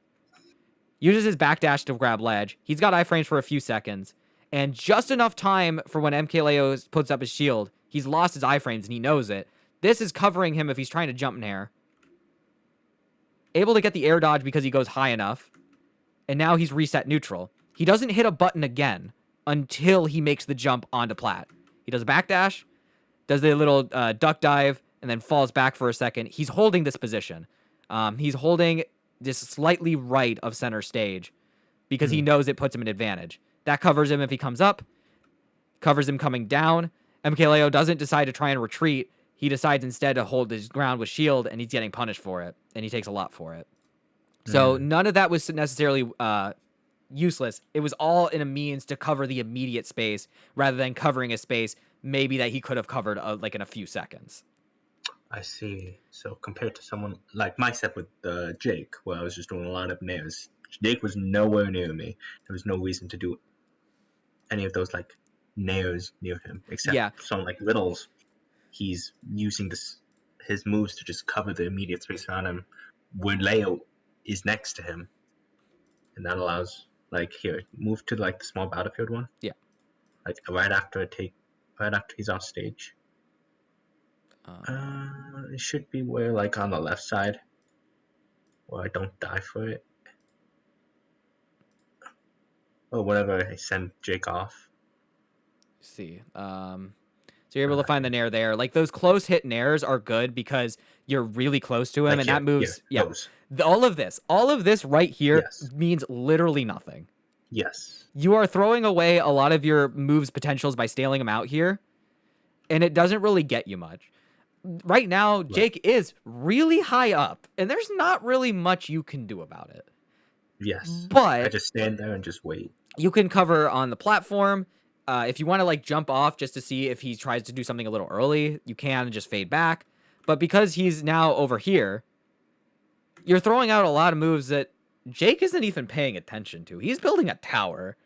uses his backdash to grab ledge. He's got iframes for a few seconds, and just enough time for when MKLeo puts up his shield. He's lost his iframes, and he knows it. This is covering him if he's trying to jump nair. Able to get the air dodge because he goes high enough, and now he's reset neutral. He doesn't hit a button again until he makes the jump onto plat. He does a backdash, does the little duck dive, and then falls back for a second. He's holding this position. He's holding just slightly right of center stage because he knows it puts him in advantage. That covers him if he comes up, covers him coming down. MKLeo doesn't decide to try and retreat. He decides instead to hold his ground with shield, and he's getting punished for it, and he takes a lot for it. So none of that was necessarily useless. It was all in a means to cover the immediate space rather than covering a space maybe that he could have covered like in a few seconds. I see. So compared to someone like my set with Jake, where I was just doing a lot of nairs, Jake was nowhere near me. There was no reason to do any of those like nairs near him, except someone like Riddles. He's using his moves to just cover the immediate space around him, where Leo is next to him, and that allows move to like the small battlefield one. Yeah, like right after he's off stage. It should be where, like, on the left side, where I don't die for it. Or whenever I send Jake off. See, so you're able to find the nair there. Like, those close hit nairs are good because you're really close to him, and that moves. All of this right here means literally nothing. Yes. You are throwing away a lot of your moves potentials by staling them out here, and it doesn't really get you much. Right now, Jake is really high up, and there's not really much you can do about it. Yes. But I just stand there and just wait. You can cover on the platform. If you want to like jump off just to see if he tries to do something a little early, you can just fade back. But because he's now over here, you're throwing out a lot of moves that Jake isn't even paying attention to. He's building a tower.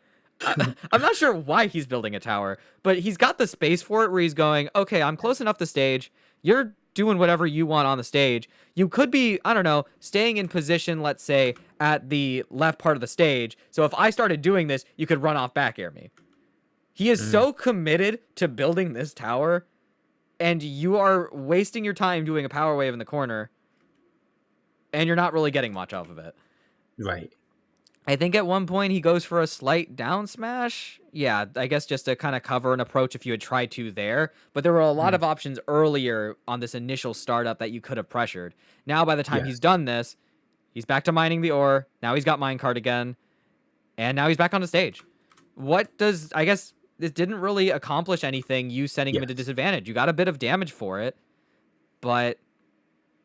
I'm not sure why he's building a tower, but he's got the space for it where he's going, okay, I'm close enough to stage. You're doing whatever you want on the stage. You could be, I don't know, staying in position, let's say, at the left part of the stage. So if I started doing this, you could run off back air me. He is so committed to building this tower, and you are wasting your time doing a power wave in the corner, and you're not really getting much off of it. Right. I think at one point he goes for a slight down smash. Yeah, I guess just to kind of cover an approach if you had tried to there. But there were a lot of options earlier on this initial startup that you could have pressured. Now, by the time he's done this, he's back to mining the ore. Now he's got minecart again. And now he's back on the stage. I guess this didn't really accomplish anything, you sending him into disadvantage. You got a bit of damage for it. But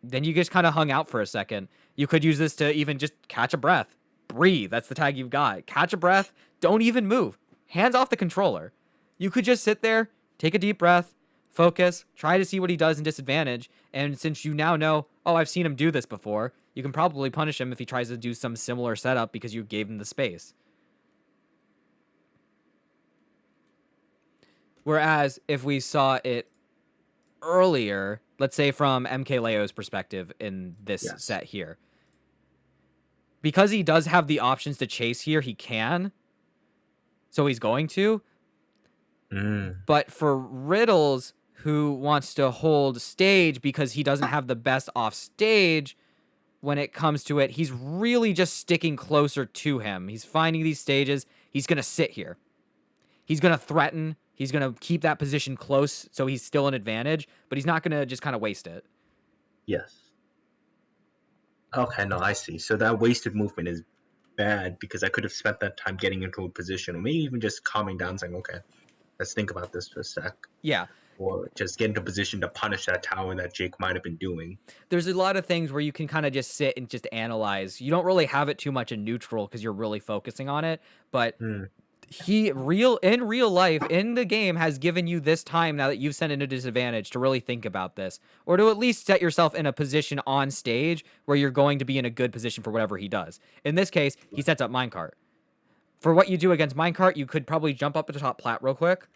then you just kind of hung out for a second. You could use this to even just catch a breath. Breathe. That's the tag you've got. Catch a breath. Don't even move. Hands off the controller. You could just sit there, take a deep breath, focus, try to see what he does in disadvantage. And since you now know, oh, I've seen him do this before, you can probably punish him if he tries to do some similar setup because you gave him the space. Whereas if we saw it earlier, let's say from MK Leo's perspective in this set here, because he does have the options to chase here, he can. So he's going to. But for Riddles, who wants to hold stage because he doesn't have the best off stage when it comes to it, he's really just sticking closer to him. He's finding these stages. He's going to sit here. He's going to threaten. He's going to keep that position close so he's still an advantage, but he's not going to just kind of waste it. Yes. Okay, no, I see. So that wasted movement is bad because I could have spent that time getting into a position, or maybe even just calming down, saying, okay, let's think about this for a sec. Yeah. Or just get into a position to punish that tower that Jake might have been doing. There's a lot of things where you can kind of just sit and just analyze. You don't really have it too much in neutral because you're really focusing on it, but in real life, in the game, has given you this time now that you've sent in a disadvantage to really think about this, or to at least set yourself in a position on stage where you're going to be in a good position for whatever he does. In this case, he sets up Minecart. For what you do against Minecart, you could probably jump up to the top plat real quick.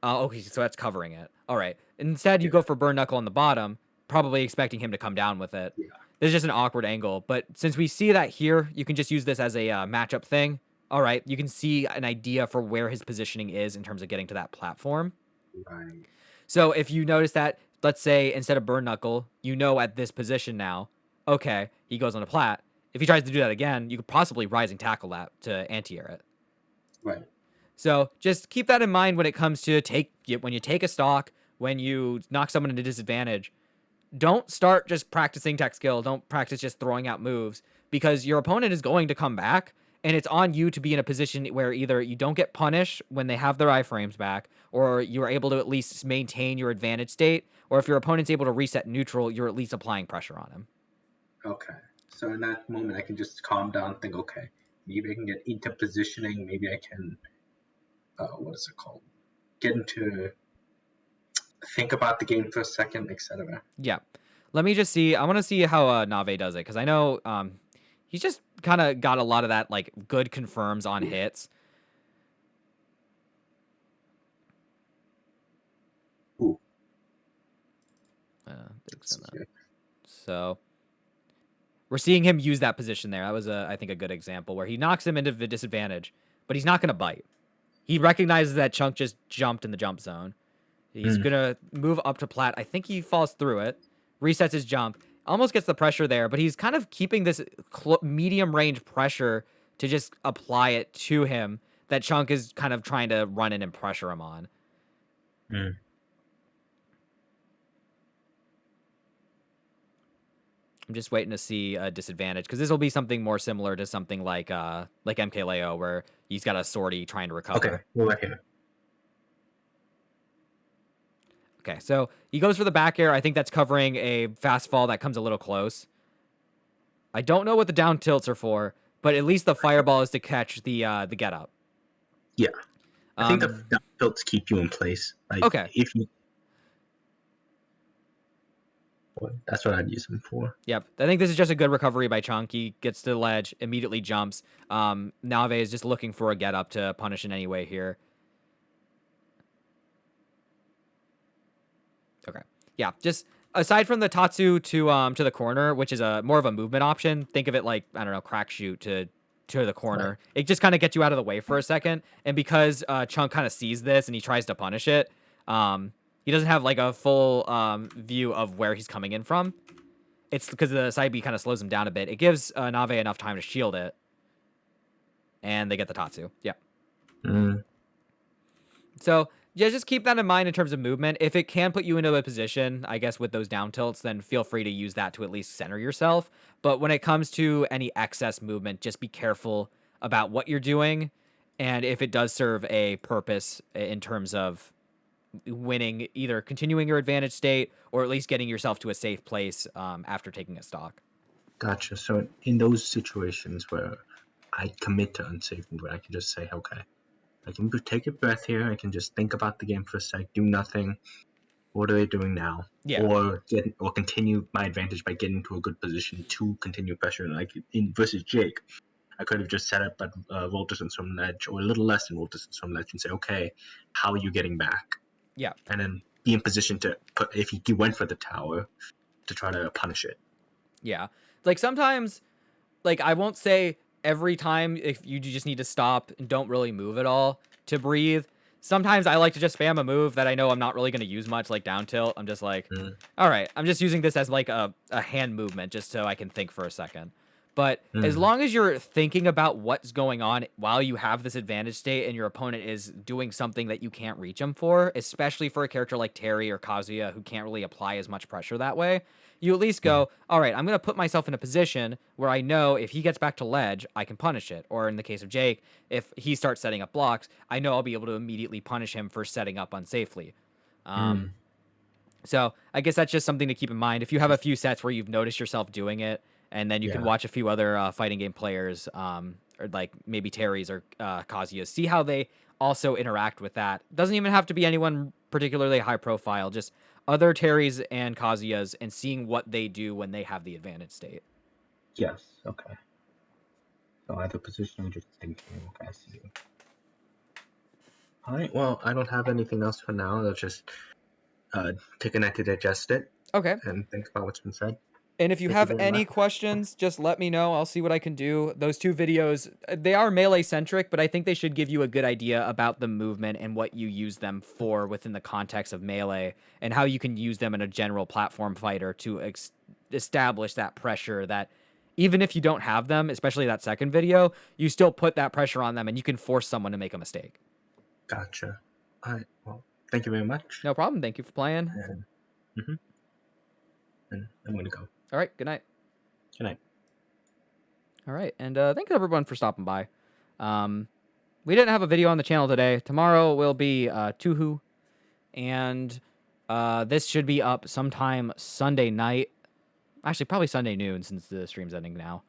Okay, so that's covering it. All right. Instead, you go for Burn Knuckle on the bottom, probably expecting him to come down with it. This is just an awkward angle, but since we see that here, you can just use this as a matchup thing. All right, you can see an idea for where his positioning is in terms of getting to that platform. Right. So if you notice that, let's say instead of Burn Knuckle, you know at this position now, okay, he goes on a plat. If he tries to do that again, you could possibly Rising Tackle that to anti-air it. Right. So just keep that in mind when it comes to when you take a stock, when you knock someone into disadvantage. Don't start just practicing tech skill. Don't practice just throwing out moves because your opponent is going to come back. And it's on you to be in a position where either you don't get punished when they have their iframes back, or you are able to at least maintain your advantage state, or if your opponent's able to reset neutral, you're at least applying pressure on him. Okay. So in that moment, I can just calm down and think, okay, maybe I can get into positioning. Maybe I can, what is it called? Get into, think about the game for a second, etc. Yeah. Let me just see. I want to see how Nave does it, because I know he's just kind of got a lot of that, like, good confirms on hits. Ooh. So we're seeing him use that position there. That was, I think, a good example where he knocks him into the disadvantage, but he's not going to bite. He recognizes that Chunk just jumped in the jump zone. He's going to move up to plat. I think he falls through it, resets his jump, almost gets the pressure there, but he's kind of keeping this medium range pressure to just apply it to him that Chunk is kind of trying to run in and pressure him on. I'm just waiting to see a disadvantage because this will be something more similar to something like MK Leo where he's got a sortie trying to recover. Okay, we're right here. Okay, so he goes for the back air. I think that's covering a fast fall that comes a little close. I don't know what the down tilts are for, but at least the fireball is to catch the get up. Yeah, I think the down tilts keep you in place. Like, okay. If you, that's what I'd use them for. Yep, I think this is just a good recovery by Chunk. He gets to the ledge, immediately jumps. Nave is just looking for a get up to punish in any way here. Okay. Yeah, just aside from the Tatsu to the corner, which is a more of a movement option, think of it like, I don't know, crack shoot to the corner. Right. It just kind of gets you out of the way for a second. And because Chunk kind of sees this and he tries to punish it, he doesn't have like a full view of where he's coming in from. It's because the side B kind of slows him down a bit. It gives Nave enough time to shield it. And they get the Tatsu. Yeah. So yeah, just keep that in mind in terms of movement. If it can put you into a position, I guess, with those down tilts, then feel free to use that to at least center yourself. But when it comes to any excess movement, just be careful about what you're doing and if it does serve a purpose in terms of winning, either continuing your advantage state or at least getting yourself to a safe place after taking a stock. Gotcha. So in those situations where I commit to unsafe movement, I can just say, okay, I can take a breath here. I can just think about the game for a sec, do nothing, what are they doing now? Yeah. Or continue my advantage by getting to a good position to continue pressure. Like in versus Jake, I could have just set up at roll distance from ledge, or a little less than roll distance from ledge, and say, okay, how are you getting back? Yeah. And then be in position to put, if he went for the tower, to try to punish it. Yeah. Like sometimes, like I won't say every time if you just need to stop and don't really move at all to breathe. Sometimes I like to just spam a move that I know I'm not really going to use much, like down tilt. I'm just like, all right, I'm just using this as like a hand movement just so I can think for a second. But as long as you're thinking about what's going on while you have this advantage state and your opponent is doing something that you can't reach them for, especially for a character like Terry or Kazuya who can't really apply as much pressure that way, you at least go, all right, I'm going to put myself in a position where I know if he gets back to ledge, I can punish it. Or in the case of Jake, if he starts setting up blocks, I know I'll be able to immediately punish him for setting up unsafely. So I guess that's just something to keep in mind. If you have a few sets where you've noticed yourself doing it, and then you can watch a few other fighting game players, or like maybe Terry's or Kazuya's, see how they also interact with that. Doesn't even have to be anyone particularly high profile, just other Terry's and Kazuya's, and seeing what they do when they have the advantage state. Yes, okay. So either position or just thinking, okay, I see you. Alright, well, I don't have anything else for now. I'll just take a night to digest it Okay. and think about what's been said. And if you Thank you have very any much. questions, just let me know. I'll see what I can do. Those two videos, they are melee-centric, but I think they should give you a good idea about the movement and what you use them for within the context of melee, and how you can use them in a general platform fighter to establish that pressure that even if you don't have them, especially that second video, you still put that pressure on them and you can force someone to make a mistake. Gotcha. Alright, well, thank you very much. No problem. Thank you for playing. And I'm gonna go. All right. Good night. Good night. All right, and thanks everyone for stopping by. We didn't have a video on the channel today. Tomorrow will be Tuhu, and this should be up sometime Sunday night. Actually, probably Sunday noon since the stream's ending now.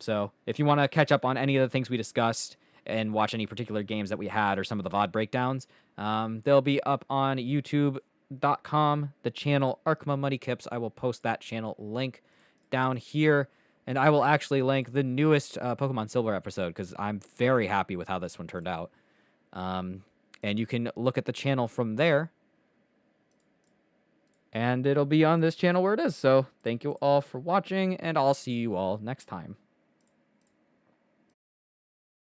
So if you want to catch up on any of the things we discussed and watch any particular games that we had or some of the VOD breakdowns, they'll be up on youtube.com, the channel Arkma Muddy Kips. I will post that channel link down here. And I will actually link the newest Pokemon Silver episode because I'm very happy with how this one turned out. And you can look at the channel from there. And it'll be on this channel where it is. So thank you all for watching, and I'll see you all next time.